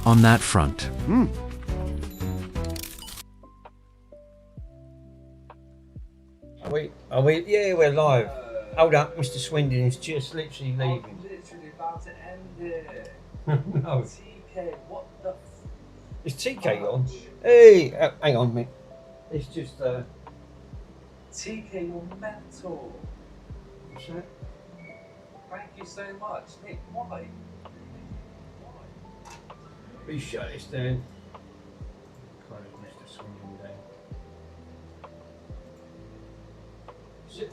on that front. Are we? Yeah, we're live. Hold up, Mr. Swindon is just literally leaving. I'm literally about to end it. No. TK, what the Is TK on? Hey, hang on, mate. It's just, TK, you're mental. What's that? Thank you so much. Nick, why? Please shut this down. Close Mr. Swindon down. Sit.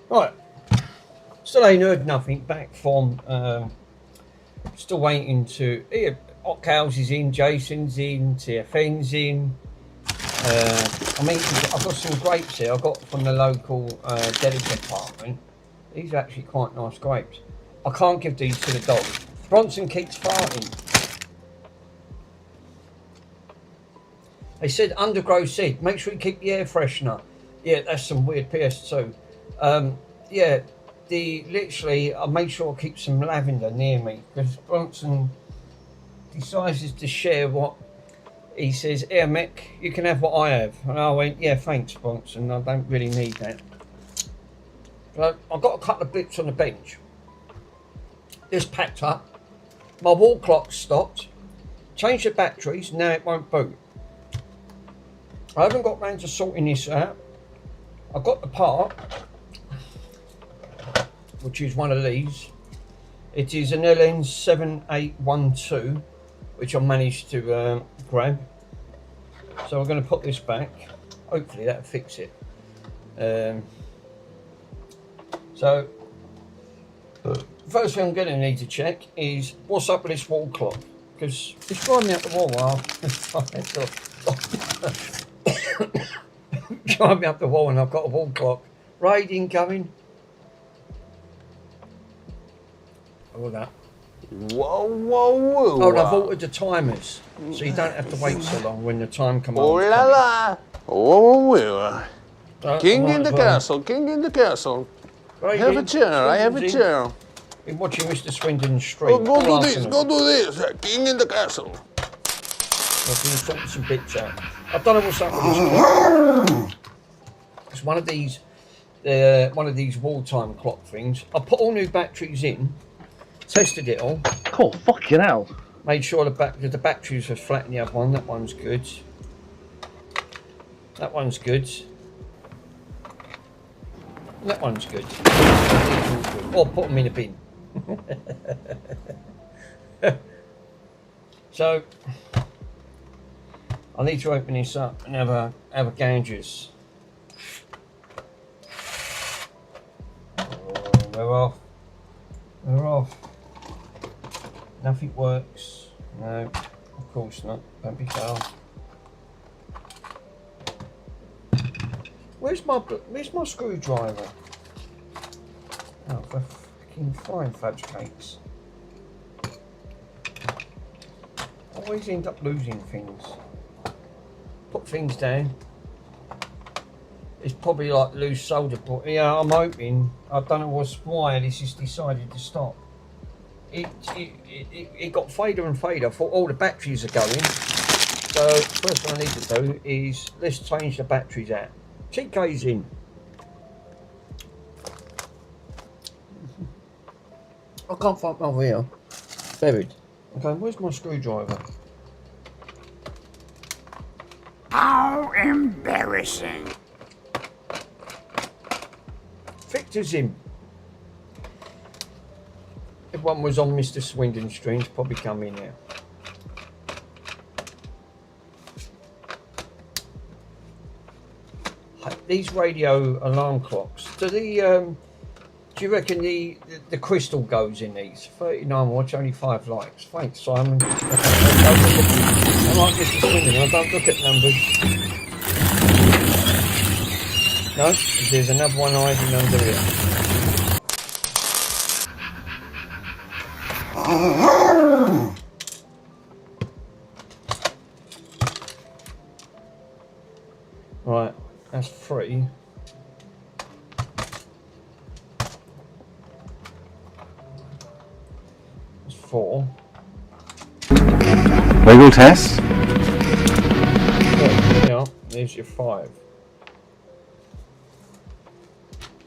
Right. Still ain't heard nothing back from, still waiting to, here, Ockhouse is in, Jason's in, TFN's in. I mean, I've got some grapes here I got from the local deli department. These are actually quite nice grapes. I can't give these to the dog. Bronson keeps farting. They said undergrow seed, make sure you keep the air freshener. Yeah, that's some weird PS2. Yeah, literally, I make sure I keep some lavender near me because Bronson decides to share what he says. Here, Mick, you can have what I have. And I went, yeah, thanks, Bronson. I don't really need that. But I've got a couple of bits on the bench. This packed up. My wall clock stopped. Changed the batteries. Now it won't boot. I haven't got round to sorting this out. I've got the part, which is one of these. It is an LN7812, which I managed to grab. So we're going to put this back. Hopefully that'll fix it. So first thing I'm going to need to check is what's up with this wall clock, because it's driving me up the wall. Driving me up the wall and I've got a wall clock. Raiding going. All that. Whoa, whoa, whoa. Oh, and I've altered the timers, so you don't have to wait so long when the time comes. Oh la la. Whoa, whoa, whoa. King in the castle, king in the castle. Right, I have a chair, I have a chair. Been watching Mr. Swindon's stream. Oh, go do this, go do this. King in the castle. I've been sorting some bits out. I don't know what's up with this clock. It's one of these wall time clock things. I put all new batteries in, tested it all. Cool, fucking hell. Made sure the batteries were flat in the other one. That one's good. That one's good. That one's good. Or put them in a bin. So I need to open this up and have a gauges. We're off. We're off. Nothing works. No, of course not. Don't be daft. Where's my screwdriver? Oh, for fucking frying fudge cakes. I always end up losing things. Put things down. It's probably like loose solder, but yeah, I'm hoping. I don't know why this has decided to stop. It got fader and fader. I thought all the batteries are going. So first thing I need to do is let's change the batteries out. TK's in. I can't find my wheel. Buried. Okay, where's my screwdriver? How embarrassing. Victor's in. Everyone was on Mr. Swindon's streams, probably come in now. These radio alarm clocks, do you reckon the crystal goes in these? 39 watch, only 5 likes. Thanks, Simon. I like Mr. Swindon, I don't look at numbers. No, there's another one hiding under here. Right, that's 3. Legal test? Yeah, there's your 5.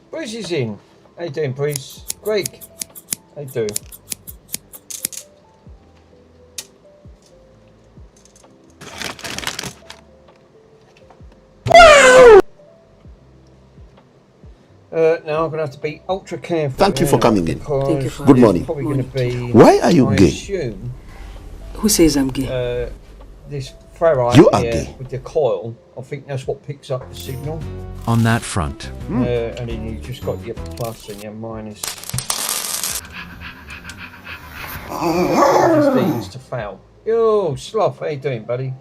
Bruce is in. How you doing, Bruce? Greg, how you doing? Now I'm going to have to be ultra careful. Thank you for coming in. Thank you, Father. Good morning. Probably going to be. Why are you I gay? assume Who says I'm gay? this ferrite You are here gay. with the coil. I think that's what picks up the signal. On that front. And then you just got your plus and your minus. Things to foul. Yo, Sloth, how you doing, buddy?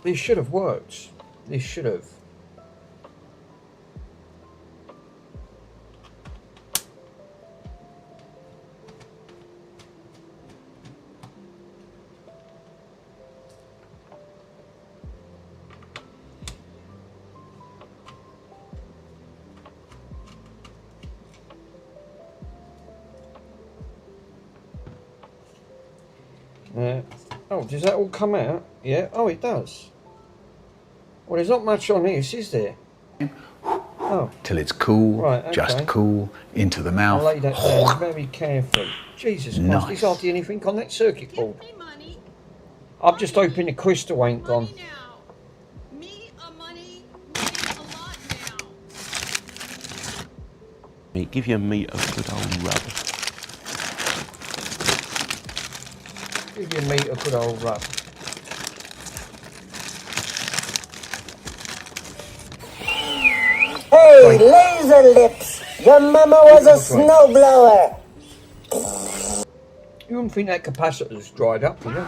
This should have worked. This should have. Oh, does that all come out? Yeah. Oh, it does. Well, there's not much on this, is there? Oh. Till it's cool, Right, okay. just cool, into the I'll mouth. lay that down very carefully. Jesus Christ, Nice. there's hardly anything on that circuit board. I'm just hoping the crystal ain't gone. Give your meat a good old rub. Give your meat a good old rub. Hey, laser lips! Your mama was a snowblower! You wouldn't think that capacitor's dried up, would you?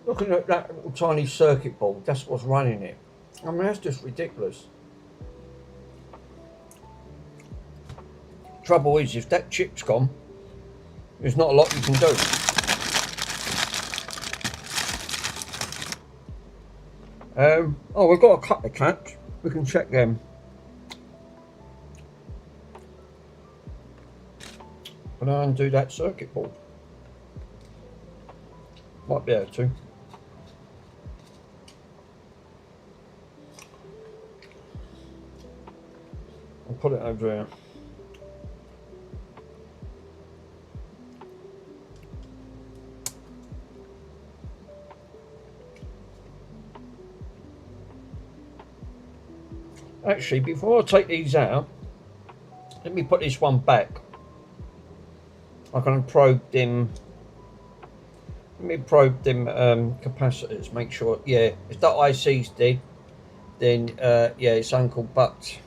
Looking at that little tiny circuit board, that's what's running it. I mean, that's just ridiculous. Trouble is, if that chip's gone, there's not a lot you can do. Oh, we've got a couple of caps. We can check them. Can I undo that circuit board? Might be able to. I'll put it over here. Actually, before I take these out, let me put this one back. I can probe them. Let me probe them capacitors. Make sure, yeah, if that IC's dead, then yeah, it's Uncle Bucked.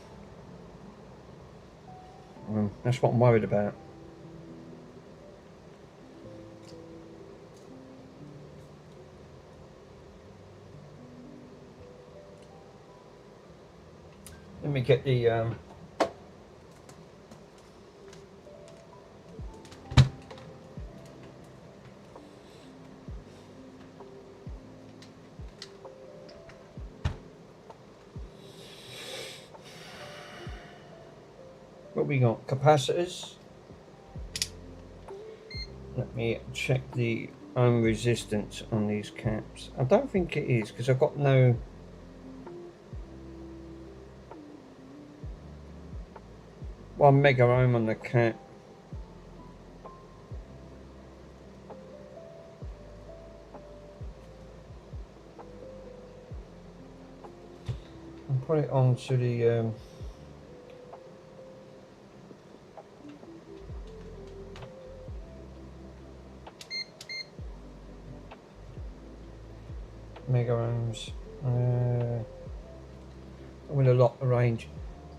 That's what I'm worried about. Let me get the what we got? Capacitors. Let me check the ohm resistance on these caps. I don't think it is because I've got no. 1 mega ohm on the cap. I'll put it onto the mega ohms. I'm going to lock the range.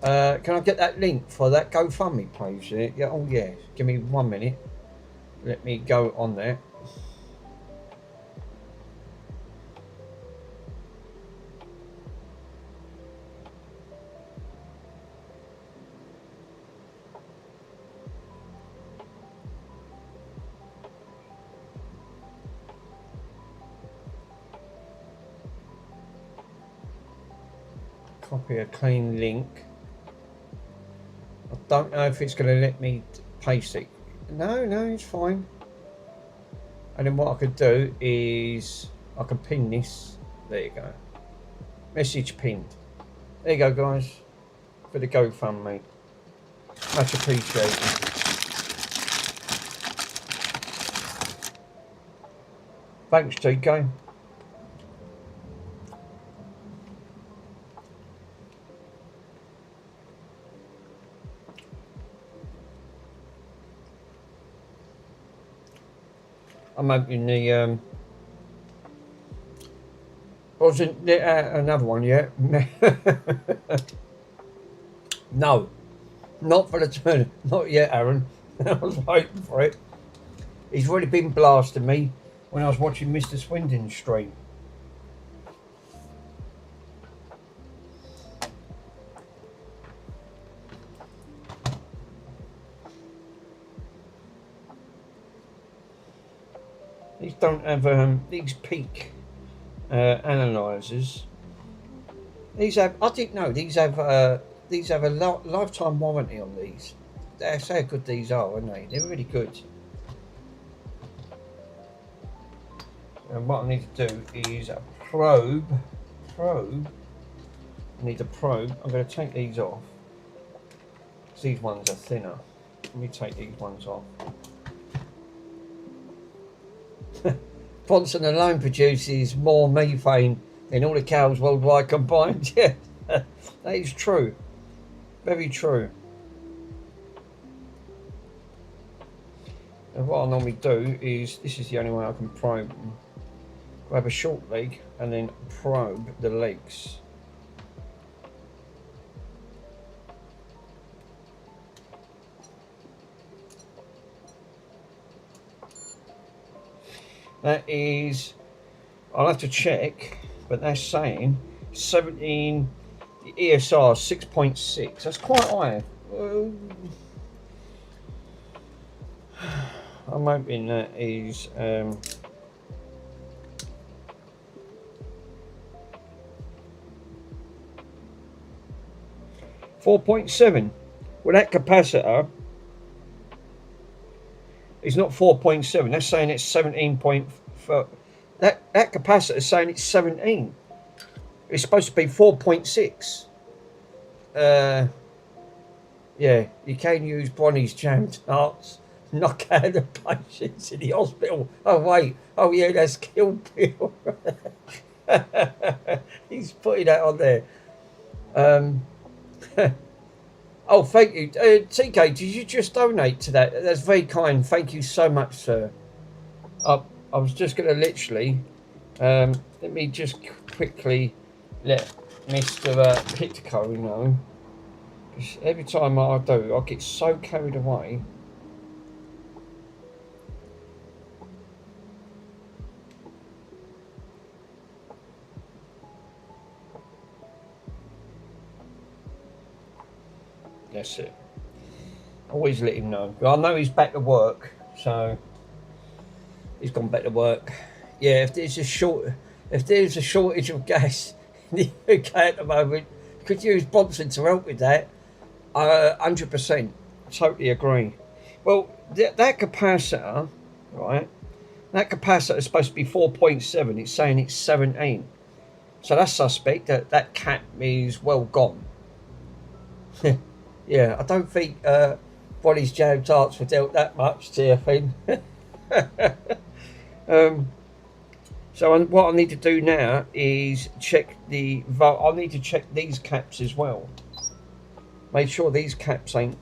Can I get that link for that GoFundMe page there? Yeah, oh yeah, give me 1 minute. Let me go on there. copy a clean link. I don't know if it's going to let me paste it. No, it's fine. And then what I could do is I can pin this. There you go. Message pinned. There you go, guys. For the GoFundMe. Much appreciated. Thanks, TK. I'm opening the wasn't there another one yet? No, not for the turn. Not yet, Aaron. I was waiting for it. He's already been blasting me when I was watching Mr. Swindon's stream. These don't have these peak analyzers. These have, I didn't know, these have a lifetime warranty on these. That's how good these are, aren't they? They're really good. And what I need to do is a probe. I need a probe. I'm going to take these off. These ones are thinner. Let me take these ones off. Bronson alone produces more methane than all the cows worldwide combined. Yeah, that is true. Very true. And what I normally do is, this is the only way I can probe them. Grab a short leg and then probe the legs. That is, I'll have to check, but that's saying 17, the ESR 6.6. That's quite high. I'm hoping that is 4.7. Well, that capacitor is not 4.7. That's saying it's 17.4. That capacitor is saying it's 17. It's supposed to be 4.6. Yeah, you can use Bronny's jam tarts. Knock out the patients in the hospital. Oh wait, oh yeah, that's Kill Bill. He's putting that on there. Oh, thank you, TK. Did you just donate to that? That's very kind. Thank you so much, sir. I was just going to literally let me just quickly let Mr. Pitco know. Every time I do, I get so carried away. That's it. Always let him know. But I know he's back to work, so he's gone back to work. Yeah, if there's a shortage of gas in the UK at the moment, could use Bronson to help with that. 100%. Totally agree. Well, that capacitor, right? That capacitor is supposed to be 4.7. It's saying it's 17. So that's suspect that cap is well gone. Yeah, I don't think Bonnie's jam tarts were dealt that much, TFN. So what I need to do now is check I need to check these caps as well. Make sure these caps ain't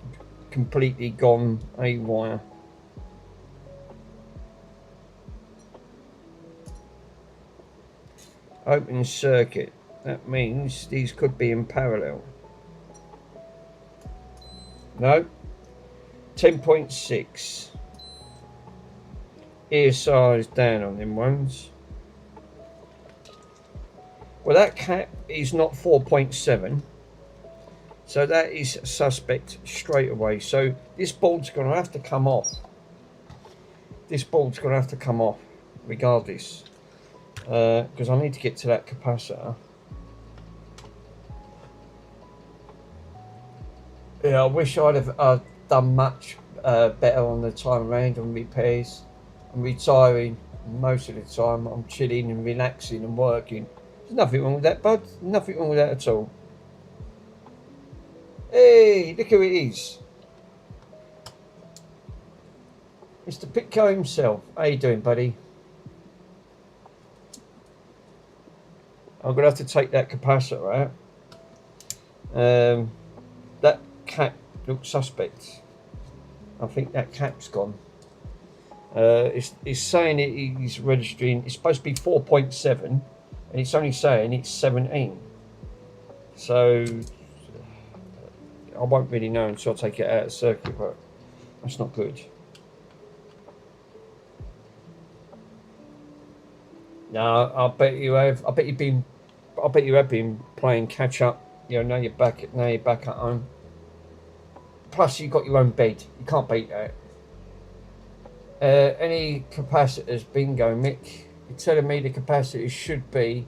completely gone haywire. Open circuit. That means these could be in parallel. No. 10.6. ESR is down on them ones. Well, that cap is not 4.7. So that is suspect straight away. So this board's going to have to come off. This board's going to have to come off regardless. Because I need to get to that capacitor. Yeah, I wish I'd have done much better on the time around on repairs. I'm retiring most of the time. I'm chilling and relaxing and working. There's nothing wrong with that, bud. Nothing wrong with that at all. Hey, look who it is. Mr. Pitco himself. How you doing, buddy? I'm going to have to take that capacitor out. That cap looks suspect. I think that cap's gone. It's saying it is registering. It's supposed to be 4.7, and it's only saying it's 17. So I won't really know until I take it out of circuit, but that's not good. No, I bet you have. I bet you have been playing catch up. You know, now you're back at home. Plus, you've got your own bed. You can't beat that. Any capacitors? Bingo, Mick. You're telling me the capacitors should be,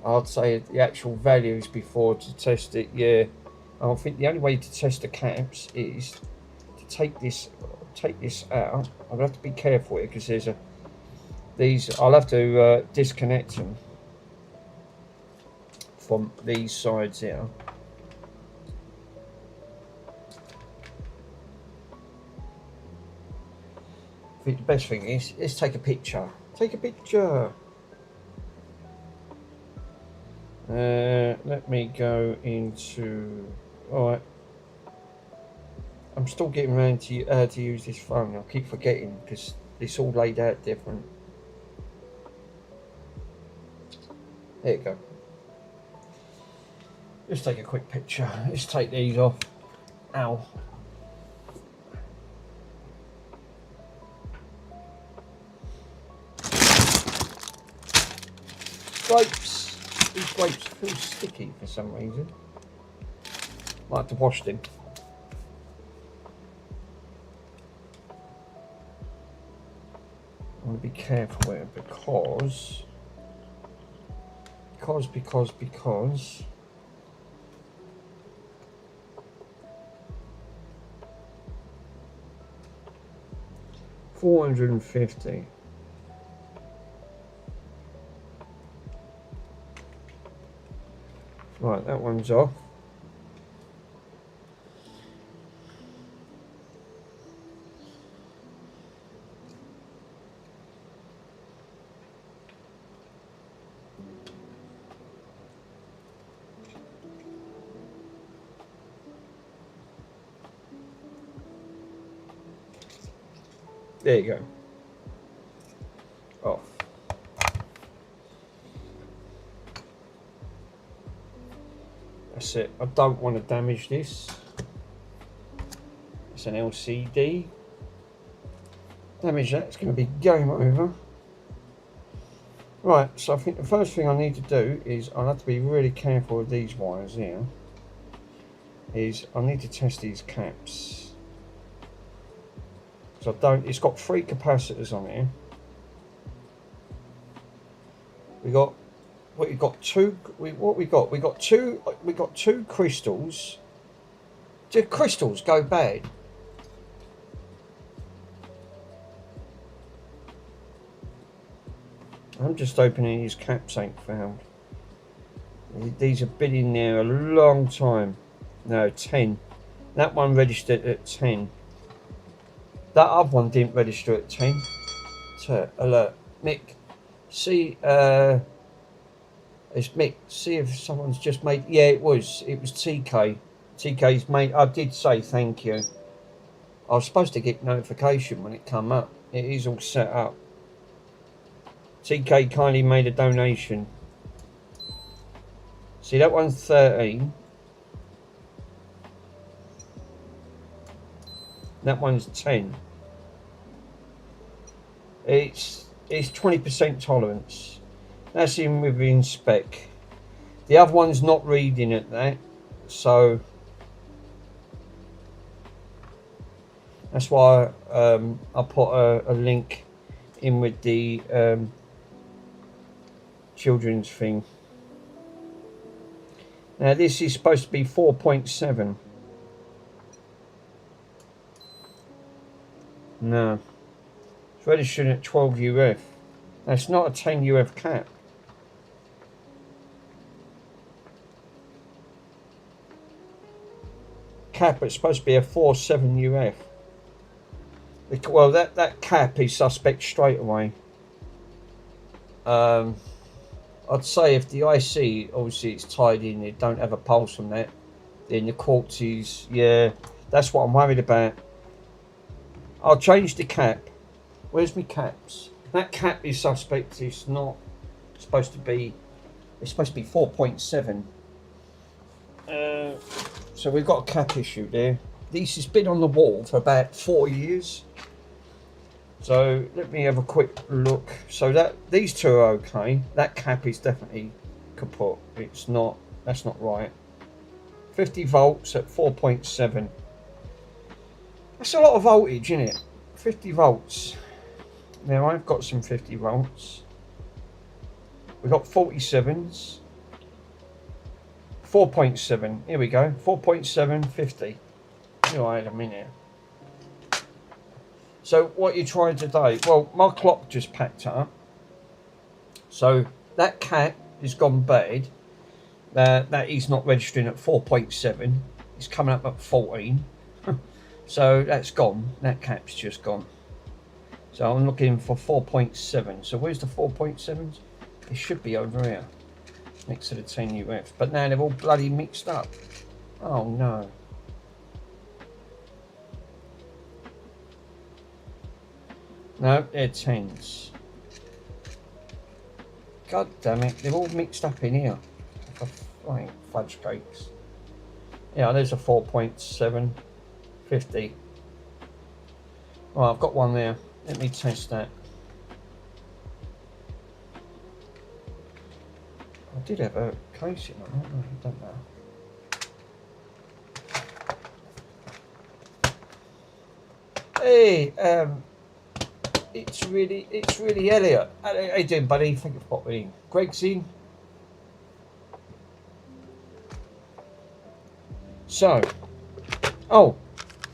I'd say, the actual values before to test it. Yeah, I think the only way to test the caps is to take this out. I'll have to be careful here because there's these. I'll have to disconnect them from these sides here. I think the best thing is, let's take a picture. Take a picture. Let me go into. All right. I'm still getting around to use this phone. I keep forgetting because it's all laid out different. There you go. Let's take a quick picture. Let's take these off. Ow. Grapes. These grapes feel sticky for some reason. Might have to wash them. I want to be careful here because 450. Right, that one's off. There you go. Off. That's it. I don't want to damage this. It's an LCD. Damage that, it's going to be game over. Right, so I think the first thing I need to do is I'll have to be really careful with these wires here. Is I need to test these caps. So I don't. It's got 3 capacitors on here. We got. What we got two. What we got? We got two. We got 2 crystals. Did crystals go bad? I'm just hoping these caps ain't found. These have been in there a long time. No, 10. That one registered at 10. That other one didn't register at 10. So, alert. Mick, see, it's Mick, see if someone's just made, yeah, it was TK. TK's made, I did say thank you. I was supposed to get notification when it come up. It is all set up. TK kindly made a donation. See, that one's 13. That one's 10. It's 20% tolerance. That's in within spec. The other one's not reading at that, so that's why I put a link in with the children's thing. Now this is supposed to be 4.7. No. It's registering at 12 UF. That's not a 10 UF cap. Cap, it's supposed to be a 4.7 UF. Well, that cap is suspect straight away. I'd say if the IC, obviously it's tied in, it don't have a pulse on that, then the quartz is, yeah, that's what I'm worried about. I'll change the cap. Where's my caps? That cap is suspect. It's not supposed to be, it's supposed to be 4.7. So we've got a cap issue there. This has been on the wall for about 4 years. So let me have a quick look. So that these two are okay. That cap is definitely kaput. It's not, that's not right. 50 volts at 4.7. That's a lot of voltage, isn't it? 50 volts. Now I've got some 50 volts. We've got 47s. 4.7. Here we go. 4.7, 50. Wait a minute. So what you're trying to do? Well, my clock just packed up. So that cap has gone bad. That is not registering at 4.7. It's coming up at 14. So that's gone. That cap's just gone. So I'm looking for 4.7. So where's the 4.7s? It should be over here, next to the 10 UF. But now they're all bloody mixed up. Oh no. No, they're 10s. God damn it, they're all mixed up in here. Like fudge cakes. Yeah, there's a 4.7, 50. Right, I've got one there. Let me test that. I did have a casing on it, I don't know. Hey, it's really Elliot. How you doing, buddy? Thank you for popping in. Greg's in. So, oh,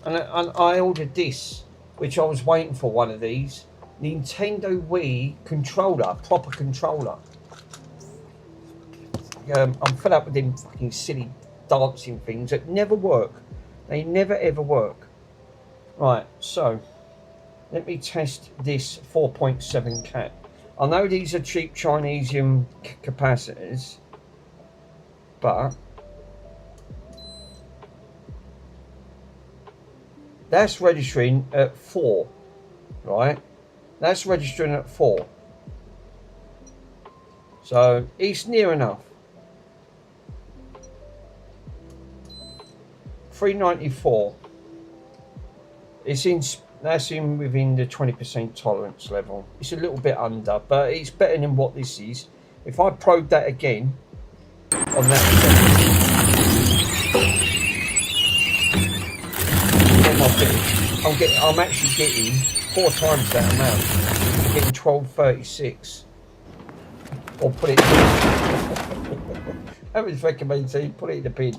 and I ordered this, which I was waiting for one of these. Nintendo Wii controller, proper controller. I'm fed up with them fucking silly dancing things that never work. They never ever work. Right, so let me test this 4.7 cap. I know these are cheap Chinesium capacitors, but that's registering at 4, right? That's registering at 4. So it's near enough. 394. It's in. That's in within the 20% tolerance level. It's a little bit under, but it's better than what this is. If I probe that again on that, I'm actually getting 4 times that amount. I'm getting 1236. Or put it. I would recommend saying put it in the bin.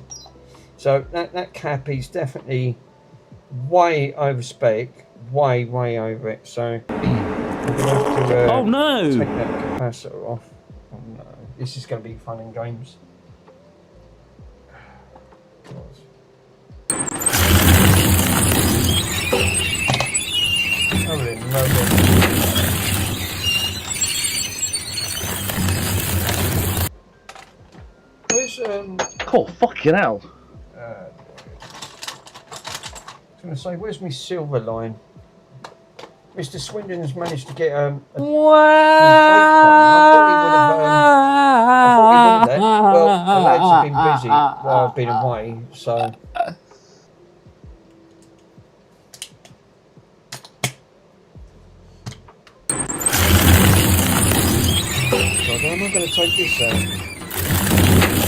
So that cap is definitely way over spec, way over it. So I'm gonna have to oh no! take that capacitor off. Oh no, this is going to be fun and games. Oh, no. Where's Oh, fucking hell. I was going to say, where's my silver line? Mr. Swindon's managed to get a fake one. I thought he would have. Well, the lads have been busy while I've been away, so. So how am I going to take this out?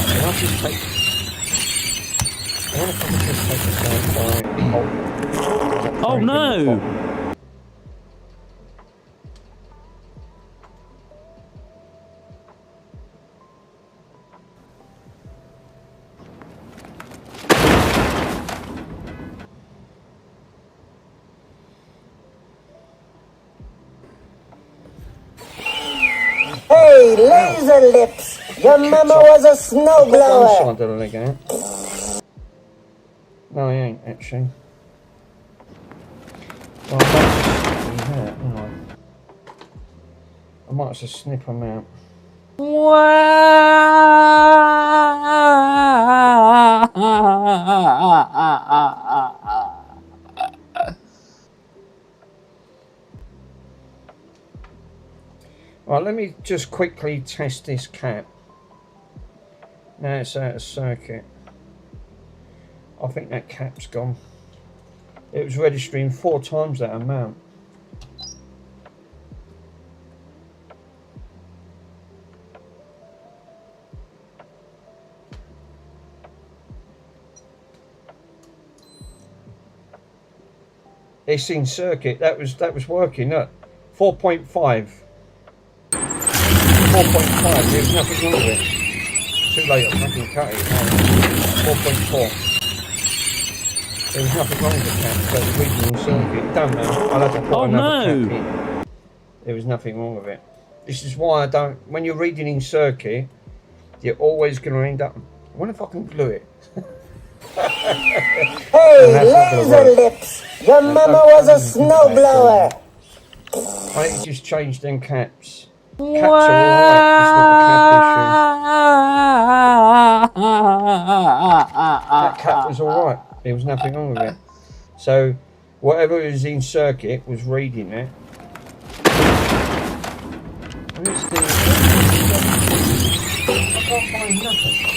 Can I just take? I wonder if I can just take this out by Oh no! Hey, laser lips! Your mama was a One snowblower! side of the leg out. No, he ain't actually. Well, I might as well snip him out. Right, let me just quickly test this cap. Now it's out of circuit. I think that cap's gone. It was registering 4 times that amount. It's in circuit. That was working. Look, 4.5. 4.5. There's nothing wrong with it. Too late. I fucking cut it. 4.4. There was nothing wrong with the cap. So it's reading in circuit. Don't know. I'll have to put another cap in. There was nothing wrong with it. This is why I don't. When you're reading in circuit, you're always going to end up. I wonder if I can glue it. Hey, laser lips! Your mama was a snowblower! I need to just change them caps. Caps are alright, it's not a cap issue. That cap was alright, there was nothing wrong with it. So, whatever is in circuit was reading it. Where's the... I can't find nothing.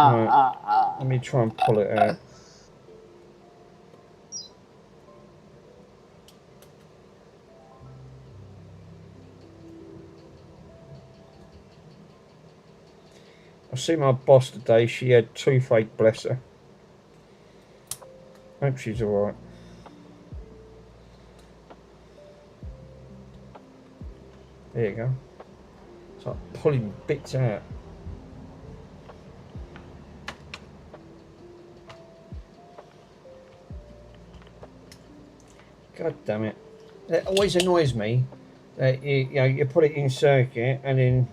Right, let me try and pull it out. I see my boss today, she had toothache, bless her. Hope she's alright. There you go. It's like pulling bits out. God damn it. That always annoys me that you put it in circuit and then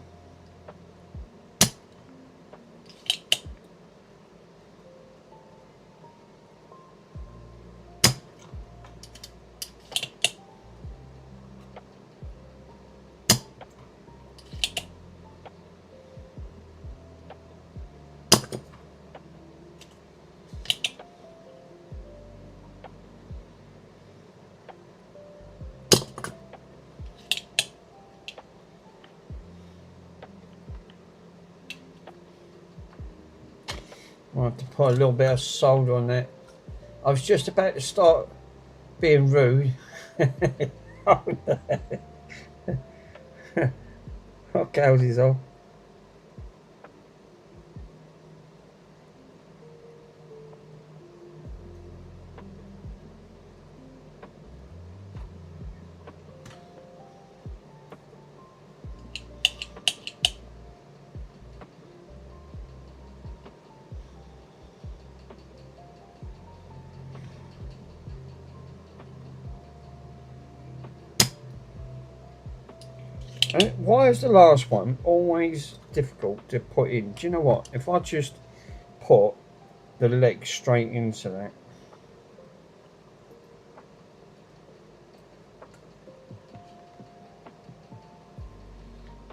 I have to put a little bit of solder on that. I was just about to start being rude. Okay, how's this all? And why is the last one always difficult to put in? Do you know what? If I just put the leg straight into that.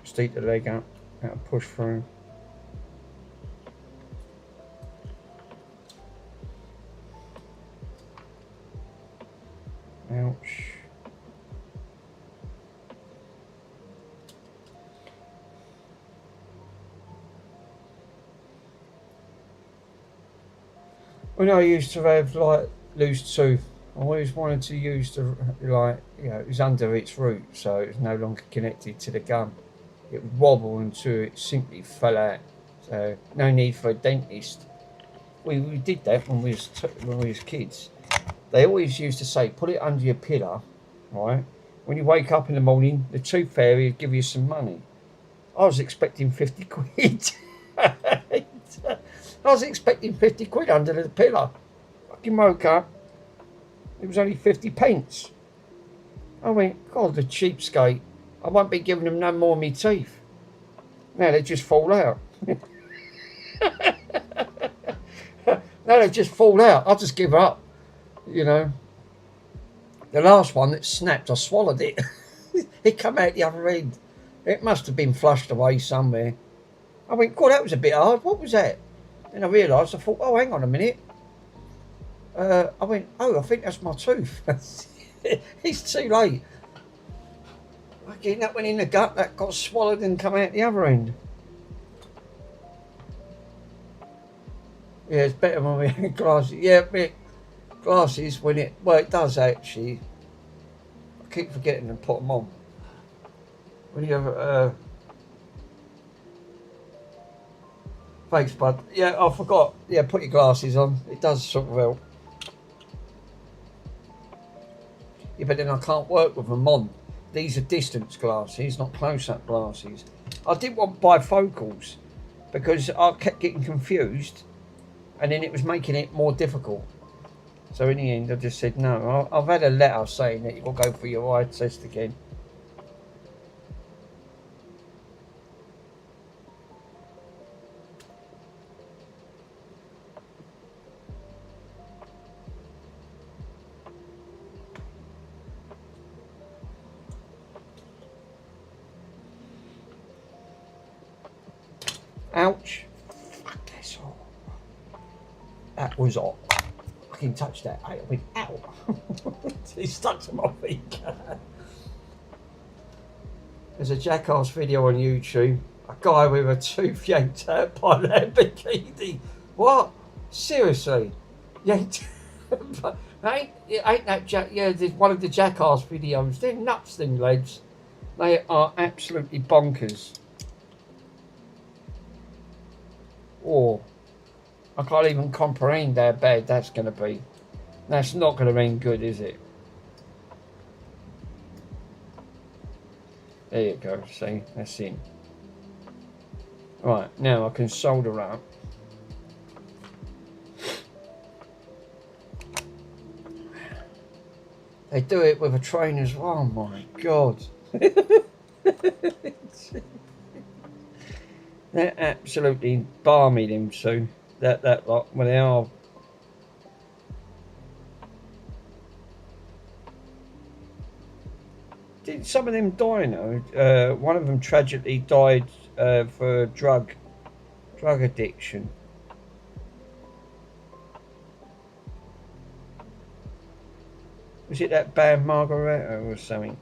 Stick the leg up, that'll push through. Ouch. When I used to have like loose tooth, I always wanted to use the it was under its root, so it was no longer connected to the gum. It would wobble until it simply fell out. So no need for a dentist. We did that when we was kids. They always used to say, put it under your pillow, right? When you wake up in the morning, the tooth fairy will give you some money. I was expecting 50 quid. I was expecting 50 quid under the pillar. Fucking woke up. It was only 50 pence. I went, God, the cheapskate. I won't be giving them no more of me teeth. Now they just fall out. Now they just fall out. I'll just give up. You know. The last one that snapped, I swallowed it. It come out the other end. It must have been flushed away somewhere. I went, God, that was a bit hard. What was that? Then I realised, I thought, oh, hang on a minute. I went, oh, I think that's my tooth. It's too late. Again, that went in the gut, that got swallowed and come out the other end. Yeah, it's better when we have glasses. Yeah, but glasses, when it, well, it does actually. I keep forgetting to put them on. When you have, thanks, bud. Yeah, I forgot. Yeah, put your glasses on. It does sort of help. Yeah, but then I can't work with them on. These are distance glasses, not close-up glasses. I didn't want bifocals because I kept getting confused and then it was making it more difficult. So in the end, I just said, no, I've had a letter saying that you've got to go for your eye test again. Ouch. Fuck, that's hot. That was hot. I can touch that. I went, ow. It's stuck to my feet. There's a jackass video on YouTube. A guy with a tooth yanked out by a Lamborghini. What? Seriously? Yanked ain't that yeah, there's one of the jackass videos. They're nuts, them lads. They are absolutely bonkers. Oh, I can't even comprehend how bad that's going to be. That's not going to mean good, is it? There you go, see, that's in. Right, now I can solder up. They do it with a train as well, oh my God. They're absolutely balmy, them two. That lot, when they are. Did some of them die now? One of them tragically died for drug addiction. Was it that band Margareta or something?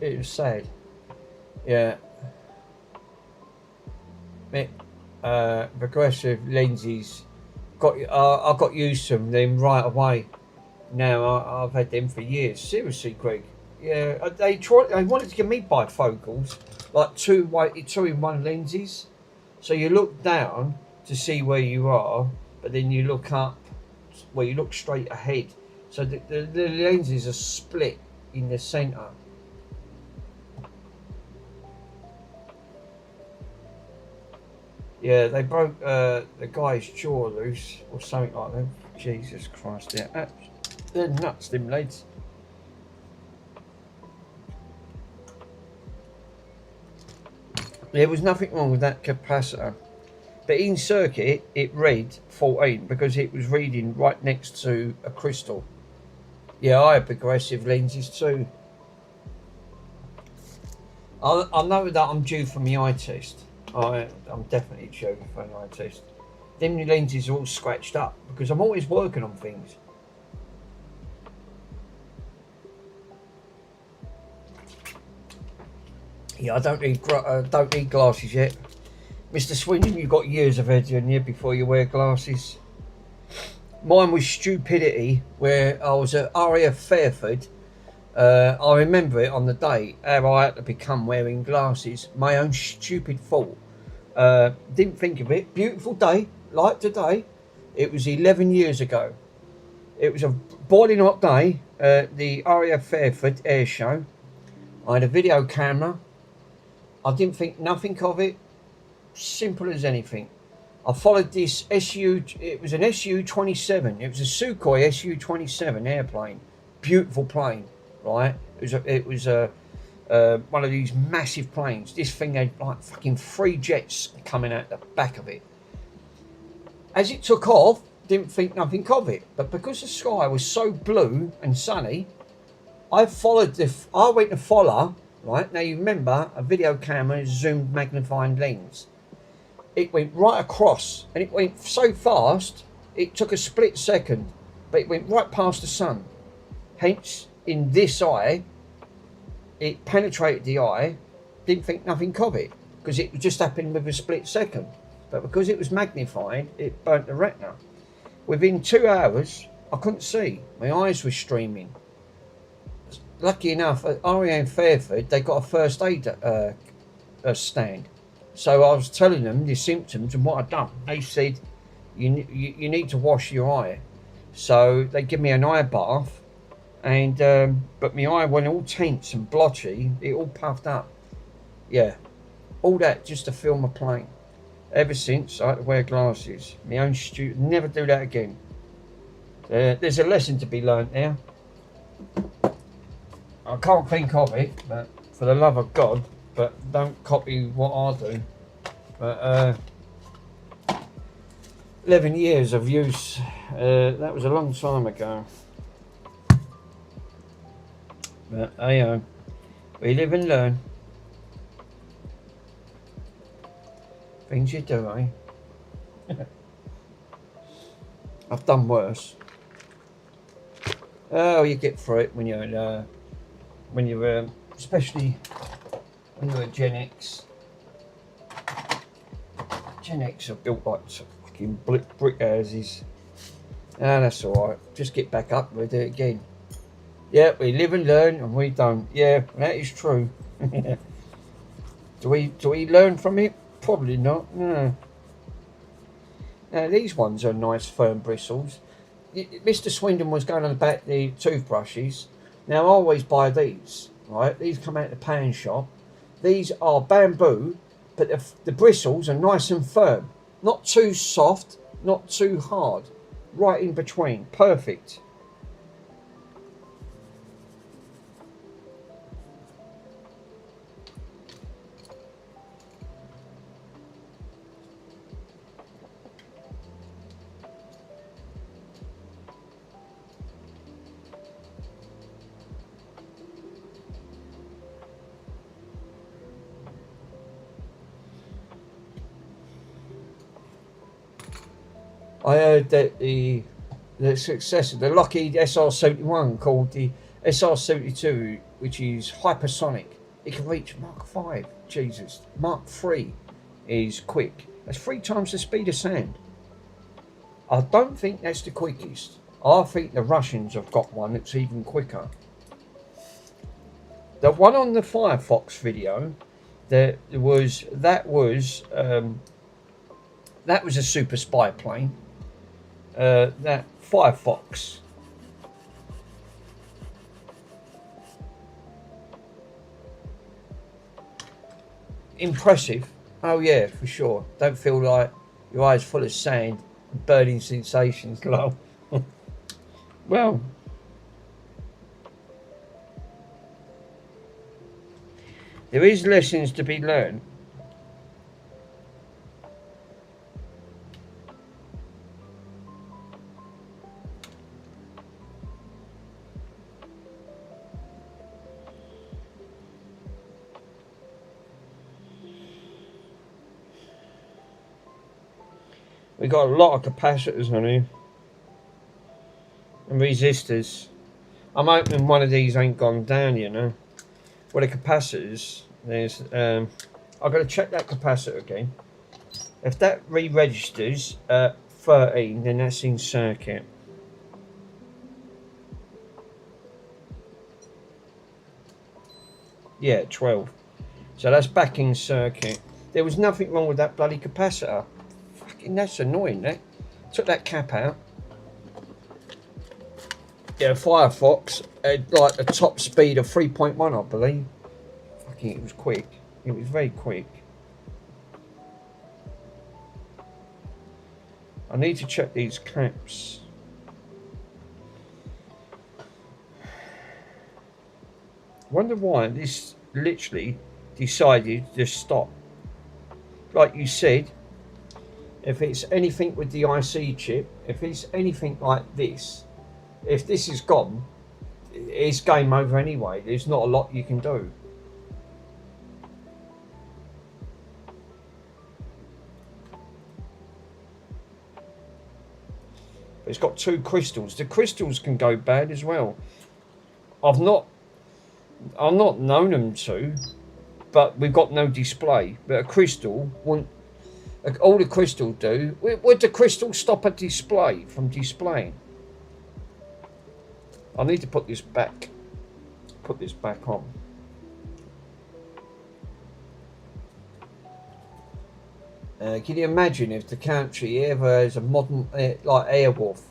It was sad. Yeah. Progressive lenses. I got used to them right away. Now I've had them for years. Seriously, Greg. Yeah, they wanted to give me bifocals, like two in one lenses. So you look down to see where you are, but then you look up, well, you look straight ahead. So the lenses are split in the centre. Yeah, they broke the guy's jaw loose or something like that. Jesus Christ, they're nuts, them lads. There was nothing wrong with that capacitor, but in circuit it read 14 because it was reading right next to a crystal. Yeah, I have progressive lenses too. I know that I'm due for my eye test. I'm definitely due for an eye test. Them lenses are all scratched up because I'm always working on things. Yeah, I don't need glasses yet. Mr. Swindon, you've got years of head in you before you wear glasses. Mine was stupidity, where I was at RAF Fairford. I remember it on the day, how I had to become wearing glasses. My own stupid fault. Didn't think of it. Beautiful day, like today. It was 11 years ago. It was a boiling hot day at the RAF Fairford air show. I had a video camera. I didn't think nothing of it. Simple as anything. I followed this it was an Su-27. It was a Sukhoi Su-27 airplane. Beautiful plane, right? It was one of these massive planes. This thing had like fucking 3 jets coming out the back of it. As it took off, didn't think nothing of it. But because the sky was so blue and sunny, I went to follow, right? Now you remember a video camera zoomed magnifying lens. It went right across and it went so fast, it took a split second, but it went right past the sun. Hence, in this eye, it penetrated the eye, didn't think nothing of it, because it just happened with a split second. But because it was magnified, it burnt the retina. Within 2 hours, I couldn't see. My eyes were streaming. Lucky enough, at REA Fairford, they got a first aid stand. So I was telling them the symptoms and what I'd done. They said, you need to wash your eye. So they give me an eye bath, and but my eye went all tense and blotchy. It all puffed up. Yeah, all that just to film a plane. Ever since, I had to wear glasses. My own stupid. Never do that again. There's a lesson to be learnt there. I can't think of it, but for the love of God, but don't copy what I do. But 11 years of use, that was a long time ago. But hey, we live and learn. Things you do, eh? I've done worse. Oh, you get through it when you're especially when you're a Gen X. Gen X are built like fucking brick houses. Ah, that's alright. Just get back up, we'll do it again. Yeah, we live and learn, and we don't. Yeah, that is true. Do we learn from it? Probably not. No. Now these ones are nice firm bristles. Mr. Swindon was going on about the toothbrushes. Now I always buy these. Right, these come out of the pan shop. These are bamboo, but the bristles are nice and firm. Not too soft, not too hard. Right in between. Perfect. I heard that the successor, the Lockheed SR-71, called the SR-72, which is hypersonic, it can reach Mach 5. Jesus. Mach 3 is quick. That's 3 times the speed of sound. I don't think that's the quickest. I think the Russians have got one that's even quicker. The one on the Firefox video, that was a super spy plane. That Firefox. Impressive. Oh yeah, for sure. Don't feel like your eyes full of sand and burning sensations. Lol. Well, there is lessons to be learned. We got a lot of capacitors on here and resistors. I'm hoping one of these ain't gone down, you know. Well, the capacitors, there's I've got to check that capacitor again. If that re-registers at 13, then that's in circuit. Yeah, 12. So that's back in circuit. There was nothing wrong with that bloody capacitor. Fucking, that's annoying, that. Took that cap out. Yeah, Firefox had like a top speed of 3.1, I believe. Fucking, it was quick. It was very quick. I need to check these caps. Wonder why this literally decided to stop. Like you said, if it's anything with the IC chip, if it's anything like this, if this is gone, it's game over anyway. There's not a lot you can do. It's got 2 crystals. The crystals can go bad as well. I've not known them to, but we've got no display. But a crystal won't. All the crystal do. Would the crystal stop a display from displaying? I need to put this back. Put this back on. Can you imagine if the country ever has a modern, like Airwolf,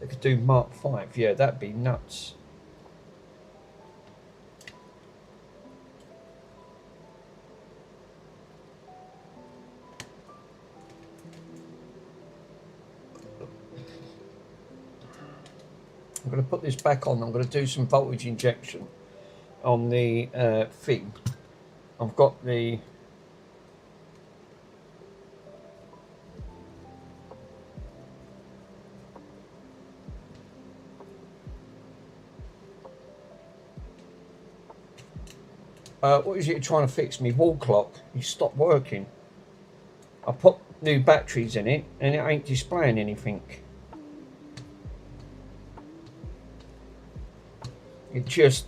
that could do Mark 5? Yeah, that'd be nuts. I'm going to put this back on. I'm going to do some voltage injection on the thing. I've got the... what is it you're trying to fix? Me wall clock. You stopped working. I put new batteries in it and it ain't displaying anything. It just,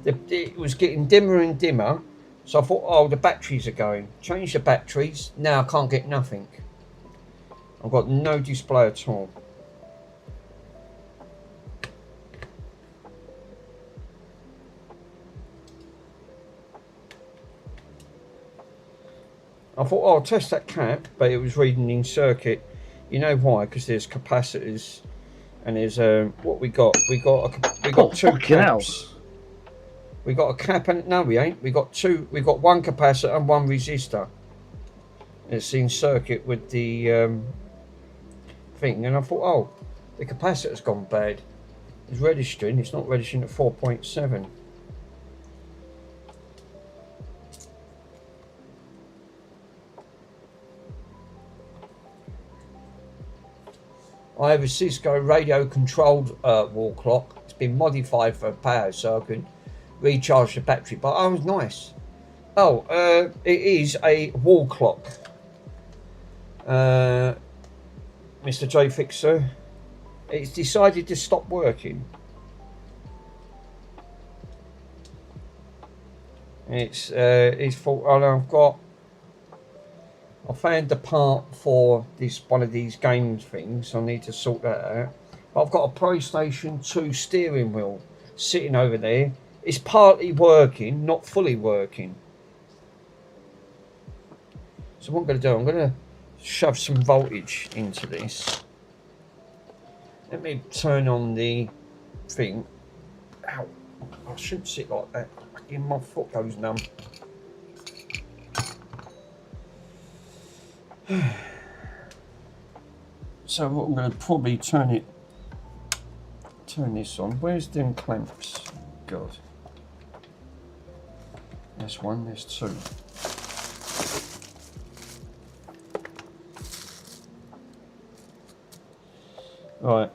it was getting dimmer and dimmer. So I thought, oh, the batteries are going. Change the batteries. Now I can't get nothing. I've got no display at all. I thought, oh, I'll test that cap, but it was reading in circuit. You know why? Because there's capacitors, and there's what we got. We got 2 caps. We got a cap, and no, we ain't. We got 2. We got 1 capacitor and 1 resistor. It's in circuit with the thing, and I thought, oh, the capacitor's gone bad. It's registering. It's not registering at 4.7. I have a Cisco radio controlled wall clock. It's been modified for power so I can recharge the battery, but oh, it was nice. Oh, it is a wall clock. Mr. J Fixer, it's decided to stop working. It's his fault. Oh, I found the part for this one of these games things. I need to sort that out. But I've got a PlayStation 2 steering wheel sitting over there. It's partly working, not fully working. So what I'm going to do, I'm going to shove some voltage into this. Let me turn on the thing. Ow, I shouldn't sit like that. Fucking my foot goes numb. So what I'm going to probably turn this on. Where's them clamps? God. There's 1, there's 2. Right.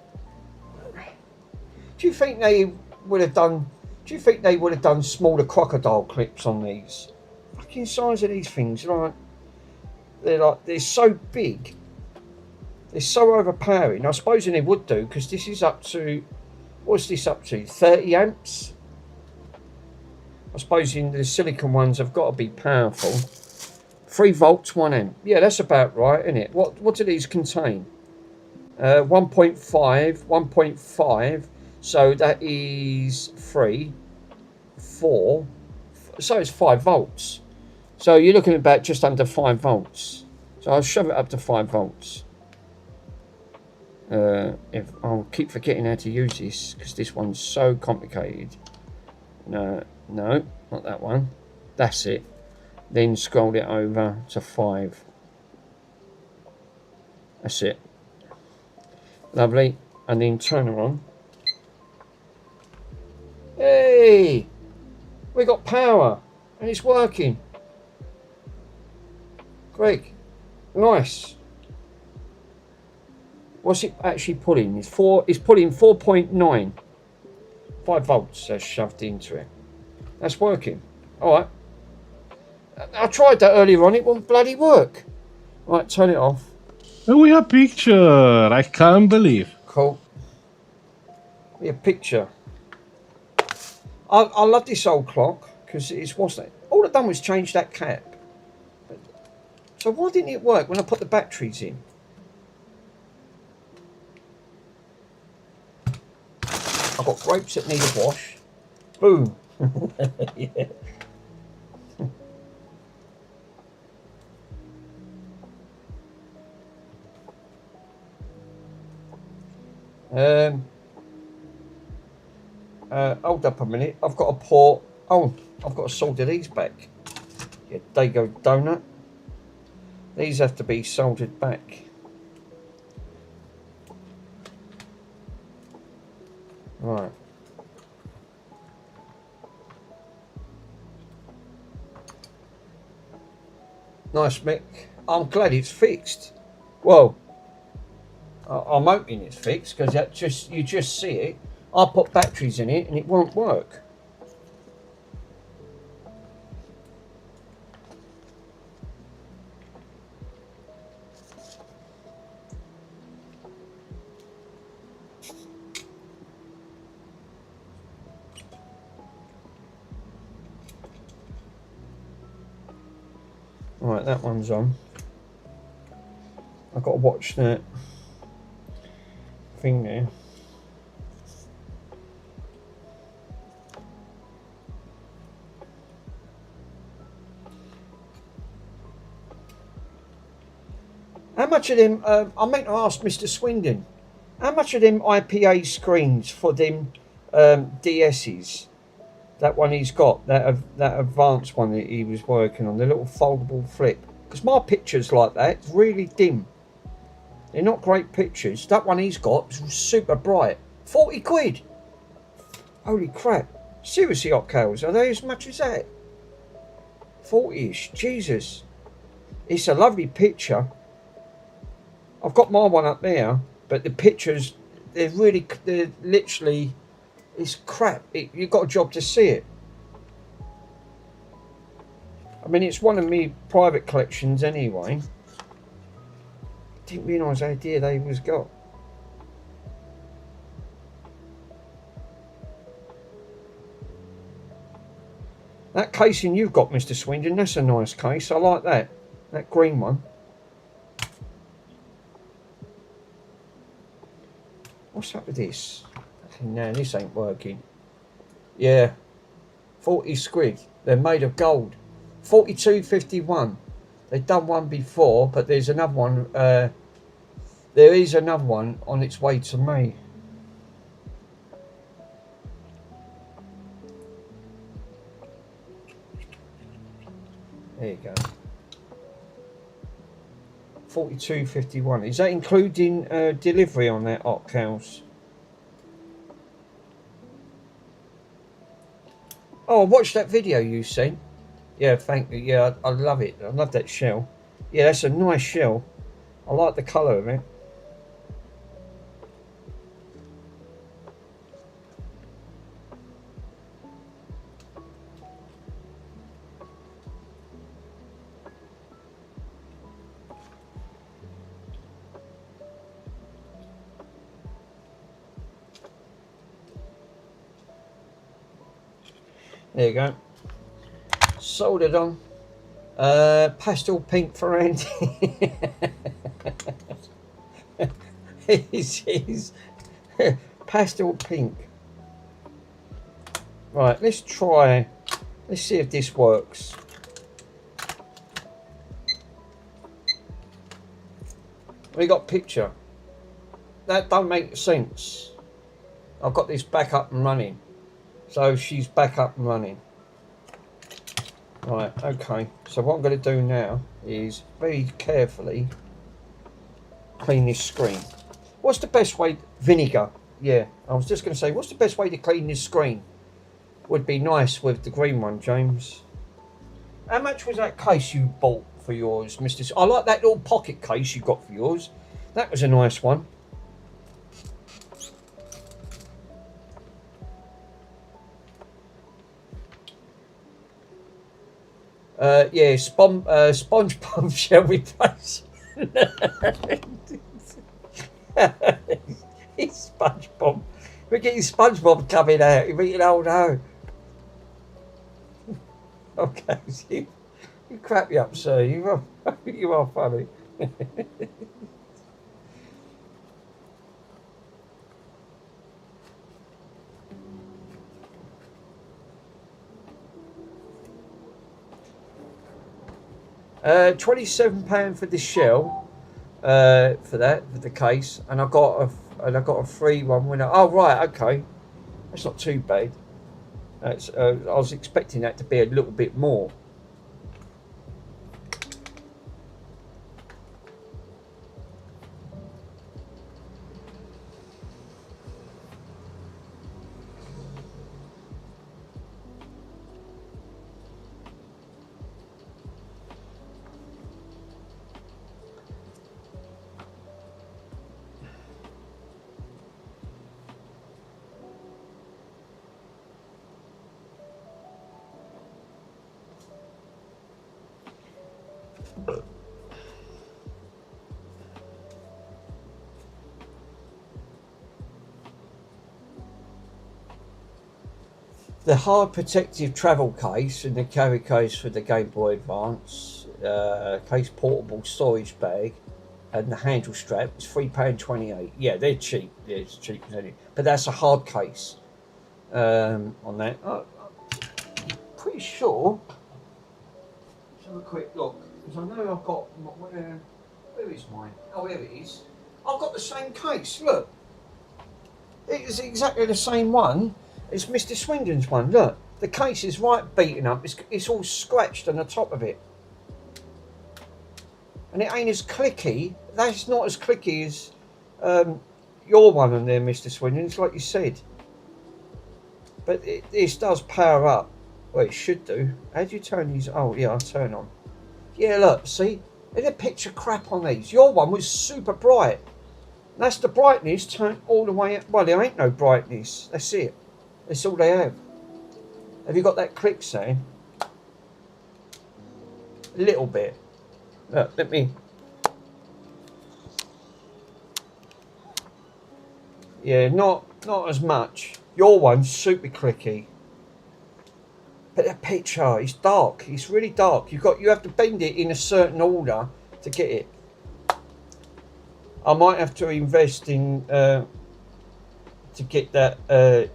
Do you think they would have done? Do you think they would have done smaller crocodile clips on these? Fucking size of these things, like they're so big. They're so overpowering. I suppose they would do, because this is up to, what's this up to? 30 amps. I suppose in the silicon ones have got to be powerful. 3 volts, 1 amp. Yeah, that's about right, isn't it? What do these contain? 1.5, 1.5. So that is 3, 4. So it's 5 volts. So you're looking at about just under 5 volts. So I'll shove it up to 5 volts. If I'll keep forgetting how to use this, because this one's so complicated. No, not that one. That's it. Then scroll it over to 5. That's it. Lovely. And then turn her on. Hey! We got power. And it's working. Greg. Nice. What's it actually pulling? It's pulling 4.9. 5 volts that's shoved into it. That's working. Alright. I tried that earlier on. It won't bloody work. Right, turn it off. And we have picture. I can't believe. Cool. We have picture. I love this old clock because it's wasn't it? All I've done was change that cap. So why didn't it work when I put the batteries in? I've got grapes that need a wash. Boom. Yeah. Hold up a minute. I've got to pour. Oh, I've got to solder these back. Yeah, they go donut. These have to be soldered back. Right. Nice, Mick. I'm glad it's fixed. Well, I'm hoping it's fixed because you just see it. I put batteries in it and it won't work. Right, that one's on. I've got to watch that thing there. How much of them, I meant to ask Mr. Swindon, how much of them IPA screens for them DS's, that one he's got, that advanced one that he was working on, the little foldable flip, because my pictures like that, it's really dim. They're not great pictures. That one he's got is super bright. 40 quid. Holy crap. Seriously, hot cows, are they as much as that? 40ish, Jesus. It's a lovely picture. I've got my one up there, but the pictures, they're literally, it's crap. You've got a job to see it. I mean, it's one of my private collections anyway. Didn't realise how dear they was got. That casing you've got, Mr. Swindon, that's a nice case. I like that. That green one. What's up with this? No, this ain't working. Yeah. 40 squid. They're made of gold. 42.51. They've done one before, but there's another one. There is another one on its way to me. There you go. 42.51. Is that including delivery on that hot cows? Oh, I watched that video you sent. Yeah, thank you. Yeah, I love it. I love that shell. Yeah, that's a nice shell. I like the colour of it. There you go. Soldered on. Pastel pink for Andy. He's pastel pink. Right, let's try. Let's see if this works. We got picture. That don't make sense. I've got this back up and running. So she's back up and running. Right, okay. So what I'm going to do now is very carefully clean this screen. What's the best way? Vinegar. Yeah, I was just going to say, what's the best way to clean this screen? Would be nice with the green one, James. How much was that case you bought for yours, Mr. I like that little pocket case you got for yours. That was a nice one. Yeah, SpongeBob shall replace. It's SpongeBob. We're getting SpongeBob coming out. You're eating old hoe. Okay, you crap me up, sir. You are funny. 27 pound for the shell, for the case, and I got a free one when oh right, okay, that's not too bad. That's I was expecting that to be a little bit more. The hard protective travel case and the carry case for the Game Boy Advance, case portable storage bag, and the handle strap is £3.28. Yeah, they're cheap. Yeah, it's cheap as any. But that's a hard case on that. I'm pretty sure. Let's have a quick look, because I know I've got. Where is mine? Oh, here it is. I've got the same case. Look, it is exactly the same one. It's Mr. Swindon's one. Look, the case is right beaten up. It's all scratched on the top of it, and it ain't as clicky. That's not as clicky as your one on there, Mr. Swindon. It's like you said, but this does power up. Well, it should do. How do you turn these? Oh yeah, I'll turn on. Yeah, look, see, there's a picture crap on these. Your one was super bright. That's the brightness turned all the way up. Well, there ain't no brightness. That's it. That's all they have. Have you got that click sound? A little bit. Look, let me. Yeah, not as much. Your one's super clicky. But that picture is dark. It's really dark. You have to bend it in a certain order to get it. I might have to invest in to get that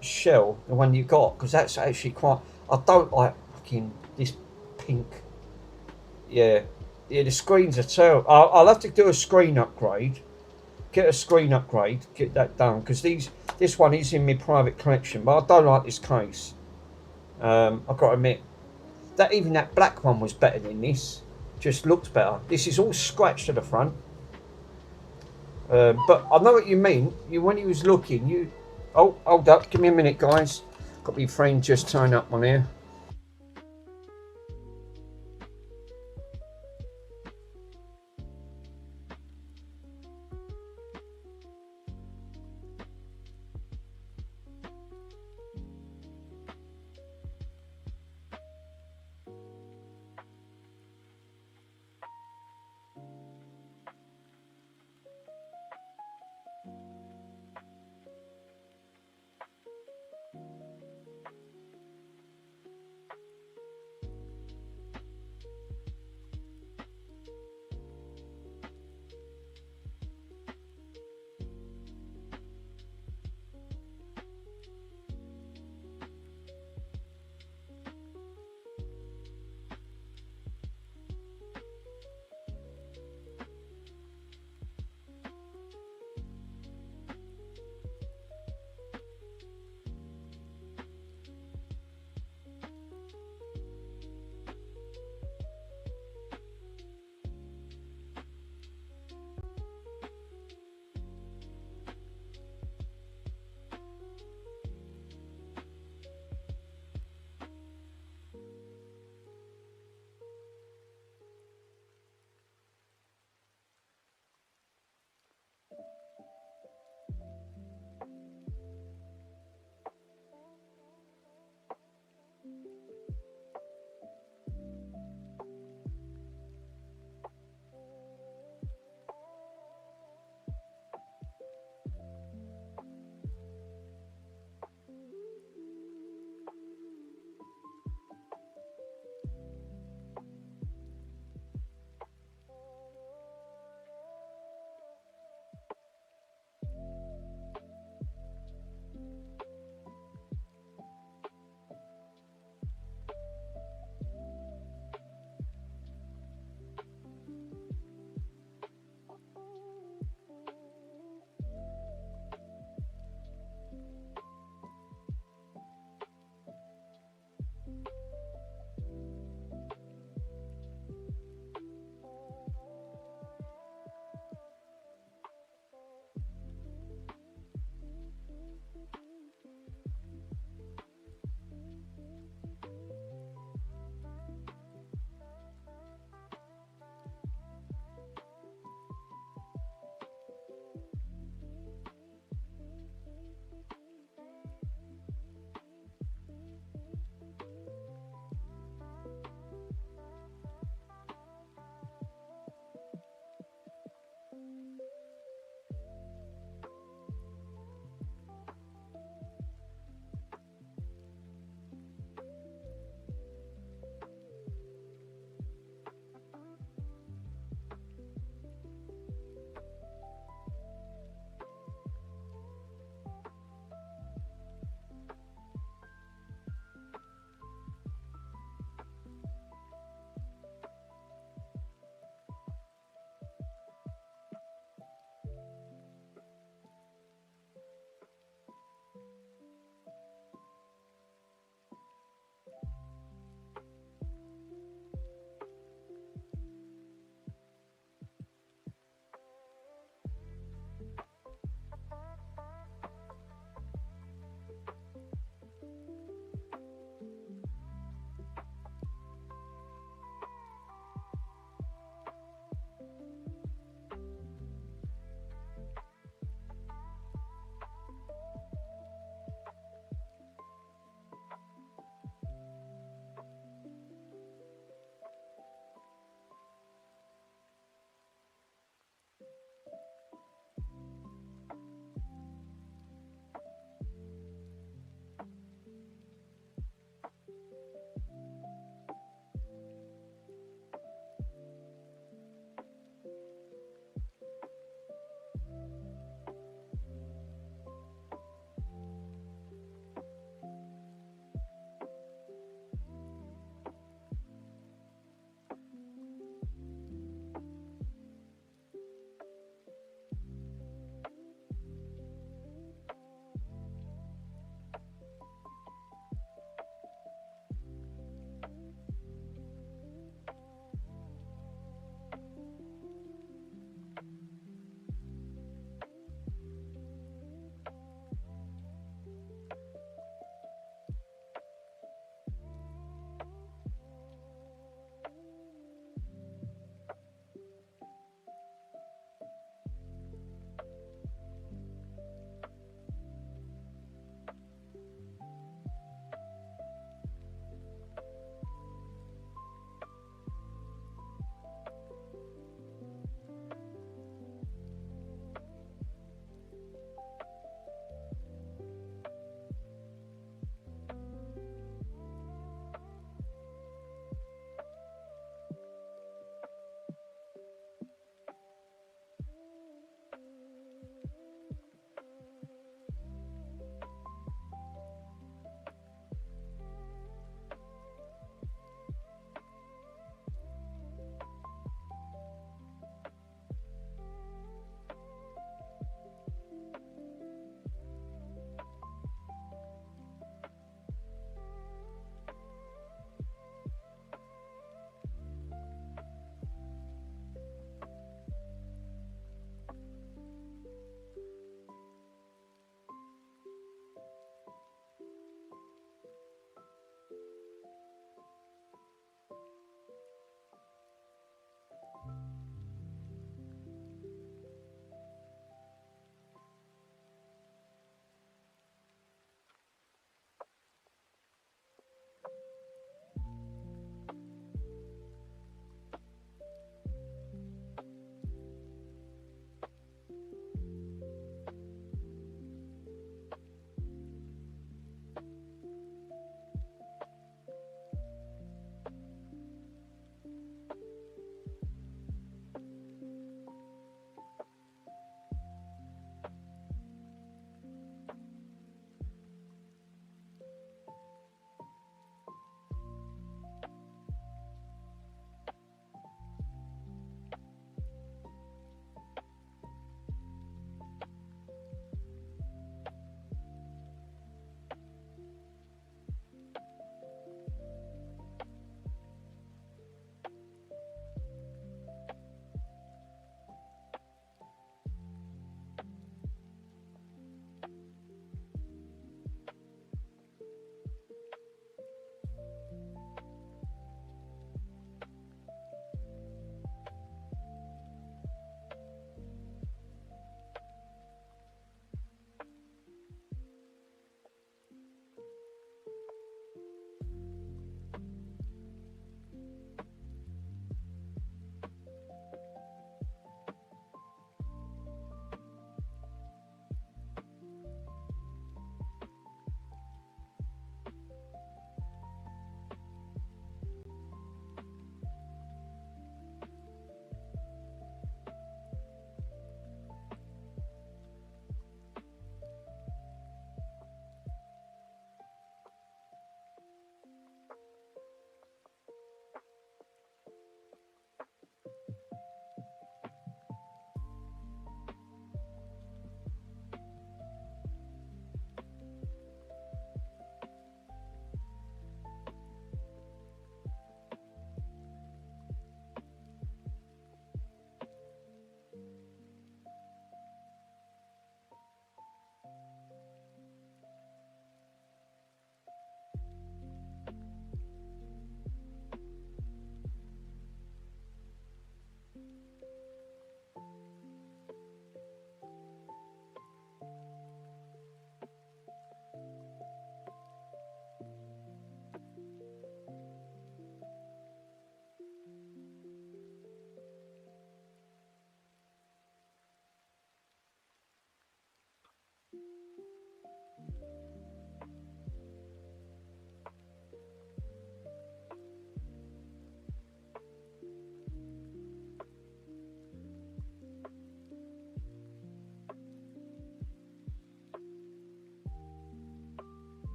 shell, the one you got, because that's actually quite. I don't like fucking this pink. Yeah, the screens are terrible. I'll have to do a screen upgrade. Get a screen upgrade. Get that done, because this one is in my private collection, but I don't like this case. I've got to admit that even that black one was better than this. Just looked better. This is all scratched at the front. But I know what you mean. When he was looking, oh, hold up, give me a minute, guys. Got my friend just turn up on here.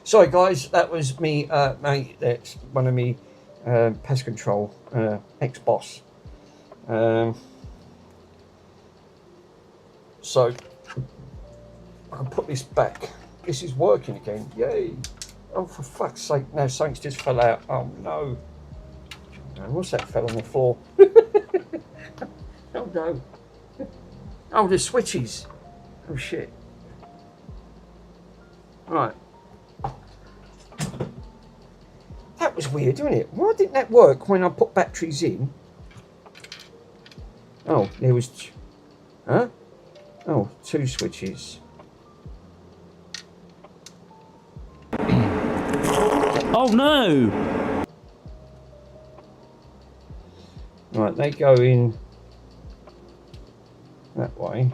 Sorry guys, that was me, mate. That's one of me pest control ex-boss. So I can put this back. This is working again. Yay! Oh, for fuck's sake! No, something's just fell out. Oh no! What's that fell on the floor? Oh no! Oh, the switches. Oh shit! Right. That was weird, wasn't it? Why didn't that work when I put batteries in? Oh, there was... Huh? Oh, 2 switches. Oh no! Right, they go in that way.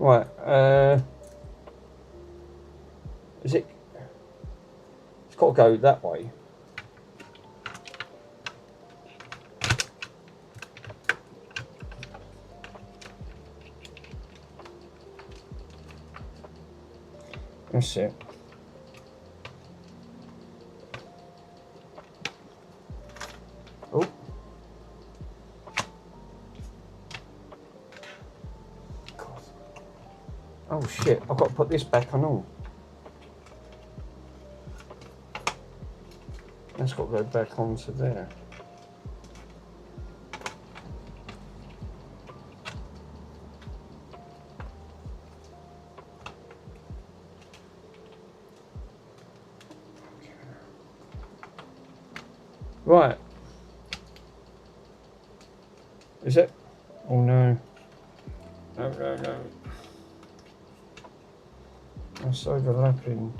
Right, is it? It's got to go that way. That's it. Oh. God. Oh shit, I've got to put this back on all. That's got to go back onto there. Right. Is it? Oh no. No, no, no. That's overlapping.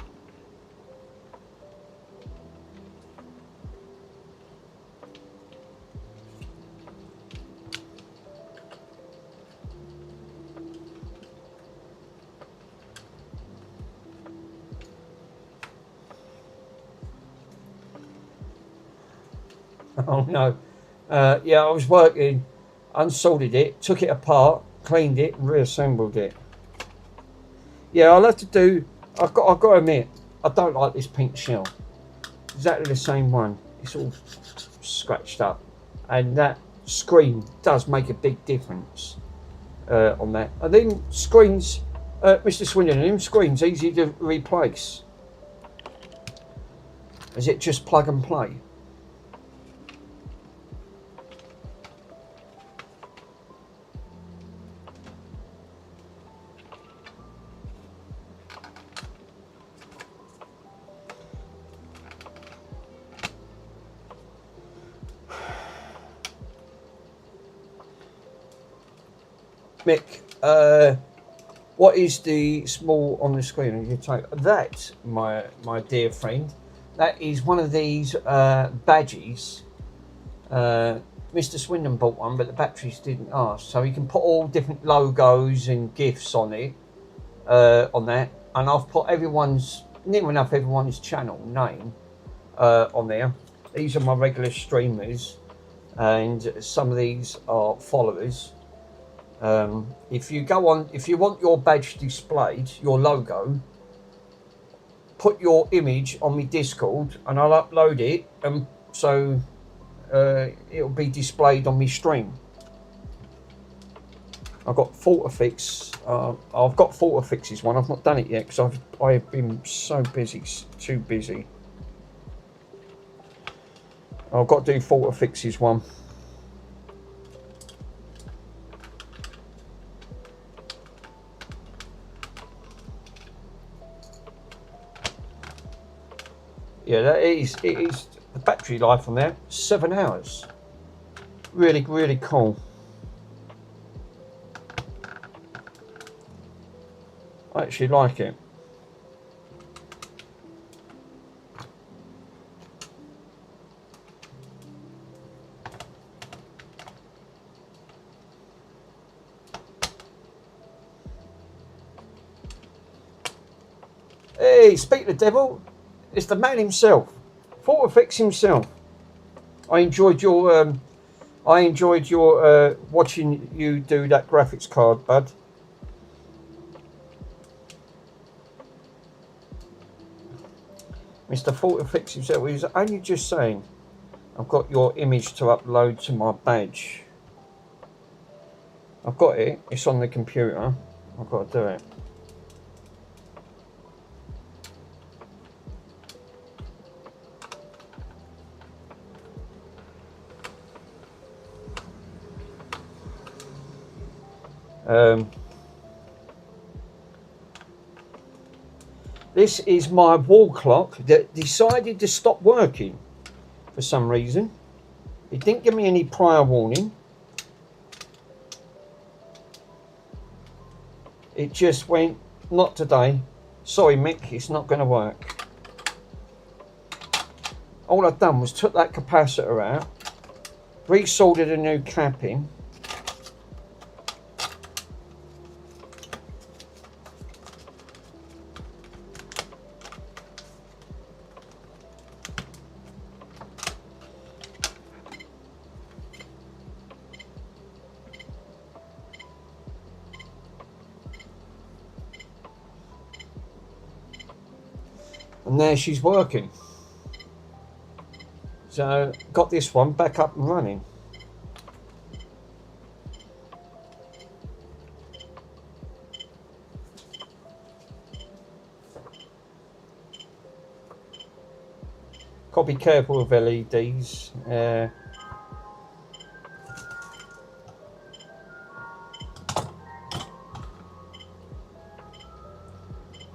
Oh no. Yeah, I was working, unsoldered it, took it apart, cleaned it, and reassembled it. Yeah, I'll have to do. I've got to admit, I don't like this pink shell. Exactly the same one. It's all scratched up, and that screen does make a big difference on that. And then screens, Mr. Swindon, them screens easy to replace. Is it just plug and play? Mick, what is the small on the screen? You type that, my dear friend. That is one of these badges. Mr. Swindon bought one, but the batteries didn't last, so you can put all different logos and GIFs on it, on that. And I've put near enough everyone's channel name on there. These are my regular streamers, and some of these are followers. If you want your badge displayed, your logo, put your image on my Discord and I'll upload it, and so it'll be displayed on my stream. I've got FortiFix. I've got FortiFix's one. I've not done it yet because I've been so busy, too busy. I've got to do FortiFix's one. Yeah, it is the battery life on there, 7 hours. Really, really cool. I actually like it. Hey, speak the devil. It's the man himself, FortiFix himself. I enjoyed your I enjoyed your watching you do that graphics card, bud. Mr. Fortifix himself, he was only just saying, I've got your image to upload to my badge. I've got it, it's on the computer. I've got to do it. This is my wall clock that decided to stop working for some reason. It didn't give me any prior warning. It just went, not today. Sorry Mick, it's not going to work. All I've done was took that capacitor out, resoldered a new cap in. And there she's working. So got this one back up and running. Got to be careful with LEDs.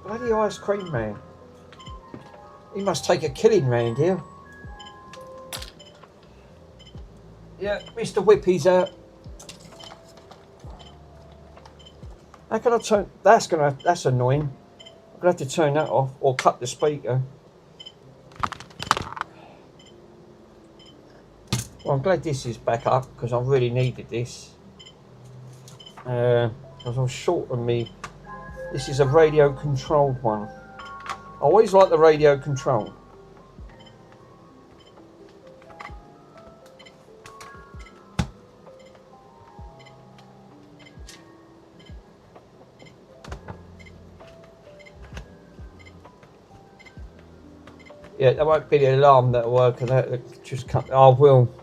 Bloody ice cream man. He must take a killing round here. Yeah, Mr. Whippy's out. How can I turn? That's annoying. I'm gonna have to turn that off or cut the speaker. Well, I'm glad this is back up because I really needed this. Because I was short on me. This is a radio controlled one. I always like the radio control. Yeah, that won't be the alarm that'll work. That just cut. I will.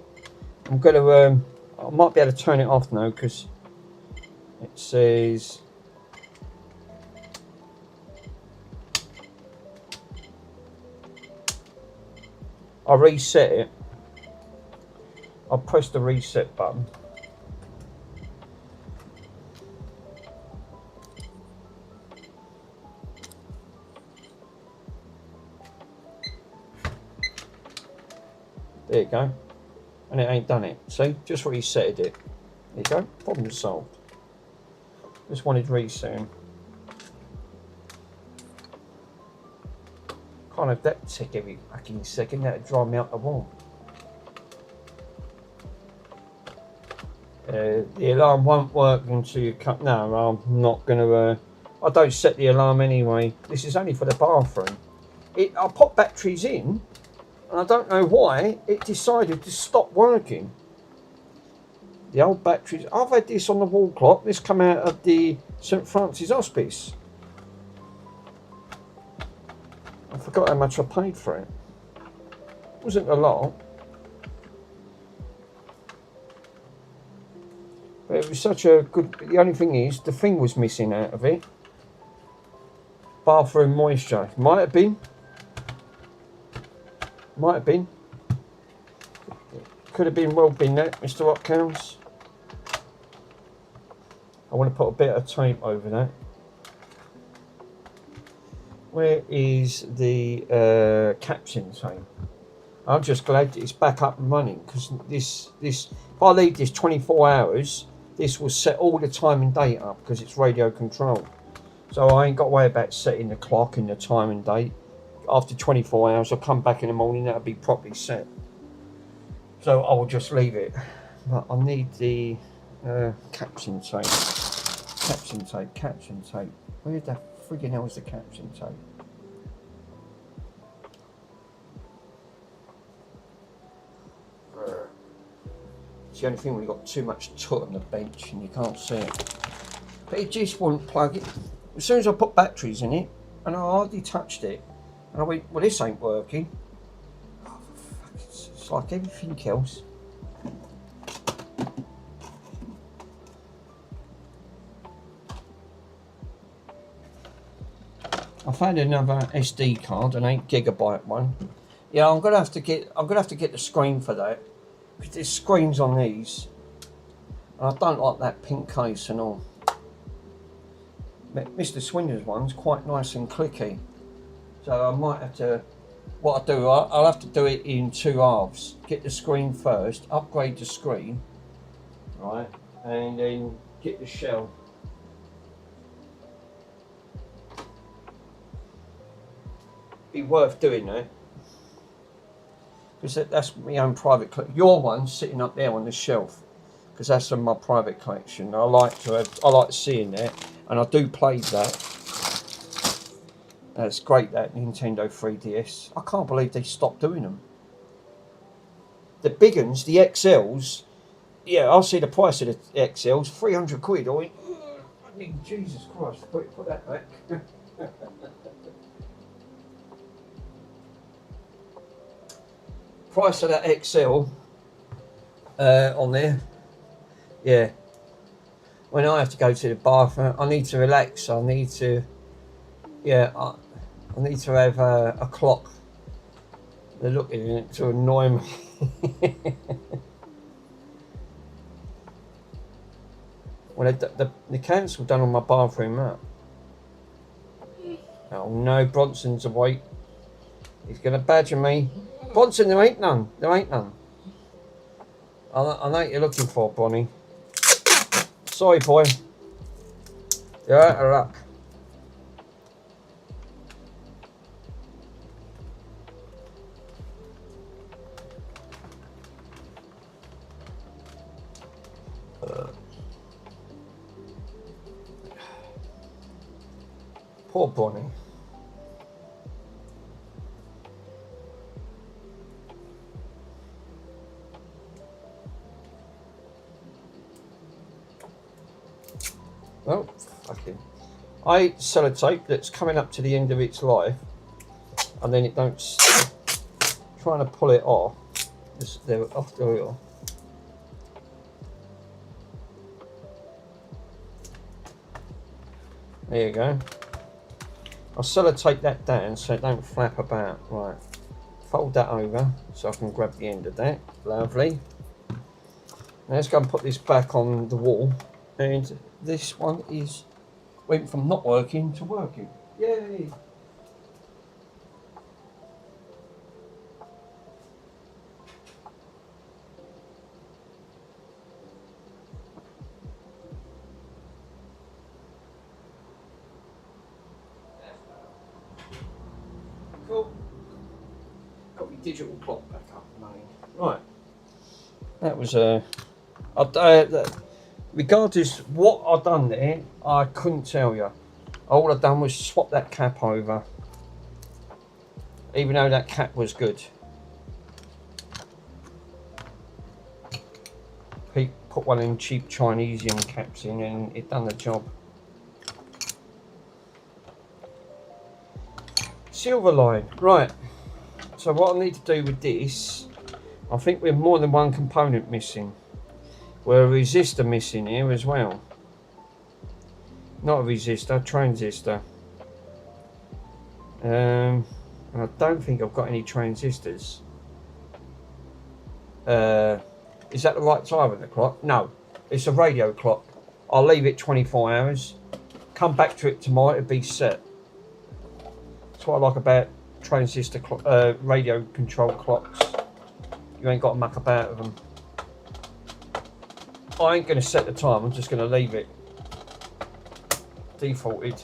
I'm gonna. I might be able to turn it off now because it says. I reset it. I'll press the reset button. There you go. And it ain't done it. See? Just resetted it. There you go. Problem solved. Just wanted resetting. Can't have that tick every fucking second. That'd drive me up the wall. The alarm won't work until you cut. No, I'm not going to. I don't set the alarm anyway. This is only for the bathroom. I put batteries in, and I don't know why it decided to stop working. The old batteries. I've had this on the wall clock. This come out of the St Francis Hospice. I forgot how much I paid for it. It wasn't a lot. But it was such a good... The only thing is, the thing was missing out of it. Bathroom moisture. Might have been. Might have been. Could have been well been that, Mr. Watkins. I want to put a bit of tape over that. Where is the caption tape? I'm just glad it's back up and running because this if I leave this 24 hours, this will set all the time and date up because it's radio controlled. So I ain't got to worry about setting the clock and the time and date. After 24 hours, I'll come back in the morning, that'll be properly set. So I will just leave it. But I need the caption tape. Caption tape, caption tape. Where the friggin' hell is the caption tape? It's the only thing when you've got too much toot on the bench and you can't see it. But it just wouldn't plug it. As soon as I put batteries in it, and I hardly touched it, and I went, well, this ain't working. Oh, fuck, it's like everything else. I found another SD card, an 8GB one. Yeah, I'm gonna have to get the screen for that, because there's screens on these, and I don't like that pink case and all. Mr. Swinner's one's quite nice and clicky, so I might have to. What I do, I'll have to do it in 2 halves. Get the screen first, upgrade the screen, right, and then get the shell. Be worth doing that, because that's my own private collection. Your one's sitting up there on the shelf, because that's from my private collection. I like seeing that, and I do play that. That's great, that Nintendo 3DS. I can't believe they stopped doing them. The big ones, the XLs, yeah, I'll see the price of the XLs, 300 quid. I went, I mean, Jesus Christ, put that back. Price of that XL on there, yeah. When I have to go to the bathroom, I need to relax. I need to, yeah, I need to have a clock. They're looking at it to annoy me. Well, the council done on my bathroom map. Oh no, Bronson's awake. He's gonna badger me. Bronson, there ain't none. There ain't none. I know what you're looking for, Bonnie. Sorry, boy. You're out of luck. Poor Bonnie. Well, fucking. I eat sellotape that's coming up to the end of its life, and then it don't. Trying to pull it off. Just there off the wheel. There you go. I'll sellotape that down so it don't flap about. Right. Fold that over so I can grab the end of that. Lovely. Now let's go and put this back on the wall. And this one went from not working to working. Yay! Cool. Got my digital clock back up and running. Right. That was regardless what I've done there, I couldn't tell you. All I've done was swap that cap over, even though that cap was good. Pete put one of them cheap Chinesian caps in and it done the job. Silver line, right. So what I need to do with this, I think we're more than one component missing. We're a resistor missing here as well. Not a resistor, transistor. And I don't think I've got any transistors. Is that the right time of the clock? No, it's a radio clock. I'll leave it 24 hours. Come back to it tomorrow, it'll be set. That's what I like about transistor radio control clocks. You ain't got to muck about with them. I ain't going to set the time, I'm just going to leave it defaulted.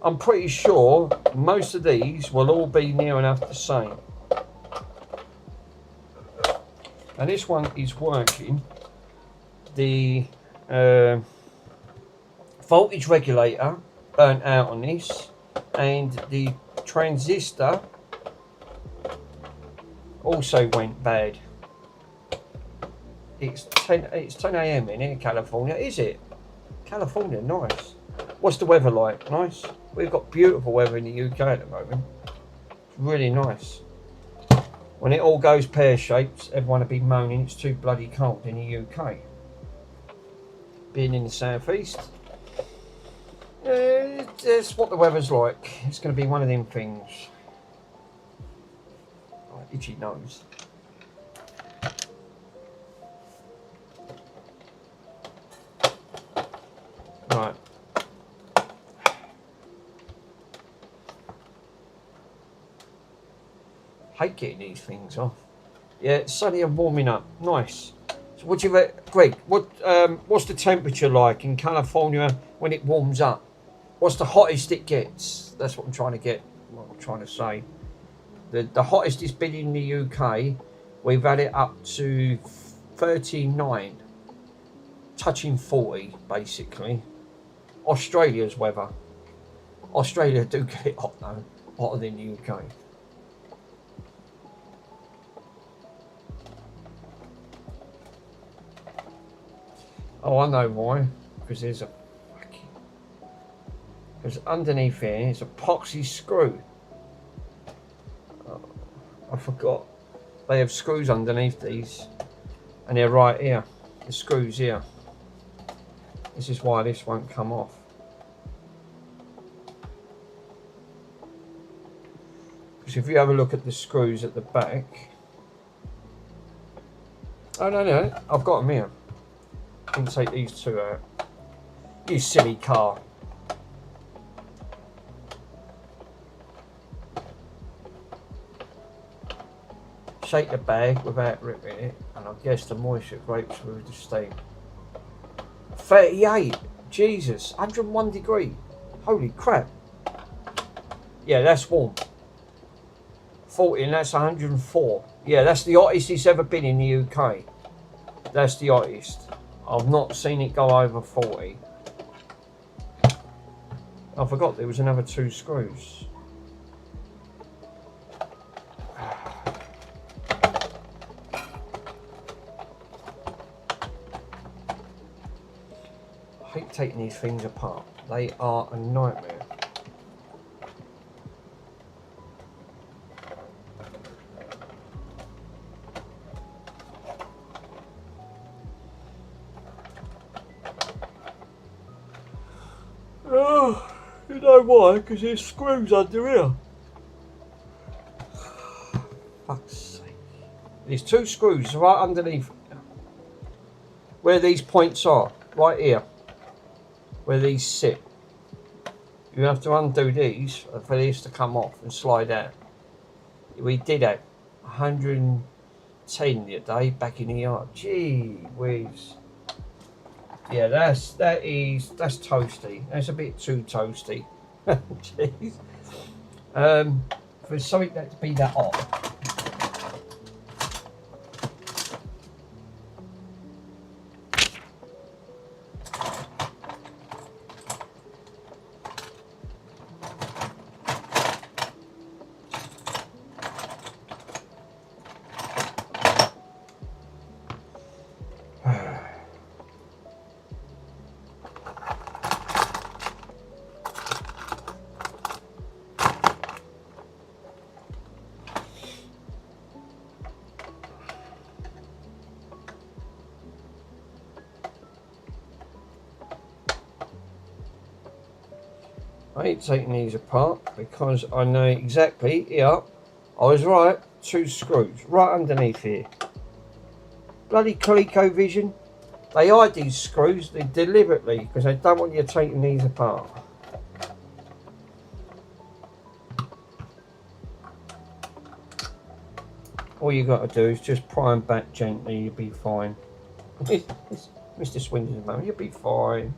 I'm pretty sure most of these will all be near enough the same. And this one is working. The voltage regulator burnt out on this, and the transistor also went bad. It's 10 a.m. in California, is it? California, nice. What's the weather like? Nice. We've got beautiful weather in the UK at the moment. It's really nice. When it all goes pear-shaped, everyone will be moaning it's too bloody cold in the UK. Being in the southeast, that's what the weather's like. It's going to be one of them things. Oh, itchy nose. Right. Hate getting these things off. Yeah, it's sunny and warming up. Nice. So what do you reckon, Greg? What's the temperature like in California when it warms up? What's the hottest it gets? That's what I'm trying to get. What I'm trying to say. The hottest it's been in the UK. We've had it up to 39, touching 40 basically. Australia's weather. Australia do get it hot though, hotter than the UK. Oh, I know why. Because there's a fucking... Because underneath here is a epoxy screw. Oh, I forgot. They have screws underneath these. And they're right here. The screws here. This is why this won't come off. Because if you have a look at the screws at the back... Oh, no. I've got them here. I can take these two out. You silly car. Shake the bag without ripping it, and I guess the moisture breaks through the steam. 38. Jesus. 101 degree. Holy crap. Yeah, that's warm. 40, and that's 104. Yeah, that's the hottest it's ever been in the UK. That's the hottest. I've not seen it go over 40. I forgot there was another 2 screws. I hate taking these things apart. They are a nightmare. Oh, you know why? Because there's screws under here. Fuck's sake. There's 2 screws right underneath where these points are. Right here. Where these sit. You have to undo these for these to come off and slide out. We did that 110 the other day back in the yard. Gee whiz. Yeah, that's toasty. That's a bit too toasty. Jeez. For something that to be that hot. I ain't taking these apart because I know exactly, here, I was right, 2 screws right underneath here. Bloody ColecoVision, they hide these screws deliberately because they don't want you taking these apart. All you got to do is just pry them back gently, you'll be fine. Mr. Swindon's mum, you'll be fine.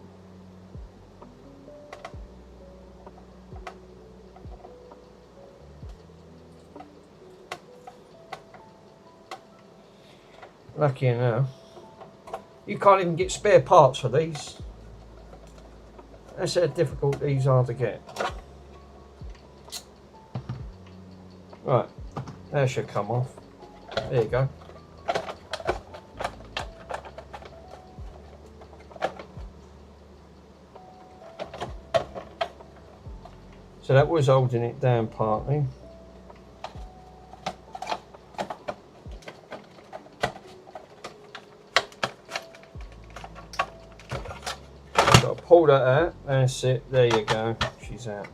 Lucky enough, you can't even get spare parts for these. That's how difficult these are to get. Right, that should come off. There you go. So that was holding it down partly. Got to pull that out. That's it. There you go. She's out.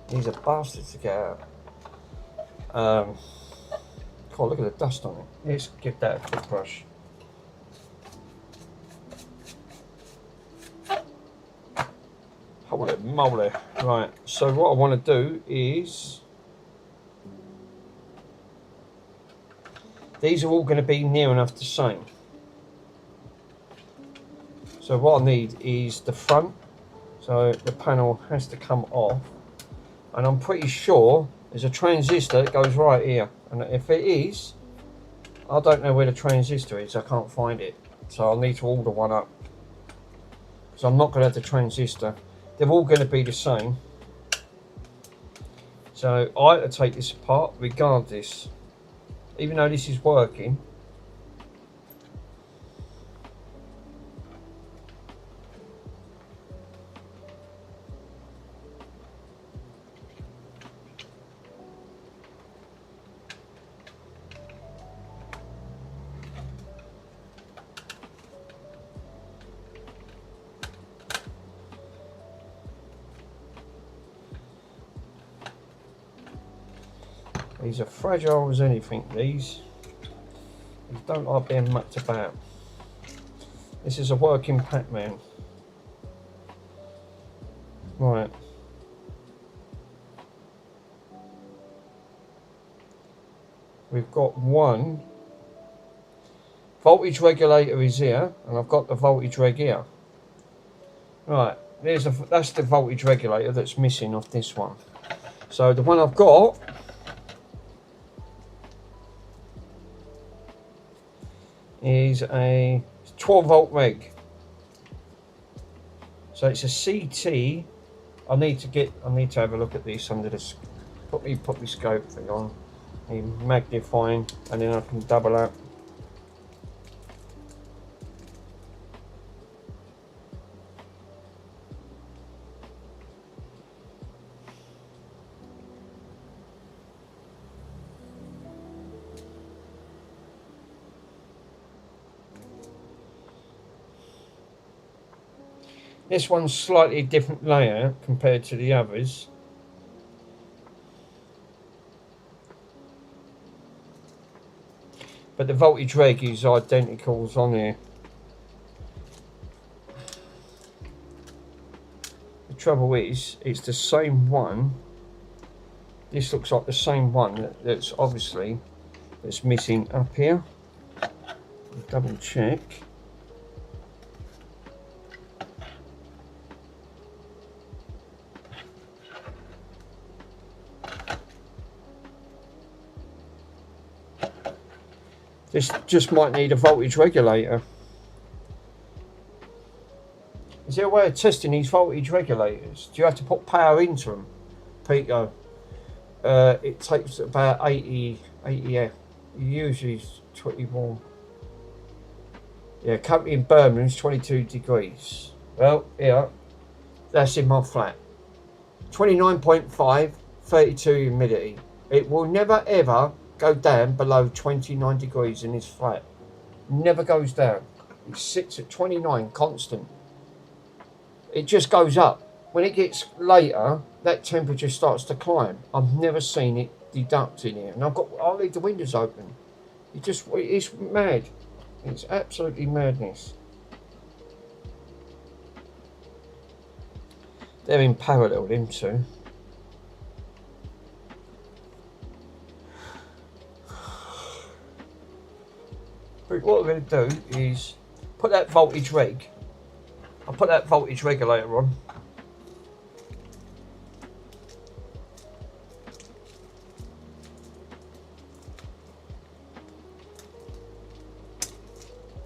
These are bastards to get out. God, look at the dust on it. Let's give that a quick brush. Holy moly. Right, so what I want to do is... These are all going to be near enough the same. So what I need is the front. So the panel has to come off. And I'm pretty sure there's a transistor that goes right here. And if it is, I don't know where the transistor is. I can't find it. So I'll need to order one up. Because I'm not going to have the transistor. They're all going to be the same. So I have to take this apart regardless. Even though this is working. These are fragile as anything, these don't like being mucked about. This is a working Pac-Man. Right. We've got one. Voltage regulator is here, and I've got the voltage reg here. Right, that's the voltage regulator that's missing off this one. So the one I've got is a 12 volt reg. So it's a CT. I need to have a look at this under this. Put me scope thing on, magnifying, and then I can double up. This one's slightly different layout compared to the others. But the voltage reg is identical on here. The trouble is, it's the same one. This looks like the same one that's obviously that's missing up here. Double check. This just might need a voltage regulator. Is there a way of testing these voltage regulators? Do you have to put power into them, Pico? It takes about 80 F. Usually 21. Yeah, currently in Birmingham is 22 degrees. Well, yeah, that's in my flat. 29.5, 32 humidity. It will never ever go down below 29 degrees in this flat. Never goes down. It sits at 29 constant. It just goes up. When it gets later, that temperature starts to climb. I've never seen it deduct in here. And I'll leave the windows open. It's mad. It's absolutely madness. They're in parallel, them two. But what we're going to do is put that voltage reg. I'll put that voltage regulator on.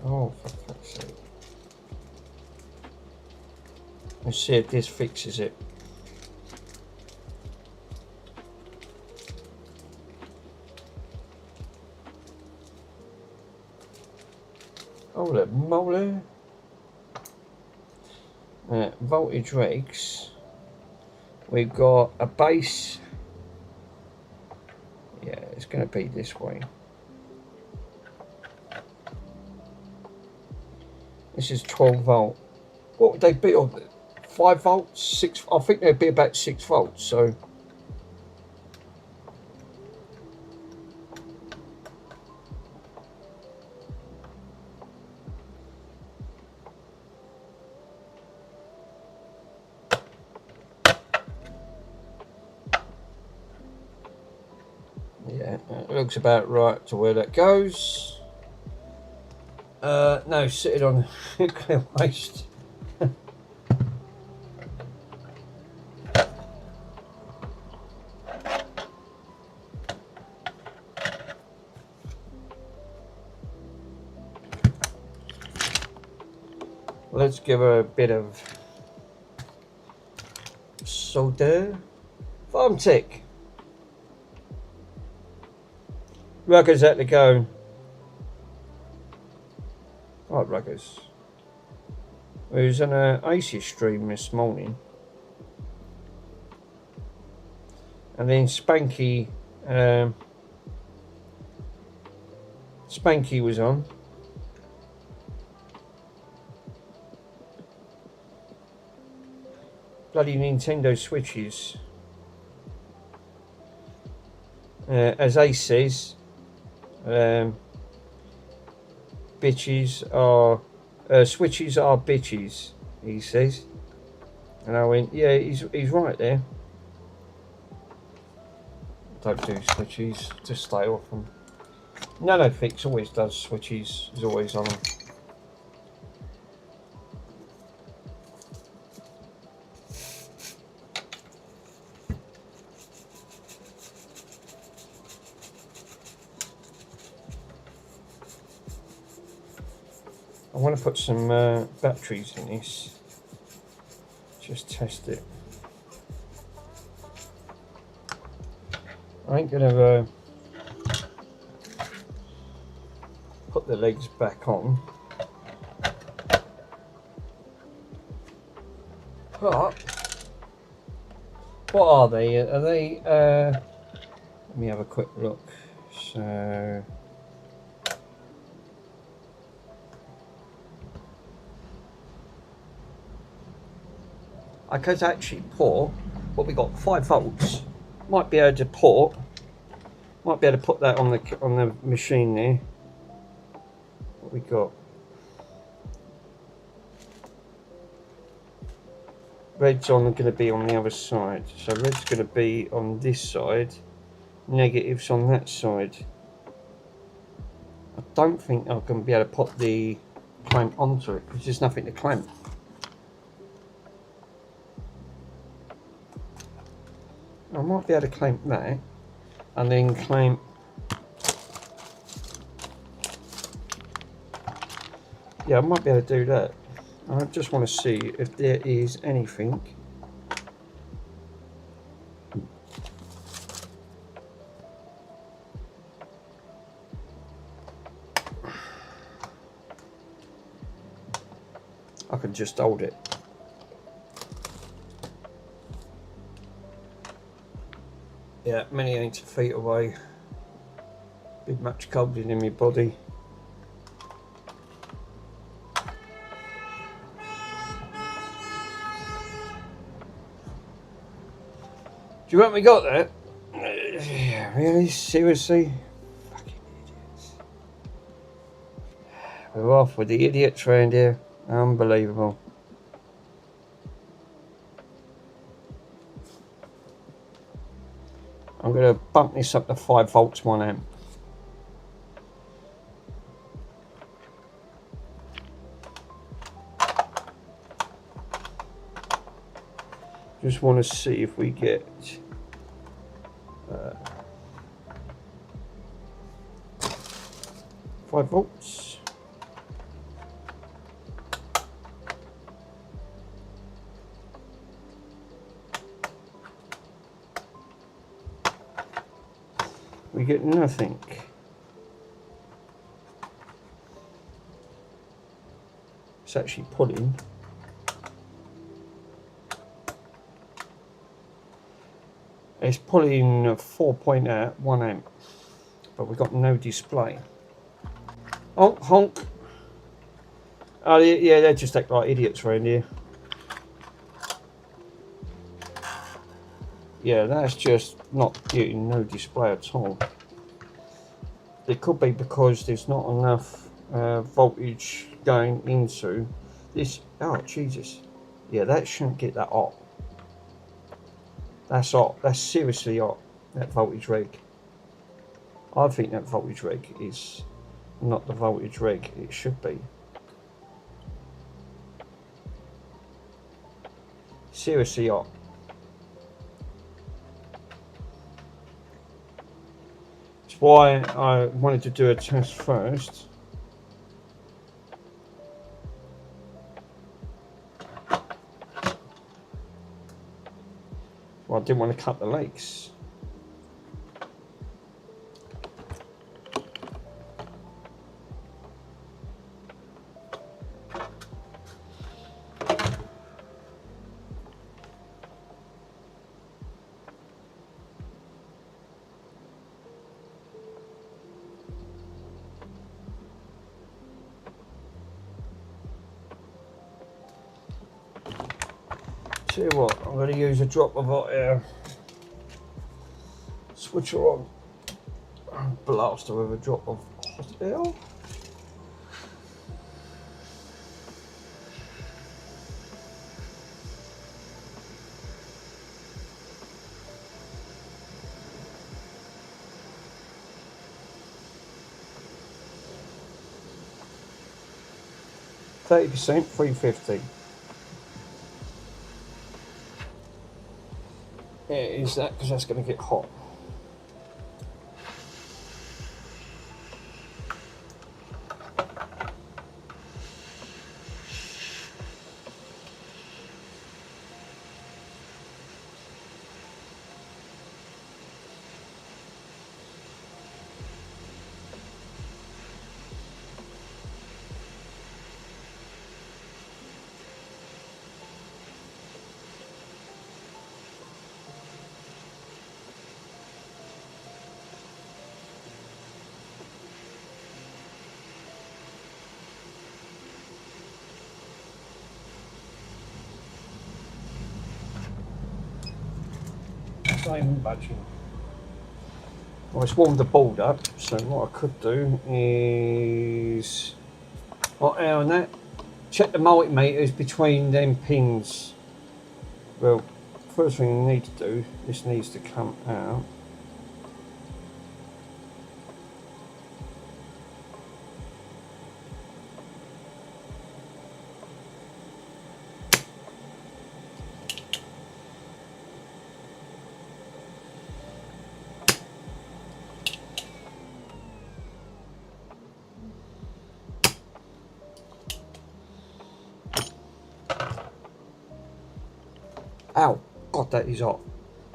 Oh, for fuck's sake. Let's see if this fixes it. Holy moly. Voltage regs. We've got a base. Yeah, it's going to be this way. This is 12 volt. What would they be on? 5 volts? 6? I think they'd be about 6 volts. So. Yeah, it looks about right to where that goes. No, sitting on clear waste. Let's give her a bit of soda. Farm tick. Ruggers had to go. Right, Ruggers. We was on a ACES stream this morning. And then Spanky Spanky was on. Bloody Nintendo Switches. As Ace says, bitches are switches are bitches, he says. And I went, yeah, he's right there. Don't do switches, just stay off them. NanoFix always does switches, is always on them. I want to put some batteries in this, just test it. I ain't gonna put the legs back on, but what are they? Are they? Let me have a quick look. So. I could actually port, but we got 5 volts. Might be able to port. Might be able to put that on the machine there. What we got? Red's going to be on the other side. So red's going to be on this side. Negative's on that side. I don't think I'm going to be able to put the clamp onto it because there's nothing to clamp. I might be able to clamp that and then clamp I might be able to do that. I just want to see if there is anything I can just hold it. Yeah, many ain't feet away. Big much colder in my body. Do you want me got that? Really? Seriously? Fucking idiots. We're off with the idiot trend here. Unbelievable. I'm going to bump this up to 5 volts 1 amp. Just want to see if we get 5 volts. We get nothing. It's actually pulling. It's pulling 4.1 amp, but we've got no display. Honk, honk. Oh yeah, they just act like idiots around here. Yeah, that's just not getting no display at all. It could be because there's not enough voltage going into this. Oh Jesus! Yeah, that shouldn't get that hot. That's hot. That's seriously hot. That voltage reg. I think that voltage reg is not the voltage reg it should be. Seriously hot. That's why I wanted to do a test first. Well, I didn't want to cut the legs. Tell you what, I'm going to use a drop of hot air. Switch her on. Blast her with a drop of hot air. %, 350. Yeah, is that because that's going to get hot? Not even budging. Well, it's warmed the board up, so what I could do is hot air on that. Check the multimeters between them pins. Well, first thing you need to do, this needs to come out. Ow, God, that is hot.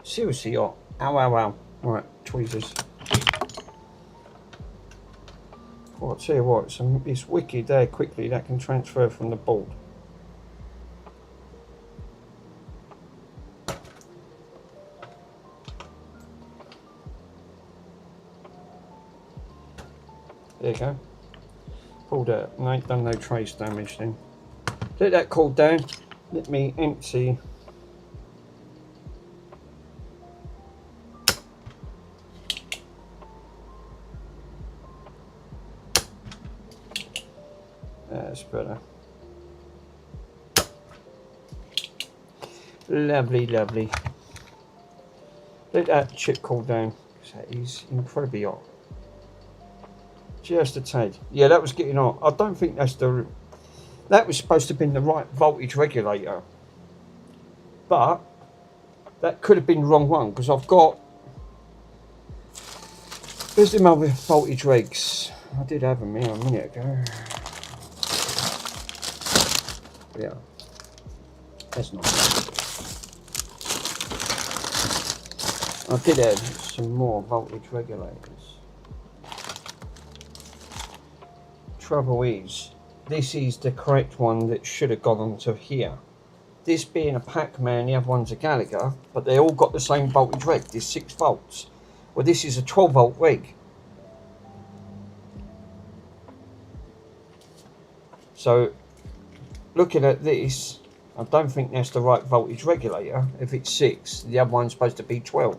Seriously hot. Ow, ow, ow. Right, tweezers. Well, I'll tell you what, it's wicked there quickly that can transfer from the board. There you go. Pulled out. And ain't done no trace damage then. Let that cool down. Let me empty. That's better. Lovely, lovely. Let that chip cool down, because that is incredibly hot. Just a tad. Yeah, that was getting hot. I don't think that's the... That was supposed to have been the right voltage regulator. But that could have been the wrong one, because I've got... There's them other voltage regs. I did have them here a minute ago. Yeah, that's not bad. I did have some more voltage regulators. Trouble is, this is the correct one that should have gone onto here. this being a Pac-Man, the other one's a Gallagher, but they all got the same voltage reg. This 6 volts. Well, this is a 12 volt reg. So, looking at this, I don't think that's the right voltage regulator. If it's 6, the other one's supposed to be 12.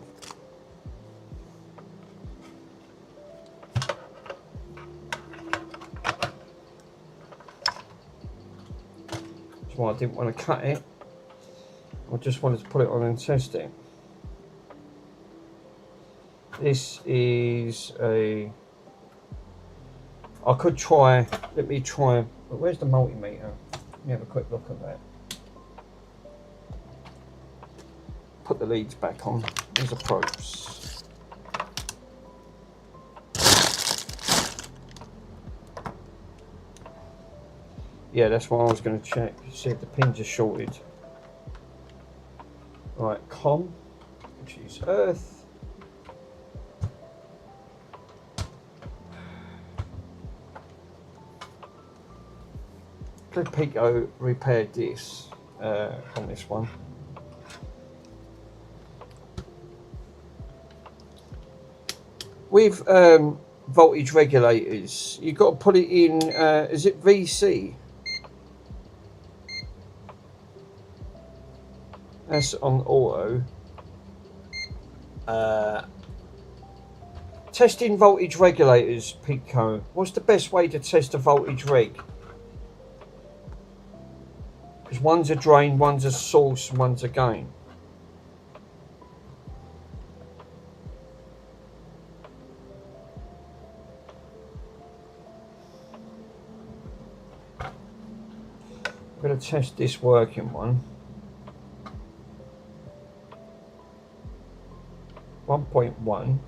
That's why I didn't want to cut it. I just wanted to put it on and test it. This is a... I could try... Let me try... Where's the multimeter? Let me have a quick look at that. Put the leads back on. There's the probes. Yeah, that's what I was going to check. See if the pins are shorted. Right, COM, which is Earth. Pico repaired this on this one. With voltage regulators, you've got to put it in, is it VC? That's on auto. Testing voltage regulators, Pico. What's the best way to test a voltage reg? Because one's a drain, one's a source, and one's a gain. I'm going to test this working one. 1.1.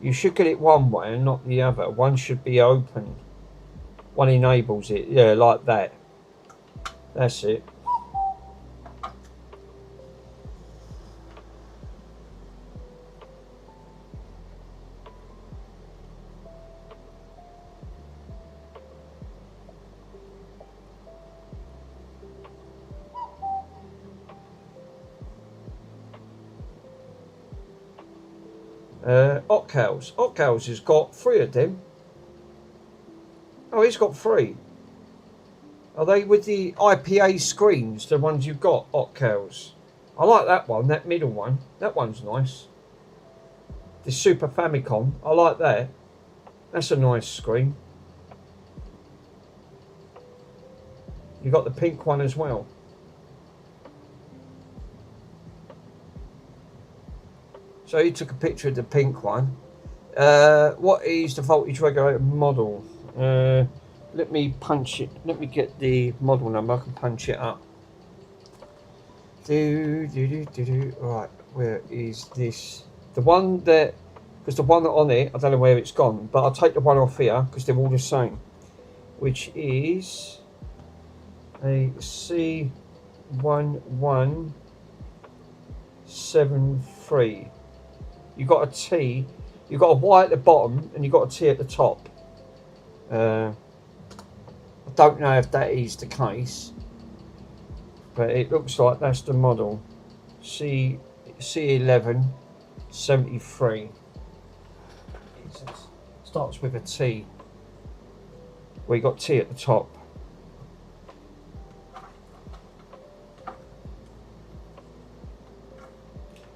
You should get it one way and not the other. One should be open. One enables it. Yeah, like that. That's it. Ockels has got 3 of them. Oh, he's got 3. Are they with the IPA screens, the ones you've got, Ockels? I like that one, that middle one. That one's nice. The Super Famicom, I like that. That's a nice screen. You got the pink one as well. So you took a picture of the pink one. What is the voltage regulator model? Let me punch it. Let me get the model number. I can punch it up. Right, where is this? The one that, because the one that on it, I don't know where it's gone, but I'll take the one off here because they're all the same, which is a C1173. You got a T, you got a Y at the bottom, and you got a T at the top. I don't know if that is the case, but it looks like that's the model. C1173. It starts with a T. We got T at the top.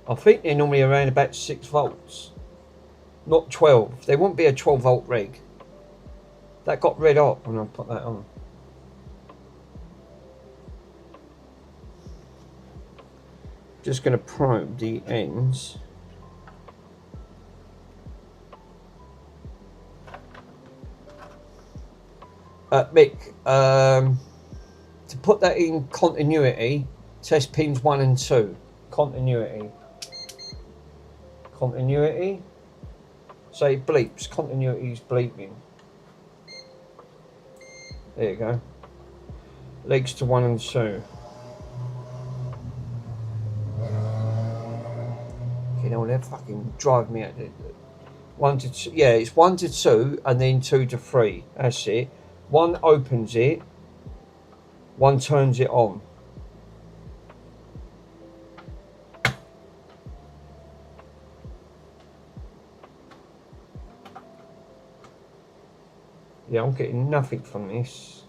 I think they're normally around about 6 volts, not 12. There won't be a 12 volt reg. That got red hot when I put that on. Just going to probe the ends. Mick, to put that in continuity, test pins 1 and 2. Continuity. Continuity. So it bleeps. Continuity is bleeping. There you go. Legs to 1 and 2. You know, they're fucking driving me out. 1 to 2. Yeah, it's 1 to 2 and then 2 to 3. That's it. 1 opens it. 1 turns it on. Yeah, I'm getting nothing from this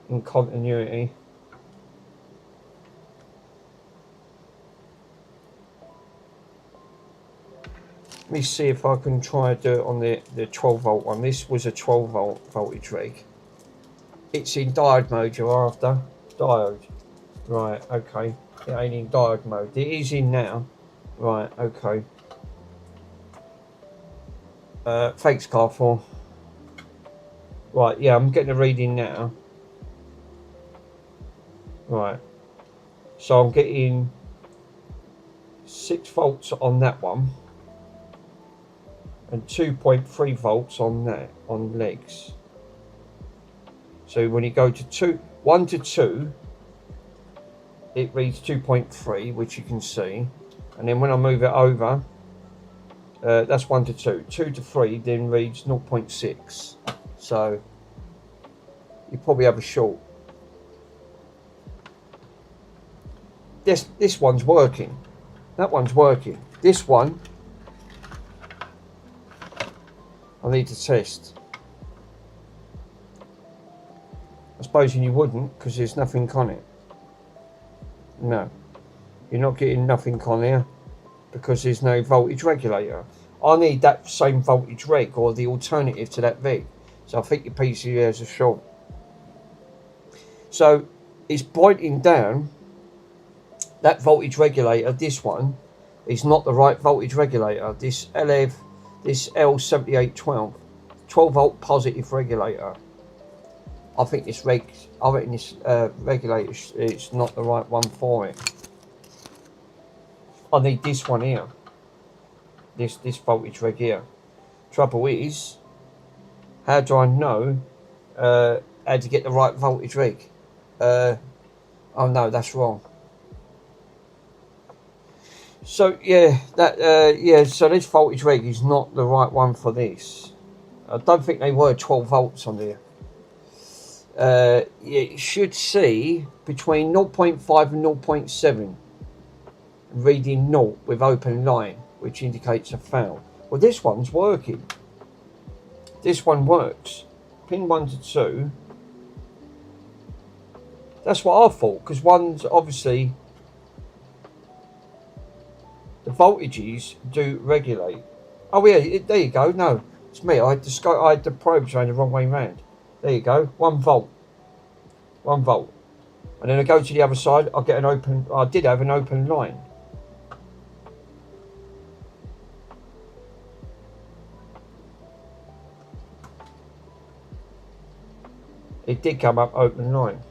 in continuity. Let me see if I can try to do it on the 12 volt one. This was a 12 volt voltage rig. It's in diode mode you're after. Diode. Right, okay. It ain't in diode mode. It is in now. Right, okay. Thanks, Carrefour. Right, yeah, I'm getting a reading now. Right. So I'm getting 6 volts on that one. And 2.3 volts on that, on legs. So when you go to 1 to 2, it reads 2.3, which you can see. And then when I move it over, that's 1 to 2. 2 to 3 then reads 0.6. So you probably have a short. This one's working. That one's working. This one I need to test. I suppose you wouldn't, because there's nothing on it. No, you're not getting nothing on here because there's no voltage regulator. I need that same voltage reg or the alternative to that reg. So I think your PC has a short. So it's pointing down that voltage regulator. This one is not the right voltage regulator. This L7812, 12 volt positive regulator. I think this regulator is not the right one for it. I need this one here. This voltage reg here. Trouble is, how do I know how to get the right voltage reg? Oh no, that's wrong. So yeah, so this voltage reg is not the right one for this. I don't think they were 12 volts on there. You should see between 0.5 and 0.7 reading 0 with open line, which indicates a fail. Well, this one's working. This one works. Pin 1 to 2. That's what I thought, because one's obviously the voltages do regulate. Oh yeah, there you go. No, it's me. I had the probes going the wrong way round. There you go. 1 volt. 1 volt. And then I go to the other side. I get an open. I did have an open line. It did come up open line.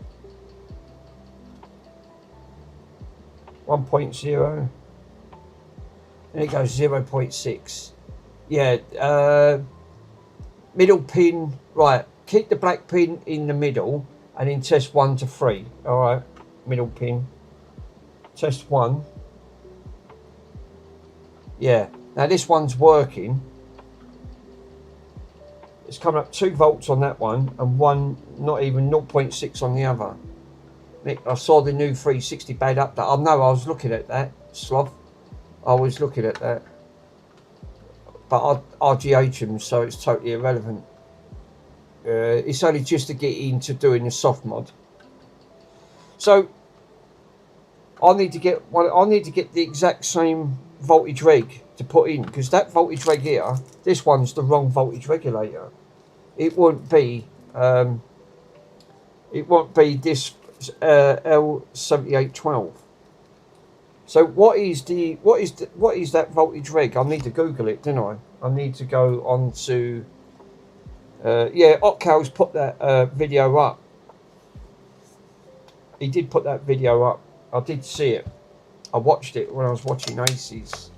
1.0. And it goes 0.6. Yeah. Middle pin. Right. Keep the black pin in the middle and then test 1 to 3. Alright, middle pin. Test 1. Yeah, now this one's working. It's coming up 2 volts on that one and one, not even 0.6 on the other. Nick, I saw the new 360 bad up that. I know I was looking at that, sloth. I was looking at that. But I RGH them, so it's totally irrelevant. It's only just to get into doing the soft mod. So I need to get the exact same voltage reg to put in, because that voltage reg here, this one's the wrong voltage regulator. It won't be this L7812. So what is that voltage reg? I need to Google it, don't I? I need to go on to yeah, Otcal's put that video up. He did put that video up. I did see it. I watched it when I was watching Aces.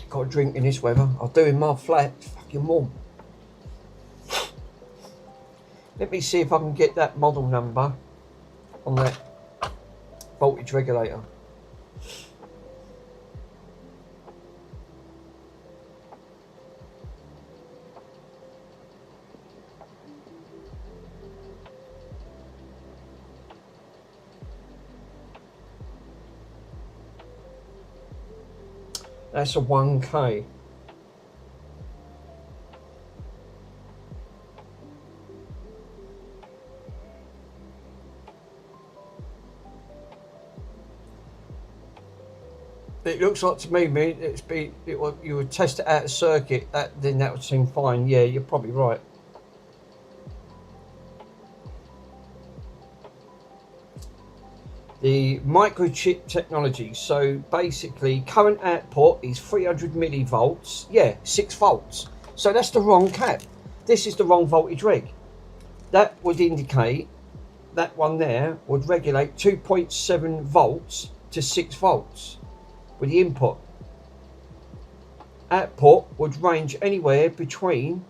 Got a drink in this weather. I'll do in my flat. It's fucking warm. Let me see if I can get that model number. on that voltage regulator. That's a 1K. It looks like to me, mate, you would test it out of circuit, then that would seem fine. Yeah, you're probably right. The microchip technology. So basically, current output is 300 millivolts. Yeah, 6 volts. So that's the wrong cap. This is the wrong voltage reg. That would indicate that one there would regulate 2.7 volts to 6 volts. With the input. Output would range anywhere between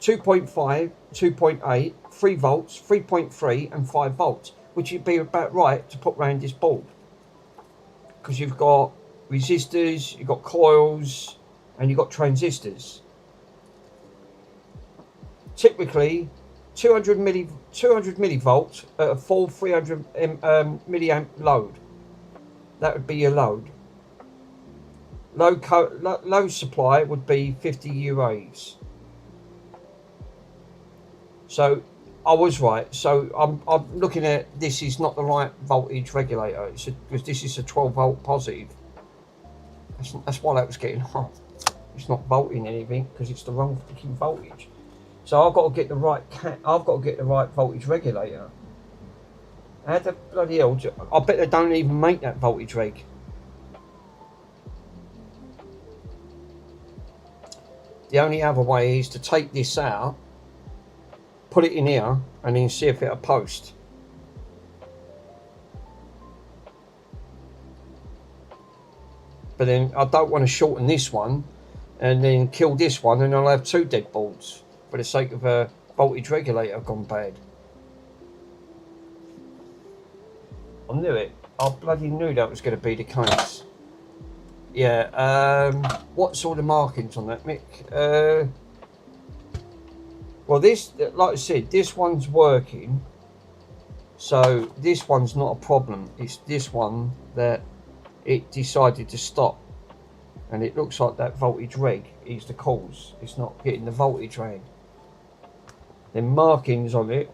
2.5, 2.8, 3 volts, 3.3 and 5 volts, which would be about right to put around this board. Because you've got resistors, you've got coils, and you've got transistors. Typically, 200 millivolts at a full 300 milliamp load. That would be your load. Low supply would be 50 UAs. So I was right. So I'm looking at this is not the right voltage regulator. Because this is a 12 volt positive. That's why that was getting hot. It's not volting anything because it's the wrong fucking voltage. So I've got to get the right voltage regulator. How the bloody hell? I bet they don't even make that voltage reg. The only other way is to take this out, put it in here, and then see if it'll post. But then I don't want to shorten this one and then kill this one, and I'll have 2 dead boards for the sake of a voltage regulator gone bad. I knew it. I bloody knew that was going to be the case. Yeah, what's all the markings on that, Mick? Well, this, like I said, this one's working. So this one's not a problem. It's this one that it decided to stop. And it looks like that voltage reg is the cause. It's not getting the voltage reg. The markings on it,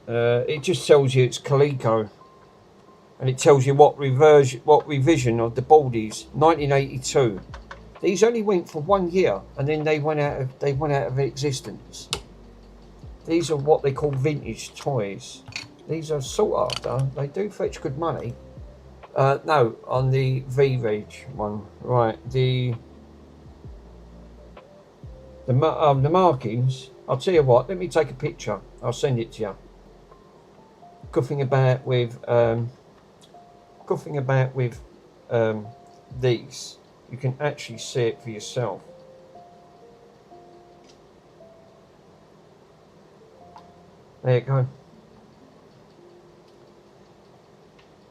it just tells you it's Coleco. And it tells you what revision of the board is. 1982. These only went for 1 year, and then they went out of existence. These are what they call vintage toys. These are sought after. They do fetch good money. No, on the V-Reg one, right? The markings. I'll tell you what. Let me take a picture. I'll send it to you. Good thing about with these, you can actually see it for yourself. There you go.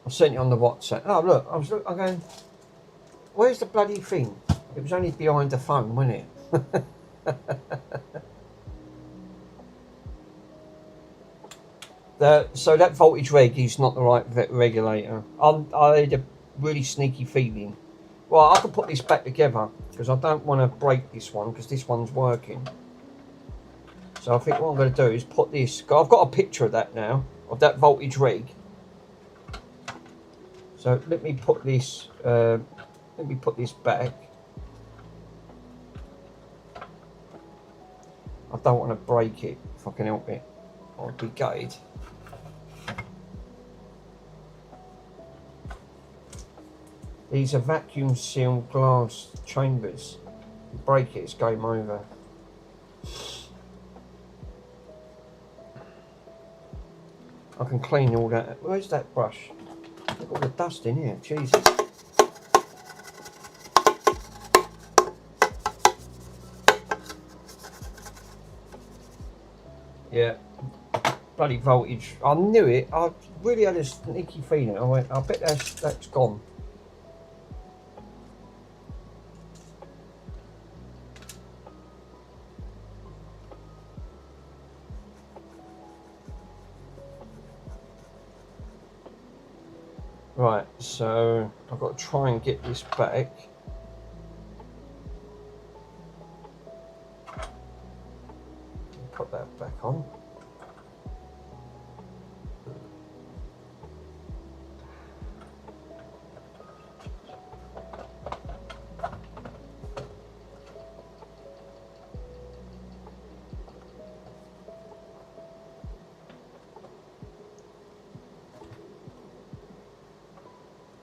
I sent it on the WhatsApp. Oh look, I'm going, where's the bloody thing? It was only behind the phone, wasn't it? So that voltage reg is not the right regulator. I had a really sneaky feeling. Well, I can put this back together because I don't want to break this one because this one's working. So I think what I'm going to do is put this. I've got a picture of that now, of that voltage reg. So let me put this. Let me put this back. I don't want to break it if I can help it. I'll be gutted. These are vacuum sealed glass chambers. You break it, it's game over. I can clean all that. Where's that brush? Look at all the dust in here, Jesus. Yeah, bloody voltage. I knew it. I really had a sneaky feeling. I went, I bet that's gone. Right, so I've got to try and get this back. Put that back on.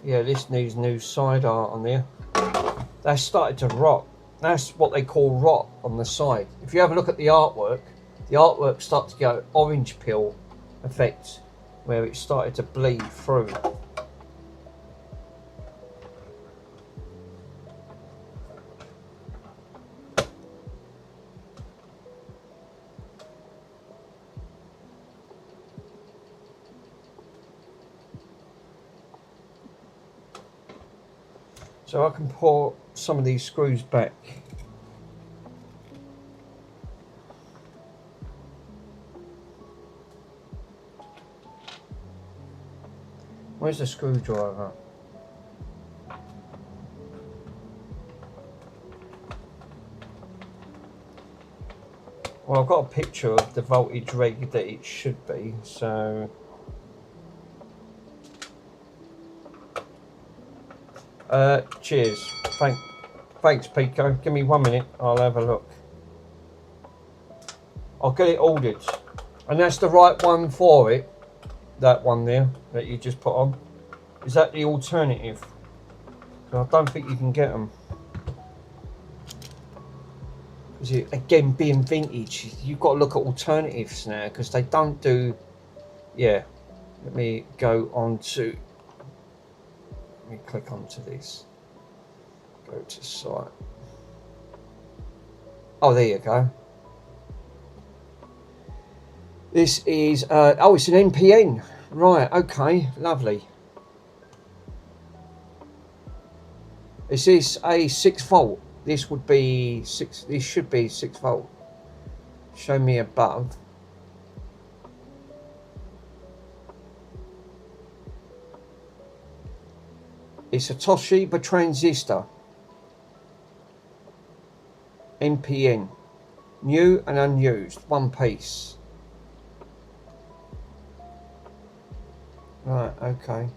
Yeah, this needs new side art on there. That's started to rot. That's what they call rot on the side. If you have a look at the artwork starts to go orange peel effect, where it started to bleed through. So I can pour some of these screws back. Where's the screwdriver? Well, I've got a picture of the voltage reg that it should be, so... cheers. Thanks, Pico. Give me 1 minute. I'll have a look. I'll get it ordered. And that's the right one for it. That one there that you just put on. Is that the alternative? I don't think you can get them. Because again, being vintage, you've got to look at alternatives now because they don't do. Yeah. Let me go on to. Let me click onto this. Go to site. Oh, there you go. This is, oh, it's an NPN. Right, okay, lovely. This is a 6 volt. This would be 6, this should be 6 volt. Show me above. It's a Toshiba transistor. NPN. New and unused. One piece. Right, okay.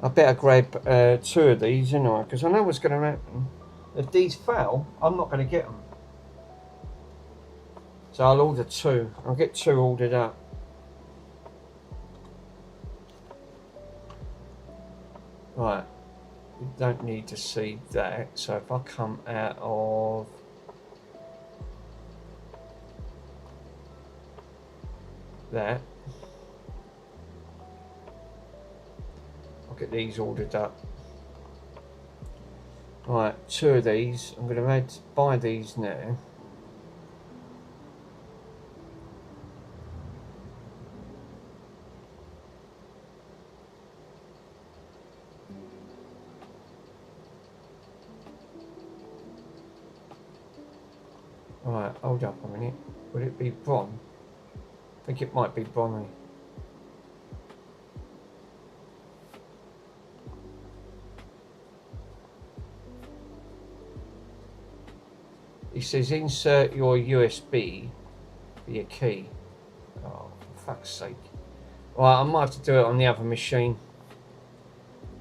I better grab 2 of these, you know, because I know what's going to happen. If these fail, I'm not going to get them. So I'll order 2. I'll get 2 ordered up. Right, you don't need to see that. So if I come out of that, I'll get these ordered up. Right, 2 of these. I'm going to buy these now. Right, hold up a minute. Would it be Bron? I think it might be Bronny. He says insert your USB for your key. Oh, for fuck's sake. Right, I might have to do it on the other machine.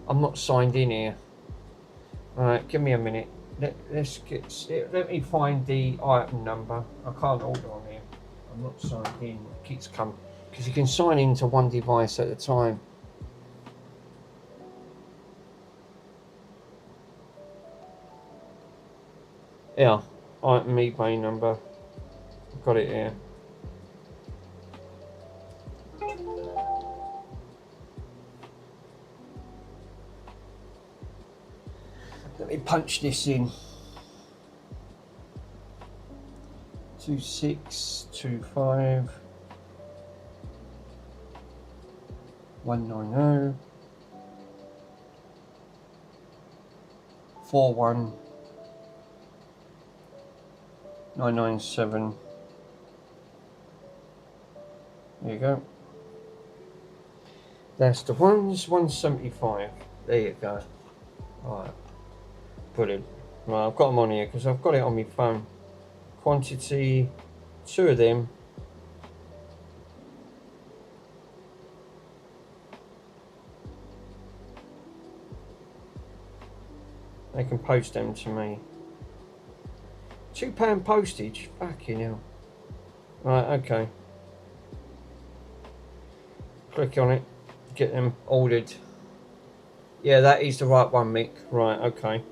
I'm not signed in here. Alright, give me a minute. Let me find the item number. I can't order on here. I'm not signed in. It keeps coming because you can sign into one device at a time. Yeah, item eBay number. I've got it here. Let me punch this in. 2625 190 41 997. There you go. That's the ones. 175. There you go. Alright. Brilliant. Right, I've got them on here because I've got it on my phone. Quantity, 2 of them. They can post them to me. £2 postage? Fucking hell. Right, okay. Click on it. Get them ordered. Yeah, that is the right one, Mick. Right, okay.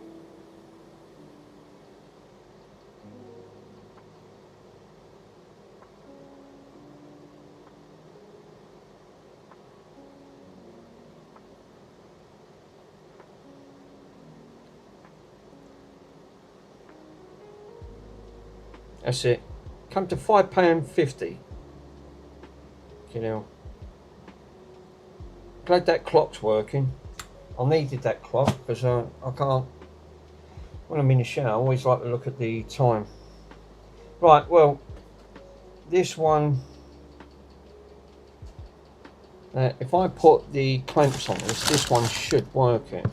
That's it. Come to £5.50. You know. Glad that clock's working. I needed that clock because I can't. When I'm in the shower, I always like to look at the time. Right. Well, this one. If I put the clamps on this one should work it.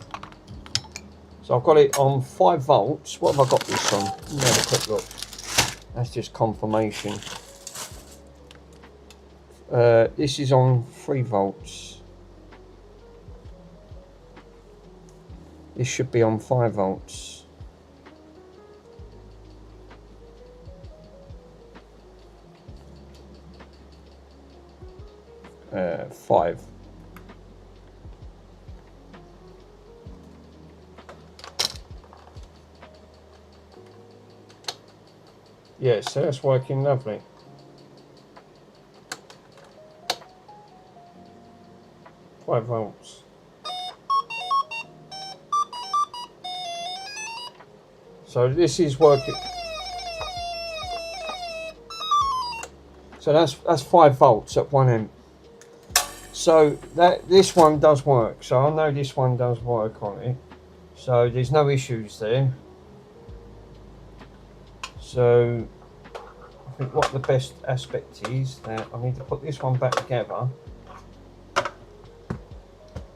So I've got it on 5 volts. What have I got this on? Let me have a quick look. That's just confirmation. This is on 3 volts. This should be on 5 volts. Five. Yes, so that's working lovely. Five volts. So this is working. So that's 5 volts at 1 amp. So this one does work. So I know this one does work on it. So there's no issues there. So I think what the best aspect is that I need to put this one back together.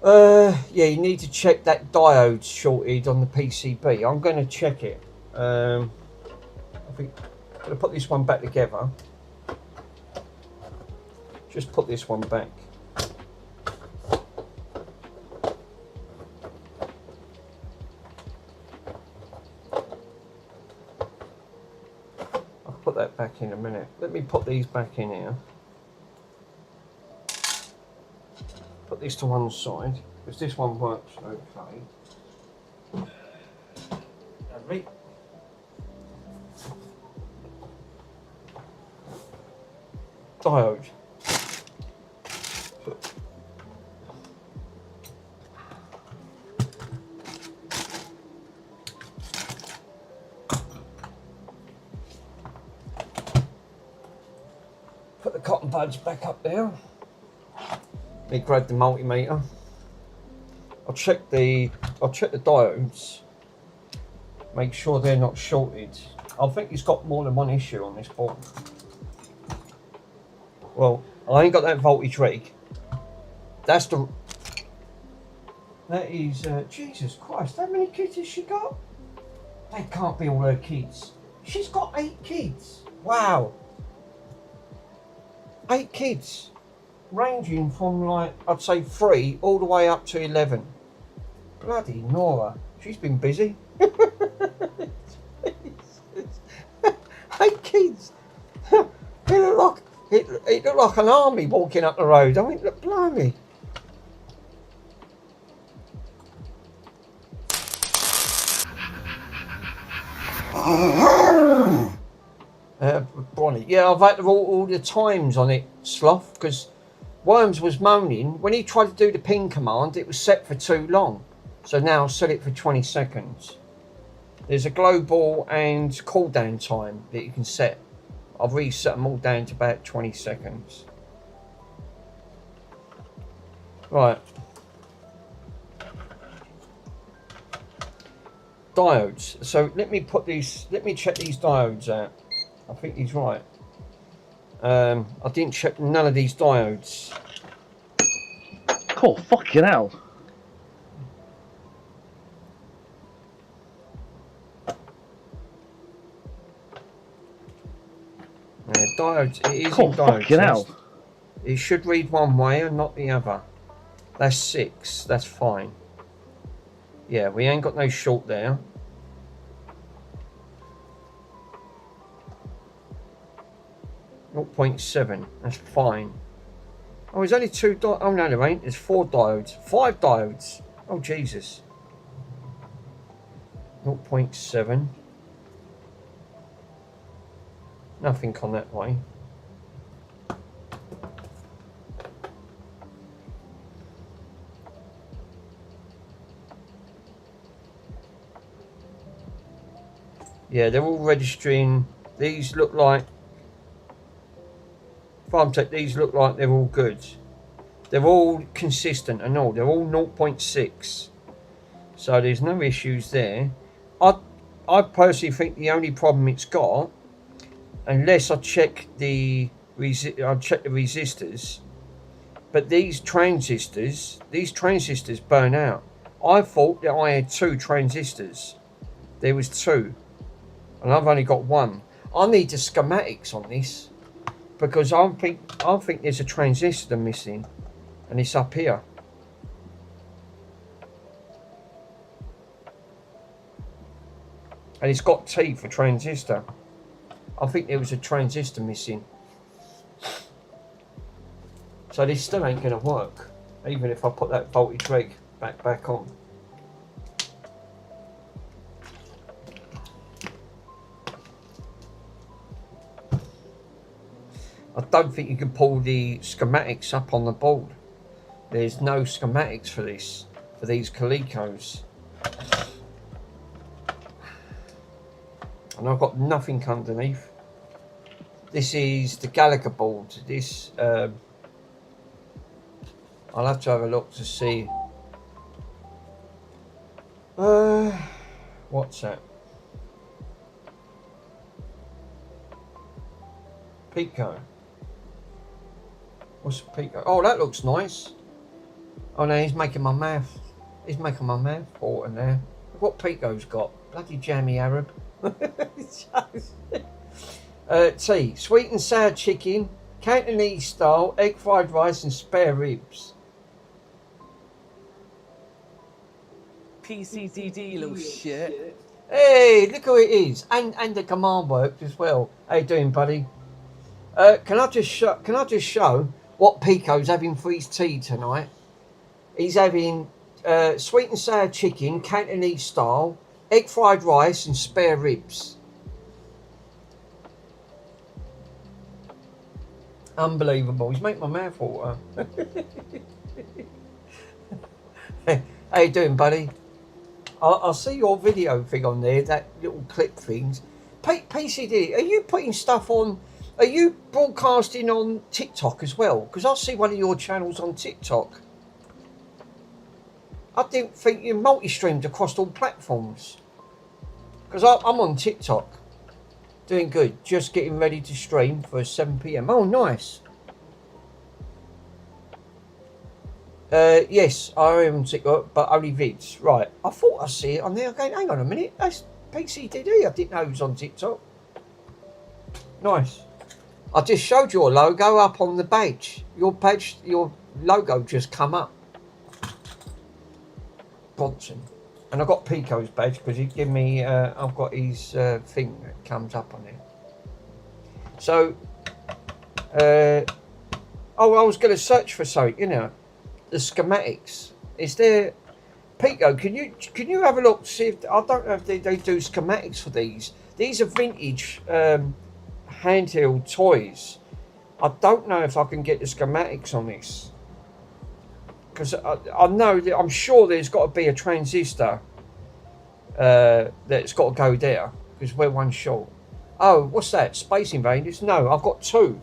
Yeah, you need to check that diode shorted on the PCB. I'm going to check it. I think I'm going to put this one back together. Just put this one back. Put that back in a minute. Let me put these back in here. Put this to one side because this one works okay. Lovely. Diode. Put the cotton buds back up there. Let me grab the multimeter. I'll check the diodes. Make sure they're not shorted. I think it's got more than one issue on this board. Well, I ain't got that voltage rig. That is Jesus Christ, how many kids has she got? They can't be all her kids. She's got 8 kids. Wow. 8 kids, ranging from like, I'd say 3 all the way up to 11. Bloody Nora, she's been busy. 8 kids. It looked like an army walking up the road. I mean, look, blimey. Bonnie. Yeah, I've had to all the times on it, Sloth, because Worms was moaning. When he tried to do the pin command, it was set for too long. So now I'll set it for 20 seconds. There's a global and cooldown time that you can set. I've reset them all down to about 20 seconds. Right. Diodes. So let me check these diodes out. I think he's right. I didn't check none of these diodes. Oh, fucking hell. Yeah, diodes. It is Oh, in diodes. fucking hell. It should read one way and not the other. That's 6. That's fine. Yeah, we ain't got no short there. .7. That's fine. Oh, there's only 2 diodes. Oh no, there ain't. There's 4 diodes. 5 diodes. Oh Jesus. 0.7. Nothing on that way. Yeah, they're all registering. These look like FarmTech. These look like they're all good. They're all consistent and all. They're all 0.6. So there's no issues there. I personally think the only problem it's got, unless I check the resistors, but these transistors burn out. I thought that I had 2 transistors. There was 2. And I've only got 1. I need the schematics on this because I think there's a transistor missing, and it's up here. And it's got T for transistor. I think there was a transistor missing. So this still ain't going to work, even if I put that voltage reg back on. I don't think you can pull the schematics up on the board. There's no schematics for this, for these Colecos. And I've got nothing underneath. This is the Gallagher board. This, I'll have to have a look to see. What's that? Pico. What's Pico? Oh, that looks nice. Oh no, he's making my mouth. He's making my mouth water now. Look what Pico's got. Bloody jammy Arab. Tea, sweet and sour chicken, Cantonese style, egg fried rice and spare ribs. PCDD, little shit. Hey, look who it is, and the command worked as well. How you doing, buddy? Can I just show what Pico's having for his tea tonight? He's having sweet and sour chicken, Cantonese style, egg fried rice and spare ribs. Unbelievable. He's making my mouth water. How you doing, buddy? I'll see your video thing on there, that little clip things. PCD, are you putting stuff on? Are you broadcasting on TikTok as well? Because I see one of your channels on TikTok. I didn't think you multi-streamed across all platforms. Because I'm on TikTok. Doing good. Just getting ready to stream for 7 PM. Oh, nice. Yes, I am on TikTok, but only vids. Right. I thought I see it on there. Going, hang on a minute. That's PCDD. I didn't know he was on TikTok. Nice. I just showed your logo up on the badge. Your badge, your logo just come up. Bronson. And I've got Pico's badge because he gave me, I've got his thing that comes up on it. So, I was going to search for something, you know, the schematics. Is there, Pico, can you have a look, see if, I don't know if they do schematics for these. These are vintage handheld toys. I don't know if I can get the schematics on this. Because I know that I'm sure there's got to be a transistor that's got to go there because we're one short. Oh, what's that? Space Invaders? No, I've got 2.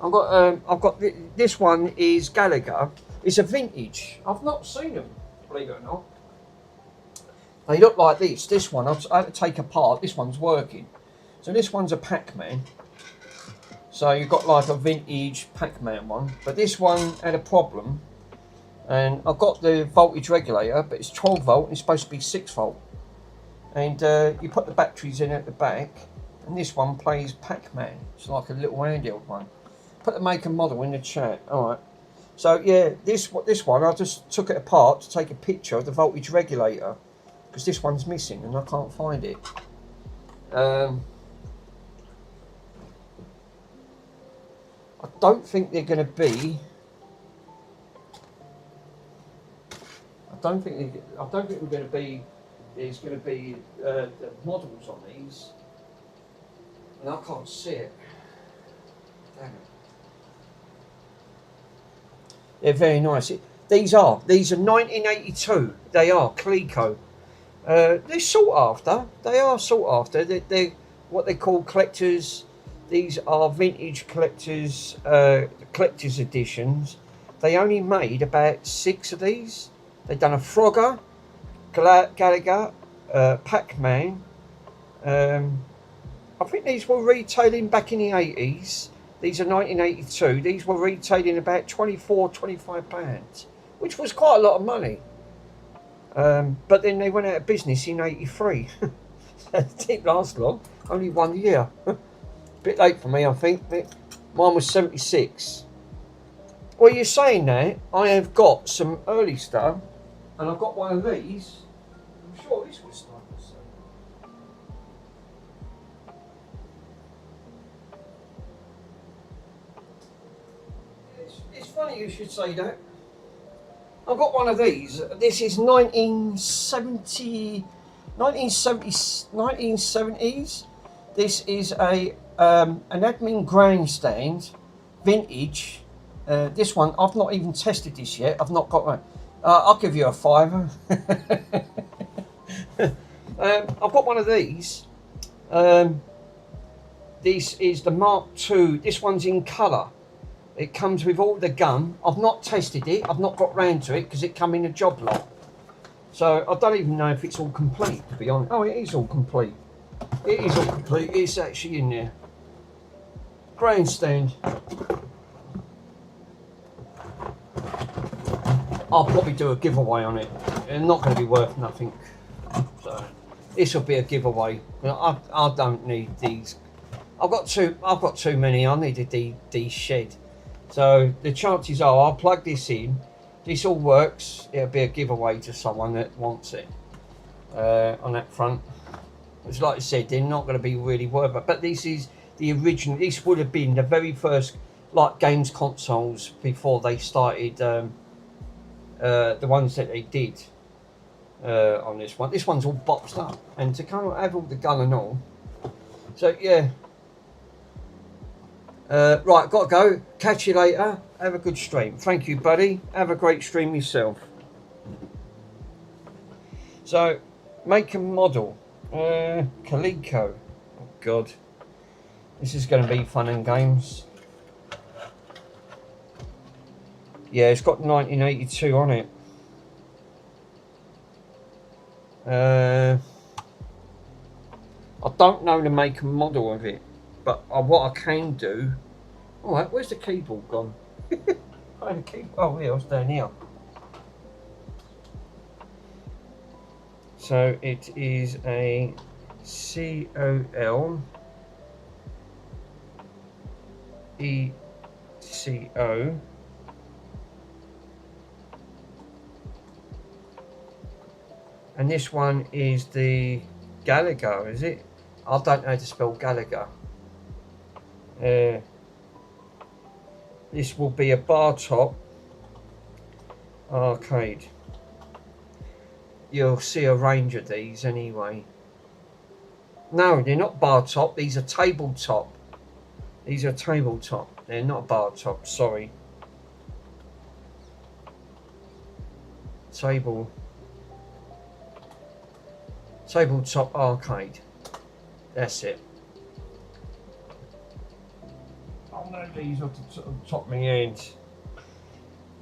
I've got this one is Gallagher. It's a vintage. I've not seen them, believe it or not. They look like this. This one, I had to take apart. This one's working. So this one's a Pac-Man. So you've got like a vintage Pac-Man one. But this one had a problem. And I've got the voltage regulator, but it's 12 volt and it's supposed to be 6 volt. And you put the batteries in at the back. And this one plays Pac-Man. It's like a little handheld one. Put the make and model in the chat. Alright. So yeah, this one, I just took it apart to take a picture of the voltage regulator. Because this one's missing and I can't find it. I don't think they're going to be. I don't think we're going to be. There's going to be the models on these, and I can't see it. Damn it. They're very nice. These are 1982. They are Coleco. They're sought after. They are sought after. They're what they call collectors. These are vintage collectors editions. They only made about 6 of these. They've done a Frogger, Gallagher, Pac-Man. I think these were retailing back in the 80s. These are 1982. These were retailing about £24-25, which was quite a lot of money. But then they went out of business in 83. It didn't last long, only 1 year. Bit late for me, I think. Mine was 76. Well, you're saying that I have got some early stuff, and I've got one of these. I'm sure this was nice. It's funny you should say that. I've got one of these. This is 1970s. This is an admin grandstand, vintage. This one, I've not even tested this yet. I've not got one. I'll give you a £5. I've got one of these. This is the Mark II. This one's in colour. It comes with all the gum. I've not tested it. I've not got round to it because it come in a job lot. So I don't even know if it's all complete, to be honest. Oh, it is all complete. It is all complete. It's actually in there. Grandstand. I'll probably do a giveaway on it. It's not going to be worth nothing. So this will be a giveaway. I don't need these. I've got too many. I needed these shed. So the chances are I'll plug this in. This all works. It'll be a giveaway to someone that wants it on that front. It's like I said, they're not going to be really worth it. But this is the original. This would have been the very first like games consoles before they started the ones that they did on this one. This one's all boxed up, and to kind of have all the gun and all. So yeah. Right, got to go. Catch you later. Have a good stream. Thank you, buddy. Have a great stream yourself. So, make and model. Coleco. Oh, God. This is going to be fun and games. Yeah, it's got 1982 on it. I don't know the make and model of it. But what I can do... Alright, where's the keyboard gone? Oh, yeah, it was down here. So it is a COLECO. And this one is the Gallagher, is it? I don't know how to spell Gallagher. This will be a bar top arcade. You'll see a range of these anyway. No, they're not bar top. These are tabletop. These are tabletop. They're not bar top. Sorry. Tabletop arcade. That's it. I know these are the top of my head.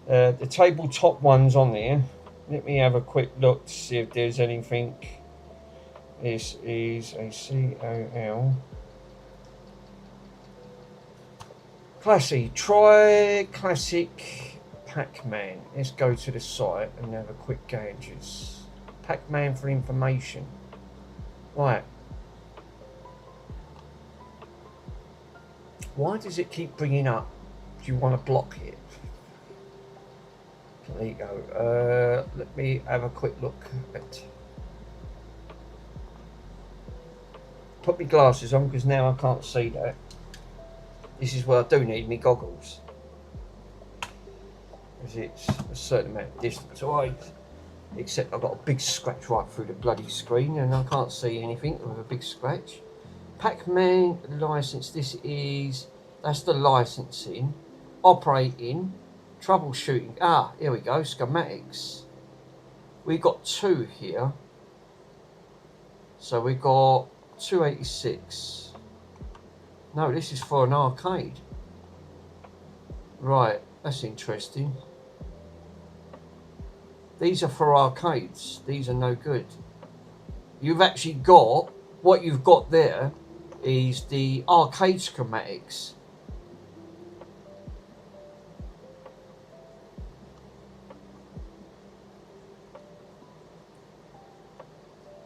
The tabletop one's on there. Let me have a quick look to see if there's anything. This is a COL. Classy. Try classic Pac-Man. Let's go to the site and have a quick gauges. Pac-Man for information. Right. Why does it keep bringing up? Do you want to block it? There you go. Let me have a quick look at. Put my glasses on because now I can't see that. This is where I do need my goggles. Because it's a certain amount of distance away. Except I've got a big scratch right through the bloody screen and I can't see anything with a big scratch. Pac-Man license. That's the licensing. Operating. Troubleshooting. Ah, here we go. Schematics. We've got 2 here. So we've got 286. No, this is for an arcade. Right, that's interesting. These are for arcades. These are no good. You've actually got, what you've got there is the arcade schematics.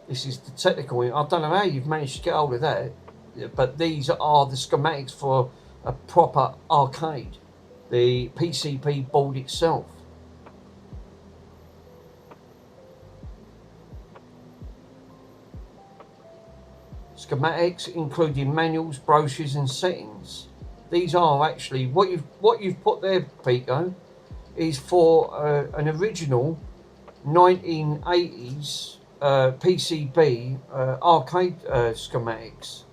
This is the technical. I don't know how you've managed to get hold of that, but these are the schematics for a proper arcade. The PCB board itself. Schematics including manuals, brochures and settings. These are actually what you've put there, Pico, is for an original 1980s PCB arcade schematics.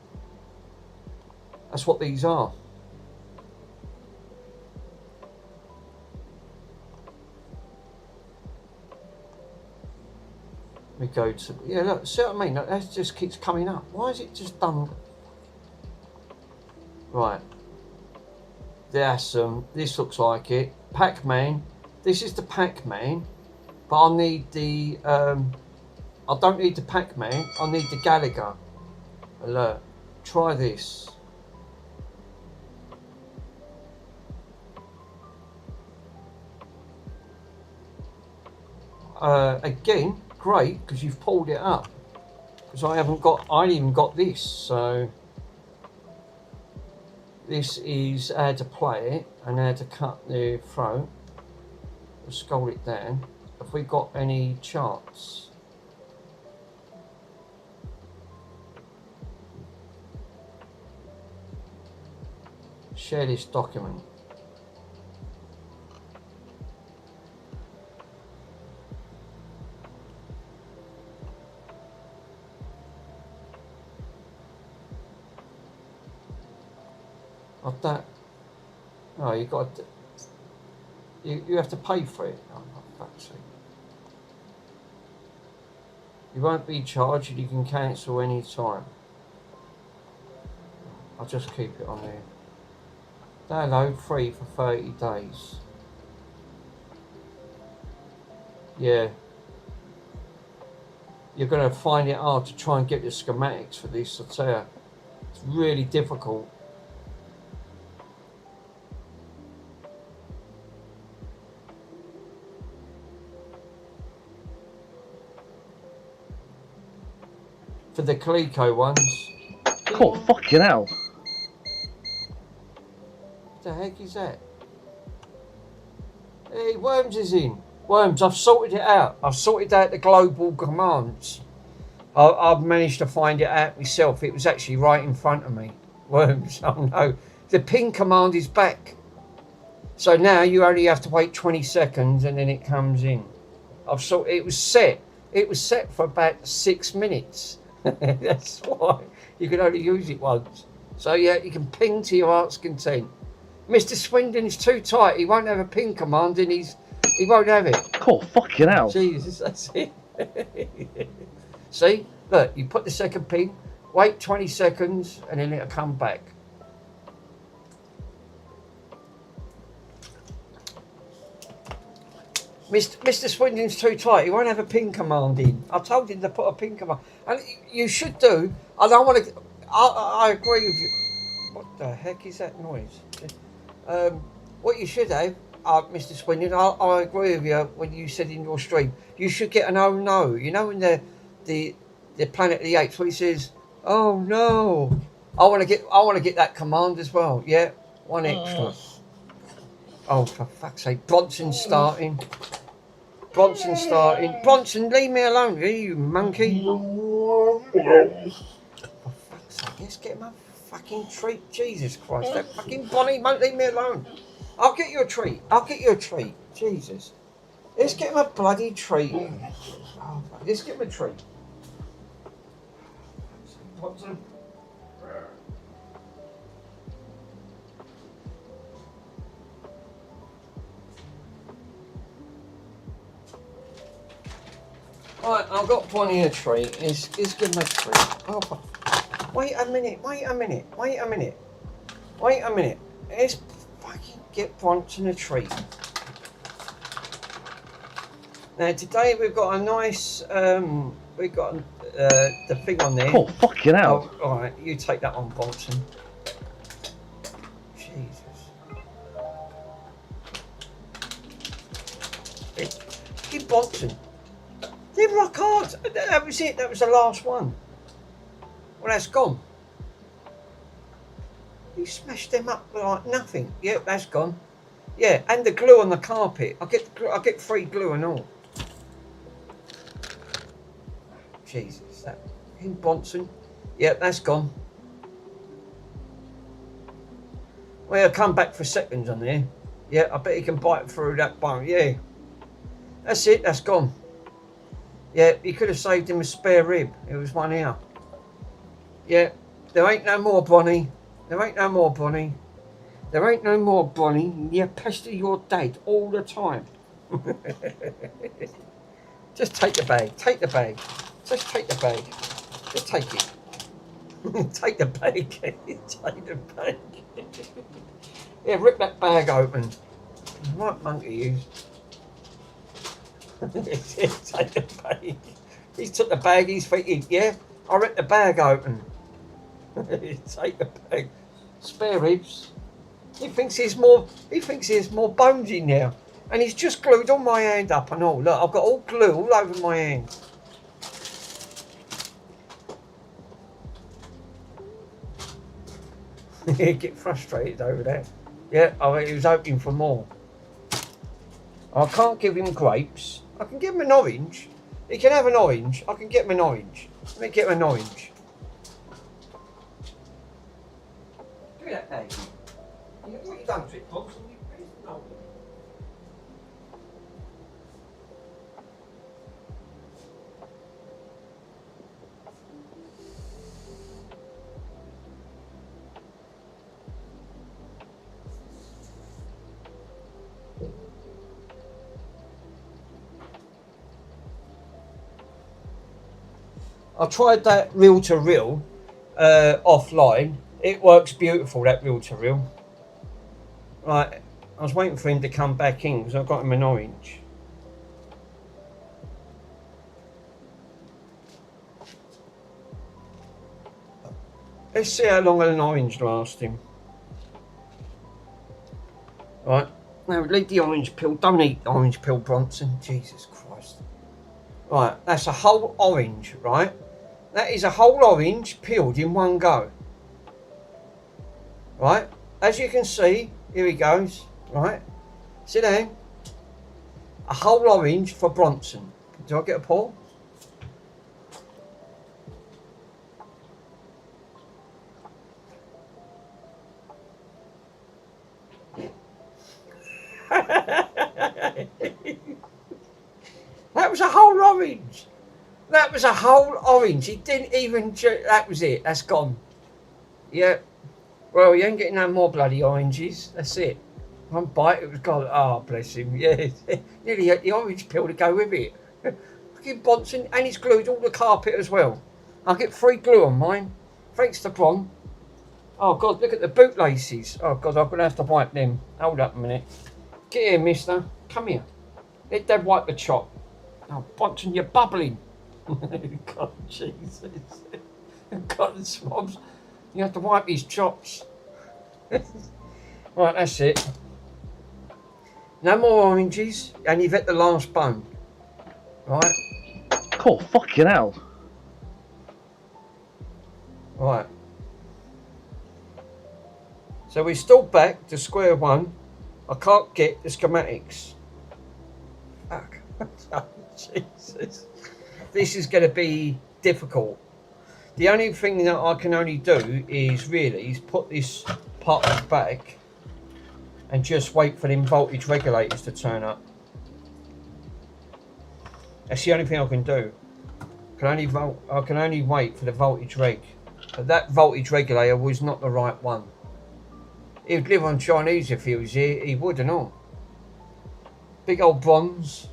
That's what these are. We go to, yeah, look, see what I mean? That just keeps coming up. Why is it just done? Right. There's this looks like it. Pac-Man. This is the Pac-Man. But I need the, I don't need the Pac-Man. I need the Gallagher. Alert. Try this. Again, great, because you've pulled it up. Because I ain't even got this, so this is how to play it and how to cut the throat. We'll scroll it down. Have we got any charts? Share this document. Of that, no, you got to, you have to pay for it. Oh, fuck's sake. You won't be charged. You can cancel any time. I'll just keep it on there. Download free for 30 days. Yeah. You're going to find it hard to try and get the schematics for this. I tell you, it's really difficult. For the Coleco ones. Oh, fucking hell. What the heck is that? Hey, Worms is in. Worms, I've sorted it out. I've sorted out the global commands. I've managed to find it out myself. It was actually right in front of me. Worms, oh no. The ping command is back. So now you only have to wait 20 seconds and then it comes in. It was set. It was set for about 6 minutes. That's why you can only use it once. So yeah, you can ping to your heart's content. Mr. Swindon's too tight. He won't have a ping command and he won't have it. Oh, fucking hell. Jesus, that's it. See? Look, you put the second ping, wait 20 seconds and then it'll come back. Mr. Swindon's too tight. He won't have a pin command in. I told him to put a pin command. And you should do. I don't want to. I agree with you. What the heck is that noise? What you should have, Mr. Swindon, I agree with you when you said in your stream, you should get an oh no. You know in the Planet of the Apes where he says, oh no. I want to get that command as well. Yeah, one extra. Oh, for fuck's sake. Bronson's starting. Bronson, leave me alone, you monkey. For fuck's sake, let's get him a fucking treat. Jesus Christ, that fucking Bonnie won't leave me alone. I'll get you a treat. Jesus. Let's get him a bloody treat. Oh, let's get him a treat. Bronson. Right, I've got Bonnie a treat. Let's give him a treat. Oh, wait a minute. Let's fucking get Bronson a treat. Now today we've got a nice, we've got the thing on there. Oh, fucking hell. Oh, alright, you take that on, Bronson. Jesus. Give Bronson. They rock hard. That was it. That was the last one. Well, that's gone. You smashed them up like nothing. Yeah, that's gone. Yeah, and the glue on the carpet. I get free glue and all. Jesus, that in Bronson. Yeah, that's gone. Well, I'll come back for seconds on there. Yeah, I bet he can bite through that bone. Yeah, that's it. That's gone. Yeah, you could have saved him a spare rib. It was one here. Yeah, there ain't no more, Bonnie. You pester your dad all the time. Just take the bag. Just take the bag. Just take it. Take the bag. Take the bag. Yeah, rip that bag open. Right, monkey, you. Take the bag. He's took the bag, he's thinking, yeah, I ripped the bag open. Take the bag. Spare ribs. He thinks there's more bones in there. And he's just glued all my hand up and all. Look, I've got all glue all over my hand. Get frustrated over that. Yeah, he was hoping for more. I can't give him grapes. I can give him an orange. He can have an orange. I can get him an orange. Let me get him an orange. Do that, Dave. What you done to it, Bob? I tried that reel-to-reel offline. It works beautiful, that reel-to-reel. Right, I was waiting for him to come back in because I've got him an orange. Let's see how long an orange lasts him. Right, now leave the orange peel. Don't eat the orange peel, Bronson. Jesus Christ. Right, that's a whole orange, right? That is a whole orange peeled in one go. Right, as you can see, here he goes, right? Sit down. A whole orange for Bronson. Do I get a pour? That was a whole orange. That was a whole orange. He didn't even... That was it. That's gone. Yeah. Well, you ain't getting no more bloody oranges. That's it. One bite, it was gone. Oh, bless him. Yeah. Nearly had the orange peel to go with it. Fucking Bronson. And he's glued all the carpet as well. I'll get free glue on mine. Thanks to Bron. Oh, God, look at the bootlaces. Oh, God, I'm going to have to wipe them. Hold up a minute. Get here, mister. Come here. Let Dad wipe the chop. Oh, Bonton, you're bubbling. God, Jesus. God, swabs. You have to wipe his chops. Right, that's it. No more oranges, and you've hit the last bone. Right? Oh, fucking hell. Right. So we're still back to square one. I can't get the schematics. Fuck. Oh, Jesus. This is going to be difficult. The only thing that I can only do is really put this part back and just wait for them voltage regulators to turn up. That's the only thing I can do. I can only wait for the voltage reg. But that voltage regulator was not the right one. He would live on Chinese if he was here. He would and all. Big old bronze.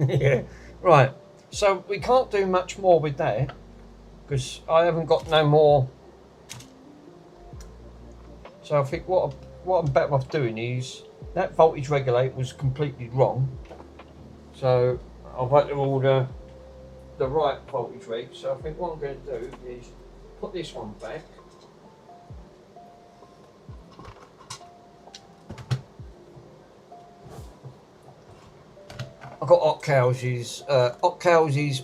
Yeah, right. So we can't do much more with that because I haven't got no more. So I think what I'm better off doing is that voltage regulator was completely wrong. So I've had to order the right voltage reg. So I think what I'm going to do is put this one back. I've got Ockhouse's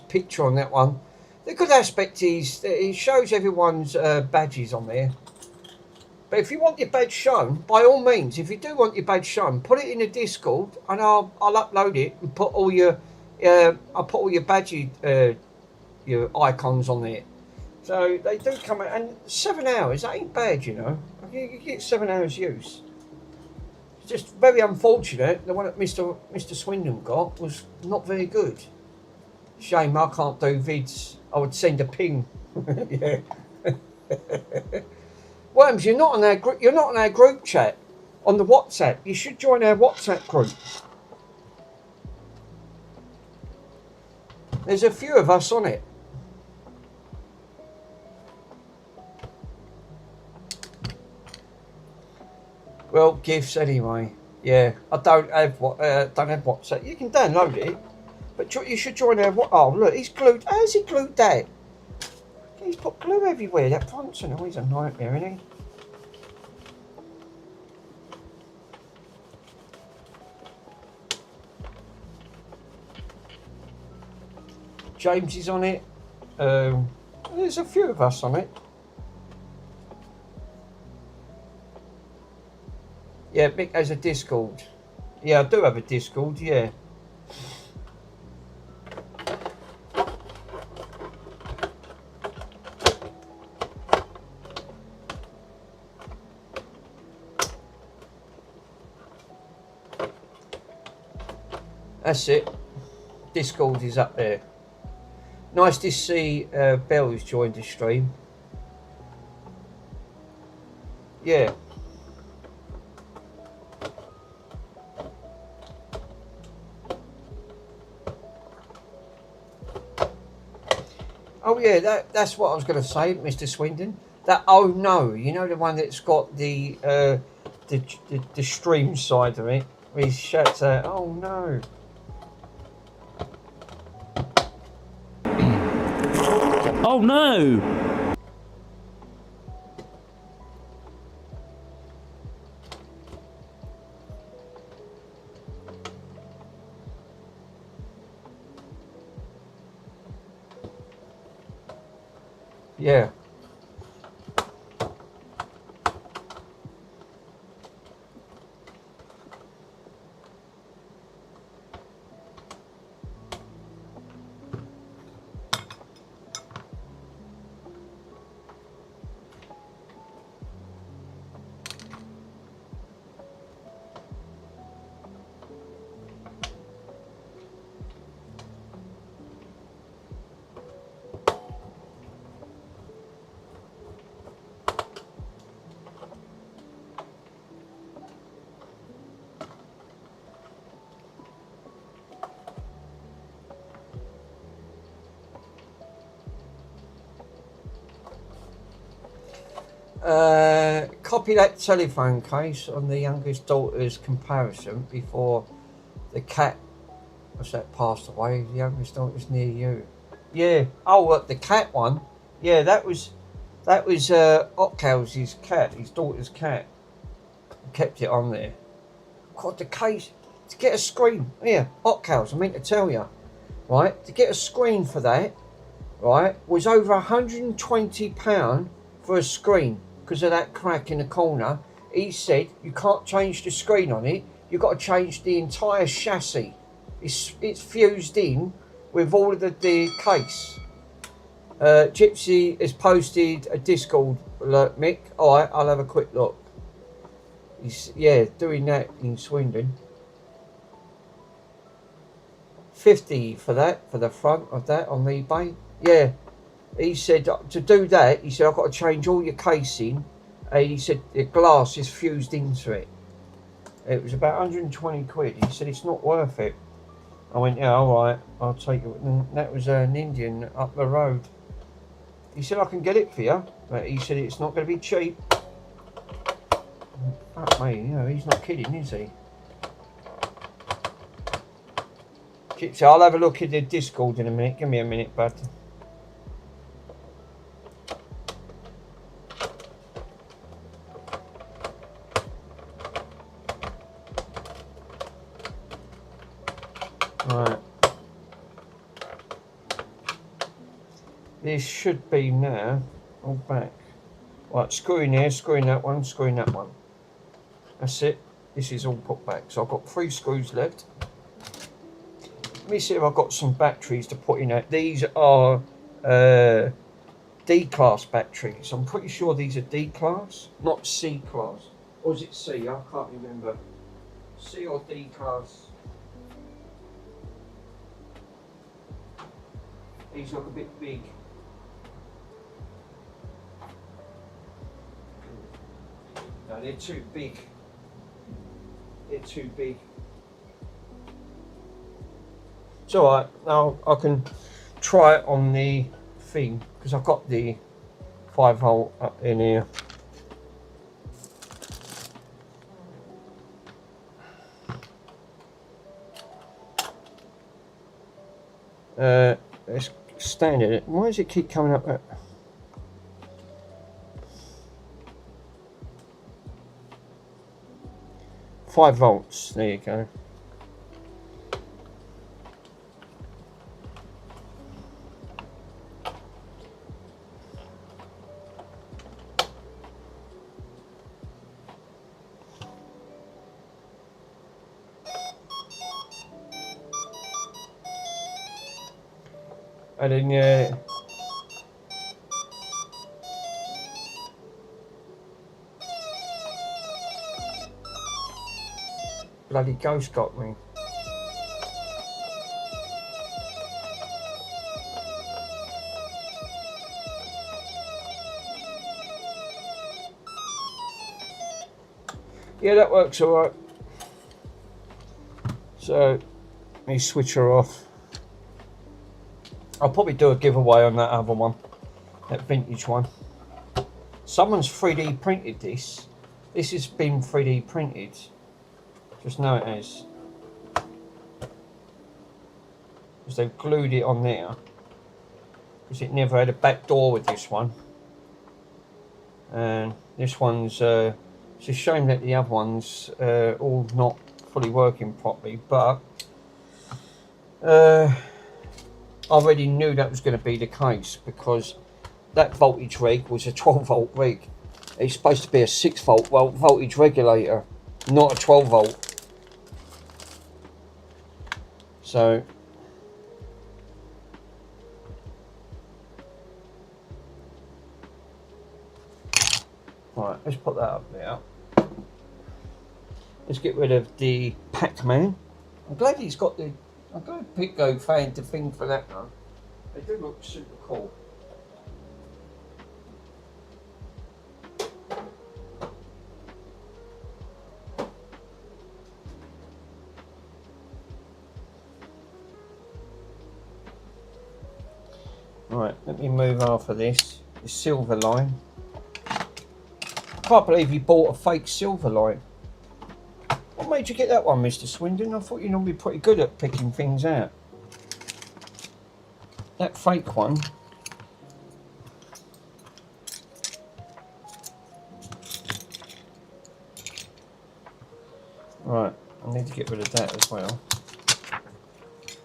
picture on that one. The good aspect is that it shows everyone's badges on there. But if you want your badge shown, by all means, if you do want your badge shown, put it in the Discord and I'll upload it and put all your I'll put all your badge your icons on there. So they do come out, and 7 hours, that ain't bad, you know. You get 7 hours use. Just very unfortunate. The one that Mr. Swindon got was not very good. Shame I can't do vids. I would send a ping. Yeah. Worms, you're not on our group. You're not on our group chat on the WhatsApp. You should join our WhatsApp group. There's a few of us on it. Well, gifts anyway. Yeah, I don't have WhatsApp. You can download it, but you should join our. Oh, look, he's glued. How's he glued that? He's put glue everywhere. That Bronson, oh, he's a nightmare, isn't he? James is on it. There's a few of us on it. Yeah, Mick has a Discord. Yeah, I do have a Discord, yeah. That's it. Discord is up there. Nice to see Bell who's joined the stream. Yeah. Oh yeah, that's what I was going to say, Mr. Swindon. That oh no, you know the one that's got the stream side of it, where he shouts out, "Oh no." Oh no! Yeah. Copy that telephone case on the youngest daughter's comparison before the cat, what's that, passed away. The youngest daughter's near you. Yeah. Oh, the cat one. Yeah, that was Otcal's cat, his daughter's cat. Kept it on there. God, the case to get a screen. Yeah, Otcal's. I meant to tell you, right? To get a screen for that, right, was over £120 for a screen because of that crack in the corner. He said you can't change the screen on it. You've got to change the entire chassis. It's fused in with all of the case. Gypsy has posted a Discord alert, Mick. Alright, I'll have a quick look. He's, yeah, doing that in Swindon. 50 for that, for the front of that on eBay. Yeah, he said to do that, he said I've got to change all your casing. And he said the glass is fused into it. It was about 120 quid. He said it's not worth it. I went, yeah, alright, I'll take it. And that was an Indian up the road. He said I can get it for you, but he said it's not going to be cheap. Fuck me, you know, he's not kidding, is he? Gypsy, I'll have a look at the Discord in a minute. Give me a minute, bud. Right. This should be now all back. Right, screw in here, screw in that one, screw in that one. That's it. This is all put back. So I've got 3 screws left. Let me see if I've got some batteries to put in that. These are D-class batteries. I'm pretty sure these are D-class, not C-class. Or is it C? I can't remember. C or D-class. These look a bit big. No, they're too big. They're too big. It's alright, now I can try it on the thing because I've got the 5 volt up in here. Let's stand it. Why does it keep coming up? 5 volts, there you go. And then bloody ghost got me. Yeah, that works alright. So let me switch her off. I'll probably do a giveaway on that other one, that vintage one. Someone's 3D printed this. This has been 3D printed. Just know it has. Because they've glued it on there. Because it never had a back door with this one. And this one's, it's a shame that the other one's all not fully working properly, but I already knew that was going to be the case because that voltage reg was a 12 volt reg. It's supposed to be a 6 volt voltage regulator, not a 12 volt. So right, let's put that up there. Let's get rid of the Pac-Man. I'm glad he's got the, I'm glad Pitgo found the thing for that now. They do look super cool. Right, let me move half of this. The silver line. can't believe you bought a fake silver line. What made you get that one, Mr. Swindon? I thought you'd normally be pretty good at picking things out. That fake one. Right, I need to get rid of that as well.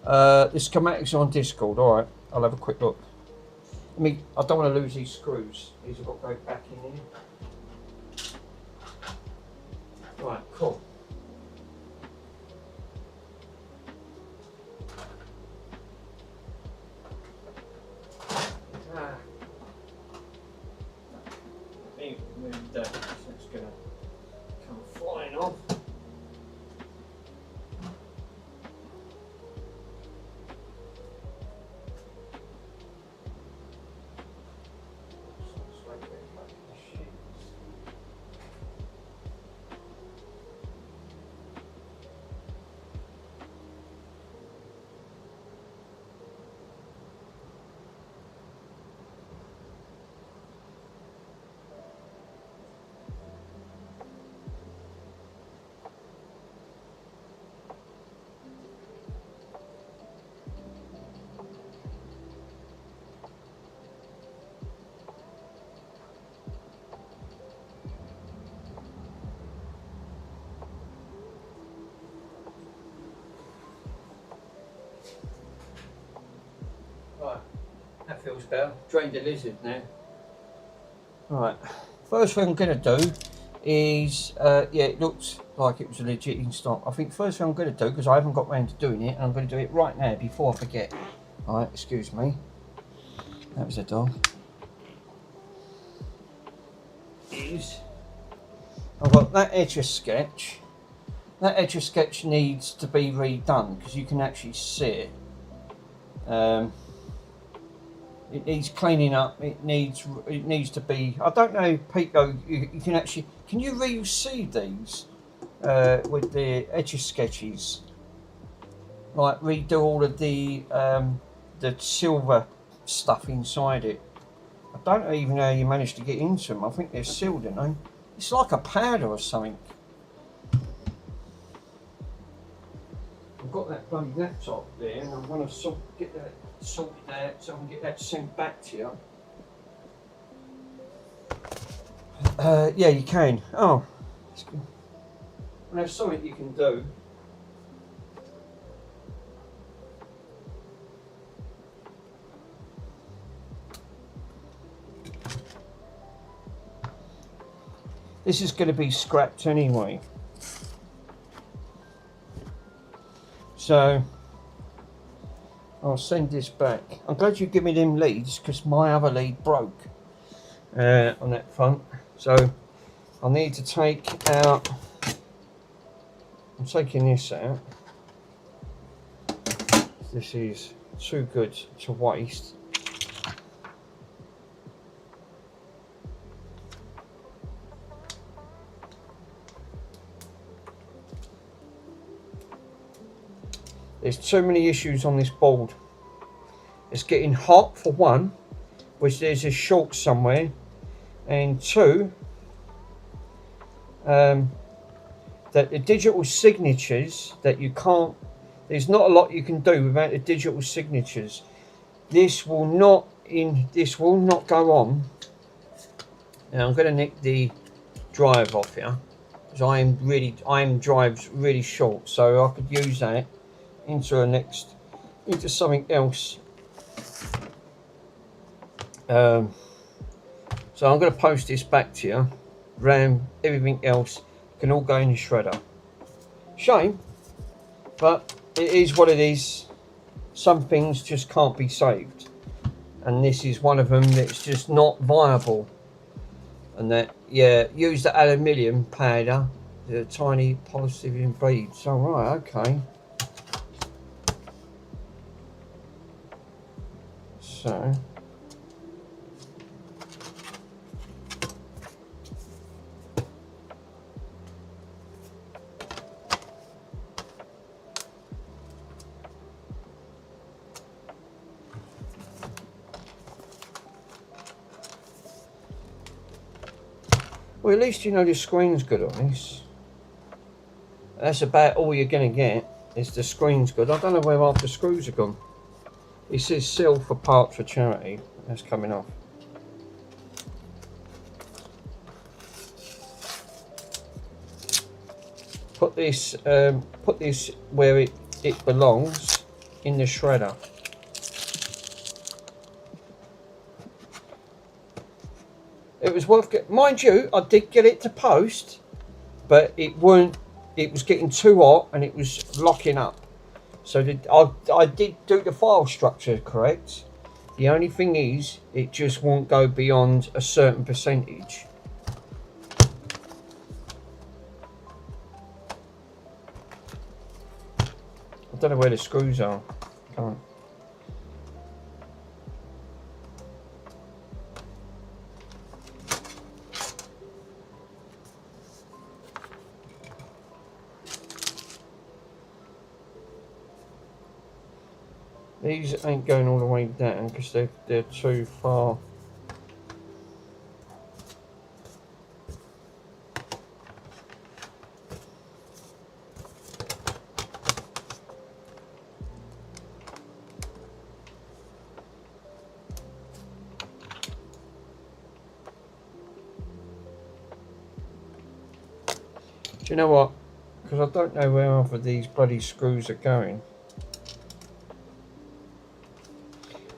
The schematics are on Discord. Alright, I'll have a quick look. I don't want to lose these screws. These have got to go back in here. Right, cool. That's going to come flying off. Right, that feels better. Drained the lizard now. Right, first thing I'm going to do is, yeah, it looks like it was a legit in stock. I think first thing I'm going to do, because I haven't got round to doing it, and I'm going to do it right now before I forget. Alright, excuse me. That was a dog. I've got that edge of sketch. That edge of sketch needs to be redone because you can actually see it. It needs cleaning up. It needs to be. I don't know, Pico. You can actually. Can you re-see these with the edge of sketches? Like redo all of the silver stuff inside it. I don't even know how you managed to get into them. I think they're sealed, aren't they? It's like a powder or something. I've got that bloody laptop there, and I want to get that sorted out so I can get that sent back to you. Yeah, you can. Oh, that's good. Well, there's something you can do. This is going to be scrapped anyway. So I'll send this back. I'm glad you give me them leads because my other lead broke on that front. So I need to take out. I'm taking this out. This is too good to waste. There's too many issues on this board. It's getting hot for one, which there's a short somewhere, and two, that the digital signatures that you can't. There's not a lot you can do without the digital signatures. This will not go on. Now I'm going to nick the drive off here because IM drive's really short, so I could use that into something else. So I'm going to post this back to you. RAM, everything else can all go in the shredder. Shame, but it is what it is. Some things just can't be saved, and this is one of them that's just not viable. And that, yeah, use the aluminium powder, the tiny polysilicon beads. All right, okay. So Well, at least you know the screen's good on this. That's about all you're going to get, is the screen's good. I don't know where half the screws are gone. It says sell for parts for charity. That's coming off. Put this where it belongs, in the shredder. It was worth getting. Mind you, I did get it to post, but it weren't. It was getting too hot and it was locking up. So I did do the file structure correct. The only thing is, it just won't go beyond a certain percentage. I don't know where the screws are. Can't. These ain't going all the way down because they're too far. Do you know what? Because I don't know where half of these bloody screws are going.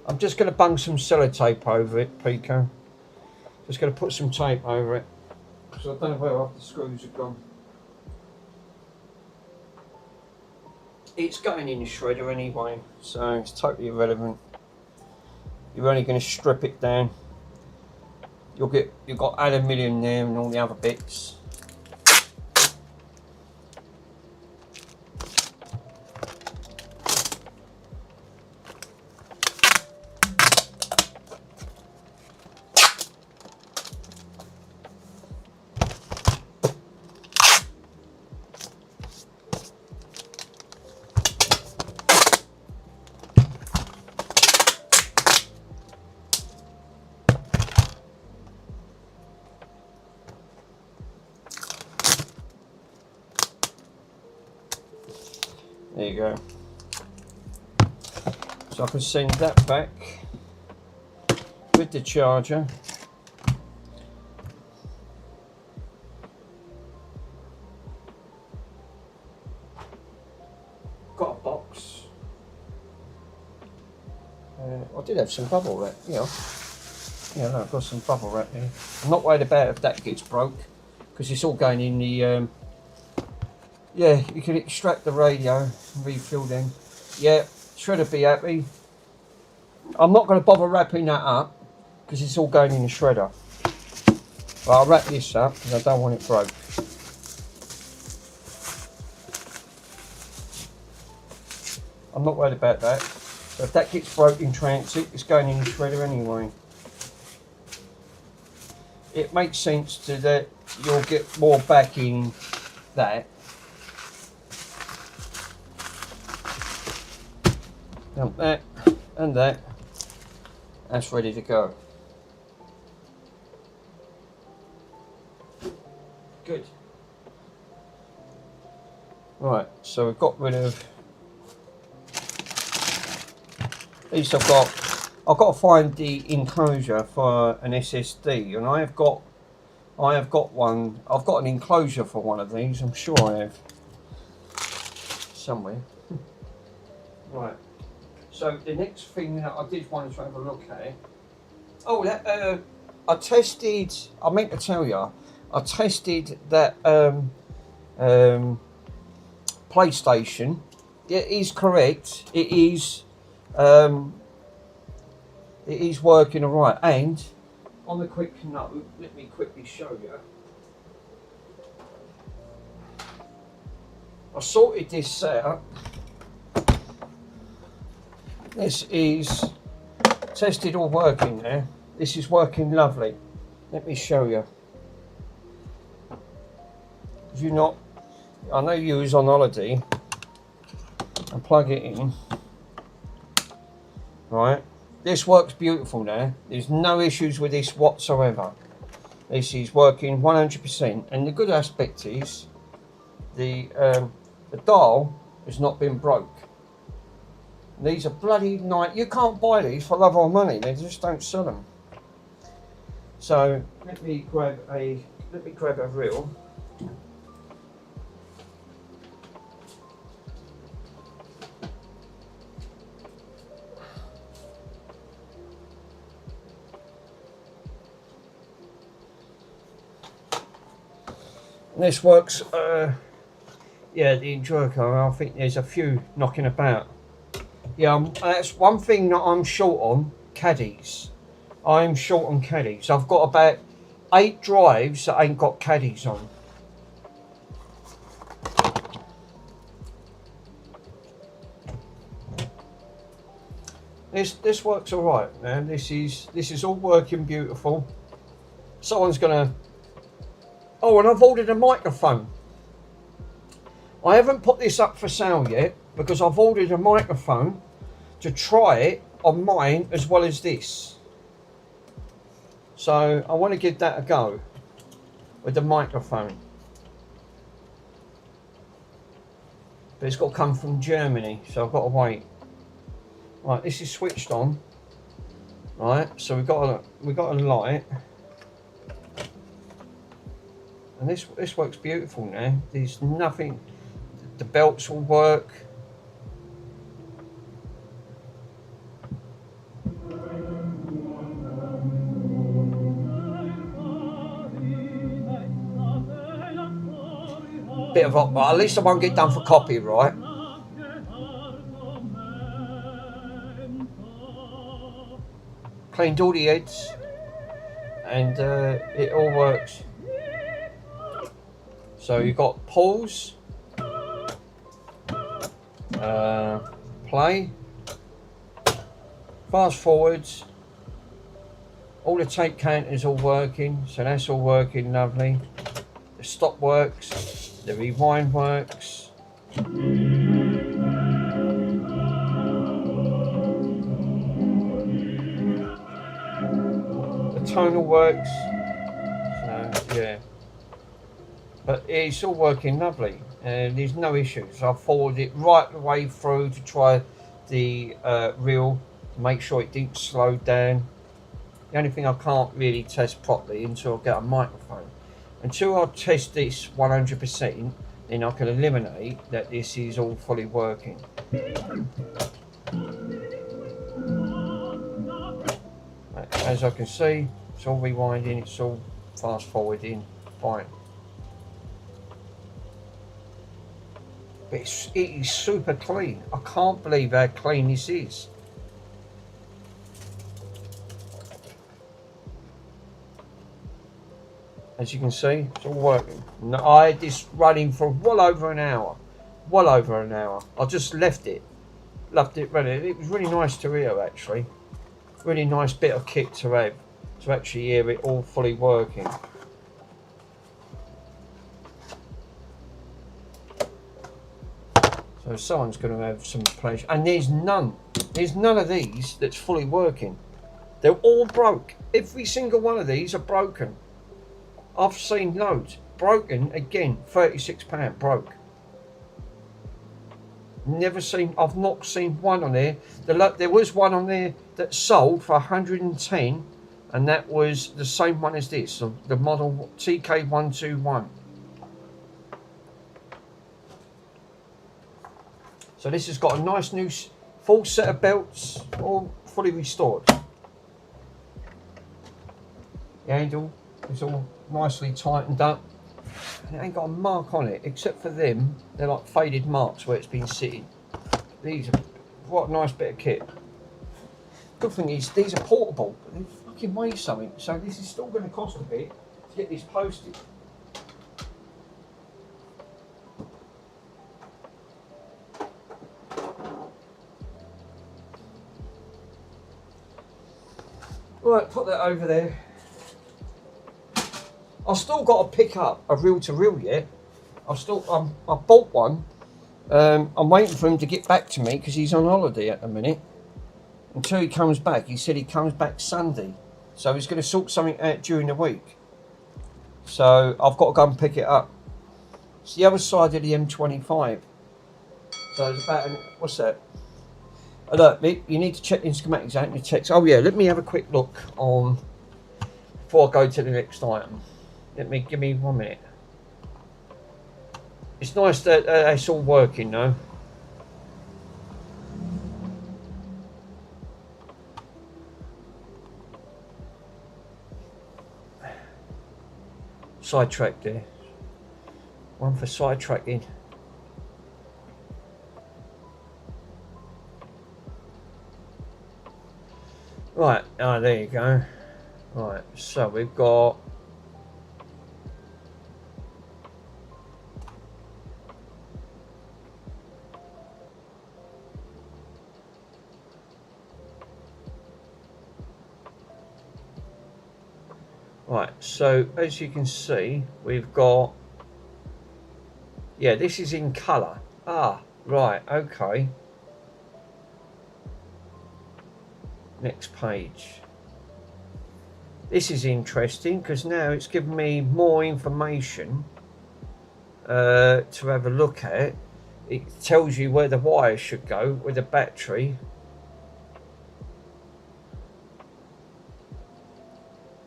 I'm just going to bung some sellotape over it, Pico. Just going to put some tape over it. Because I don't know where half the screws have gone. It's going in the shredder anyway, so it's totally irrelevant. You're only going to strip it down. You've got aluminium there and all the other bits. There you go. So I can send that back with the charger. Got a box. I did have some bubble wrap, yeah. Yeah, no, I've got some bubble wrap here. I'm not worried about if that gets broke, because it's all going in the yeah, you can extract the radio and refill them. Yeah, shredder be happy. I'm not going to bother wrapping that up because it's all going in the shredder. But I'll wrap this up because I don't want it broke. I'm not worried about that. So if that gets broke in transit, it's going in the shredder anyway. It makes sense to that you'll get more back in that. Dump that and that. That's ready to go. Good. Right, so we've got rid of these. I've got to find the enclosure for an SSD, and I have got one. I've got an enclosure for one of these. I'm sure I have somewhere. Right. So the next thing that I did want to have a look at. Oh, that I tested. I meant to tell you, I tested that PlayStation. It is correct. It is working alright. And on a quick note, let me quickly show you. I sorted this out. This is tested all working there. This is working lovely. Let me show you. If you're not, I know you was on holiday, and plug it in. Right, this works beautiful now. There's no issues with this whatsoever. This is working 100%, and the good aspect is the dial has not been broke. These are bloody nice. You can't buy these for love or money. They just don't sell them. So let me grab a reel. This works. Yeah, the Enjoyco. I think there's a few knocking about. Yeah, that's one thing that I'm short on, caddies. I'm short on caddies. I've got about 8 drives that ain't got caddies on. This works all right, man. This is all working beautiful. Someone's gonna. Oh, and I've ordered a microphone. I haven't put this up for sale yet because I've ordered a microphone to try it on mine as well as this. So I want to give that a go with the microphone. But it's got to come from Germany, so I've got to wait. Right, this is switched on. Right, so we've got a light. And this works beautiful now. There's nothing. The belts will work. Bit of opera. At least I won't get done for copyright. Cleaned all the heads, and it all works. So you've got pause, play, fast forwards, all the tape counters all working, so that's all working lovely. The stop works, the rewind works. The tonal works, so yeah. But it's all working lovely, and there's no issues. I've followed it right the way through to try the reel to make sure it didn't slow down. The only thing I can't really test properly until I get a microphone. Until I test this 100%, then I can eliminate that this is all fully working. As I can see, it's all rewinding, it's all fast forwarding, fine. But it is super clean. I can't believe how clean this is. As you can see, it's all working. I had this running for well over an hour. Well over an hour. I just left it running. It was really nice to hear, actually. Really nice bit of kit to have, to actually hear it all fully working. So someone's going to have some pleasure. And there's none of these that's fully working. They're all broke. Every single one of these are broken. I've seen loads. Broken, again, £36 broke. I've not seen one on there. There was one on there that sold for 110, and that was the same one as this, the model TK121. So this has got a nice new full set of belts, all fully restored. The handle is all nicely tightened up. And it ain't got a mark on it, except for them. They're like faded marks where it's been sitting. These are, what a nice bit of kit. Good thing is, these are portable, but they fucking weigh something. So this is still going to cost a bit to get this posted. Right, put that over there. I've still got to pick up a reel-to-reel yet. I bought one. I'm waiting for him to get back to me because he's on holiday at the minute. Until he comes back, he said he comes back Sunday. So he's going to sort something out during the week. So I've got to go and pick it up. It's the other side of the M25. So it's about, what's that? Oh, look, you need to check the schematics out in your text. Oh yeah, let me have a quick look on, before I go to the next item. Give me 1 minute. It's nice that it's all working though. Sidetrack there. One for sidetracking. Right, oh there you go. Right, so we've got right, so as you can see, we've got, yeah, this is in colour. Ah, right, okay. Next page. This is interesting because now it's given me more information to have a look at. It tells you where the wire should go with the battery.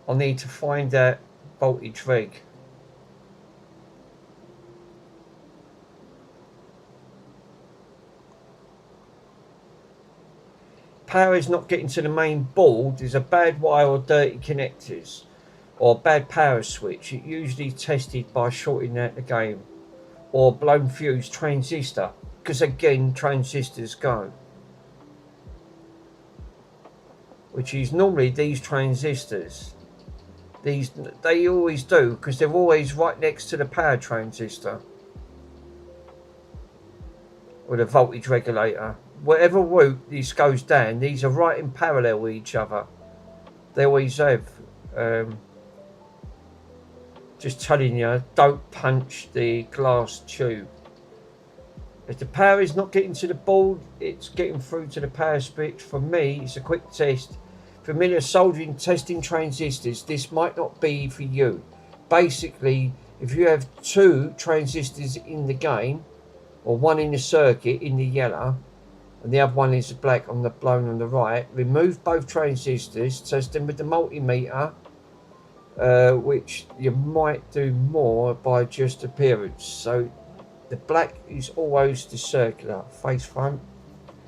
I need to find that voltage reg. Power is not getting to the main board. There's a bad wire or dirty connectors or bad power switch. It usually tested by shorting out the game or blown fuse transistor, because again transistors go, which is normally these transistors. These, they always do, because they're always right next to the power transistor or the voltage regulator. Whatever route this goes down, these are right in parallel with each other. They always have. Just telling you, don't punch the glass tube. If the power is not getting to the board, it's getting through to the power switch. For me, it's a quick test. Familiar soldering, testing transistors, this might not be for you. Basically, if you have two transistors in the game, or one in the circuit in the yellow, and the other one is black on the blown on the right, remove both transistors, test them with the multimeter, which you might do more by just appearance. So the black is always the circular face front.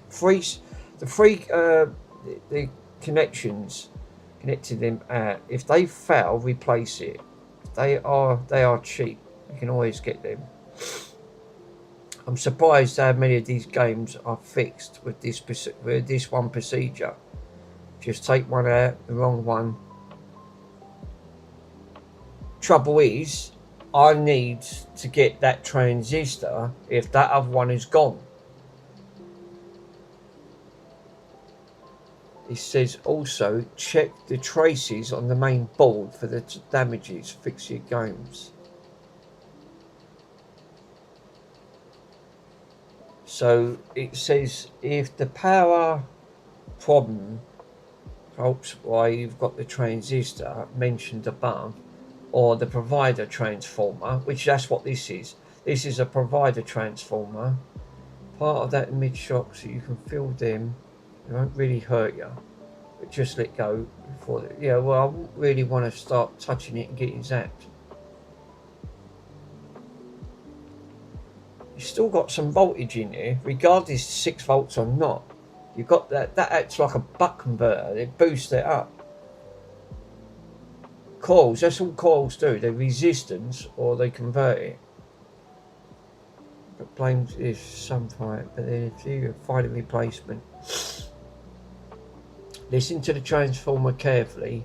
The connections connecting them out. If they fail, replace it. They are cheap. You can always get them. I'm surprised how many of these games are fixed with this one procedure. Just take one out, the wrong one. Trouble is, I need to get that transistor if that other one is gone. It says also check the traces on the main board for the damages. Fix your games. So it says if the power problem helps why you've got the transistor mentioned above, or the provider transformer, which that's what this is. This is a provider transformer. Part of that mid shock, so you can feel them. It won't really hurt you, but just let go before. Yeah, well, I wouldn't really want to start touching it and getting zapped. You've still got some voltage in there, regardless 6 volts or not. You've got that acts like a buck converter. It boosts it up. Coils, that's all coils do. They're resistance or they convert it. But blames is some fight, but then if you find a replacement. Listen to the transformer carefully.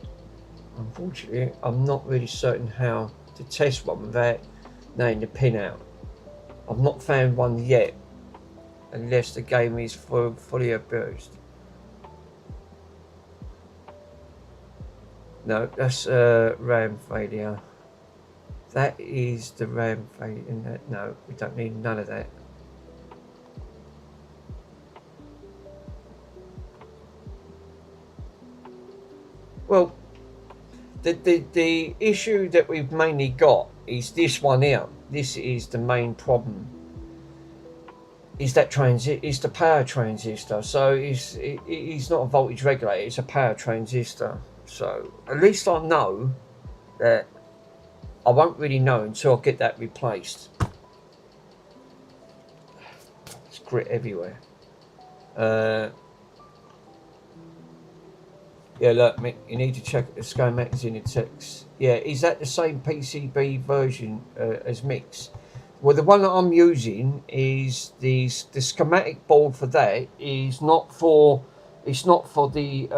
Unfortunately, I'm not really certain how to test one without knowing the pin out. I've not found one yet, unless the game is fully abused. No, that's RAM failure. That is the RAM failure. No, we don't need none of that. Well, The issue that we've mainly got is this one here. This is the main problem. Is that is the power transistor. So it's not a voltage regulator, it's a power transistor. So at least I know that I won't really know until I get that replaced. There's grit everywhere. Yeah, look, you need to check the schematics in the text. Yeah, is that the same PCB version as Mix? Well, the one that I'm using is the schematic board for that is not for, it's not for the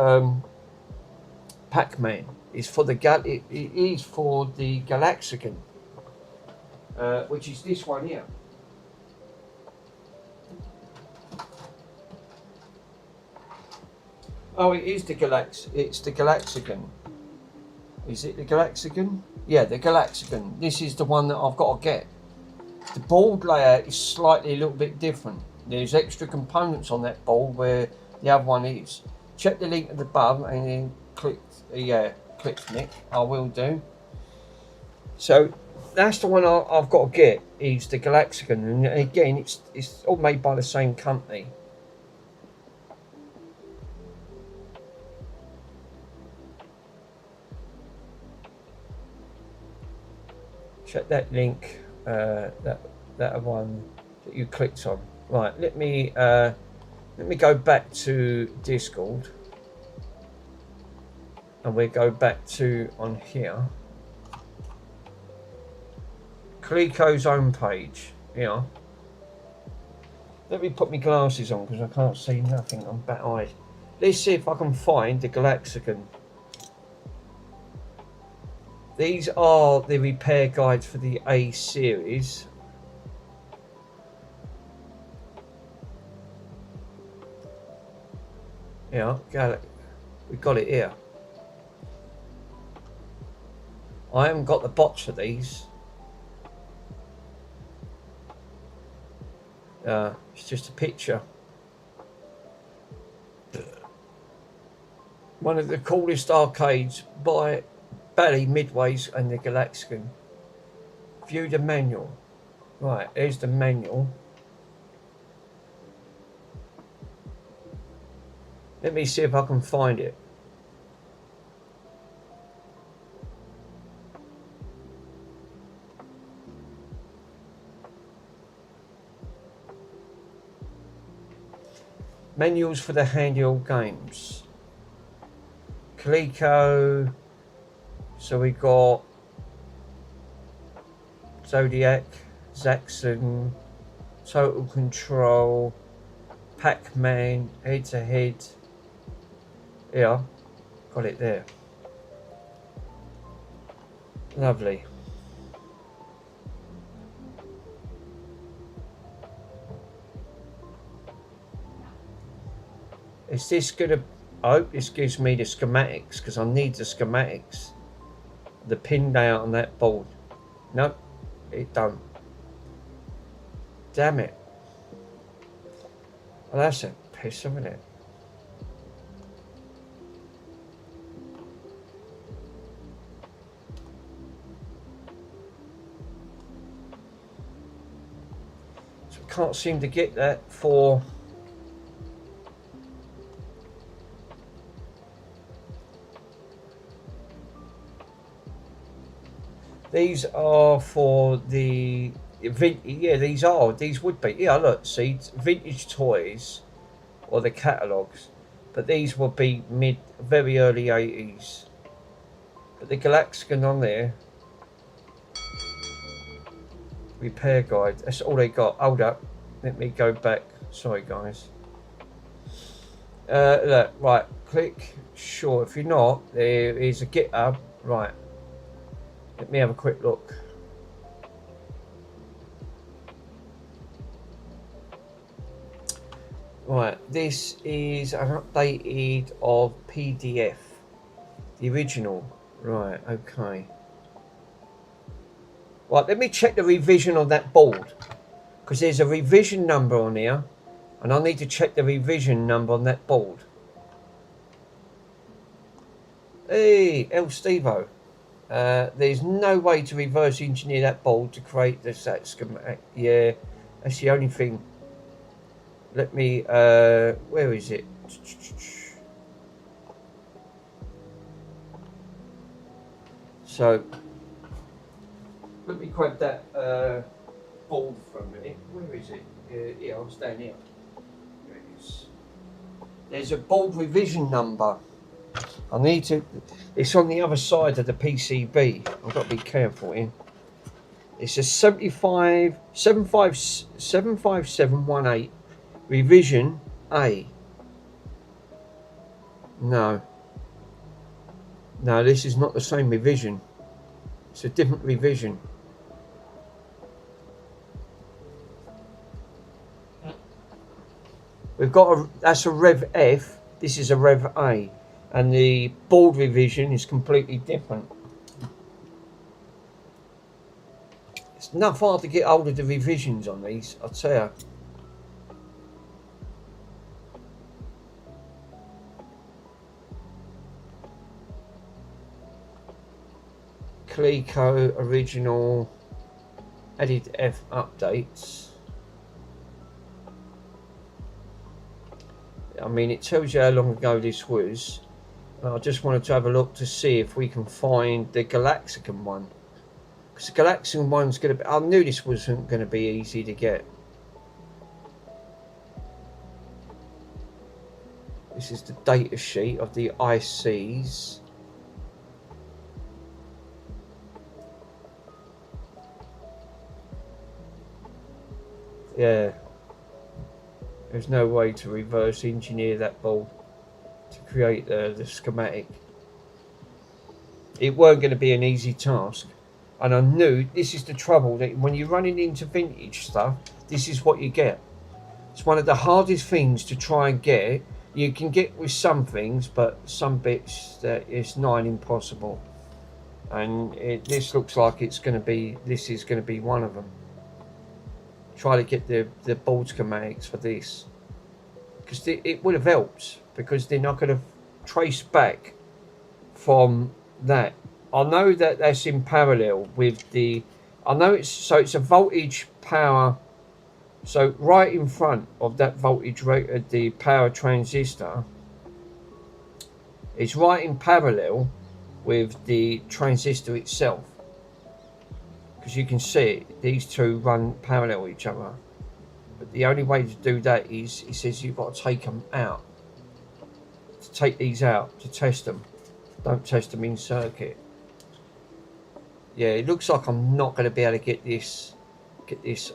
Pac-Man. It's for the it is for the Galaxican, which is this one here. Oh, it is the it's the Galaxican. Is it the Galaxican? Yeah, the Galaxican. This is the one that I've got to get. The board layout is slightly a little bit different. There's extra components on that board where the other one is. Check the link at the bottom and then click, click Nick. I will do. So that's the one I've got to get, is the Galaxican. And again, it's all made by the same company. Check that link, that one that you clicked on. Right, let me go back to Discord, and we'll go back to on here. Coleco's own page. Yeah. Let me put my glasses on because I can't see nothing. I'm bat-eyed. Let's see if I can find the Galaxican. These are the repair guides for the A series. Yeah, we got it here. I haven't got the box for these. It's just a picture. One of the coolest arcades by Bally, Midways and the Galaxican. View the manual. Right, here's the manual. Let me see if I can find it. Manuals for the handheld games. Coleco. So we got Zodiac, Zaxxon, Total Control, Pac-Man, Head to Head. Yeah, got it there. Lovely. Is this gonna? I hope this gives me the schematics because I need the schematics. The pin layout on that board. Nope, it don't. Damn it. Well, that's a piss, isn't it? So I can't seem to get that for... These are for the yeah, these would be, yeah, look, see, vintage toys or the catalogues, but these would be very early 80s. But the Galaxican on there, repair guide, that's all they got. Hold up, let me go back, sorry guys. Look, right, click, sure, if you're not, there is a GitHub, right. Let me have a quick look. Right, this is an updated of PDF. The original. Right, okay. Right, let me check the revision on that board. Because there's a revision number on here. And I need to check the revision number on that board. Hey, El Stevo. There's no way to reverse engineer that board to create the SAT schematic. Yeah, that's the only thing. Let me, where is it? So, let me grab that board for a minute. Where is it? Yeah, I'll stand here. There it is. There's a board revision number. I need to, it's on the other side of the PCB. I've got to be careful here. It's a 75718 revision A. No, this is not the same revision. It's a different revision. We've got that's a Rev F. This is a Rev A. And the board revision is completely different. It's not hard to get hold of the revisions on these, I'll tell you. Clico original added F updates. I mean, it tells you how long ago this was. I just wanted to have a look to see if we can find the Galaxican one, because the Galaxican one's going to be, I knew this wasn't going to be easy to get. This is the data sheet of the ICs. Yeah, there's no way to reverse engineer that board to create the schematic. It weren't going to be an easy task, and I knew this is the trouble, that when you're running into vintage stuff, this is what you get. It's one of the hardest things to try and get. You can get with some things, but some bits that it's nigh impossible, and this looks like it's going to be, this is going to be one of them. Try to get the board schematics for this, because it would have helped, because they're not going to trace back from that. I know that that's in parallel with the, I know it's, so it's a voltage power, so right in front of that voltage rate, the power transistor, it's right in parallel with the transistor itself, because you can see it, these two run parallel each other. But the only way to do that is, he says you've got to take them out. To take these out, to test them. Don't test them in circuit. Yeah, it looks like I'm not going to be able to get this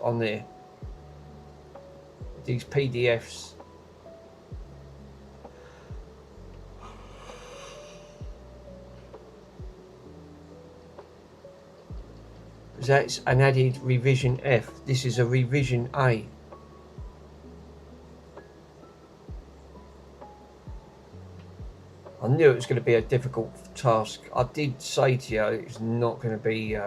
on there. These PDFs. That's an added revision F. This is a revision A. I knew it was going to be a difficult task. I did say to you it's not going to be,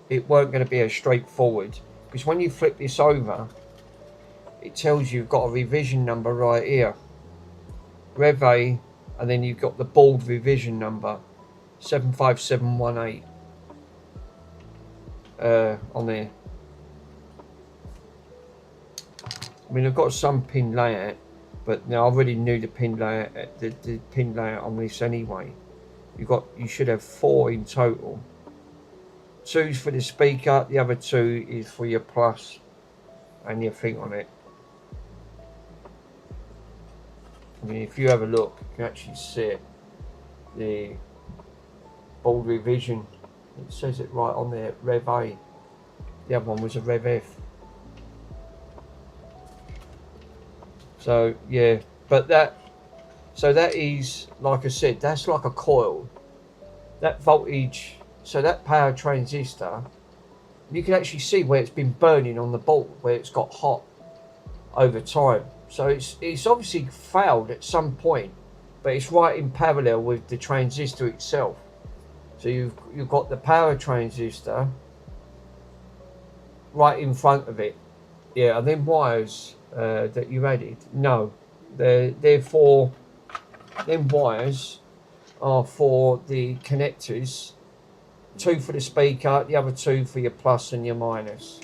it weren't going to be as straightforward, because when you flip this over, it tells you've got a revision number right here, Rev A, and then you've got the board revision number 75718 on there. I mean, I've got some pin layout, but now I already knew the pin layout, the pin layout on this anyway. You should have 4 in total. 2's for the speaker, the other 2 is for your plus and your thing on it. I mean, if you have a look, you can actually see it. The board revision, it says it right on there, Rev A. The other one was a Rev F. So yeah, but that is, like I said, that's like a coil. That voltage, so that power transistor, you can actually see where it's been burning on the board, where it's got hot over time. So it's obviously failed at some point, but it's right in parallel with the transistor itself. So you've got the power transistor right in front of it. Yeah, and then wires that you added. No, therefore, them wires are for the connectors. 2 for the speaker, the other 2 for your plus and your minus.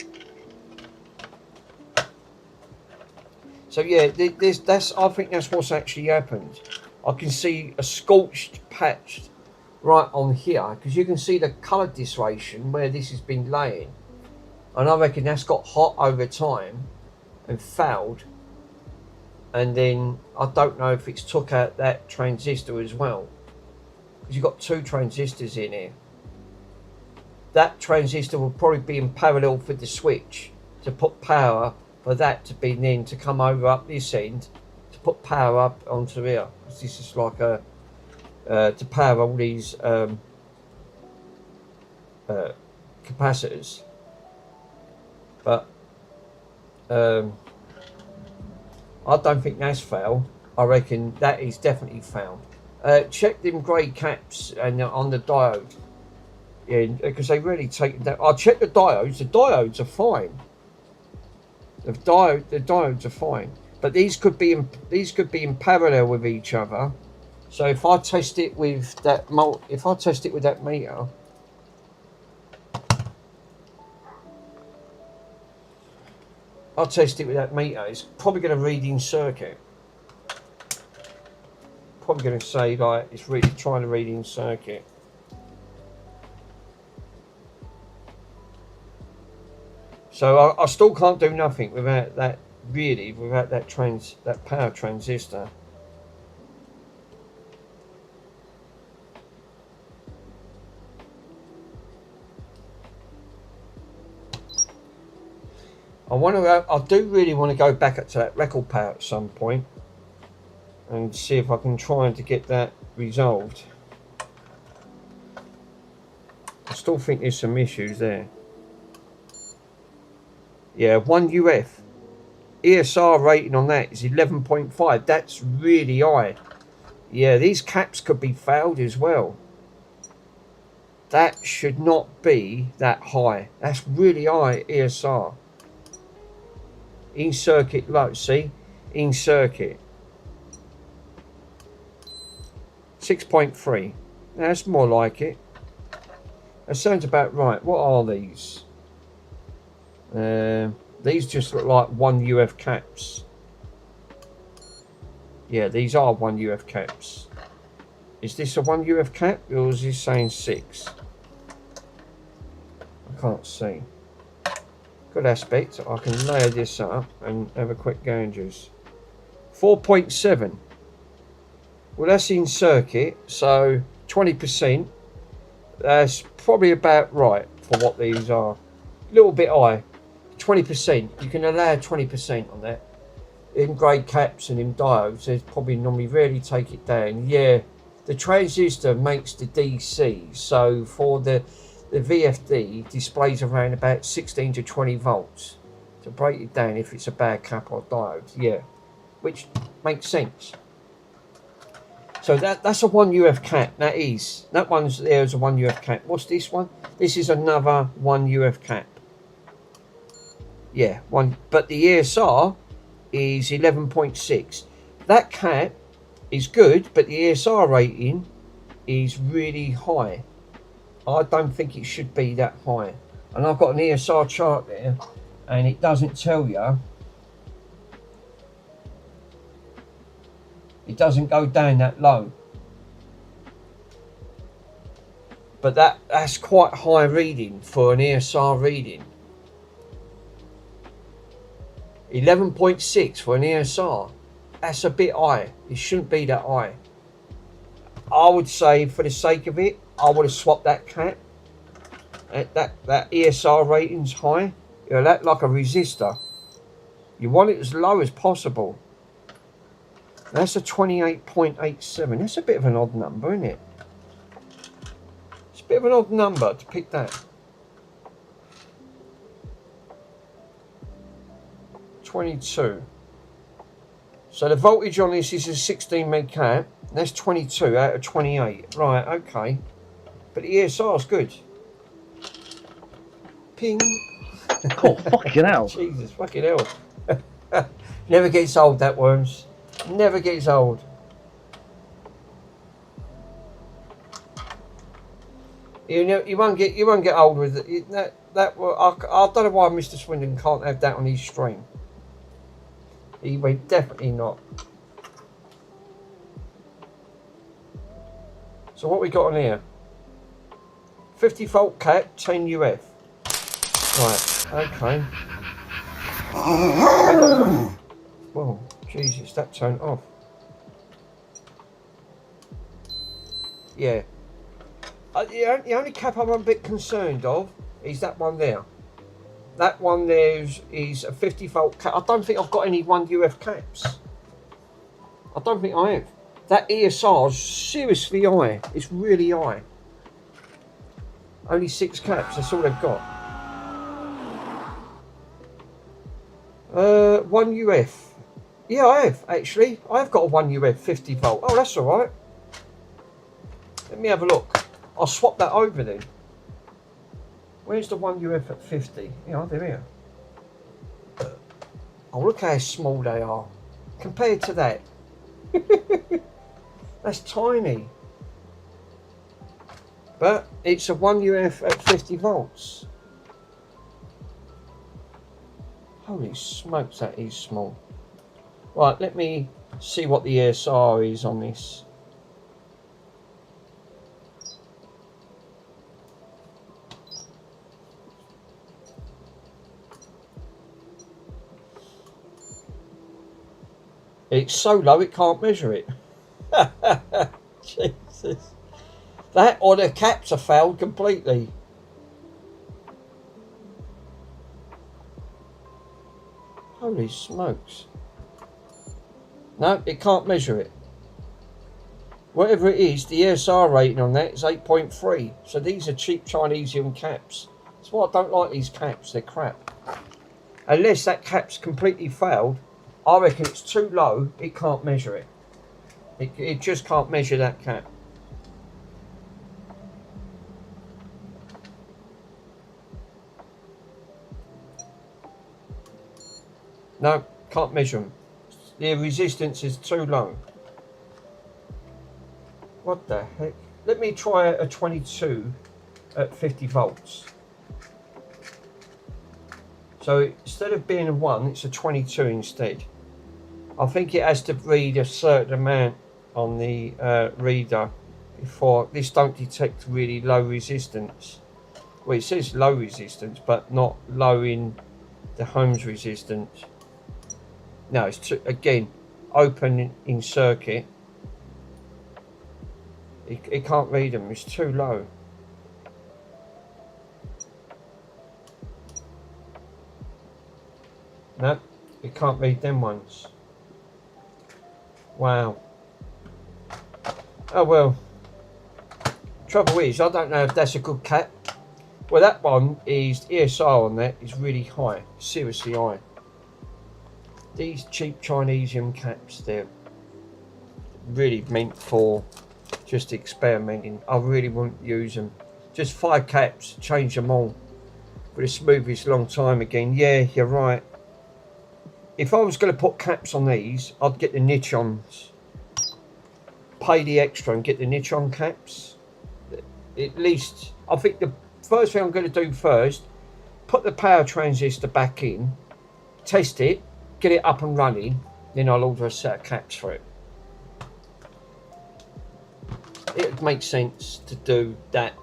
So yeah, that's I think that's what's actually happened. I can see a scorched patch right on here because you can see the colour dissolution where this has been laying, and I reckon that's got hot over time and fouled, and then I don't know if it's took out that transistor as well, because you've got 2 transistors in here. That transistor will probably be in parallel with the switch to put power for that to be then to come over up this end to put power up onto here. This is like a to power all these capacitors, but I don't think that's foul. I reckon that is definitely foul. Check them grey caps and on the diode. Yeah, because they really take that. I'll check the diodes. The diodes are fine. The diodes are fine, but these could be in parallel with each other. So if I test it with that meter, I'll test it with that meter. It's probably going to read in circuit. Probably going to say like it's really trying to read in circuit. So I still can't do nothing without that, really, without that power transistor. I do really want to go back up to that record power at some point and see if I can try to get that resolved. I still think there's some issues there. Yeah, 1 UF. ESR rating on that is 11.5. That's really high. Yeah, these caps could be failed as well. That should not be that high. That's really high ESR. In circuit low, see? In circuit. 6.3. That's more like it. That sounds about right. What are these? These just look like 1 UF caps. Yeah, these are 1 UF caps. Is this a 1 UF cap or is this saying 6? I can't see. Good aspect. I can layer this up and have a quick gauges. 4.7. Well, that's in circuit, so 20%. That's probably about right for what these are. A little bit high. 20%. You can allow 20% on that. In grey caps and in diodes, they probably normally rarely take it down. Yeah, the transistor makes the DC, so for the VFD displays around about 16 to 20 volts to break it down if it's a bad cap or diode. Yeah, which makes sense. So that's a 1 UF cap. That one's there as a 1 UF cap. What's this one? This is another 1 UF cap. Yeah, one, but the ESR is 11.6. That cap is good, but the ESR rating is really high. I don't think it should be that high. And I've got an ESR chart there, and it doesn't tell you. It doesn't go down that low. But that's quite high reading for an ESR reading. 11.6 for an ESR. That's a bit high. It shouldn't be that high. I would say, for the sake of it, I would have swapped that cap. That ESR rating's high. You know, that like a resistor. You want it as low as possible. That's a 28.87. That's a bit of an odd number, isn't it? It's a bit of an odd number to pick that. 22. So the voltage on this is a 16 meg cap. That's 22 out of 28. Right, okay. But the ESR is good. Ping. Oh, fucking hell. Jesus, fucking hell. Never gets old, that, Worms. Never gets old. You won't get old with it. I don't know why Mr. Swindon can't have that on his stream. He will definitely not. So what we got on here? 50 volt cap, 10 UF. Right, okay. Whoa, Jesus, that turned off. Yeah. The only cap I'm a bit concerned of is that one there. That one there is a 50 volt cap. I don't think I've got any 1 UF caps. I don't think I have. That ESR's seriously high. It's really high. Only 6 caps, that's all they've got. 1 UF. Yeah, I have, actually. I have got a 1 UF 50 volt. Oh, that's alright. Let me have a look. I'll swap that over then. Where's the 1 UF at 50? Yeah, they're here. Oh, look how small they are. Compared to that. That's tiny. But it's a 1 UF at 50 volts. Holy smokes, that is small. Right, let me see what the ESR is on this. It's so low it can't measure it. Jesus. That or the caps are failed completely. Holy smokes. No, it can't measure it. Whatever it is, the ESR rating on that is 8.3. So these are cheap Chinesium caps. That's why I don't like these caps, they're crap. Unless that cap's completely failed, I reckon it's too low, it can't measure it. It just can't measure that cap. No, can't measure them. The resistance is too low. What the heck? Let me try a 22 at 50 volts. So instead of being a 1, it's a 22 instead. I think it has to read a certain amount on the reader before. This don't detect really low resistance. Well, it says low resistance, but not low in the ohms resistance. No, it's too, again, open in circuit. It can't read them, it's too low. No, it can't read them ones. Wow. Oh well. Trouble is, I don't know if that's a good cap. Well, that one is, ESR on that is really high, seriously high. These cheap Chinesium caps, they're really meant for just experimenting. I really wouldn't use them. Just 5 caps, change them all for the smoothest long time again. Yeah, you're right. If I was going to put caps on these, I'd get the Nichons. Pay the extra and get the Nichon caps. At least, I think the first thing I'm going to do first, put the power transistor back in, test it, get it up and running, then I'll order a set of caps for it. It would make sense to do that.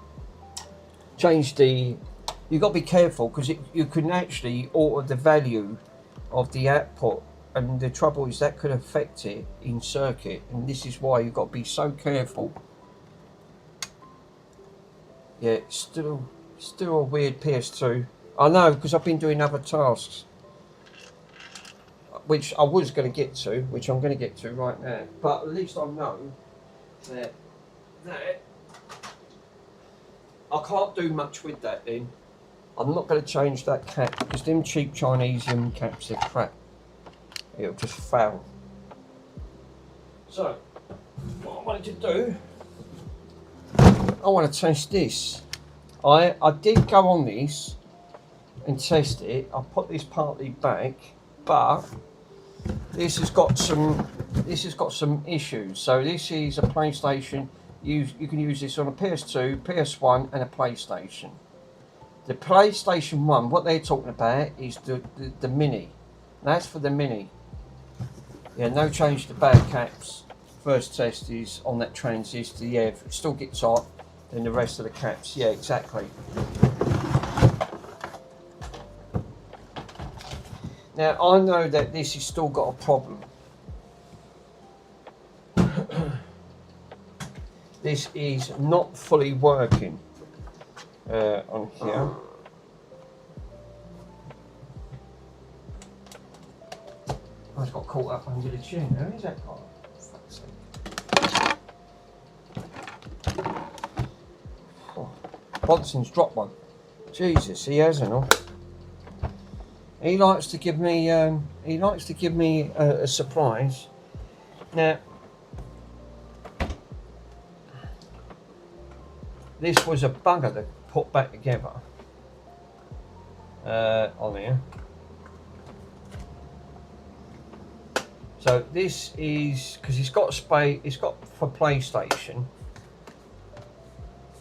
Change the... You've got to be careful because you can actually alter the value of the output, and the trouble is that could affect it in circuit, and this is why you've got to be so careful. Yeah, it's still a weird PS2. I know, because I've been doing other tasks, which I was going to get to, which I'm going to get to right now. But at least I know that I can't do much with that then. I'm not going to change that cap because them cheap Chinesium caps are crap. It'll just fail. So, what I wanted to do, I want to test this. I did go on this and test it. I put this partly back, but this has got some issues. So this is a PlayStation You can use this on a PS2, PS1 and a PlayStation. The PlayStation 1, what they're talking about is the Mini. That's for the Mini. Yeah, no change to bad caps. First test is on that transistor. Yeah, if it still gets hot, then the rest of the caps. Yeah, exactly. Now, I know that this has still got a problem. This is not fully working on here. I just got caught up under the chair now, is that car? Oh, Bonson's dropped one. Jesus, he hasn't. He likes to give me a surprise. Now, this was a bugger to put back together on here. So this is because it's got it's got for PlayStation,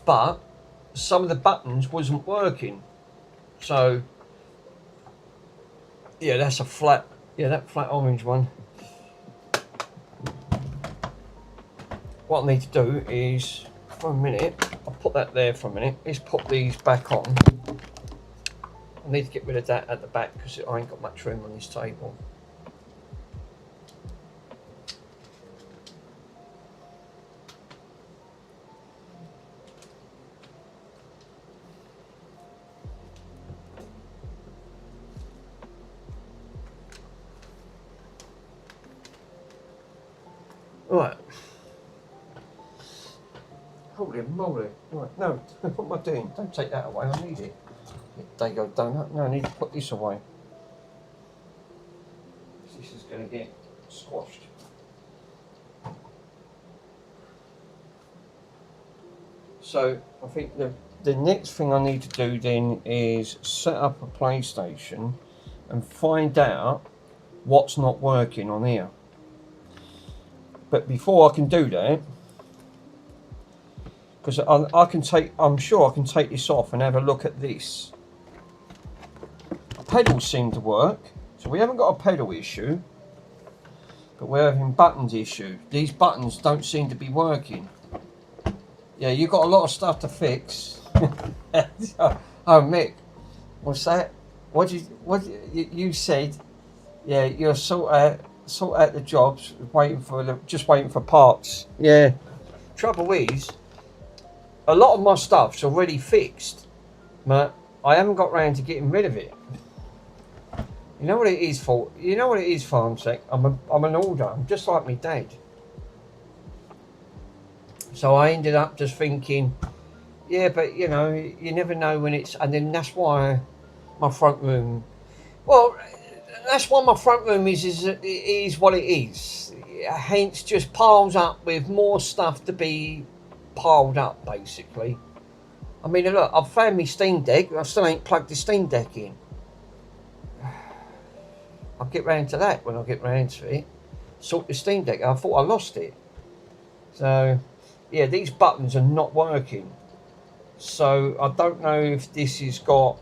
but some of the buttons wasn't working. So yeah, that's a flat. Yeah, that flat orange one. What I need to do is, for a minute, I'll put that there for a minute. Let's put these back on. I need to get rid of that at the back because I ain't got much room on this table. Right. Holy moly. Right, no, what am I doing? Don't take that away, I need it. Dago donut. No, I need to put this away. This is going to get squashed. So, I think the next thing I need to do then is set up a PlayStation and find out what's not working on here. But before I can do that, because I'm sure I can take this off and have a look at this. Pedals seem to work, so we haven't got a pedal issue, but we're having buttons issue. These buttons don't seem to be working. Yeah, you've got a lot of stuff to fix. Oh, Mick, what's that? What you said? Yeah, you're sort out the jobs, just waiting for parts. Yeah. Trouble is, a lot of my stuff's already fixed, but I haven't got round to getting rid of it. You know what it is for? You know what it is, Farmsec? I'm an order. I'm just like my dad. So I ended up just thinking, yeah, but you know, you never know when it's, and then that's why my front room. Well, that's why my front room is what it is. Hence, just piles up with more stuff to be piled up, basically. I mean, look, I've found my Steam Deck. I still ain't plugged the Steam Deck in. I'll get round to that when I get round to it. Sort the Steam Deck. I thought I lost it. So, yeah, these buttons are not working. So, I don't know if this has got...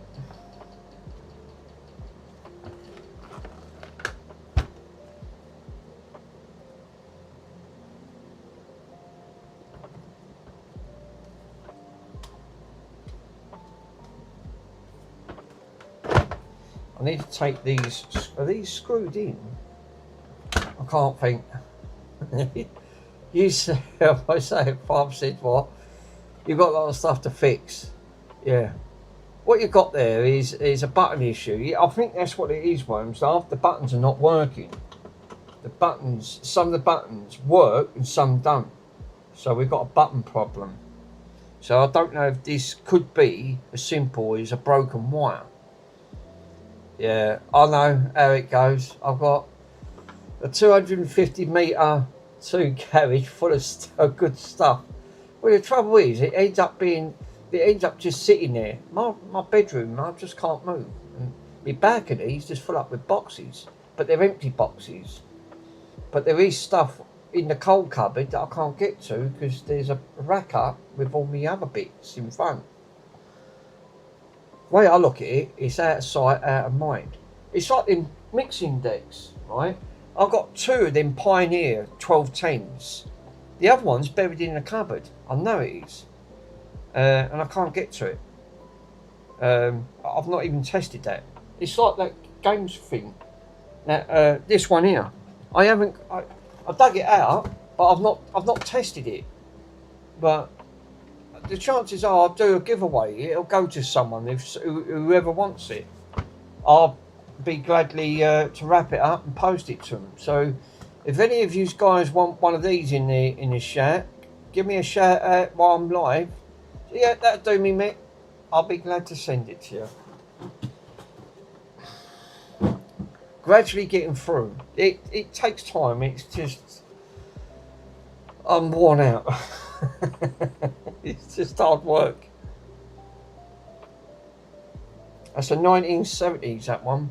I need to take these. Are these screwed in? I can't think. You said, I say, Bob said what? You've got a lot of stuff to fix. Yeah. What you've got there is a button issue. I think that's what it is, Worms. The buttons are not working. The buttons, some of the buttons work and some don't. So we've got a button problem. So I don't know if this could be as simple as a broken wire. Yeah, I know how it goes. I've got a 250 metre 2 carriage full of good stuff. Well, the trouble is, it ends up just sitting there. My bedroom, I just can't move. And my balcony's just full up with boxes, but they're empty boxes. But there is stuff in the coal cupboard that I can't get to because there's a rack up with all the other bits in front. The way I look at it, it's out of sight, out of mind. It's like them mixing decks, right? I've got 2 of them Pioneer 1210s. The other one's buried in the cupboard. I know it is. And I can't get to it. I've not even tested that. It's like that games thing. Now, this one here, I dug it out, but I've not tested it. But the chances are I'll do a giveaway. It'll go to someone whoever wants it. I'll be gladly to wrap it up and post it to them. So if any of you guys want one of these in the chat, give me a shout out while I'm live. So yeah, that'll do me, Mick. I'll be glad to send it to you. Gradually getting through. It takes time. It's just I'm worn out. It's just hard work. That's the 1970s, that one.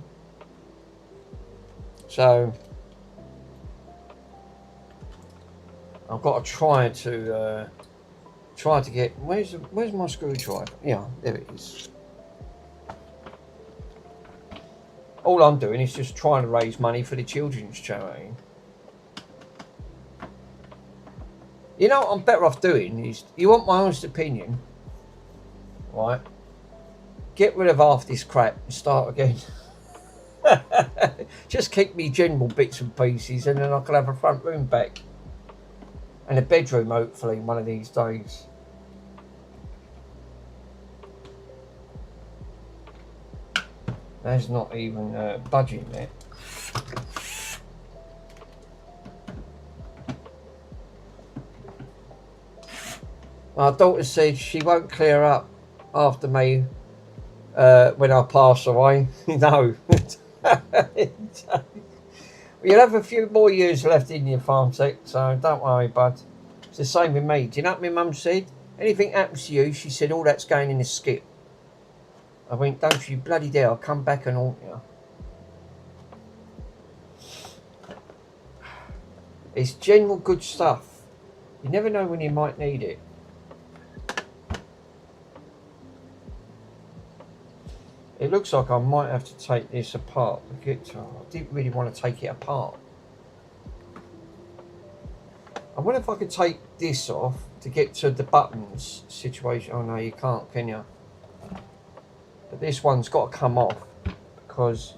So I've got to try to get. Where's my screwdriver? Yeah, there it is. All I'm doing is just trying to raise money for the children's charity. You know what I'm better off doing is, you want my honest opinion, right? Get rid of half this crap and start again. Just keep me general bits and pieces, and then I can have a front room back. And a bedroom, hopefully, one of these days. That's not even budging there. My daughter said she won't clear up after me when I pass away. No. You'll have a few more years left in your farm tech, so don't worry, bud. It's the same with me. Do you know what my mum said? Anything happens to you, she said, all that's going in the skip. I went, don't you bloody dare, I'll come back and haunt you. It's general good stuff. You never know when you might need it. It looks like I might have to take this apart. I didn't really want to take it apart. I wonder if I could take this off to get to the buttons situation. Oh no, you can't, can you? But this one's got to come off because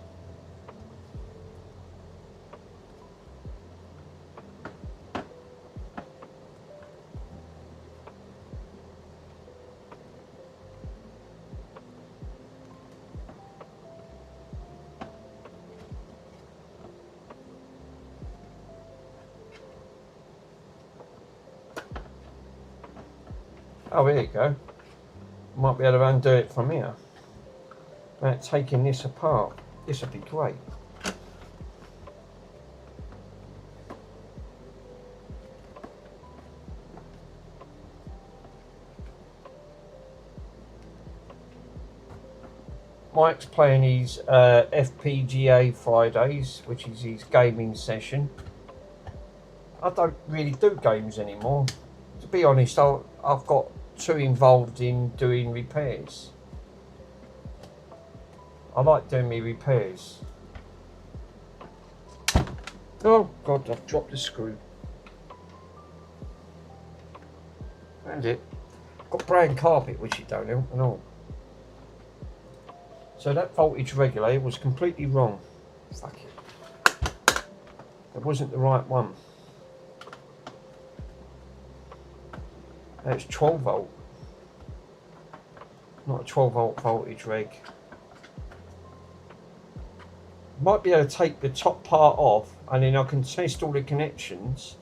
oh, here you go. Might be able to undo it from here. About taking this apart. This would be great. Mike's playing his FPGA Fridays, which is his gaming session. I don't really do games anymore. To be honest, I've got too involved in doing repairs. I like doing my repairs. Oh God, I've dropped the screw. And it. Got brown carpet, which you don't help and all. So that voltage regulator was completely wrong. Fuck it. It wasn't the right one. That's 12 volt. Not a 12 volt voltage reg. Might be able to take the top part off and then I can test all the connections.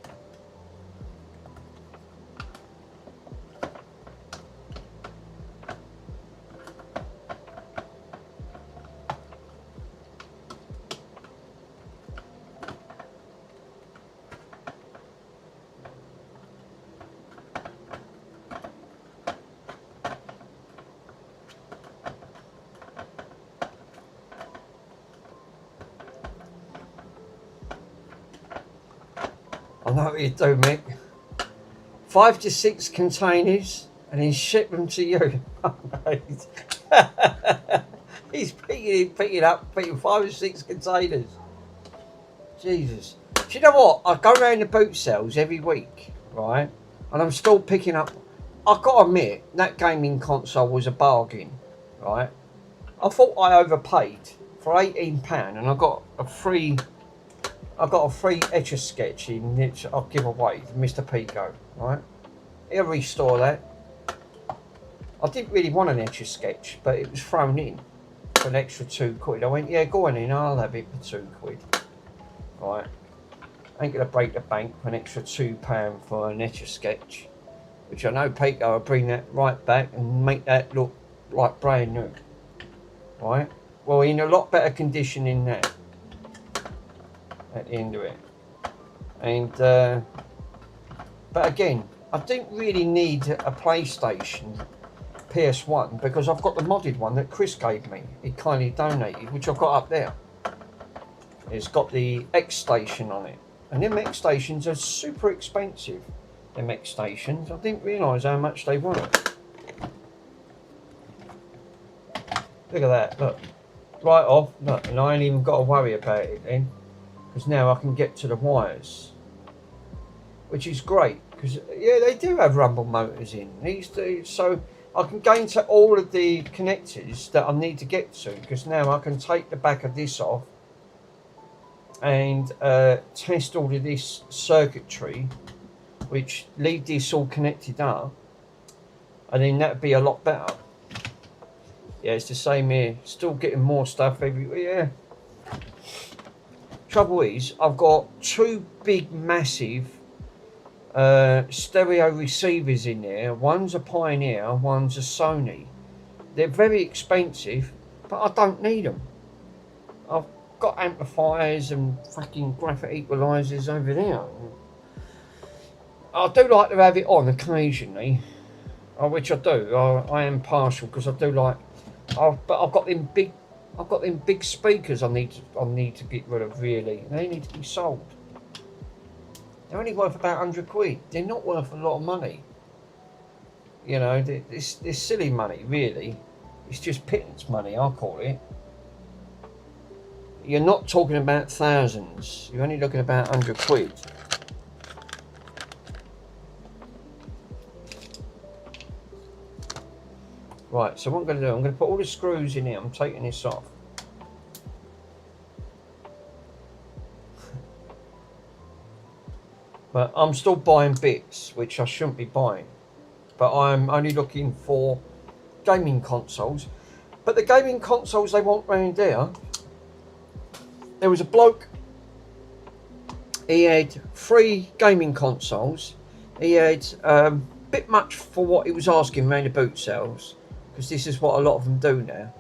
I know what you do, Mick. 5 to 6 containers and then ship them to you. He's picking up 5 or 6 containers. Jesus. Do you know what? I go around the boot sales every week, right? And I'm still picking up. I've got to admit, that gaming console was a bargain, right? I thought I overpaid for £18 and I got a free Etch-a-Sketch in which I'll give away to Mr. Pico, right? He'll restore that. I didn't really want an Etch-a-Sketch, but it was thrown in for an extra £2. I went, yeah, go on in, I'll have it for £2. Right. I ain't gonna break the bank for an extra £2 for an Etch-a-Sketch, which I know Pico will bring that right back and make that look like brand new. Right? Well, in a lot better condition than that at the end of it. And but again, I didn't really need a PlayStation PS1 because I've got the modded one that Chris gave me. He kindly donated, which I've got up there. It's got the X Station on it, and them X Stations are super expensive. Them X Stations, I didn't realise how much they were. Look at that, look. Right off, look, and I ain't even got to worry about it then, because now I can get to the wires, which is great, because yeah, they do have rumble motors in these do, so I can go into all of the connectors that I need to get to, because now I can take the back of this off and test all of this circuitry, which leave this all connected up, and then that'd be a lot better. Yeah, it's the same here. Still getting more stuff everywhere. Yeah. Trouble is, I've got 2 big, massive stereo receivers in there. One's a Pioneer, one's a Sony. They're very expensive, but I don't need them. I've got amplifiers and fucking graphic equalizers over there. I do like to have it on occasionally, which I do. I am partial because I do like. But I've got them big speakers. I need to get rid of. Really, they need to be sold. They're only worth about £100. They're not worth a lot of money. You know, they're silly money. Really, it's just pittance money. I call it. You're not talking about thousands. You're only looking about £100. Right, so what I'm going to do, I'm going to put all the screws in here. I'm taking this off. But I'm still buying bits, which I shouldn't be buying. But I'm only looking for gaming consoles. But the gaming consoles they want round there was a bloke. He had 3 gaming consoles. He had a bit much for what he was asking around the boot sales, because this is what a lot of them do now.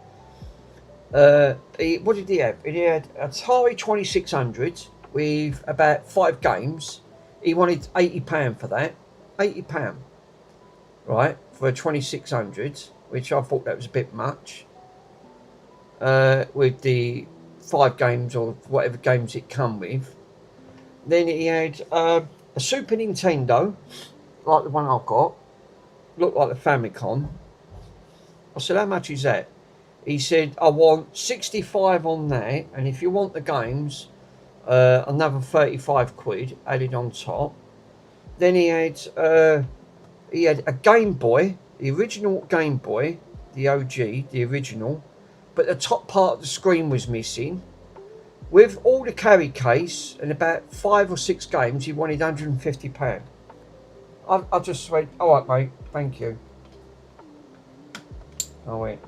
What did he have? He had Atari 2600 with about 5 games. He wanted £80 for that. £80, right, for a 2600, which I thought that was a bit much. With the 5 games or whatever games it come with. Then he had a Super Nintendo, like the one I've got. Looked like the Famicom. I said, how much is that? He said, I want 65 on that, and if you want the games, another 35 quid added on top. Then he had a Game Boy, the original Game Boy, the OG, the original, but the top part of the screen was missing. With all the carry case and about 5 or 6 games, he wanted £150. I just went, all right, mate, thank you. I went,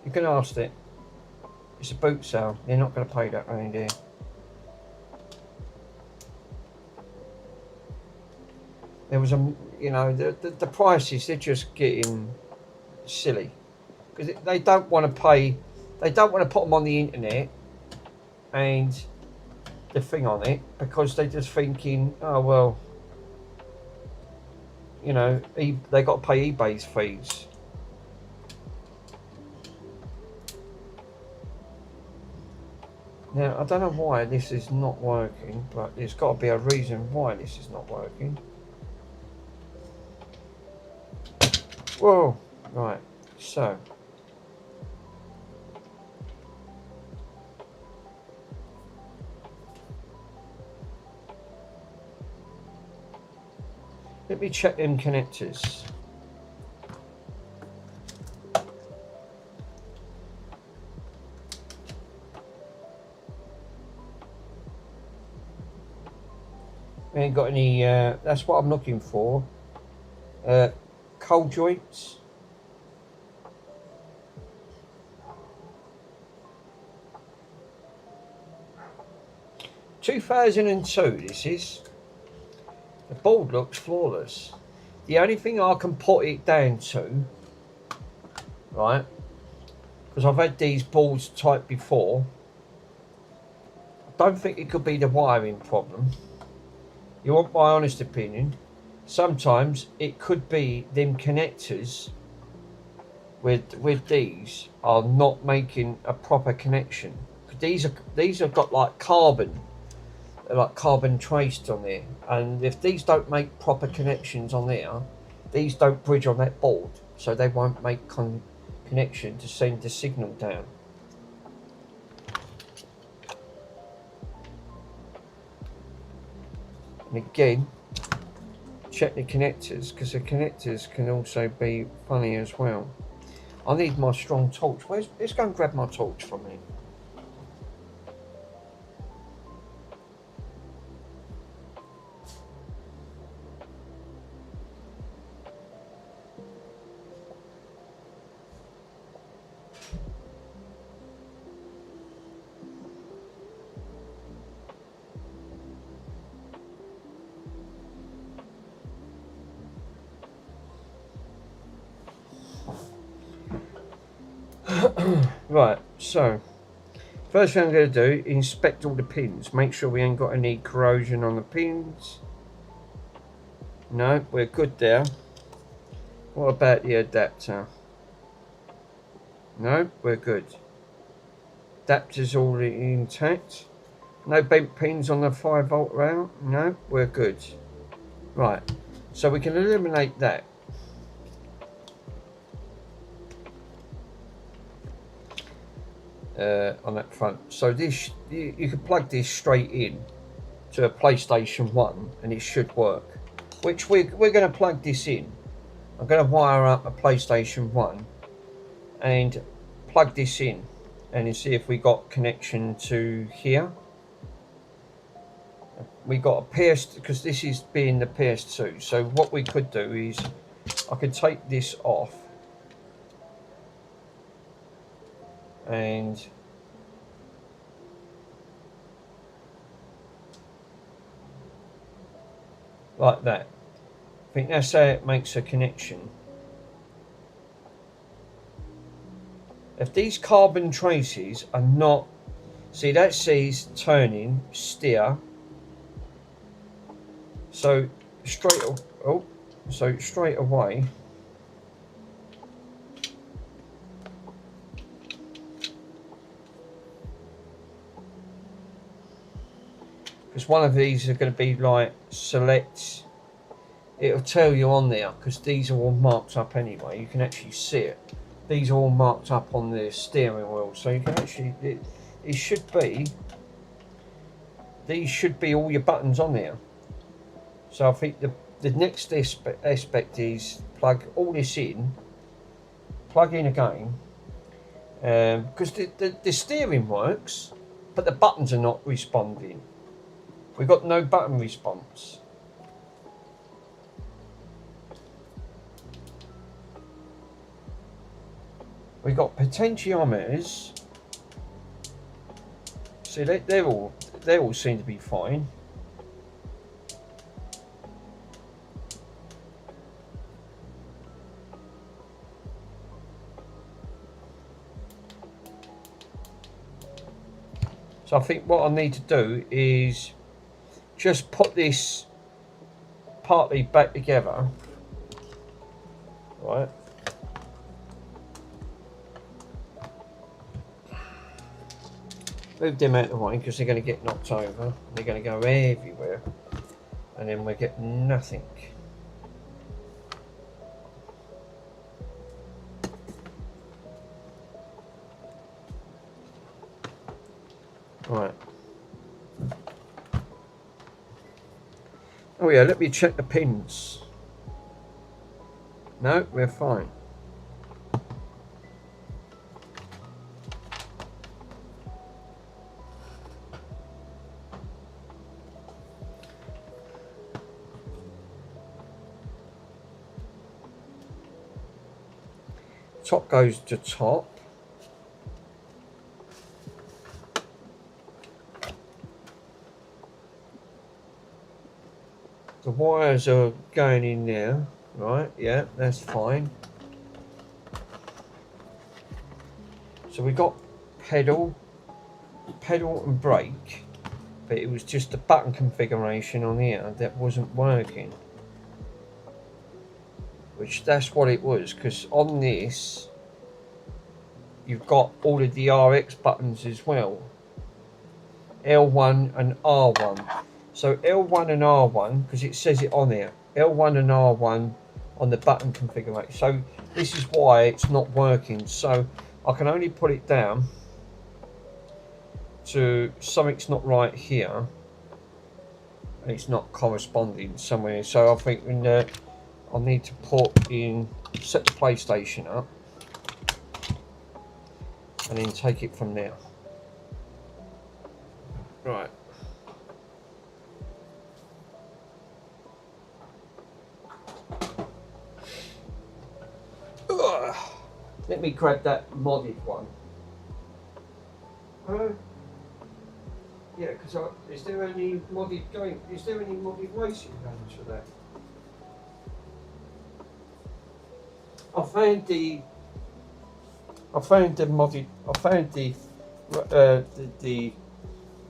you can ask it. It's a boot sale. They're not going to pay that round here. There was you know, the prices, they're just getting silly. Because they don't want to pay, they don't want to put them on the internet and the thing on it, because they're just thinking, oh, well, you know, they got to pay eBay's fees. Now, I don't know why this is not working, but there's got to be a reason why this is not working. Whoa! Right, so. Let me check them connectors. We ain't got any, that's what I'm looking for. Cold joints. (2002) this is. The board looks flawless. The only thing I can put it down to, right, because I've had these boards typed before, I don't think it could be the wiring problem. You want my honest opinion? Sometimes it could be them connectors with these are not making a proper connection. These have got like carbon traced on there, and if these don't make proper connections on there, these don't bridge on that board, so they won't make connection to send the signal down. And again, check the connectors, because the connectors can also be funny as well. I need my strong torch. Let's go and grab my torch from me. Right, so first thing I'm going to do, inspect all the pins, make sure we ain't got any corrosion on the pins. No, we're good there. What about the adapter? No, we're good. Adapter's all intact. No bent pins on the 5-volt rail. No, we're good. Right, so we can eliminate that. On that front, so this you can plug this straight in to a PlayStation 1 and it should work, which we're going to plug this in. I'm going to wire up a PlayStation 1 and plug this in and see if we got connection to here. We got a PS, because this is being the PS2, so what we could do is I could take this off and like that. I think that's how it makes a connection. If these carbon traces are not, see that says turning steer, so straight away because one of these are going to be like select, it'll tell you on there, because these are all marked up anyway, you can actually see it. These are all marked up on the steering wheel, so you can actually, it should be, these should be all your buttons on there. So I think the next aspect is plug all this in, plug in again, because the steering works, but the buttons are not responding. We've got no button response. We've got potentiometers. See, they all seem to be fine. So I think what I need to do is just put this partly back together, right? Move them out of the way because they're going to get knocked over. They're going to go everywhere. And then we get nothing. Right. Oh yeah, let me check the pins. No, we're fine. Top goes to top. The wires are going in there, right? Yeah, that's fine. So we got pedal and brake, but it was just the button configuration on here that wasn't working. Which that's what it was, because on this you've got all of the RX buttons as well. L1 and R1. So L1 and R1, because it says it on there, L1 and R1 on the button configuration. So this is why it's not working. So I can only put it down to something's not right here. And it's not corresponding somewhere. So I think I need to put in, set the PlayStation up and then take it from there. Right. Ugh. Let me grab that modded one. Yeah, because is there any modded game? Is there any modded racing games for that? I found the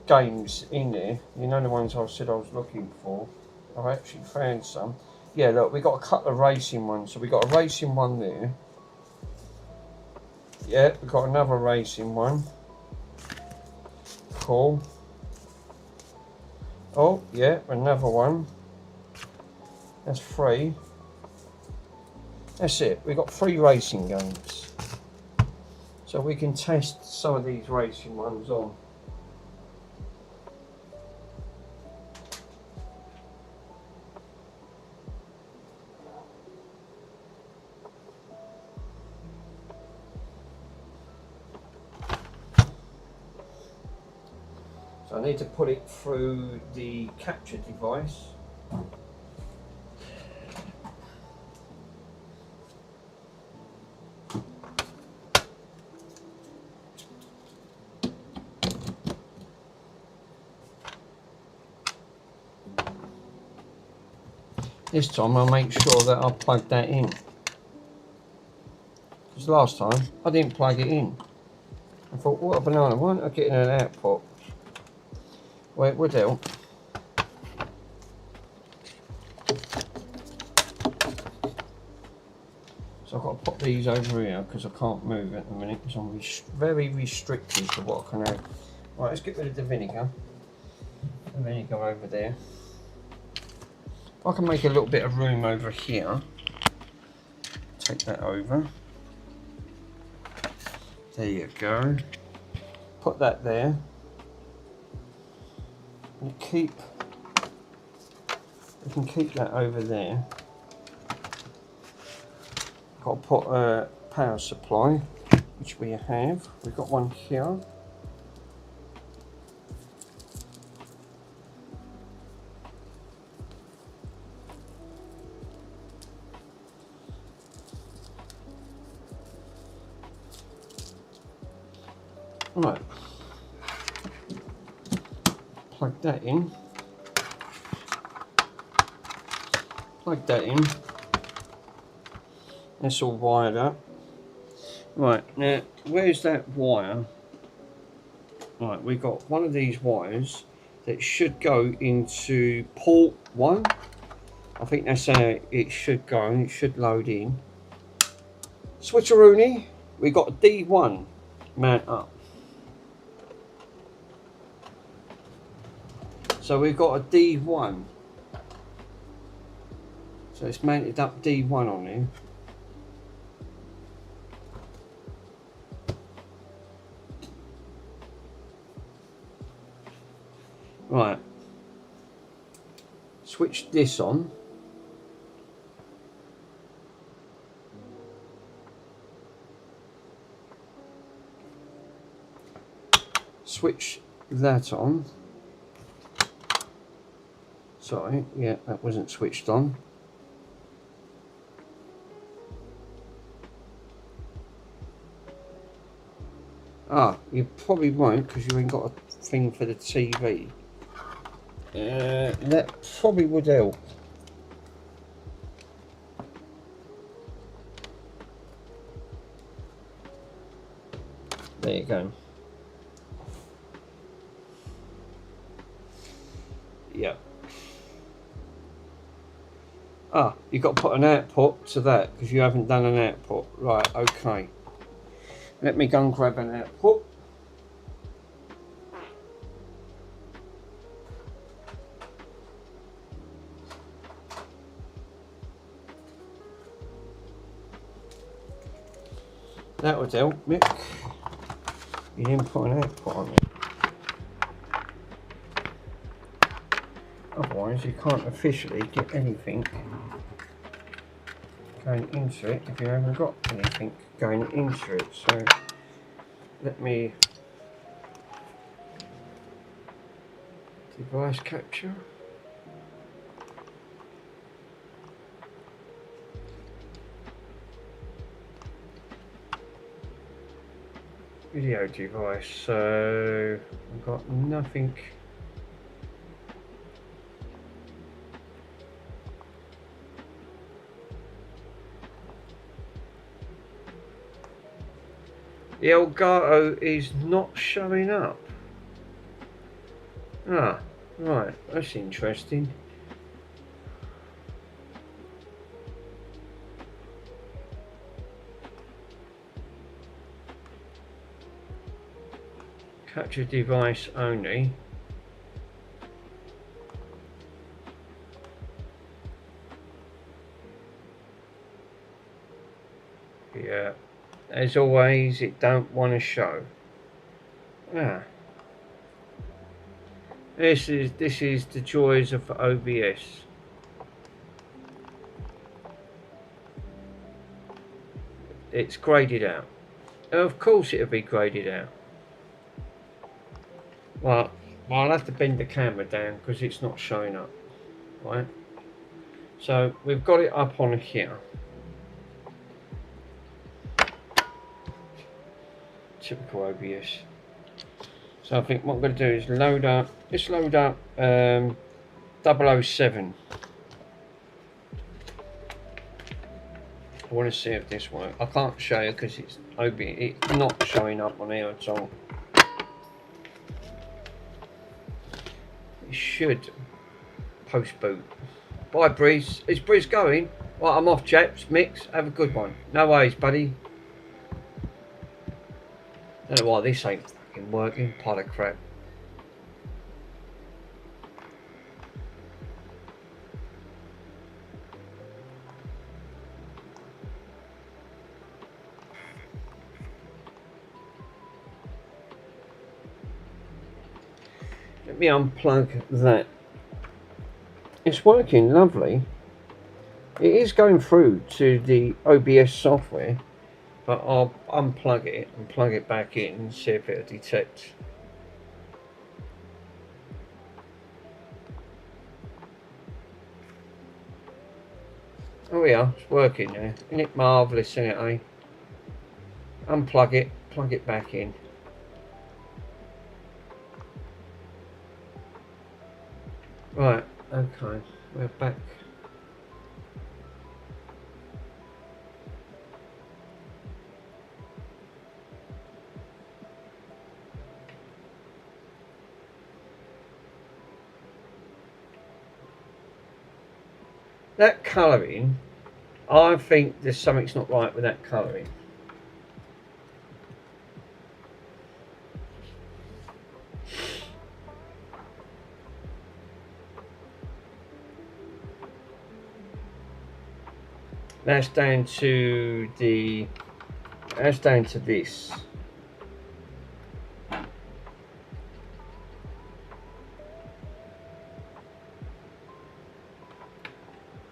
games in there. You know, the ones I said I was looking for. I actually found some. Yeah, look, we got a couple of racing ones. So we got a racing one there. Yeah, we got another racing one. Cool. Oh, yeah, another one. That's 3. That's it. We've got 3 racing games. So we can test some of these racing ones on. So I need to put it through the capture device. This time I'll make sure that I plug that in. Because last time I didn't plug it in. I thought, what a banana, why don't I get in an output? Well, it would help. So I've got to put these over here because I can't move at the minute because I'm very restricted to what I can have. Right, let's get rid of the vinegar. The vinegar over there. I can make a little bit of room over here. Take that over. There you go. Put that there. And we can keep that over there. Got to put a power supply, which we have. We've got one here. Right, plug that in, that's all wired up. Right, now where's that wire? Right, we've got one of these wires that should go into port 1. I think that's how it should go, and it should load in. Switcheroony, we got a D1 mount up. So we've got a D1. So it's mounted up D1 on him. Right. Switch this on. Switch that on. Sorry, yeah, that wasn't switched on. Ah, you probably won't because you ain't got a thing for the TV. That probably would help. There you go. Yeah. Ah, you've got to put an output to that because you haven't done an output. Right, okay. Let me go and grab an output. That would help, Mick. You didn't put an output on it. Otherwise, you can't officially get anything going into it if you haven't got anything going into it. So, let me device capture. Video device, so I've got nothing. The Elgato is not showing up. Ah, right, that's interesting. Capture device only. Yeah, as always, it don't want to show. Ah, this is the joys of OBS. It's graded out. Of course, it'll be graded out. Well, I'll have to bend the camera down because it's not showing up, right? So we've got it up on here. Typical OBS. So I think what I'm going to do is load up. Let's load up 007. I want to see if this works. I can't show you because it's OBS. It's not showing up on here at all. It should post boot. Bye, Breeze. Is Breeze going? Right, I'm off, chaps. Mix. Have a good one. No worries, buddy. Don't know why this ain't fucking working. Pot of crap. Let me unplug that. It's working lovely. It is going through to the OBS software, but I'll unplug it and plug it back in and see if it'll detect. Oh yeah, it's working now. Isn't it marvellous, isn't it, eh? Unplug it, plug it back in. Right, okay, we're back. That colouring, I think there's something's not right with that colouring. That's down to the. That's down to this.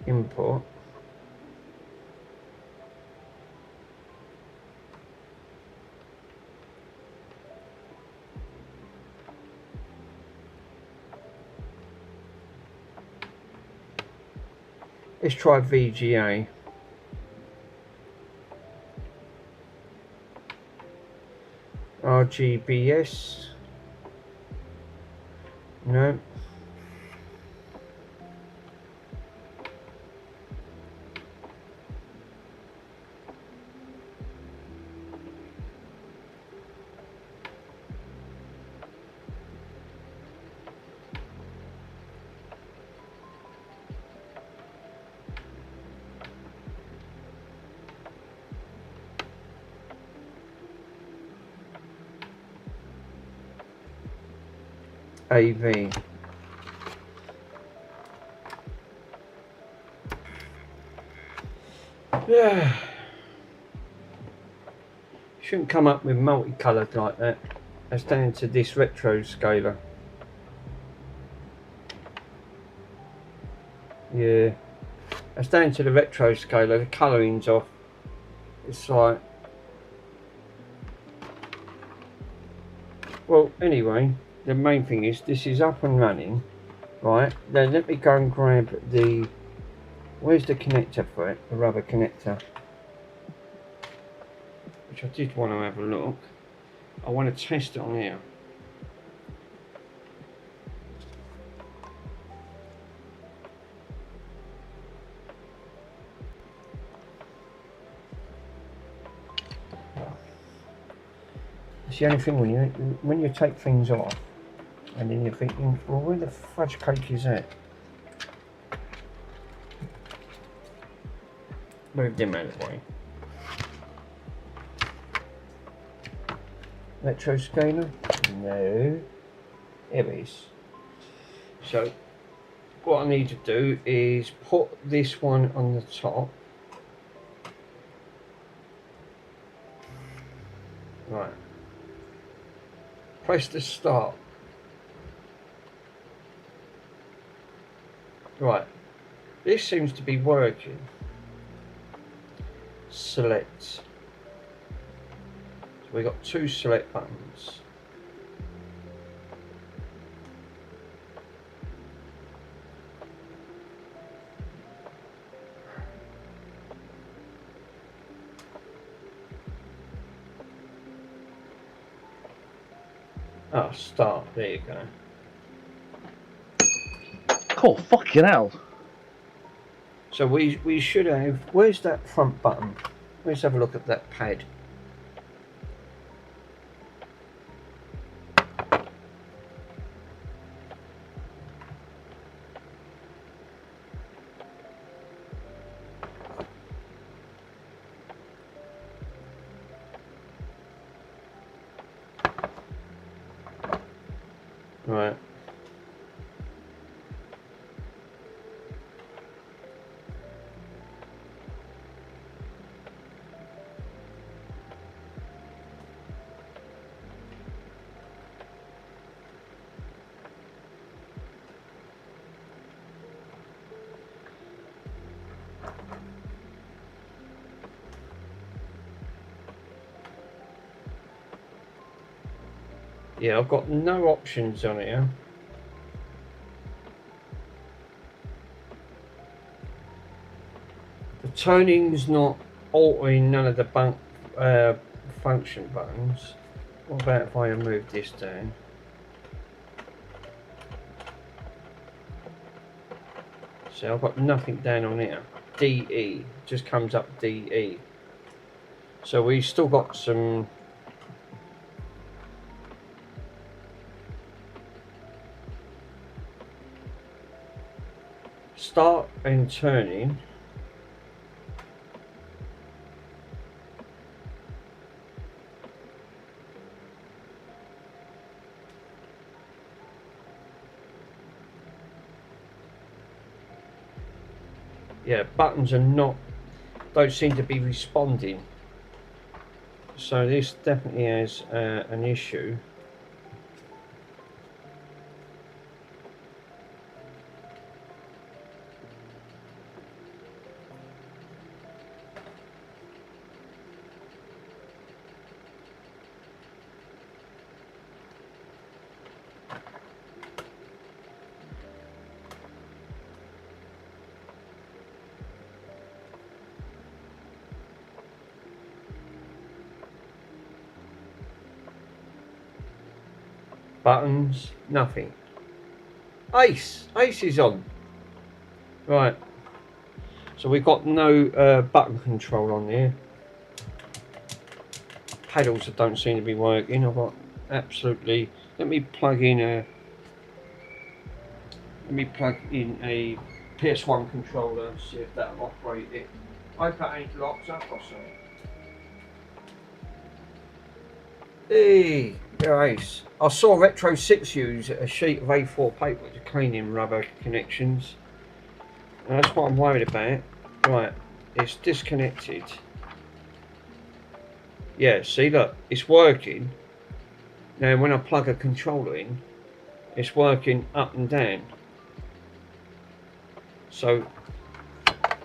Import. Let's try VGA. RGBS. No. AV. Yeah. Shouldn't come up with multicoloured like that. That's down to this retro scaler. Yeah. That's down to the retro scaler. The colouring's off. It's like. Well, anyway. The main thing is this is up and running, right? Then let me go and grab the. Where's the connector for it? The rubber connector, which I did want to have a look. I want to test it on here. It's the only thing when you take things off. And then you're thinking, well, where the fudge cake is that? Move them out of the way. Retro scaler? No. Here it is. So, what I need to do is put this one on the top. Right. Press the start. Right, this seems to be working. Select. So we've got two select buttons. Oh, start. There you go. Oh, fucking hell. So we should have. Where's that front button? Let's have a look at that pad. Right. Yeah, I've got no options on here. The toning's not altering none of the function buttons. What about if I move this down? So I've got nothing down on here. DE just comes up DE. So we've still got some. Start and turning. Yeah, buttons are not. don't seem to be responding. So this definitely has an issue. Buttons, nothing. Ace is on. Right. So we've got no button control on there. Pedals that don't seem to be working. I've got absolutely. Let me plug in a PS1 controller. See if that'll operate it. I hope that ain't locked up or something. Hey, Ace. I saw Retro 6 use a sheet of A4 paper to clean in rubber connections. And that's what I'm worried about. Right, it's disconnected. Yeah, see, look, it's working. Now, when I plug a controller in, it's working up and down. So,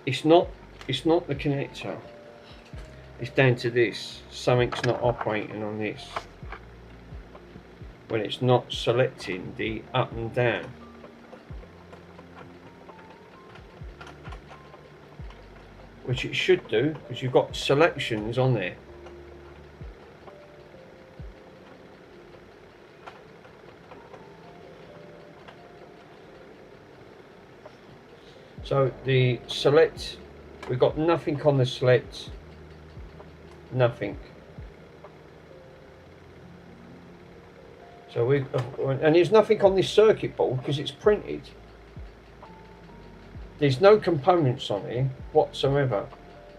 it's not the connector. It's down to this. Something's not operating on this. When it's not selecting the up and down. Which it should do, because you've got selections on there. So the select, we've got nothing on the select. Nothing. So and there's nothing on this circuit board because it's printed. There's no components on here whatsoever.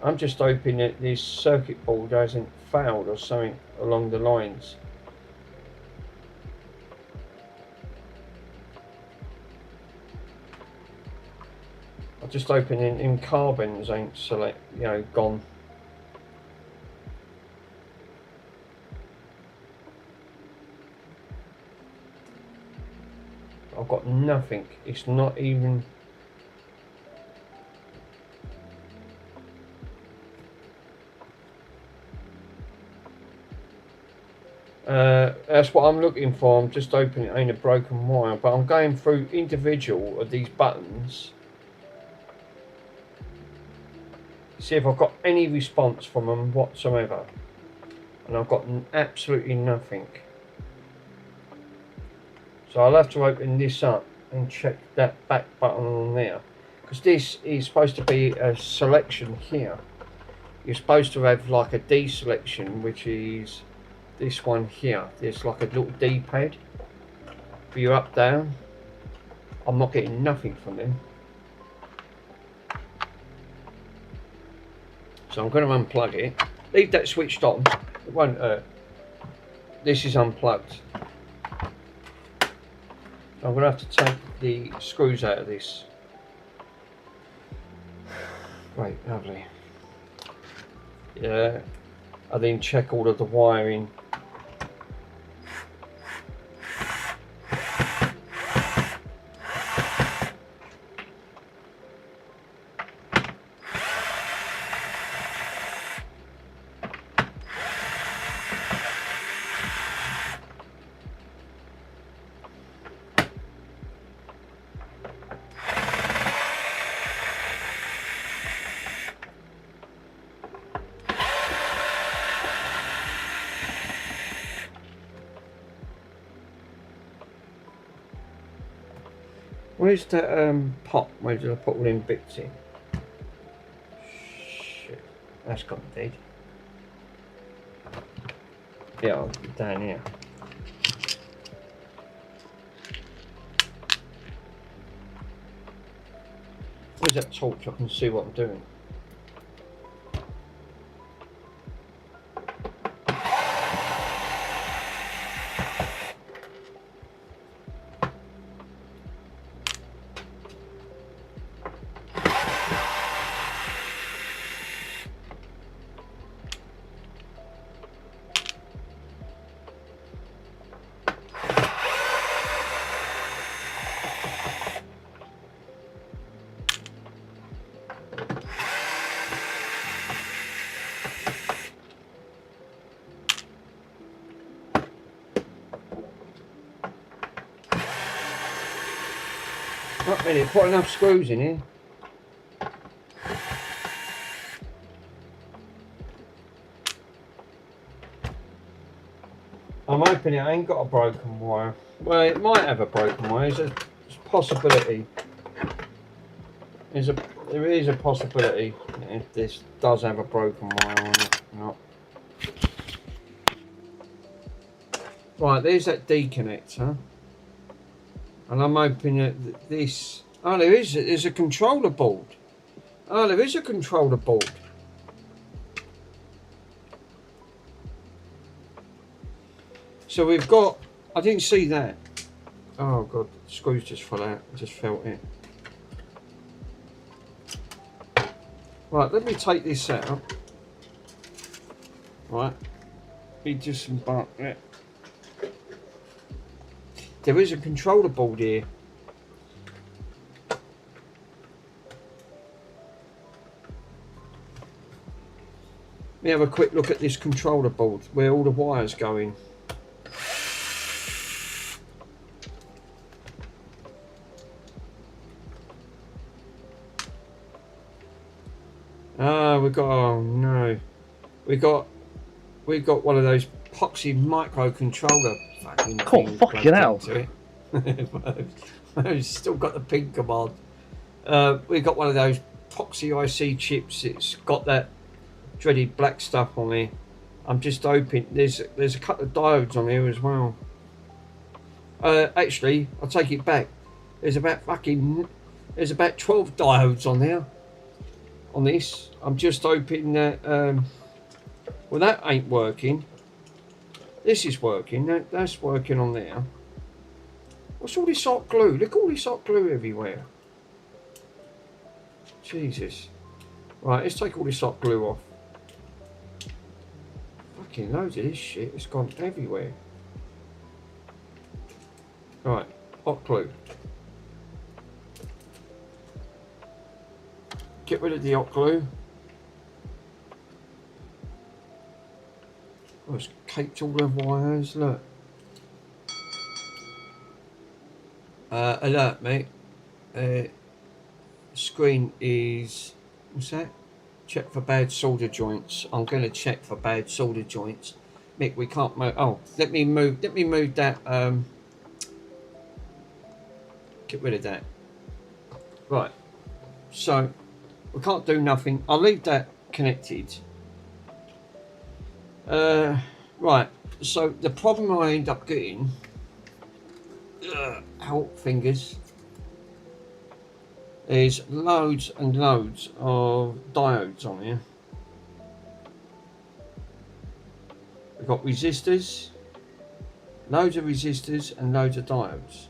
I'm just hoping that this circuit board hasn't failed or something along the lines. I'm just hoping in carbons ain't gone. I've got nothing. It's not even. That's what I'm looking for. I'm just hoping it ain't a broken wire, but I'm going through individual of these buttons. See if I've got any response from them whatsoever. And I've got absolutely nothing. So I'll have to open this up and check that back button on there. Because this is supposed to be a selection here. You're supposed to have like a D selection, which is this one here. There's like a little D-pad for your up down. I'm not getting nothing from them. So I'm going to unplug it. Leave that switched on. It won't hurt. This is unplugged. I'm going to have to take the screws out of this. Great, lovely. Yeah, I then check all of the wiring. Where's the pot? Where did I put all them bits in? Shit, that's gone dead. Yeah, down here. Where's that torch? I can see what I'm doing. Wait a minute, put enough screws in here. I'm hoping it ain't got a broken wire. Well, it might have a broken wire. There's a possibility. There is a possibility if this does have a broken wire on it. No. Right, there's that D connector. And I'm hoping that this... Oh, there's a controller board. Oh, there is a controller board. So we've got... I didn't see that. Oh, God. The screws just fell out. I just felt it. Right, let me take this out. Right. Let me disembark it. There is a controller board here. Let me have a quick look at this controller board, where all the wires go in. Ah, we got, oh no. We got one of those epoxy microcontroller fucking Oh, fucking hell. I've still got the pin command. We got one of those epoxy IC chips. It's got that dreaded black stuff on there. I'm just hoping there's a couple of diodes on there as well. Actually, I'll take it back. There's about 12 diodes on there. On this, I'm just hoping that well, that ain't working. This is working. That's working on there. What's all this hot glue? Look, all this hot glue everywhere. Jesus. Right, let's take all this hot glue off. Fucking loads of this shit. It's gone everywhere. Right, hot glue. Get rid of the hot glue. Oh, it's caked all the wires, look. Alert, mate. Screen is, what's that? Check for bad solder joints. I'm going to check for bad solder joints. Mick, we can't move. Oh, let me move that. Get rid of that. Right. So, we can't do nothing. I'll leave that connected. Right. So, the problem I end up getting... help fingers. There's loads and loads of diodes on here. We've got resistors, loads of resistors and loads of diodes.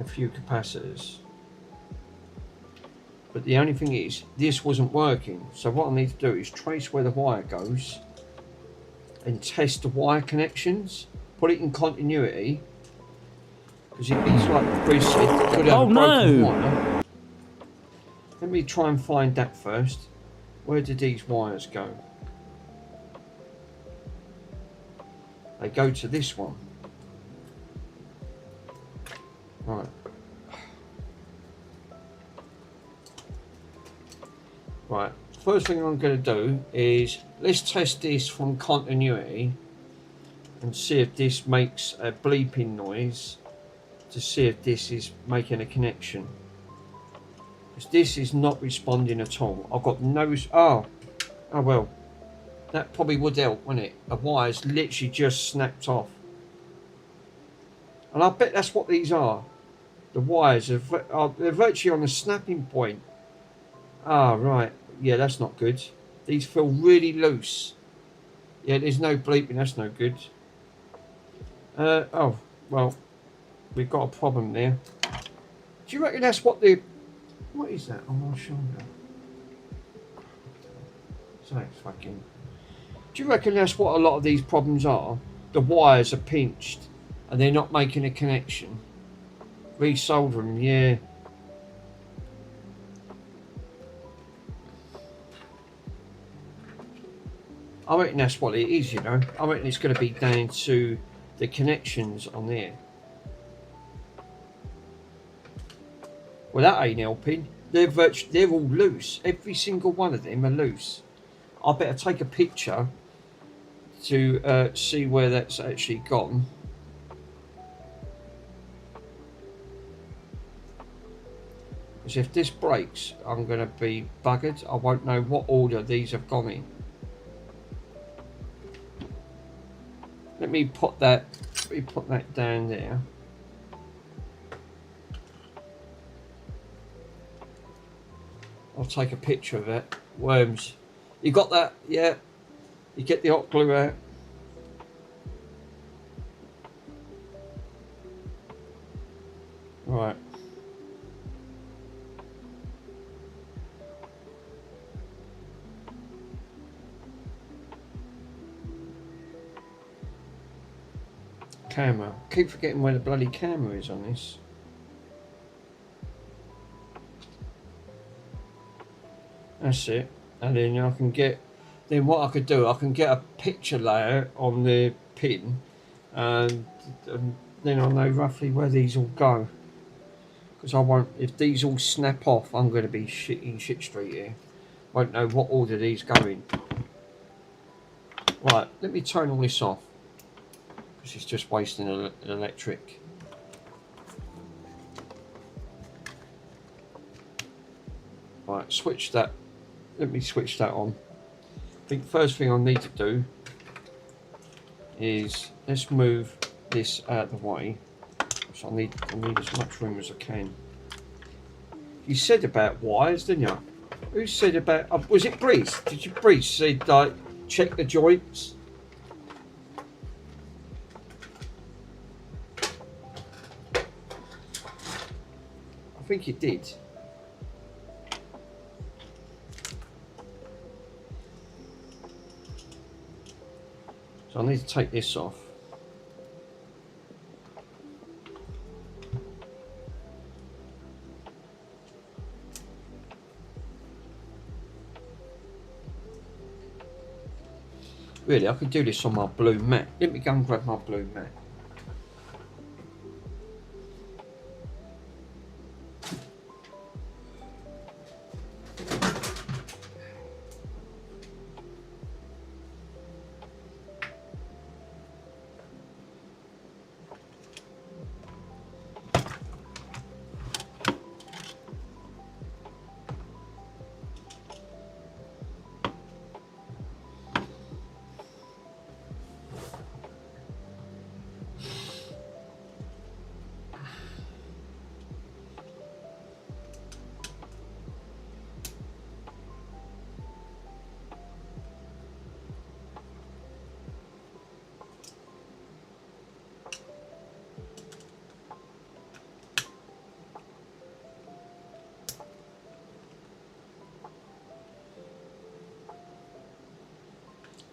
A few capacitors. But the only thing is, this wasn't working. So what I need to do is trace where the wire goes and test the wire connections. Put it in continuity, because it's like Bruce said, could have a broken wire. Let me try and find that first. Where did these wires go? They go to this one. Right. Right. First thing I'm going to do is let's test this from continuity. And see if this makes a bleeping noise, to see if this is making a connection. Because this is not responding at all. I've got no... Oh well. That probably would help, wouldn't it? The wire's literally just snapped off. And I bet that's what these are. The wires are they're virtually on the snapping point. Ah, right. Yeah, that's not good. These feel really loose. Yeah, there's no bleeping. That's no good. Oh, well, we've got a problem there. Do you reckon that's what the... What is that on my shoulder? So it's fucking... Do you reckon that's what a lot of these problems are? The wires are pinched and they're not making a connection. Resolder them, yeah. I reckon that's what it is, you know. I reckon it's going to be down to the connections on there. Well, that ain't helping. They're all loose. Every single one of them are loose. I better take a picture to see where that's actually gone. Because if this breaks, I'm going to be buggered. I won't know what order these have gone in. Let me put that down there. I'll take a picture of it. Worms. You got that? Yeah. You get the hot glue out. Right. Camera. Keep forgetting where the bloody camera is on this. That's it. And then I can get, then what I could do, I can get a picture layer on the pin, and then I'll know roughly where these all go. Because I won't, if these all snap off, I'm going to be in shit street here. Won't know what order these go in. Right, let me turn all this off. Because it's just wasting an electric. Right, switch that. Let me switch that on. I think first thing I need to do is let's move this out of the way. So I need as much room as I can. You said about wires, didn't you? Who said about? Was it Breeze? Did you Breeze said like check the joints? I think it did. So I need to take this off. Really, I could do this on my blue mat. Let me go and grab my blue mat.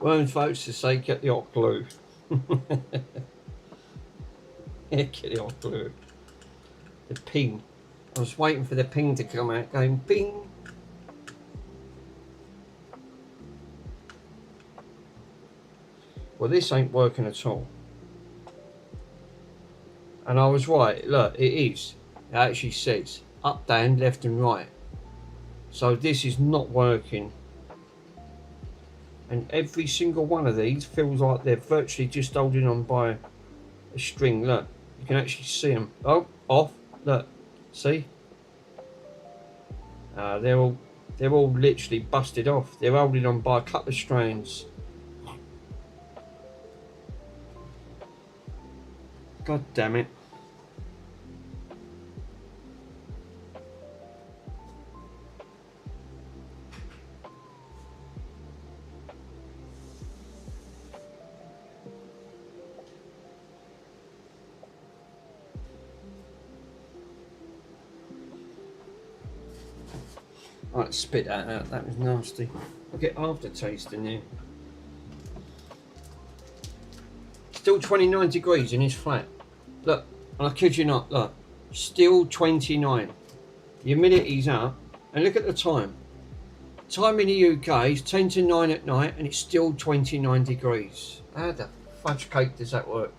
Worms votes to say get the hot glue. Yeah, get the hot glue. The ping. I was waiting for the ping to come out going ping. Well, this ain't working at all. And I was right. Look, it is. It actually says up, down, left and right. So this is not working. And every single one of these feels like they're virtually just holding on by a string. Look, you can actually see them. Oh, off. Look, see? They're all literally busted off. They're holding on by a couple of strands. God damn it. Right, spit that out. That was nasty. I'll get aftertaste in there. Still 29 degrees in his flat. Look, and I kid you not, look. Still 29. The humidity's up. And look at the time. Time in the UK is 10 to 9 at night and it's still 29 degrees. How the fudge cake does that work?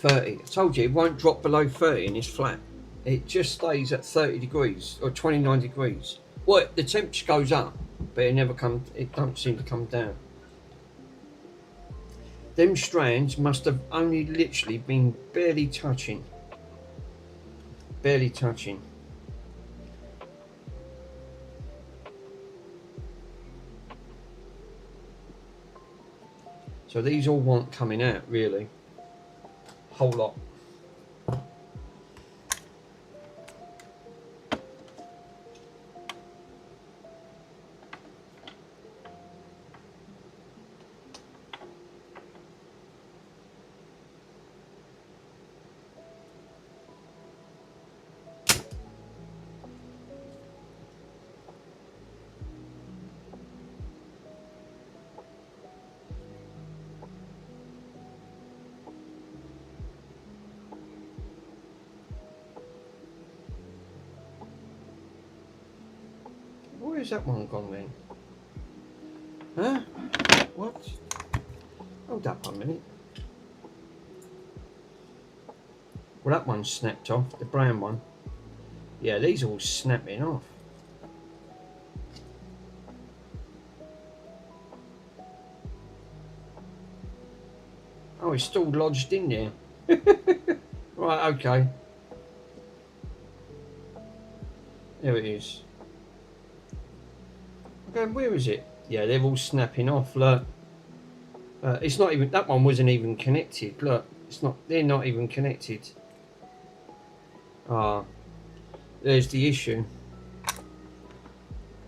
I told you it won't drop below 30 in this flat. It just stays at 30 degrees or 29 degrees. Well, the temperature goes up, but it don't seem to come down. Them strands must have only literally been barely touching. Barely touching. So these all want coming out, really. Whole lot. Where's that one gone then? Huh? What? Hold up a minute. Well, that one snapped off, the brown one. Yeah, these are all snapping off. Oh, it's still lodged in there. Right, okay. There it is. Okay, where is it? Yeah, they're all snapping off. Look, it's not even. That one wasn't even connected. Look, it's not. They're not even connected. Ah, there's the issue.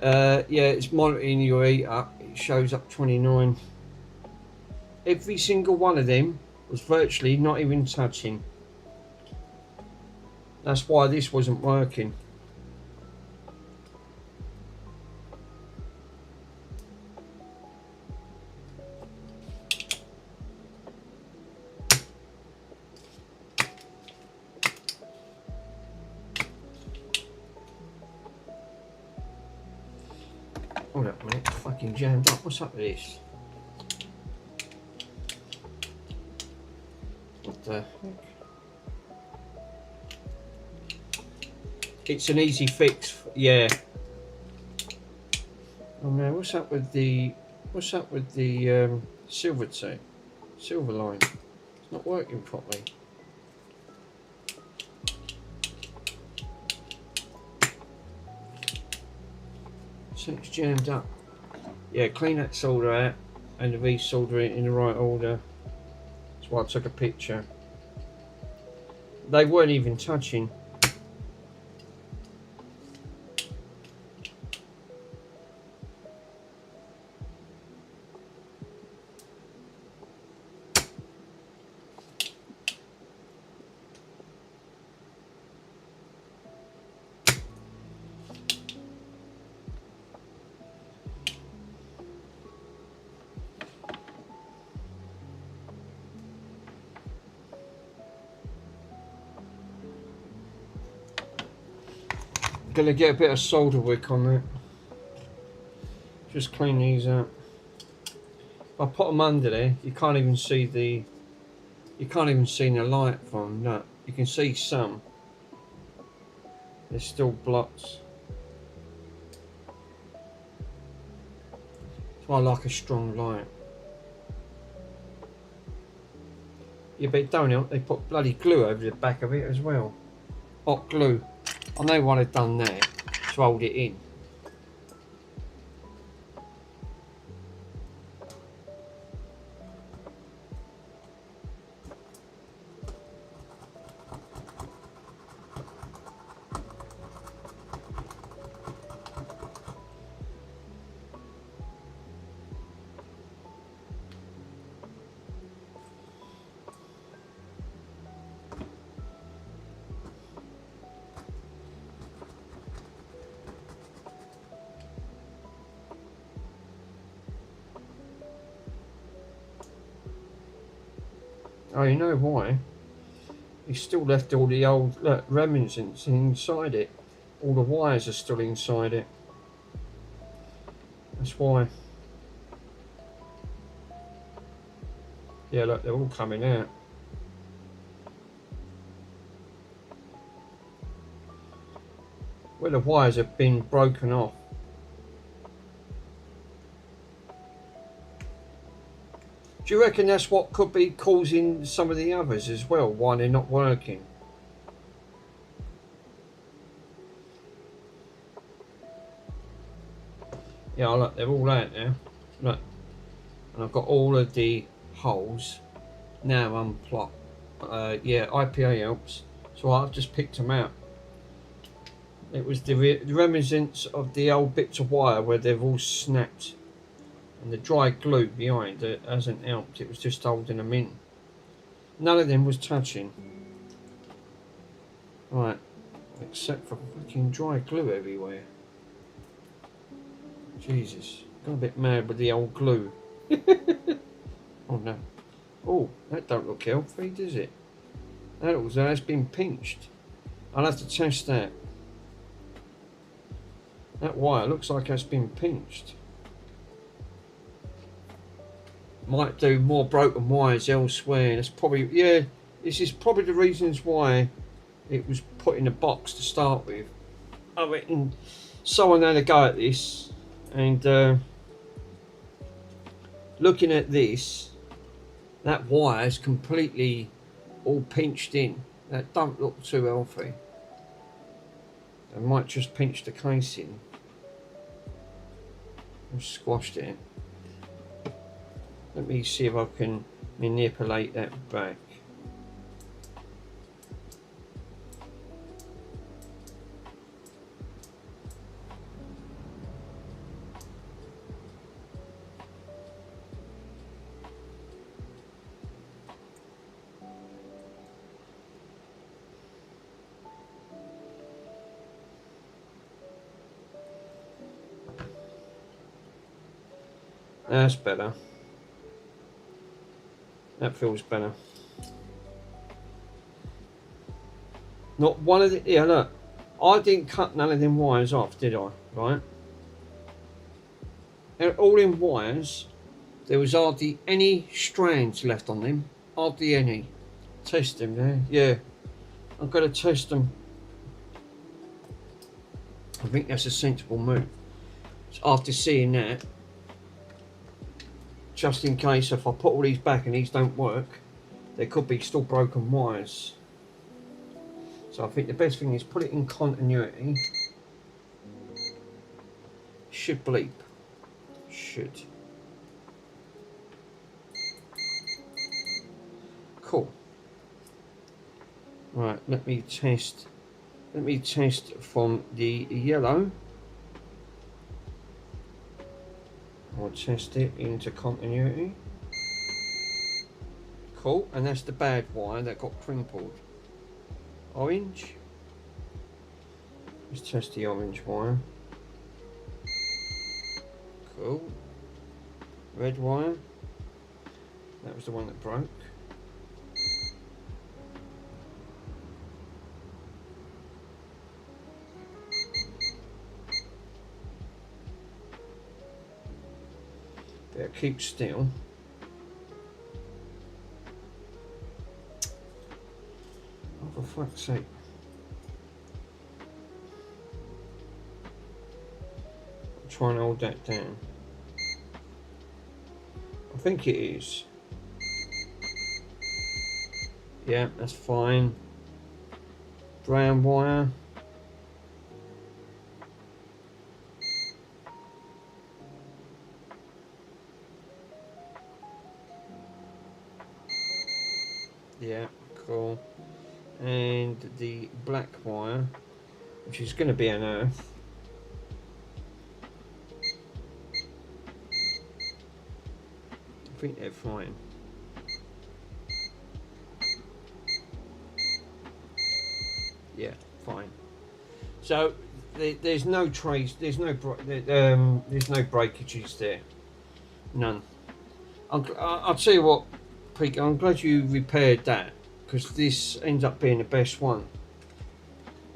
Yeah, it's monitoring your heater. It shows up 29. Every single one of them was virtually not even touching. That's why this wasn't working. Hold up a minute, it's fucking jammed up. What's up with this? What the heck? It's an easy fix, yeah. Oh no, what's up with the silver too? Silver line. It's not working properly. So it's jammed up. Yeah, clean that solder out and re-solder it in the right order. That's why I took a picture. They weren't even touching. Gonna get a bit of solder wick on that. Just clean these out. If I put them under there, you can't even see the light from that. You can see some. They're still blots. That's why I like a strong light. Yeah, but it don't help. They put bloody glue over the back of it as well. Hot glue. I know why they've done that, to hold it in. Oh, you know why? He's still left all the old reminiscence inside it. All the wires are still inside it. That's why. Yeah, look, they're all coming out. Where the wires have been broken off. Do you reckon that's what could be causing some of the others as well, why they're not working? Yeah, look, they're all out now. Look, and I've got all of the holes now unplugged. Yeah, IPA helps, so I've just picked them out. It was the reminiscence of the old bits of wire where they've all snapped, and the dry glue behind it hasn't helped. It was just holding them in. None of them was touching. Right, except for fucking dry glue everywhere. Jesus, got a bit mad with the old glue. Oh no. Oh, that don't look healthy, does it? That looks like it's been pinched. I'll have to test that. That wire looks like it's been pinched. Might do more broken wires elsewhere. That's probably, yeah, this is probably the reasons why it was put in a box to start with. I reckon someone had a go at this, and looking at this, that wire is completely all pinched in. That don't look too healthy. I might just pinch the casing. I've squashed it. Let me see if I can manipulate that back. That's better. That feels better. Not one of the, yeah, look, I didn't cut none of them wires off, did I? Right? They're all in wires. There was hardly any strands left on them. Hardly any. Test them there. Yeah. I've got to test them. I think that's a sensible move. So after seeing that, just in case if I put all these back and these don't work, there could be still broken wires. So I think the best thing is put it in continuity. Should bleep. Should. Cool. Right, let me test from the yellow. I'll test it into continuity. Cool, and that's the bad wire that got crinkled. Orange. Let's test the orange wire. Cool. Red wire. That was the one that broke. Better keep still. Oh, for fuck's sake. I'll try and hold that down. I think it is. Yeah, that's fine. Brown wire. Yeah, cool. And the black wire, which is going to be an earth. I think they're fine. Yeah, fine. So there's no trace. There's no breakages there. None. I'll tell you what, Pete. I'm glad you repaired that, because this ends up being the best one.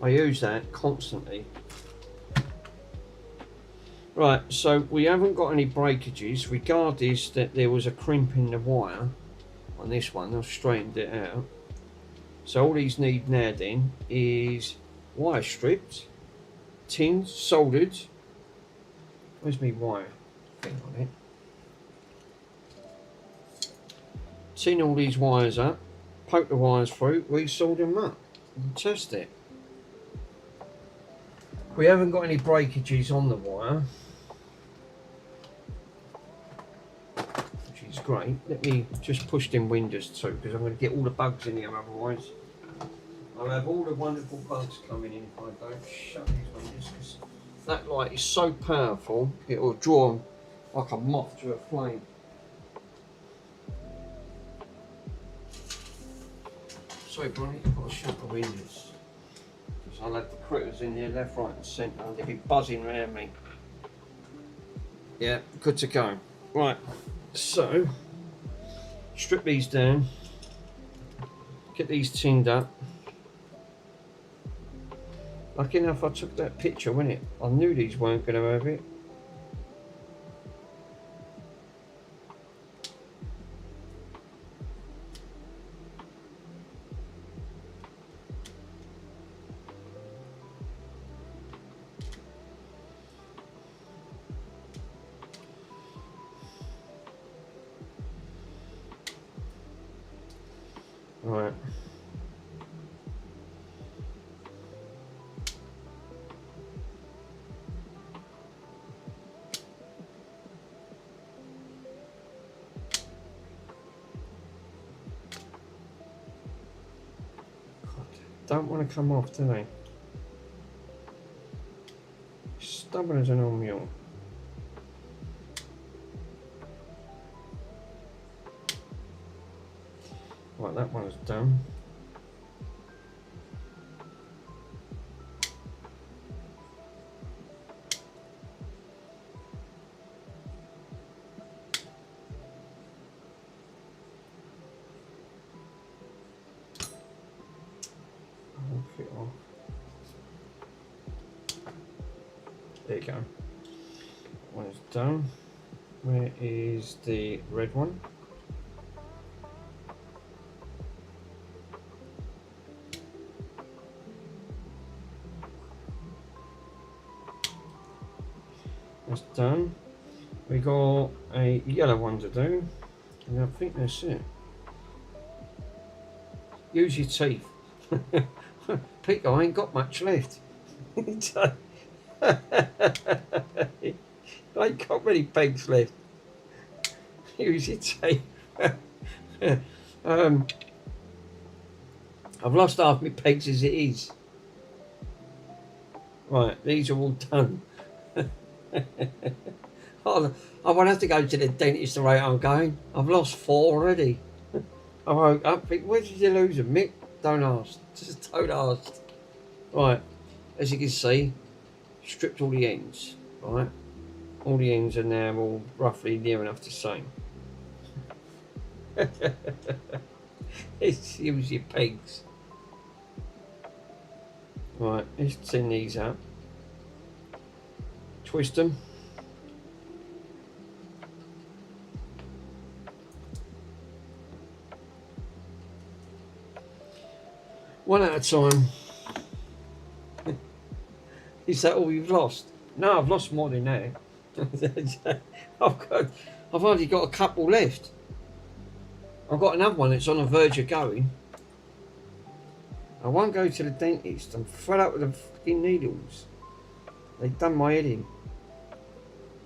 I use that constantly. Right, so we haven't got any breakages, regardless that there was a crimp in the wire on this one. I've straightened it out. So all these need now then is wire stripped, tin soldered. Where's my wire thing on it? Tin all these wires up, poke the wires through, re-solder them up and test it. We haven't got any breakages on the wire, which is great. Let me just push them windows too, because I'm going to get all the bugs in here, otherwise I'll have all the wonderful bugs coming in if I don't shut these windows, because that light is so powerful it will draw them like a moth to a flame. Sorry, Bonnie, I've got to shut the windows. Because I'll have the critters in there left, right and centre and they'll be buzzing around me. Yeah, good to go. Right, so strip these down, get these tinned up. Lucky enough I took that picture, wasn't it? I knew these weren't going to have it. Right. Don't want to come off, do they? Stubborn as an old mule. Right, that one's done. There you go. One is done. Where is the red one? That's done. We got a yellow one to do, and I think that's it. Use your teeth. Pete, I ain't got much left. I ain't got many pegs left. Use your teeth. I've lost half my pegs as it is. Right, these are all done. I won't have to go to the dentist the rate I'm going. I've lost 4 already. I woke up, think, where did you lose them, Mick? Don't ask. Just don't ask. Right, as you can see, stripped all the ends. Right, all the ends are now all roughly near enough the same. Let's use your pegs. Right, let's tin these up. Twist them. One at a time. Is that all you've lost? No, I've lost more than that. I've only got a couple left. I've got another one that's on the verge of going. I won't go to the dentist. I'm fed up with the fucking needles. They've done my head in.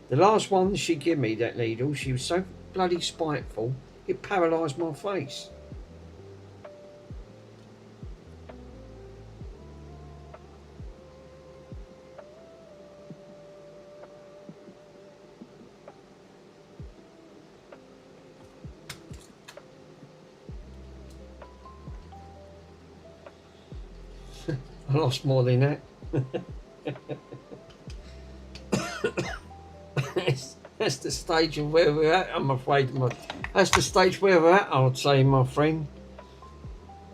The last one she gave me, that needle, she was so bloody spiteful, it paralysed my face. I lost more than that. That's the stage of where we're at, I'm afraid. That's the stage where we're at, I would say, my friend.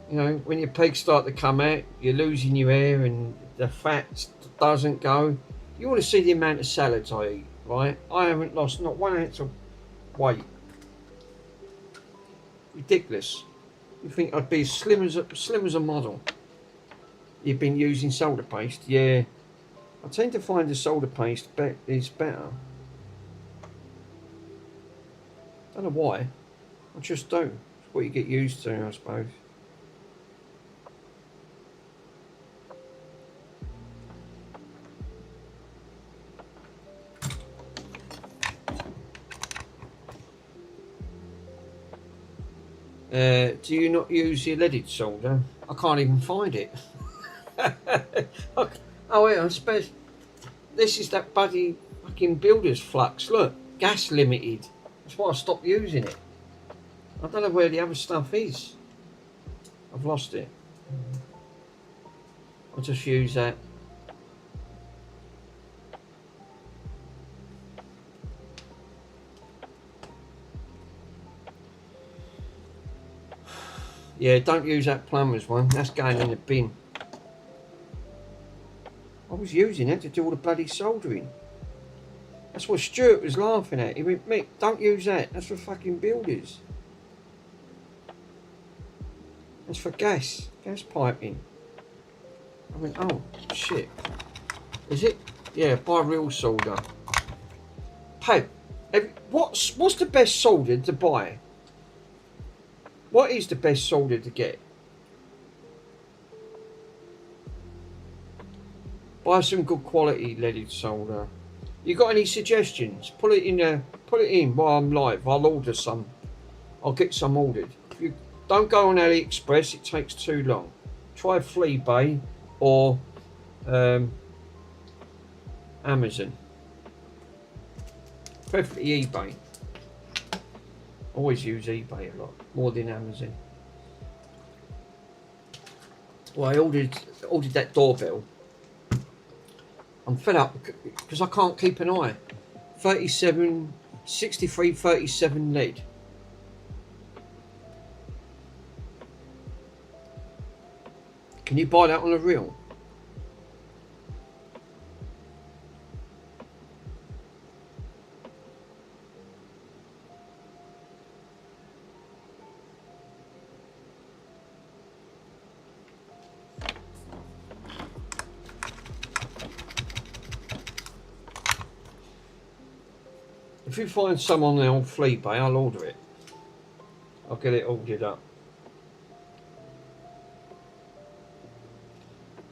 You know, when your pegs start to come out, you're losing your hair and the fat doesn't go. You want to see the amount of salads I eat, right? I haven't lost not 1 ounce of weight. Ridiculous. You think I'd be as slim as a model? You've been using soda paste, yeah. I tend to find the soda paste is better. Don't know why. I just do. It's what you get used to, I suppose. Do you not use your leaded solder? I can't even find it. Oh wait, I suppose this is that bloody fucking builder's flux. Look, gas limited. That's why I stopped using it. I don't know where the other stuff is. I've lost it. I'll just use that. Yeah, don't use that plumber's one. That's going in the bin. I was using it to do all the bloody soldering. That's what Stuart was laughing at. He went, Mick, don't use that. That's for fucking builders. That's for gas piping. I went, oh, shit. Is it? Yeah, buy real solder. Hey, what's the best solder to buy? What is the best solder to get? Buy some good quality leaded solder. You got any suggestions? Put it in while I'm live. I'll order some. I'll get some ordered. You don't go on AliExpress, it takes too long. Try Fleabay or Amazon. Preferably eBay. Always use eBay a lot, more than Amazon. Well, I ordered that doorbell. I'm fed up because I can't keep an eye. 63, 37 lead. Can you buy that on a reel? If you find some on the old Fleabay, I'll order it. I'll get it ordered up.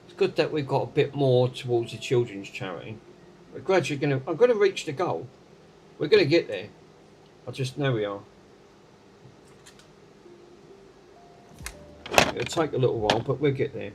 It's good that we've got a bit more towards the children's charity. We're gradually I'm gonna reach the goal. We're gonna get there. I just know we are. It'll take a little while, but we'll get there.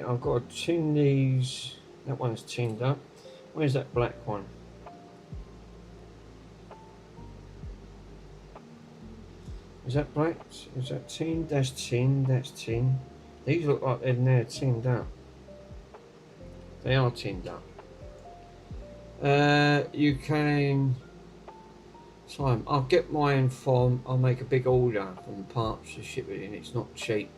I've got to tune these. That one's tuned up. Where's that black one? Is that black? Is that tin? That's tin. That's tin. These look like they're now tinned up. They are tinned up. You can. Time. I'll get mine from. I'll make a big order from the parts to ship it in. It's not cheap.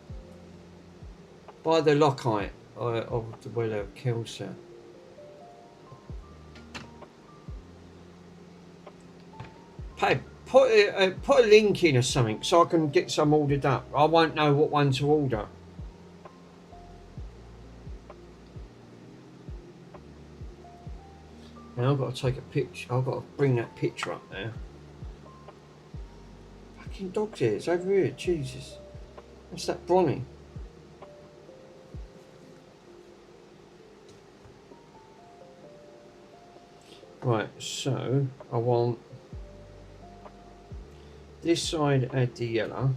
Buy the Lockhite of the Willow of Kelso. Hey, put a link in or something so I can get some ordered up. I won't know what one to order. Now I've got to take a picture. I've got to bring that picture up there. Fucking dog's here. It's over here. Jesus. What's that Bronny? Right, so I want this side add the yellow.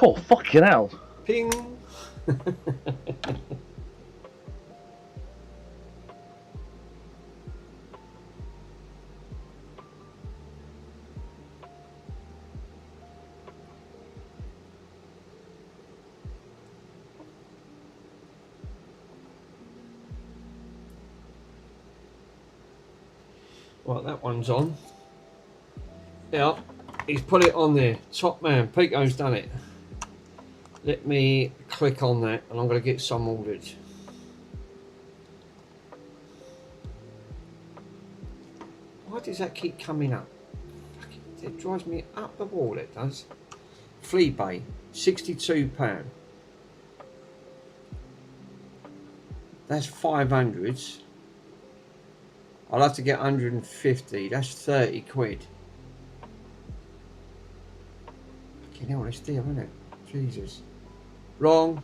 Cool, fucking hell. Ping. Right, that one's on. Yeah, he's put it on there. Top man, Pico's done it. Let me click on that and I'm going to get some ordered. Why does that keep coming up? It drives me up the wall, it does. Flea Bay, £62. That's 500s. I'll have to get 150. That's 30 quid. Fucking hell, it's deal, isn't it? Jesus. Wrong.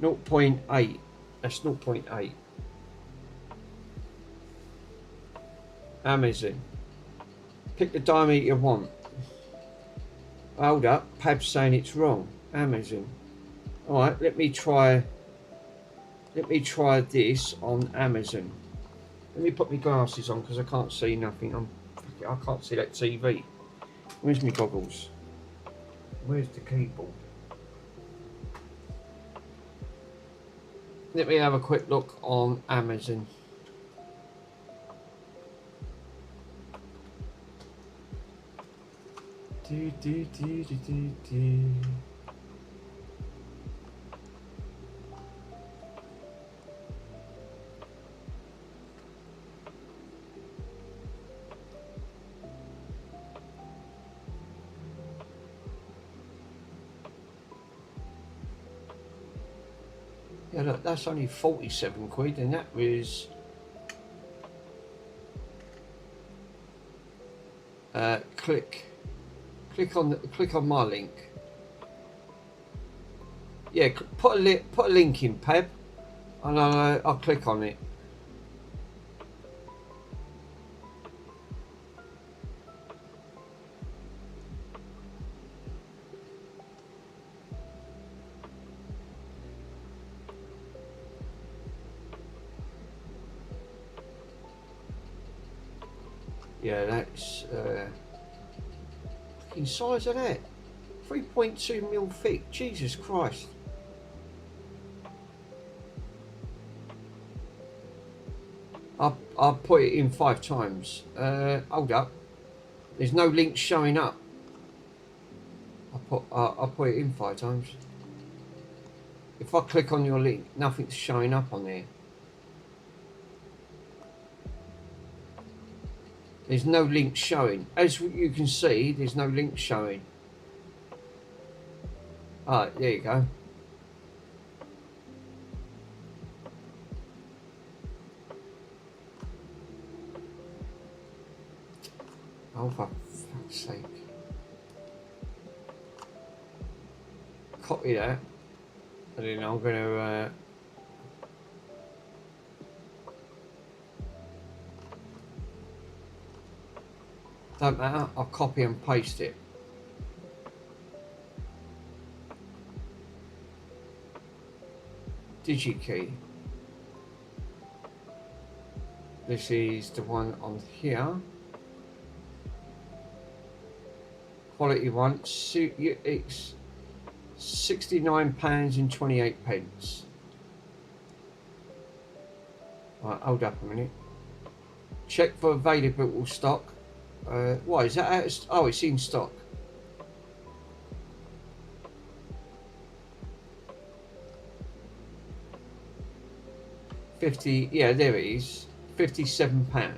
.8. That's 0.8. Amazon. Pick the diameter you want. Hold up. Pab's saying it's wrong. Amazon. Alright, let me try this on Amazon. Let me put my glasses on because I can't see nothing. I can't see that TV. Where's my goggles? Where's the keyboard? Let me have a quick look on Amazon. Yeah, look, that's only 47 quid, and that was click on my link. Yeah, put a link in, Peb, and I'll click on it. Yeah, that's fucking size of that. 3.2 mil thick. Jesus Christ. I'll put it in 5 times. Hold up. There's no link showing up. I'll put it in 5 times. If I click on your link, nothing's showing up on there. There's no link showing. As you can see, there's no link showing. Alright, there you go. Oh, for fuck's sake. Copy that. And then I'm going to... don't matter, I'll copy and paste it. DigiKey. This is the one on here. Quality one. It's £69.28. Right, hold up a minute. Check for available stock. Why is that out of stock? Oh, it's in stock. Yeah, there it is. £57.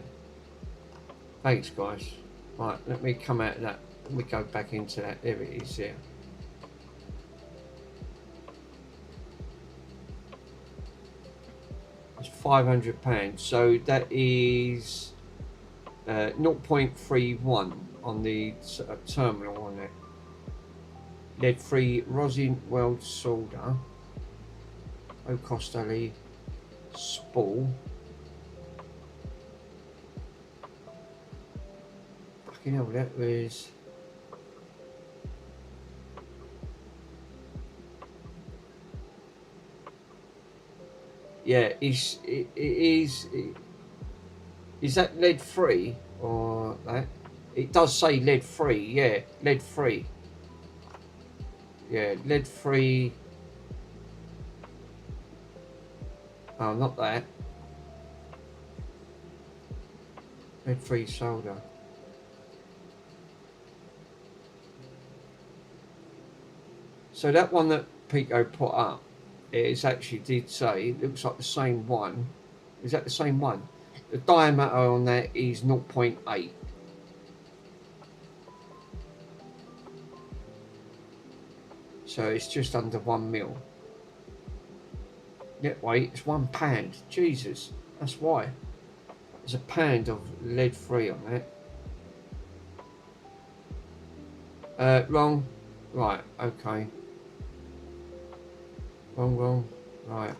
Thanks, guys. Right, let me come out of that. Let me go back into that. There it is. Yeah. It's £500. So that is 0.31 on the terminal on it. Lead-free rosin weld solder. Low cost only. Spool. Fucking hell, that was... Yeah, it is... Is that lead free or that? It does say lead free, yeah, lead free. Yeah, lead free. Oh, not that. Lead free solder. So that one that Pico put up, it actually did say, it looks like the same one. Is that the same one? The diameter on that is 0.8. So it's just under 1 mil. Yeah, wait, it's £1. Jesus, that's why. There's a pound of lead free on that. Wrong. Right, okay. Wrong. Right.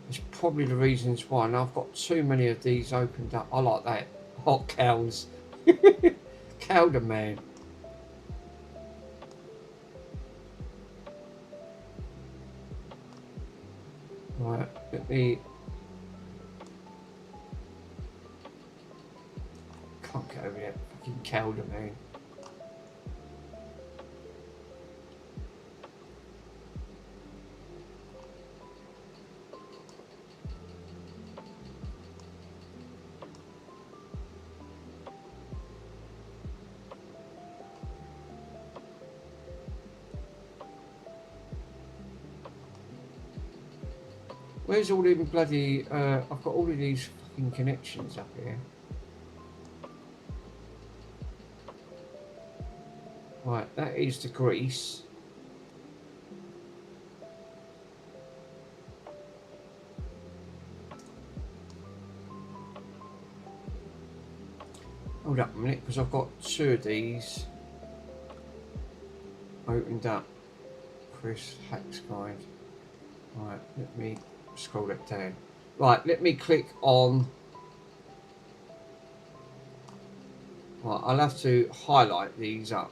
It's probably the reasons why. And I've got too many of these opened up. I like that. Hot cows. Cowder man. Right, let me... Can't get over that fucking cowder man. Where's all them bloody... I've got all of these fucking connections up here. Right, that is the grease. Hold up a minute, because I've got two of these opened up. Chris Hacks Guide. Right, let me scroll it down. Right, let me click on... Right, I'll have to highlight these up.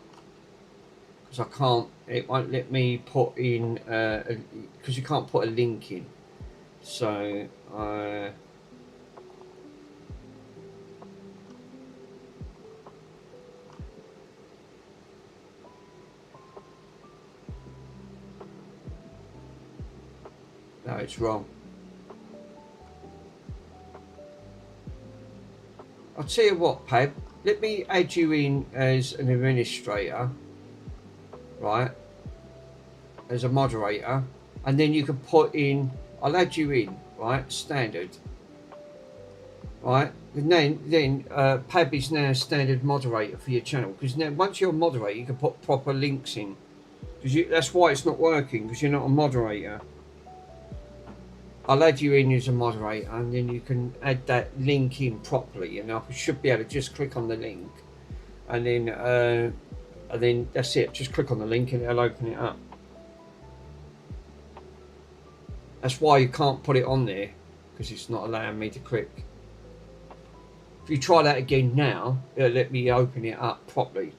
Because I can't, it won't let me put in, because you can't put a link in. So, no, it's wrong. I'll tell you what, Pab, let me add you in as an administrator, right, as a moderator, and then you can put in, I'll add you in, right, standard, right, and then Pab is now a standard moderator for your channel, because now once you're a moderator you can put proper links in, because that's why it's not working, because you're not a moderator. I'll add you in as a moderator, and then you can add that link in properly, and I should be able to just click on the link, and then that's it, just click on the link and it'll open it up. That's why you can't put it on there, because it's not allowing me to click. If you try that again now, it'll let me open it up properly.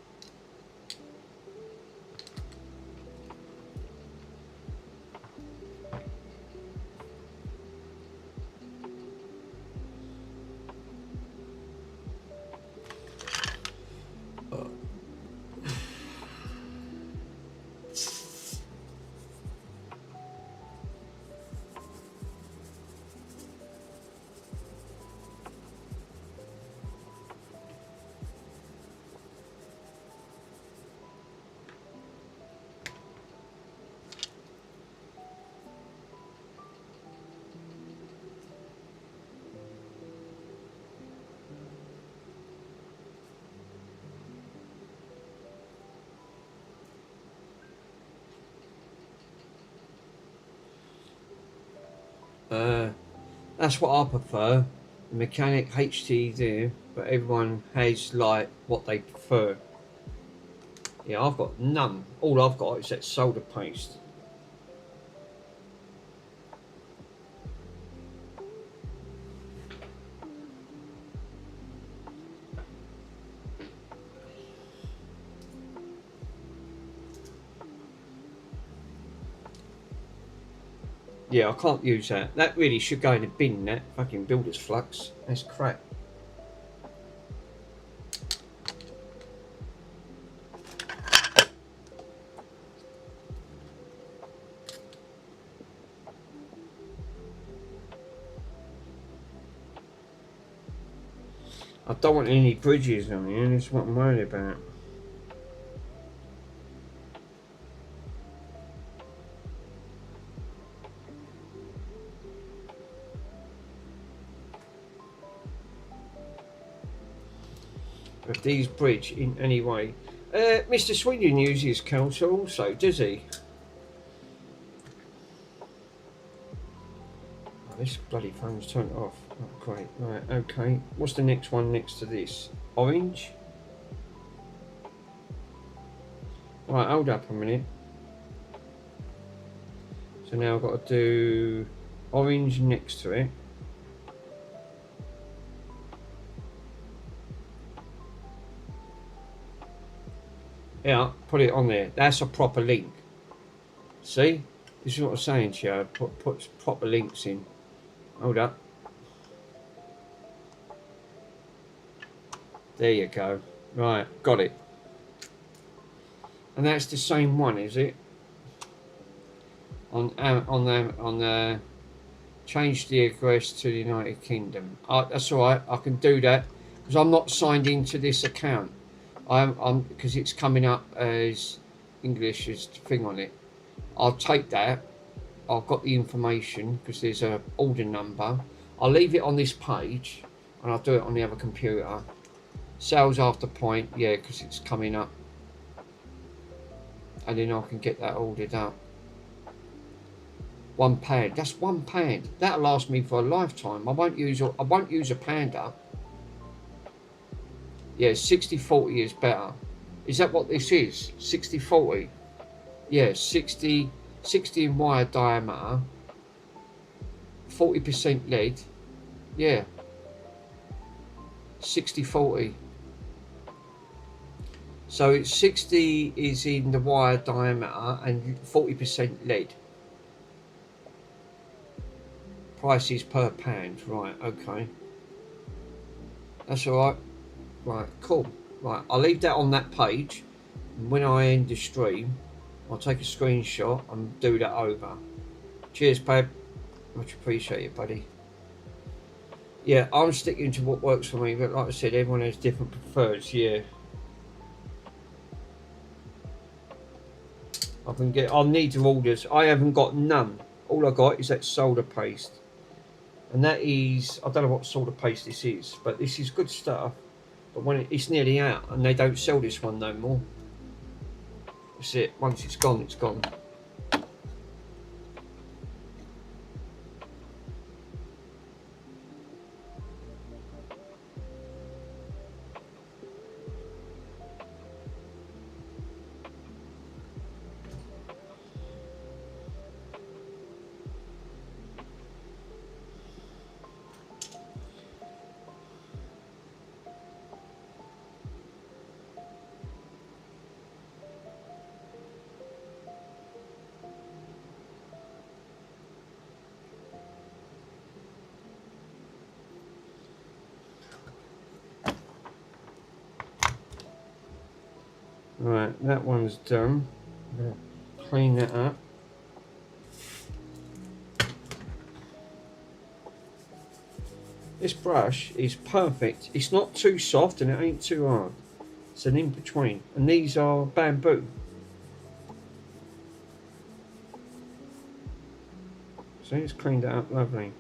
That's what I prefer. The mechanic HT there, but everyone has like what they prefer. Yeah, I've got none. All I've got is that solder paste. Yeah, I can't use that. That really should go in the bin, that fucking builder's flux. That's crap. I don't want any bridges on here, that's what I'm worried about. If these bridge in any way. Mr. Sweden uses council also, does he? Oh, this bloody phone's turned off. Oh, great. Right, okay. What's the next one next to this? Orange? Right, hold up a minute. So now I've got to do orange next to it. Yeah, put it on there. That's a proper link. See? This is what I'm saying to you. Put proper links in. Hold up. There you go. Right, got it. And that's the same one, is it? On the change the address to the United Kingdom. That's all right. I can do that because I'm not signed into this account. I'm because it's coming up as English as thing on it. I'll take that. I've got the information because there's a order number. I'll leave it on this page and I'll do it on the other computer. Sales after point, yeah, because it's coming up, and then I can get that ordered up. £1. That's £1. That'll last me for a lifetime. I won't use a Panda. Yeah, 60/40 is better. Is that what this is? 60/40. Yeah, 60 in wire diameter, 40% lead. Yeah, 60/40. So it's 60 is in the wire diameter and 40% lead. Prices per pound. Right, okay. That's alright. Right, cool. Right, I'll leave that on that page. When I end the stream, I'll take a screenshot and do that over. Cheers, Pab. Much appreciated, buddy. Yeah, I'm sticking to what works for me, but like I said, everyone has different prefers, yeah. I'll need the orders. I haven't got none. All I got is that solder paste. And that is, I don't know what solder paste this is, but this is good stuff. But when it's nearly out and they don't sell this one no more. That's it. Once it's gone, it's gone. Right, that one's done. Clean that up. This brush is perfect. It's not too soft and it ain't too hard. It's an in between. And these are bamboo. See, it's cleaned it up lovely.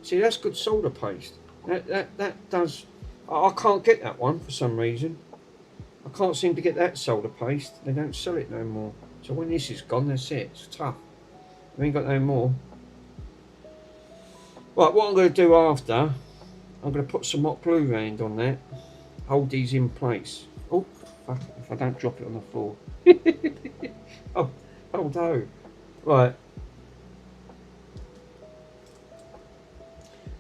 See, that's good solder paste. That does. I can't get that one for some reason. I can't seem to get that solder paste. They don't sell it no more. So when this is gone, that's it. It's tough. We ain't got no more. Right, what I'm going to do after, I'm going to put some hot glue round on that. Hold these in place. Oh, fuck, if I don't drop it on the floor. Oh no. Right.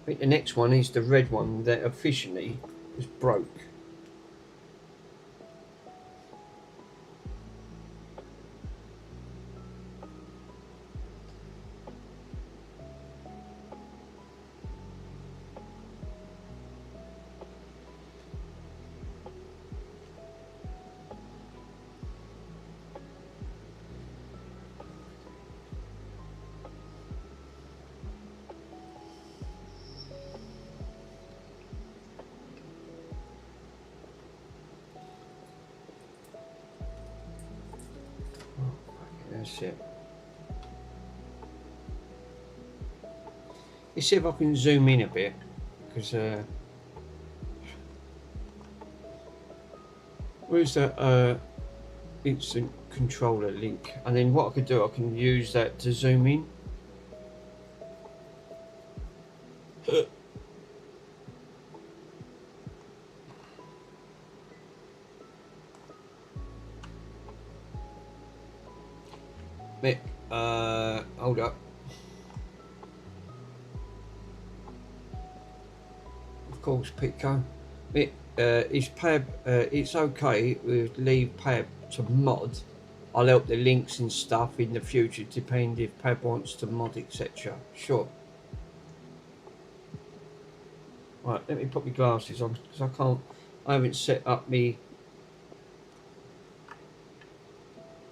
I think the next one is the red one that officially was broke. That's it. Let's see if I can zoom in a bit, because where's that instant controller link? And then what I could do, I can use that to zoom in. Mick, hold up. Of course, Pitco. Mick, is Pab, it's okay with leave Pab to mod. I'll help the links and stuff in the future, depending if Pab wants to mod, etc. Sure. Right, let me put my glasses on, because I haven't set up me.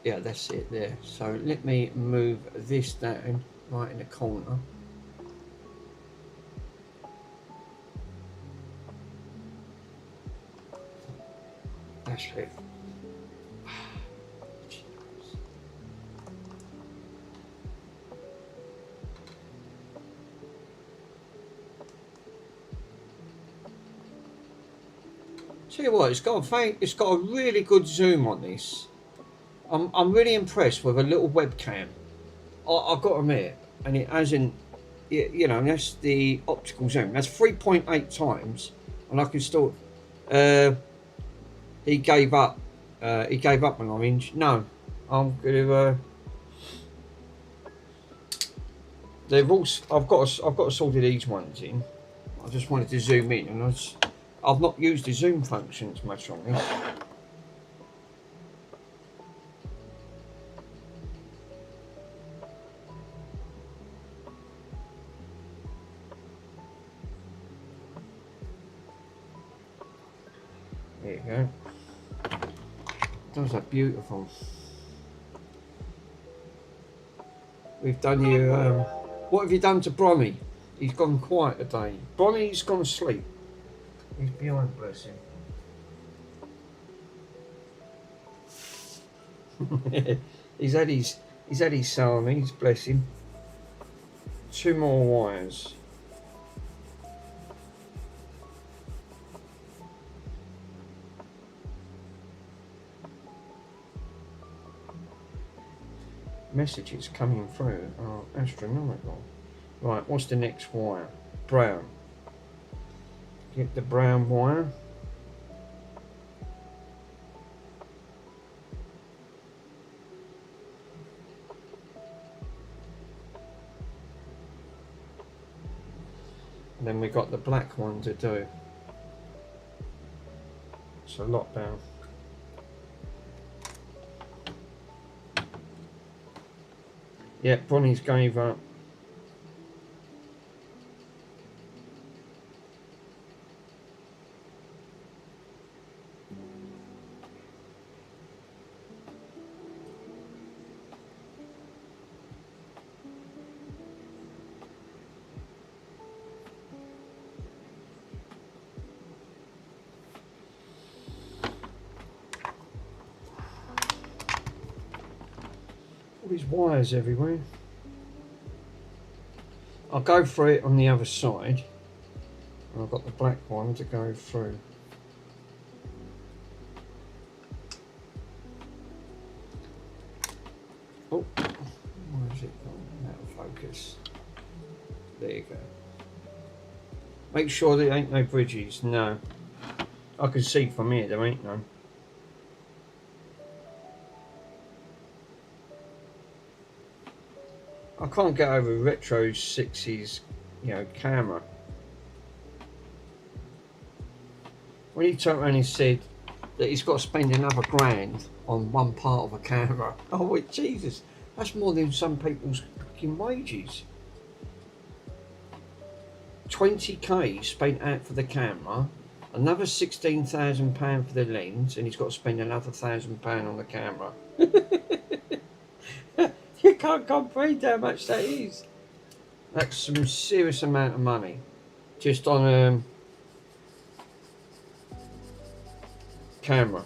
Yeah, that's it there. So let me move this down right in the corner. That's it. Tell you what, it's got a really good zoom on this. I'm really impressed with a little webcam. I've got to admit, and it hasn't, you know, that's the optical zoom. That's 3.8 times, and I can still. He gave up. He gave up an orange. No, I'm gonna. They've also. I've got to solder these ones in. I just wanted to zoom in, and I've not used the zoom functions much on this. There you go. Those are beautiful. We've done you. What have you done to Bronny? He's gone quiet today. Bronny's gone to sleep. He's behind, bless him. he's had his salmis, bless him. 2 more wires. Messages coming through are astronomical. Right, what's the next wire? Brown. Get the brown wire. And then we got the black one to do. It's a lot down. Yeah, Bonnie's gave up. All these wires everywhere. I'll go through it on the other side. And I've got the black one to go through. Oh, where is it gone? Out of focus. There you go. Make sure there ain't no bridges. No. I can see from here there ain't none. I can't get over Retro 6's, you know, camera. When he turned around and said that he's got to spend another grand on one part of a camera. Oh, wait, Jesus, that's more than some people's fucking wages. 20k spent out for the camera, another £16,000 for the lens, and he's got to spend another £1,000 on the camera. You can't comprehend how much that is. That's some serious amount of money just on camera.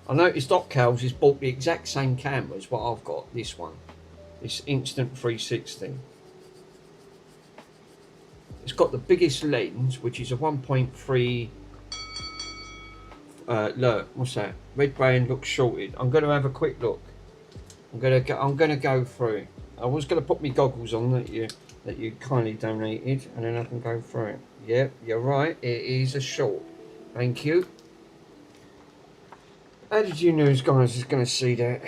I noticed Opcals has bought the exact same camera as what I've got, this one. This Instant 360. It's got the biggest lens, which is a 1.3 look, what's that? Red band looks shorted. I'm gonna have a quick look. I'm gonna go through it. I was gonna put my goggles on that you kindly donated, and then I can go through it. Yep, you're right, it is a short. Thank you. How did you news guys is gonna see that?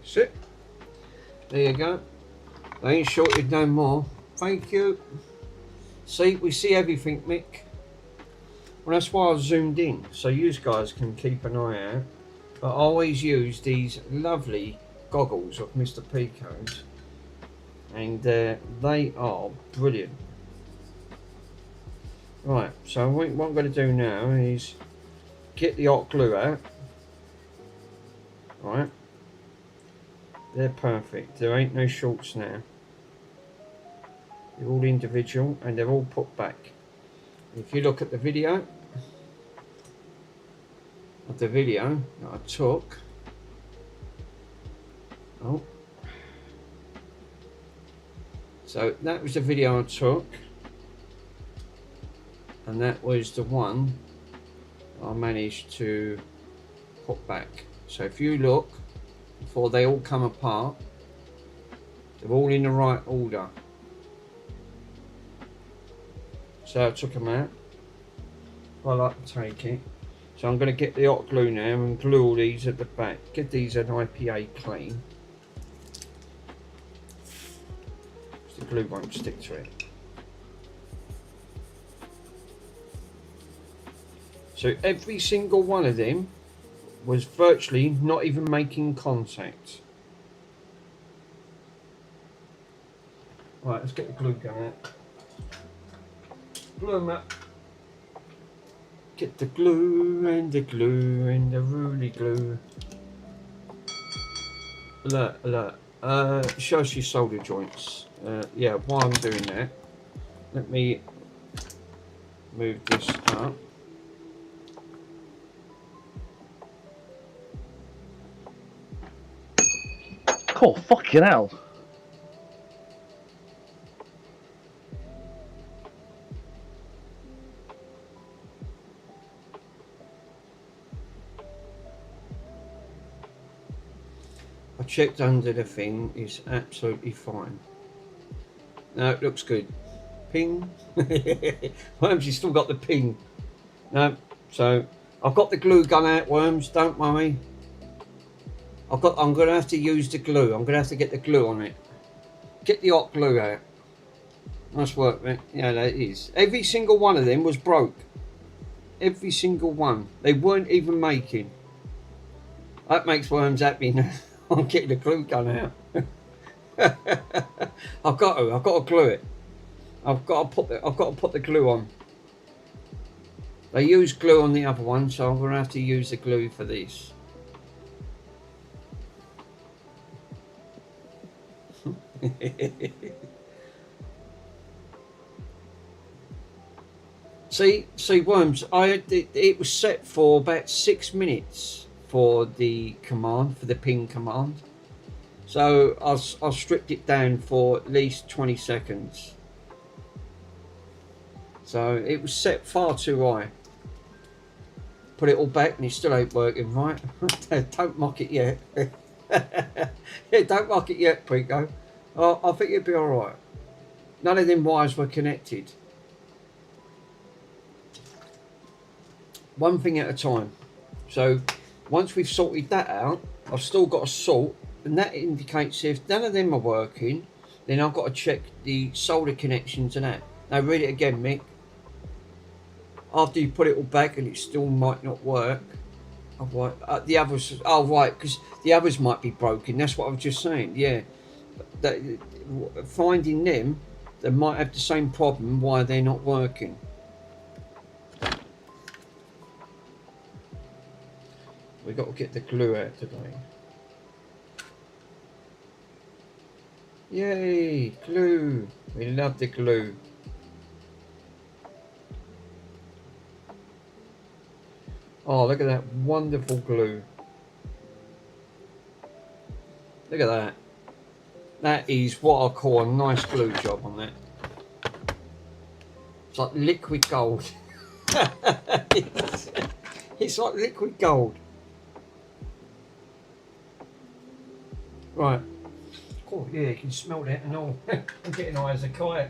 Sit. There you go. They ain't shorted no more. Thank you. See, we see everything, Mick. Well, that's why I zoomed in, so you guys can keep an eye out. But I always use these lovely goggles of Mr. Pico's, and they are brilliant. Right, so what I'm going to do now is get the hot glue out. Right. They're perfect. There ain't no shorts now. They're all individual and they're all put back. If you look at the video, that I took, so that was the video I took, and that was the one I managed to put back. So if you look, before they all come apart, they're all in the right order. So I took them out. I like to take it. So I'm going to get the hot glue now and glue all these at the back. Give these an IPA clean. The glue won't stick to it. So every single one of them was virtually not even making contact. Right, let's get the glue gun out. Glue them up. Get the glue and the glue and the ruly glue. Alert. Shows you solder joints. Yeah, while I'm doing that, let me move this up. Oh, fucking hell. I checked under the thing, it's absolutely fine. No, it looks good. Ping. Worms, you still got the ping. No, so I've got the glue gun out, Worms, don't worry. I'm going to have to use the glue. I'm going to have to get the glue on it. Get the hot glue out. Nice work, mate. Yeah, that is. Every single one of them was broke. Every single one. They weren't even making. That makes Worms happy now. I'm getting the glue gun out. I've got to glue it. I've got to put the glue on. They used glue on the other one, so I'm going to have to use the glue for this. see Worms, it was set for about 6 minutes for the command, for the ping command, so I stripped it down for at least 20 seconds, so it was set far too high. Put it all back and it still ain't working right. Don't mock it yet. Yeah, don't mock it yet, Pico. I think it'd be alright. None of them wires were connected. One thing at a time. So Once we've sorted that out, I've still got to sort, and that indicates if none of them are working, then I've got to check the solder connections and that. Now read it again, Mick. After you put it all back and it still might not work. The others, oh right, because the others might be broken. That's what I was just saying. Yeah, finding them, they might have the same problem why they're not working. We got to get the glue out today. Yay, glue! We love the glue. Oh, look at that wonderful glue. Look at that. That is what I call a nice glue job on that. It's like liquid gold. It's like liquid gold. Right. Oh yeah, you can smell that and all. I'm getting high as a kite.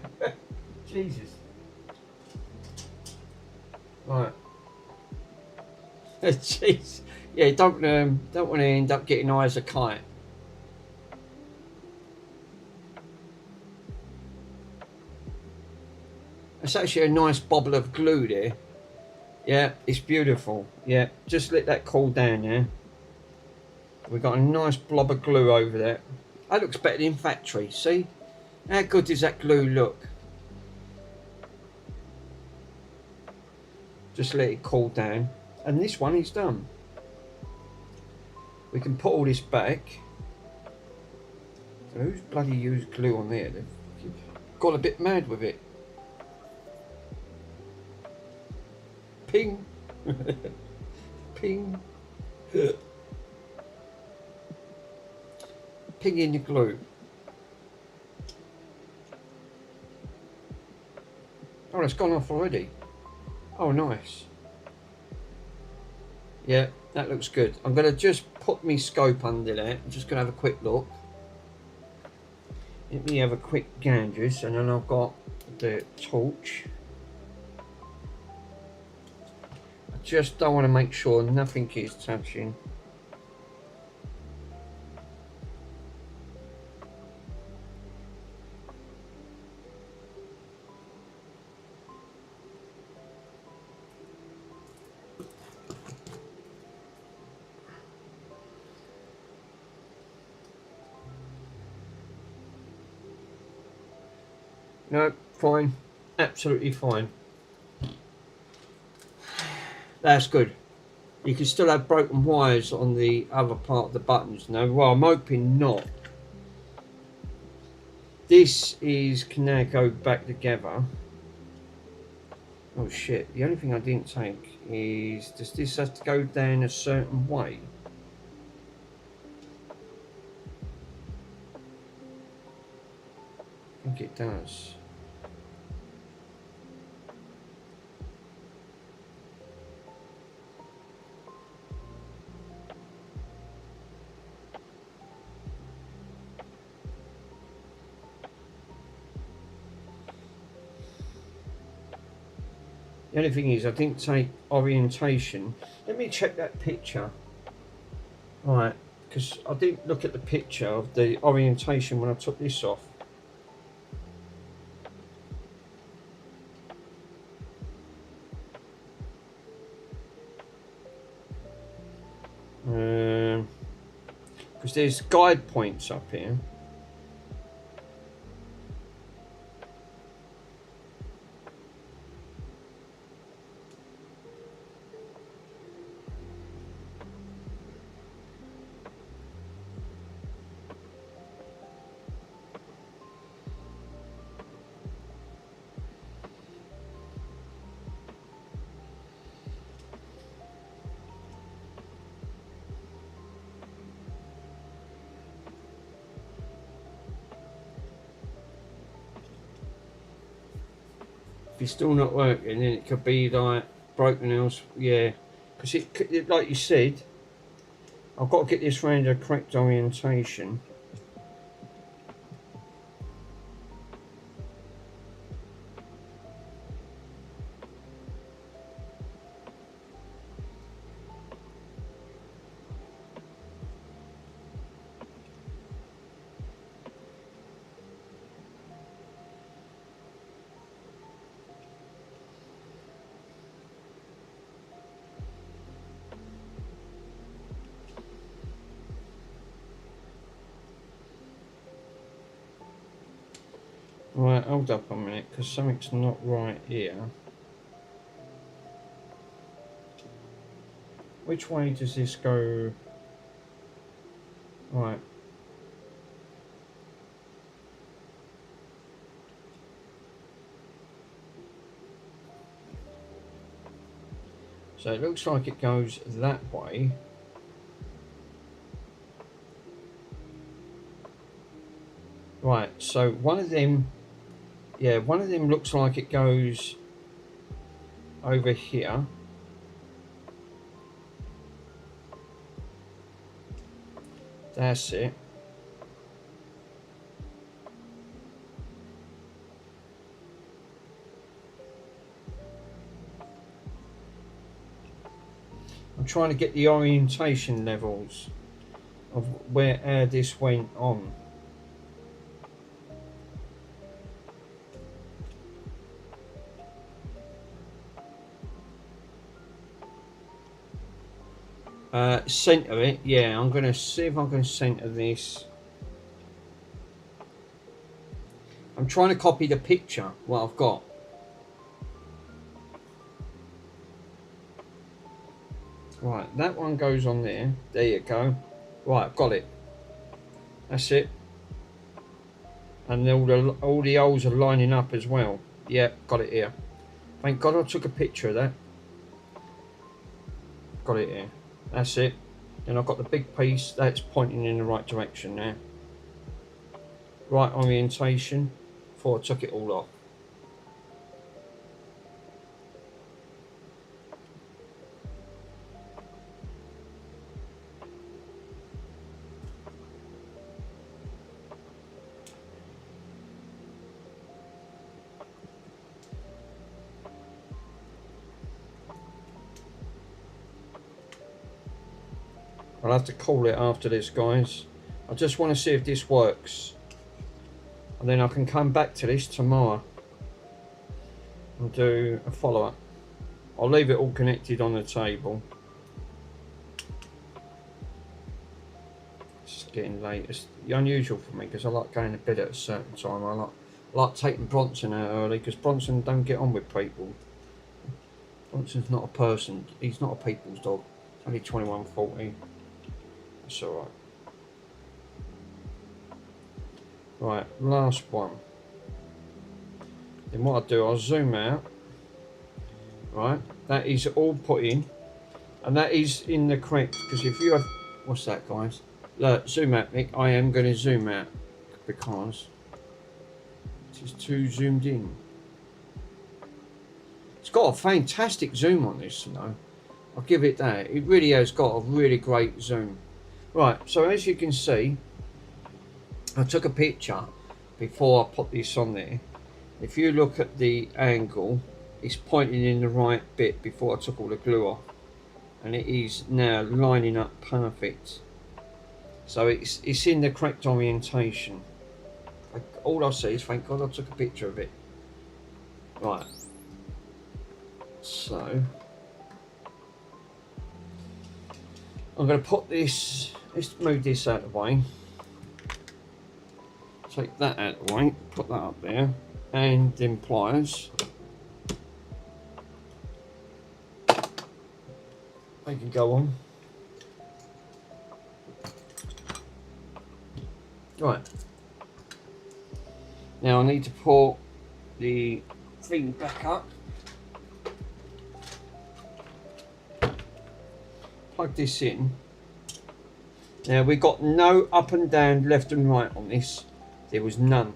Jesus. Right. Jeez. Yeah, don't want to end up getting high as a kite. It's actually a nice bobble of glue there. Yeah, it's beautiful. Yeah, just let that cool down there. We've got a nice blob of glue over there. That looks better than factory, see? How good does that glue look? Just let it cool down. And this one is done. We can put all this back. Who's bloody used glue on there? They've got a bit mad with it. Ping. Ping. Ping in the glue. Oh, it's gone off already. Oh, nice. Yeah, that looks good. I'm going to just put my scope under there. I'm just going to have a quick look. Let me have a quick ganders, and then I've got the torch. I just don't want to make sure nothing is touching. No, fine. Absolutely fine. That's good. You can still have broken wires on the other part of the buttons. Now, well, I'm hoping not. This can now go back together. Oh shit, the only thing I didn't take is, does this have to go down a certain way? I think it does. The only thing is I didn't take orientation. Let me check that picture. Right, because I didn't look at the picture of the orientation when I took this off. Because there's guide points up here. If it's still not working, then it could be like broken else. Yeah, because it, like you said, I've got to get this round the correct orientation. Right, hold up a minute, because something's not right here. Which way does this go? Right. So it looks like it goes that way. Right, so one of them, yeah, one of them looks like it goes over here. That's it. I'm trying to get the orientation levels of where this went on. Center it, yeah. I'm going to see if I can center this. I'm trying to copy the picture, what I've got. Right, that one goes on there. There you go. Right, I've got it. That's it. And all the holes are lining up as well. Yeah, got it here. Thank God I took a picture of that. Got it here. That's it. Then I've got the big piece that's pointing in the right direction now. Right orientation before I took it all off. I'll have to call it after this, guys. I just want to see if this works. And then I can come back to this tomorrow and do a follow-up. I'll leave it all connected on the table. It's getting late. It's unusual for me because I like going to bed at a certain time. I like taking Bronson out early because Bronson don't get on with people. Bronson's not a person. He's not a people's dog. Only 21-14. That's alright. Right, last one. Then what I do, I'll zoom out. Right, that is all put in, and that is in the correct. Because if you have, what's that, guys? Look, zoom out, Nick. I am going to zoom out because it is too zoomed in. It's got a fantastic zoom on this, you know. I'll give it that. It really has got a really great zoom. Right, so as you can see, I took a picture before I put this on there. If you look at the angle, it's pointing in the right bit before I took all the glue off. And it is now lining up perfect. So it's in the correct orientation. All I see is, thank God I took a picture of it. Right. So I'm going to put this, let's move this out of the way. Take that out of the way, put that up there, and then pliers. They can go on. Right. Now I need to put the thing back up. Plug this in. Now we've got no up and down, left and right on this. There was none.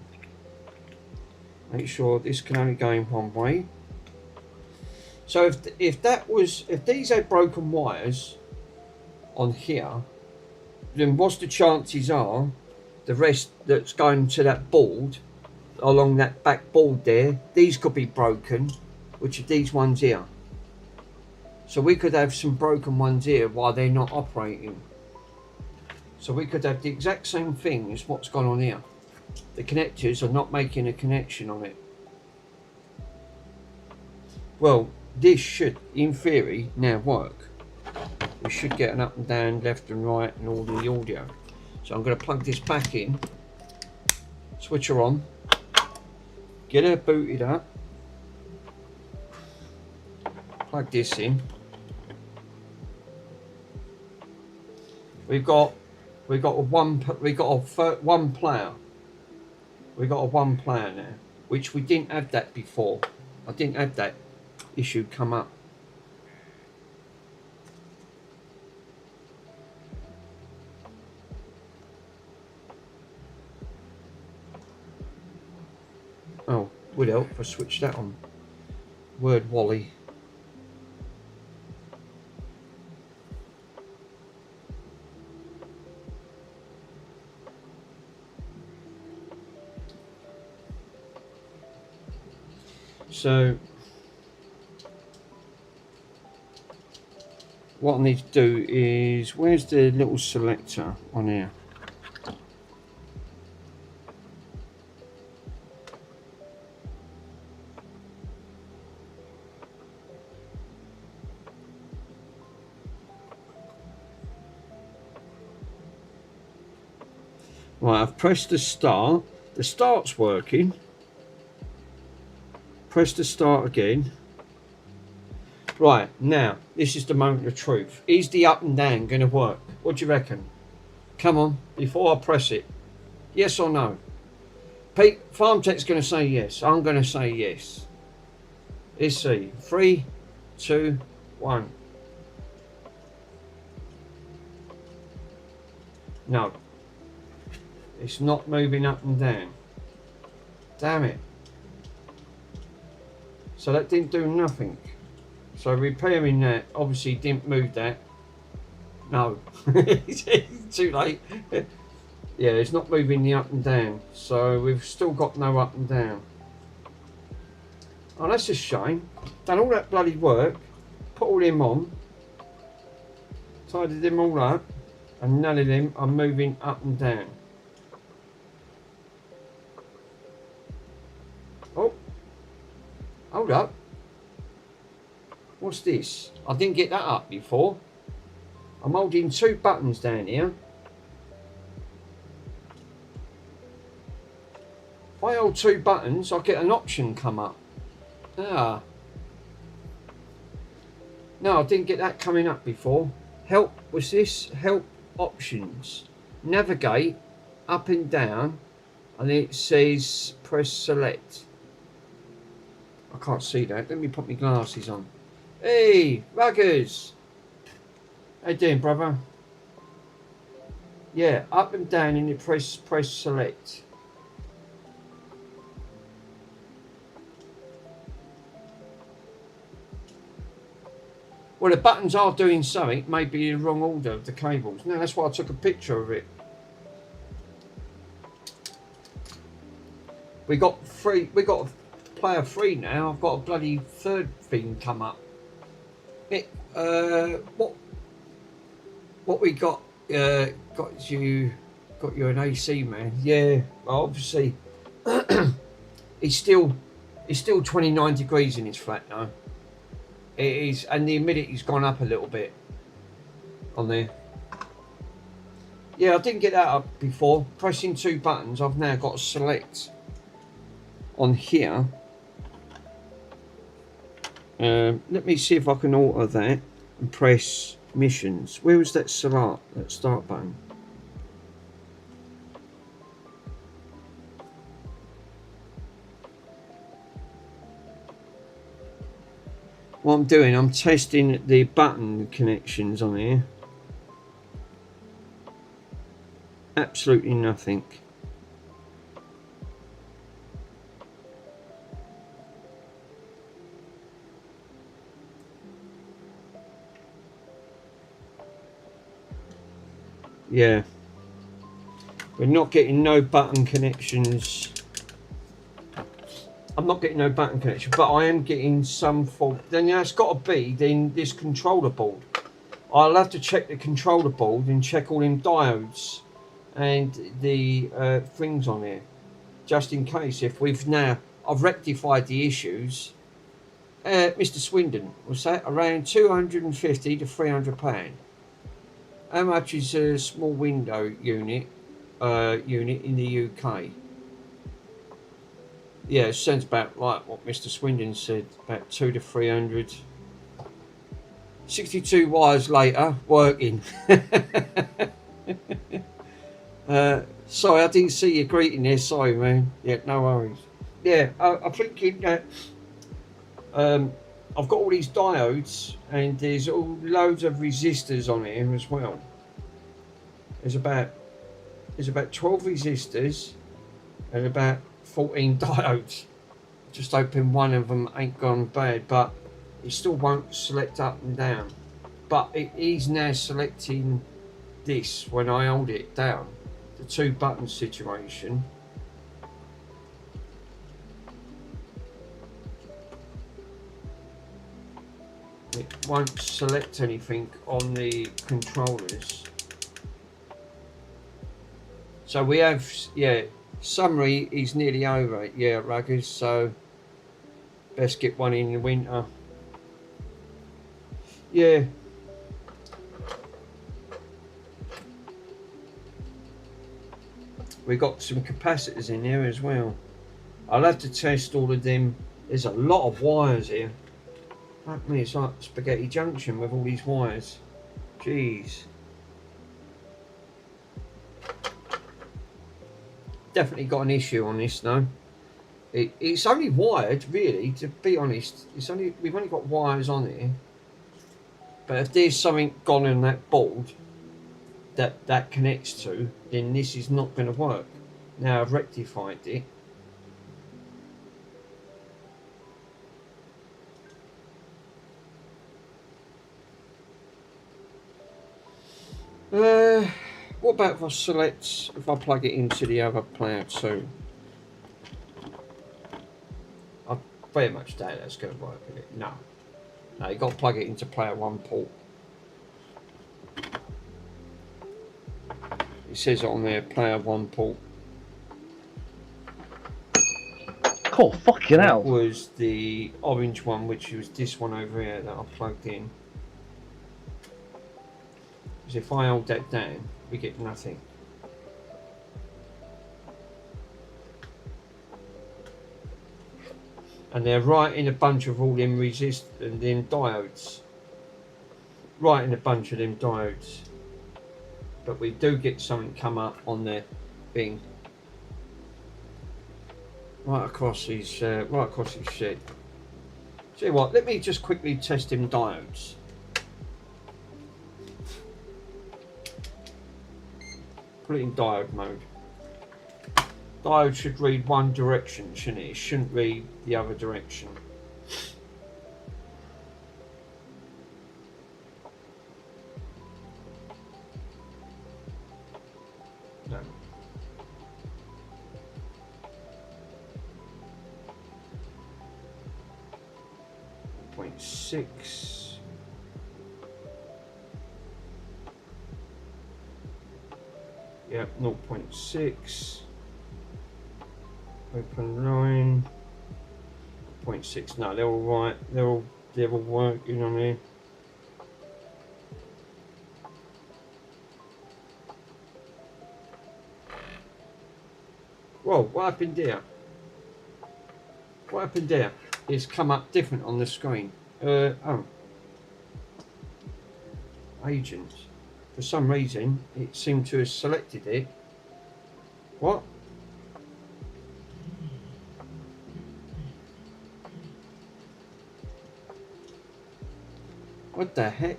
Make sure this can only go in one way. So if these had broken wires on here, then what's the chances are the rest that's going to that board, along that back board there, these could be broken, which are these ones here. So we could have some broken ones here while they're not operating. So we could have the exact same thing as what's gone on here. The connectors are not making a connection on it. Well, this should, in theory, now work. We should get an up and down, left and right, and all the audio. So I'm going to plug this back in, switch her on, Get her booted up. Plug this in. We've got one player. We got a one player now, which we didn't have that before. I didn't have that issue come up. Oh, would help if I switch that on. Word Wally. So what I need to do is, where's the little selector on here? Right, I've pressed the start. The start's working. Press the start again. Right, now, this is the moment of truth. Is the up and down going to work? What do you reckon? Come on, before I press it. Yes or no? Pete, FarmTech's going to say yes. I'm going to say yes. Let's see. 3, 2, 1. No. It's not moving up and down. Damn it. So that didn't do nothing. So repairing that obviously didn't move that. No. It's too late. Yeah, it's not moving the up and down. So we've still got no up and down. Oh, that's a shame. Done all that bloody work. Put all them on. Tidied them all up. And none of them are moving up and down. Oh. Hold up. What's this? I didn't get that up before. I'm holding 2 buttons down here. If I hold 2 buttons, I get an option come up. Ah. No, I didn't get that coming up before. Help, was this? Help options. Navigate up and down. And it says press select. I can't see that. Let me put my glasses on. Hey, Ruggers. How you doing, brother? Yeah, up and down and you press select. Well, the buttons are doing something, maybe in the wrong order of the cables. No, that's why I took a picture of it. We got player 3 now. I've got a bloody 3rd thing come up. It what we got got you an AC man. Yeah, well, obviously it's still 29 degrees in his flat now. It is, and the humidity's gone up a little bit on there. Yeah, I didn't get that up before. Pressing 2 buttons, I've now got to select on here. Let me see if I can alter that and press missions. Where was that start button? What I'm doing, I'm testing the button connections on here. Absolutely nothing. Yeah, we're not getting no button connections. I'm not getting no button connection, but I am getting some fault. Then it's got to be then this controller board. I'll have to check the controller board and check all them diodes and the things on there, just in case. If I've rectified the issues. Mr. Swindon, was that around £250 to £300? How much is a small window unit in the UK? Yeah, it sounds about like what Mr. Swindon said, about 200 to 300. 62 wires later, working. Sorry, I didn't see your greeting there. Sorry, man. Yeah, no worries. Yeah, I'm thinking that I've got all these diodes and there's all loads of resistors on here as well. There's about 12 resistors and about 14 diodes. Just hoping one of them ain't gone bad, but it still won't select up and down. But it is now selecting this when I hold it down, the 2 button situation. It won't select anything on the controllers. So we have, yeah, summary is nearly over, yeah, Ruggers, so best get one in the winter. Yeah. We got some capacitors in there as well. I'll have to test all of them. There's a lot of wires here. Fuck me, it's like Spaghetti Junction with all these wires. Jeez. Definitely got an issue on this though. It's only wired, really, to be honest. We've only got wires on here. But if there's something gone in that board that connects to, then this is not going to work. Now I've rectified it. What about if I select, if I plug it into the other player too? I very much doubt that's going to work with it. No, you've got to plug it into player 1 port. It says on there, player 1 port. Oh, fucking hell. That was the orange one, which was this one over here that I plugged in. Because if I hold that down, we get nothing. And they're right in a bunch of all them and them diodes. Right in a bunch of them diodes. But we do get something come up on the thing. Right across his shed. See what? Let me just quickly test him diodes. Put it in diode mode. Diode should read one direction, shouldn't it? It shouldn't read the other direction. No. Point 6. Yep, 0.6. Open line. 0.6. No, they're all right. They're all working on here. Whoa, what happened there? What happened there? It's come up different on the screen. Oh. Agents. For some reason, it seemed to have selected it. What? What the heck?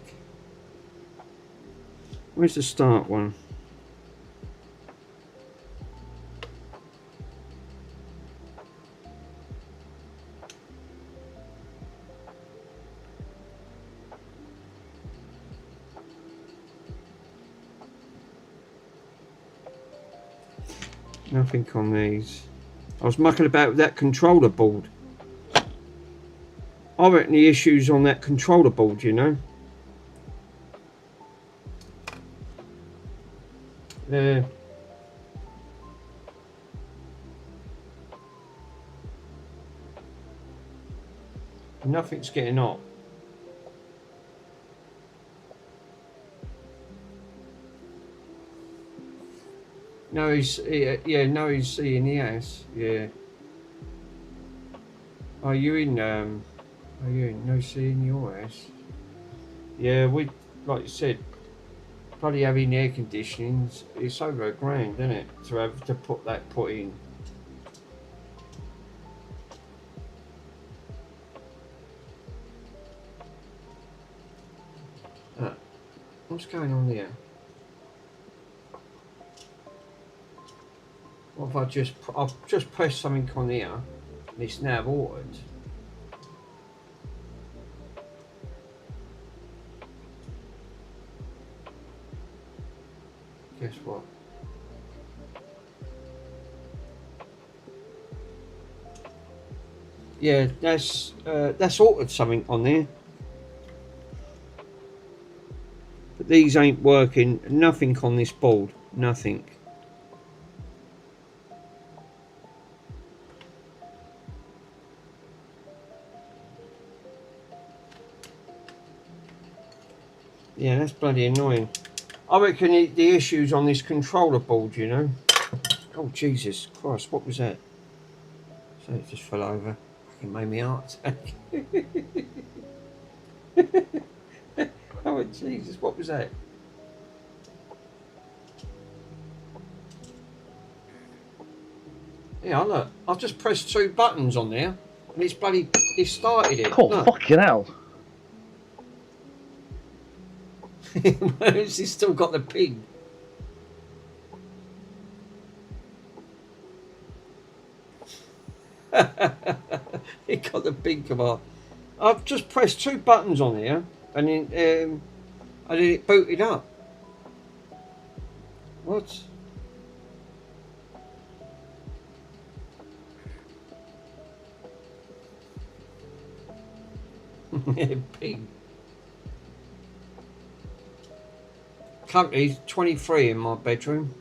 Where's the start one? Nothing on these. I was mucking about with that controller board. I reckon the issue's on that controller board, you know. There. Nothing's getting up. No, he's yeah. No, he's seeing the house. Yeah. Are you in no C in your house? Yeah, we, like you said, bloody having air conditioning, it's over £1,000, isn't it? To have to put in. What's going on here? What if I've just pressed something on here and it's now altered. Guess what? Yeah, that's altered something on there. But these ain't working. Nothing on this board. Nothing. Yeah, that's bloody annoying. I reckon the issue's on this controller board, you know. Oh, Jesus Christ, what was that? So it just fell over. Fucking made me heart attack. Oh, Jesus, what was that? Yeah, look, I've just pressed 2 buttons on there and it started it. Oh, look. fucking hell. Where's he still got the pig? He got the pig command. I've just pressed 2 buttons on here and then it booted up. What? Pig. Currently 23 in my bedroom.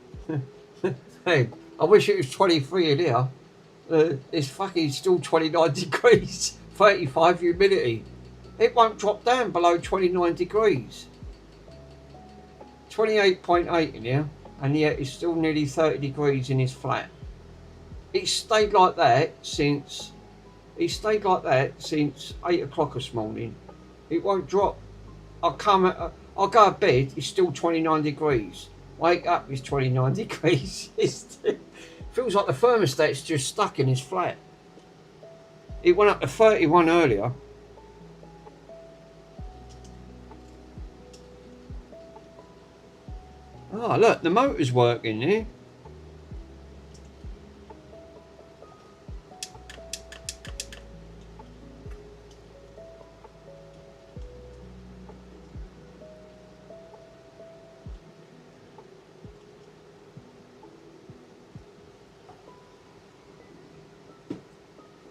Hey, I wish it was 23 in here. It's fucking still 29 degrees, 35 humidity. It won't drop down below 29 degrees. 28.8 in here, and yet it's still nearly 30 degrees in his flat. It's stayed like that since 8 o'clock this morning. It won't drop. I'll go to bed, it's still 29 degrees. Wake up, it's 29 degrees. Feels like the thermostat's just stuck in his flat. It went up to 31 earlier. Oh, look, the motor's working there.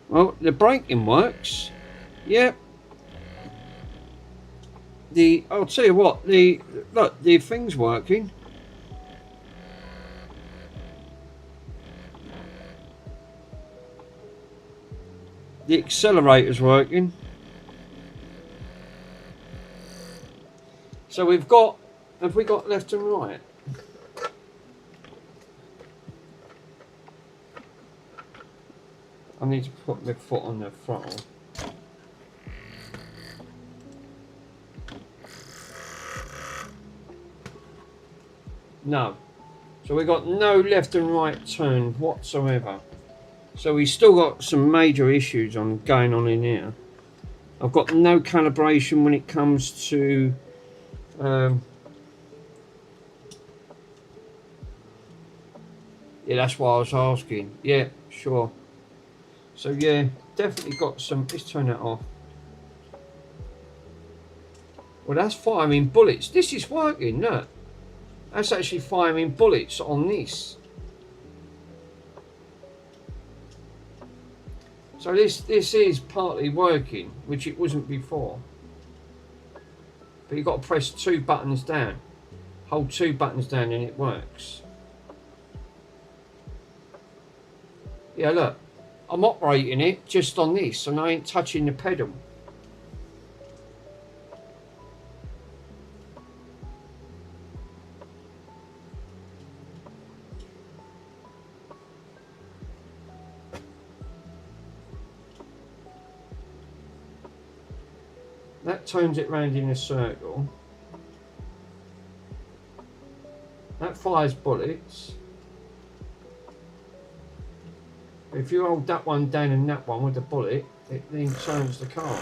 Well, the braking works. Yep. I'll tell you what, look, the thing's working. The accelerator's working. So have we got left and right? I need to put my foot on the throttle. No. So we got no left and right turn whatsoever. So we still got some major issues going on in here. I've got no calibration when it comes to yeah, that's why I was asking. Yeah, sure. So yeah, definitely got some. Let's turn that off. Well, that's firing bullets. This is working, look. That's actually firing bullets on this. So this is partly working, which it wasn't before. But you've got to press 2 buttons down. Hold 2 buttons down and it works. Yeah, look. I'm operating it just on this and I ain't touching the pedal. That turns it round in a circle. That fires bullets. If you hold that one down and that one with a bullet, it then turns the car.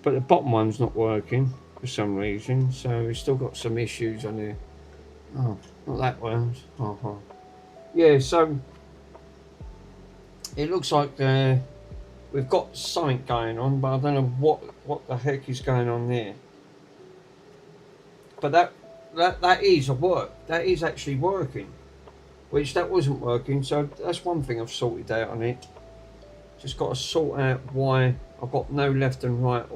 But the bottom one's not working for some reason, so we've still got some issues on there. Oh, not that one. Oh. Yeah, so it looks like we've got something going on, but I don't know what the heck is going on there. But that is a work. That is actually working, which that wasn't working. So that's one thing I've sorted out on it. Just got to sort out why I've got no left and right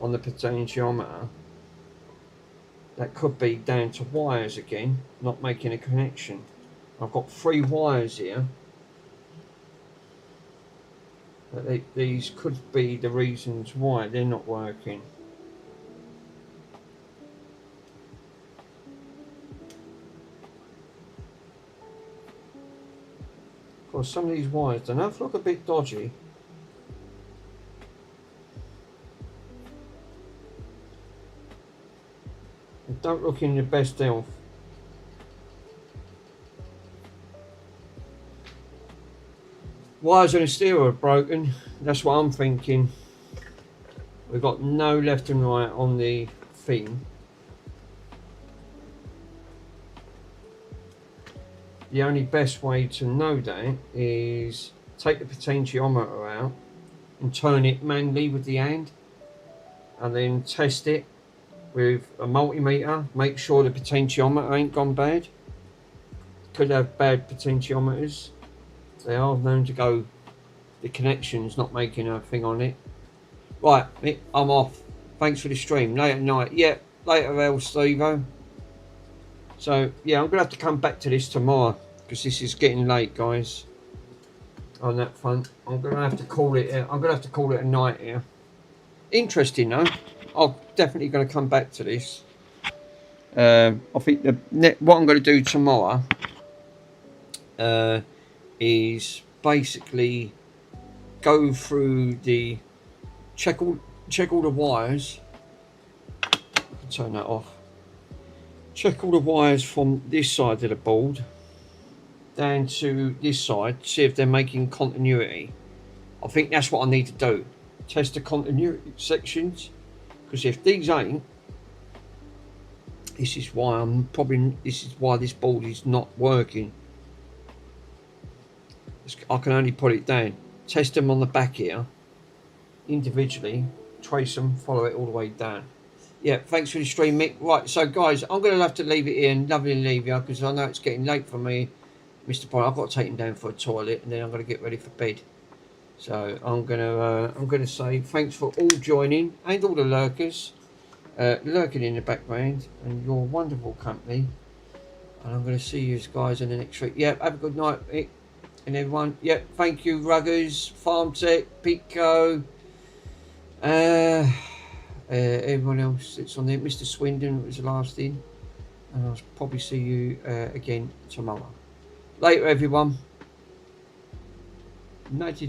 on the potentiometer. That could be down to wires again, not making a connection. I've got 3 wires here. But these could be the reasons why they're not working. Of course, some of these wires don't have to look a bit dodgy. They don't look in the best health. Wires on the stereo are broken. That's what I'm thinking. We've got no left and right on the thing. The only best way to know that is take the potentiometer out and turn it manually with the hand, and then test it with a multimeter. Make sure the potentiometer ain't gone bad. Could have bad potentiometers. They are known to go, the connection's not making a thing on it. Right, Mick, I'm off. Thanks for the stream. Late at night. Yeah, later, El Stevo. So, yeah, I'm going to have to come back to this tomorrow, because this is getting late, guys, on that front. I'm going to have to call it, I'm going to have to call it a night here. Interesting, though. I'm definitely going to come back to this. I think what I'm going to do tomorrow is basically go through the check all the wires. Turn that off. Check all the wires from this side of the board down to this side, see if they're making continuity. I think that's what I need to do. Test the continuity sections, because if these ain't, this is why this board is not working. I can only put it down. Test them on the back here individually, trace them, follow it all the way down. Yeah, thanks for the stream, Mick. Right, so guys, I'm going to have to leave it here and lovely leave you, because I know it's getting late for me, Mr. Pine. I've got to take him down for a toilet, and then I'm going to get ready for bed. So I'm going to say thanks for all joining, and all the lurkers lurking in the background, and your wonderful company. And I'm going to see you guys in the next week. Yeah, have a good night, Mick. And everyone, yep, thank you, Ruggers, Farm Tech, Pico, everyone else that's on there. Mr. Swindon was the last in, and I'll probably see you again tomorrow. Later, everyone. 90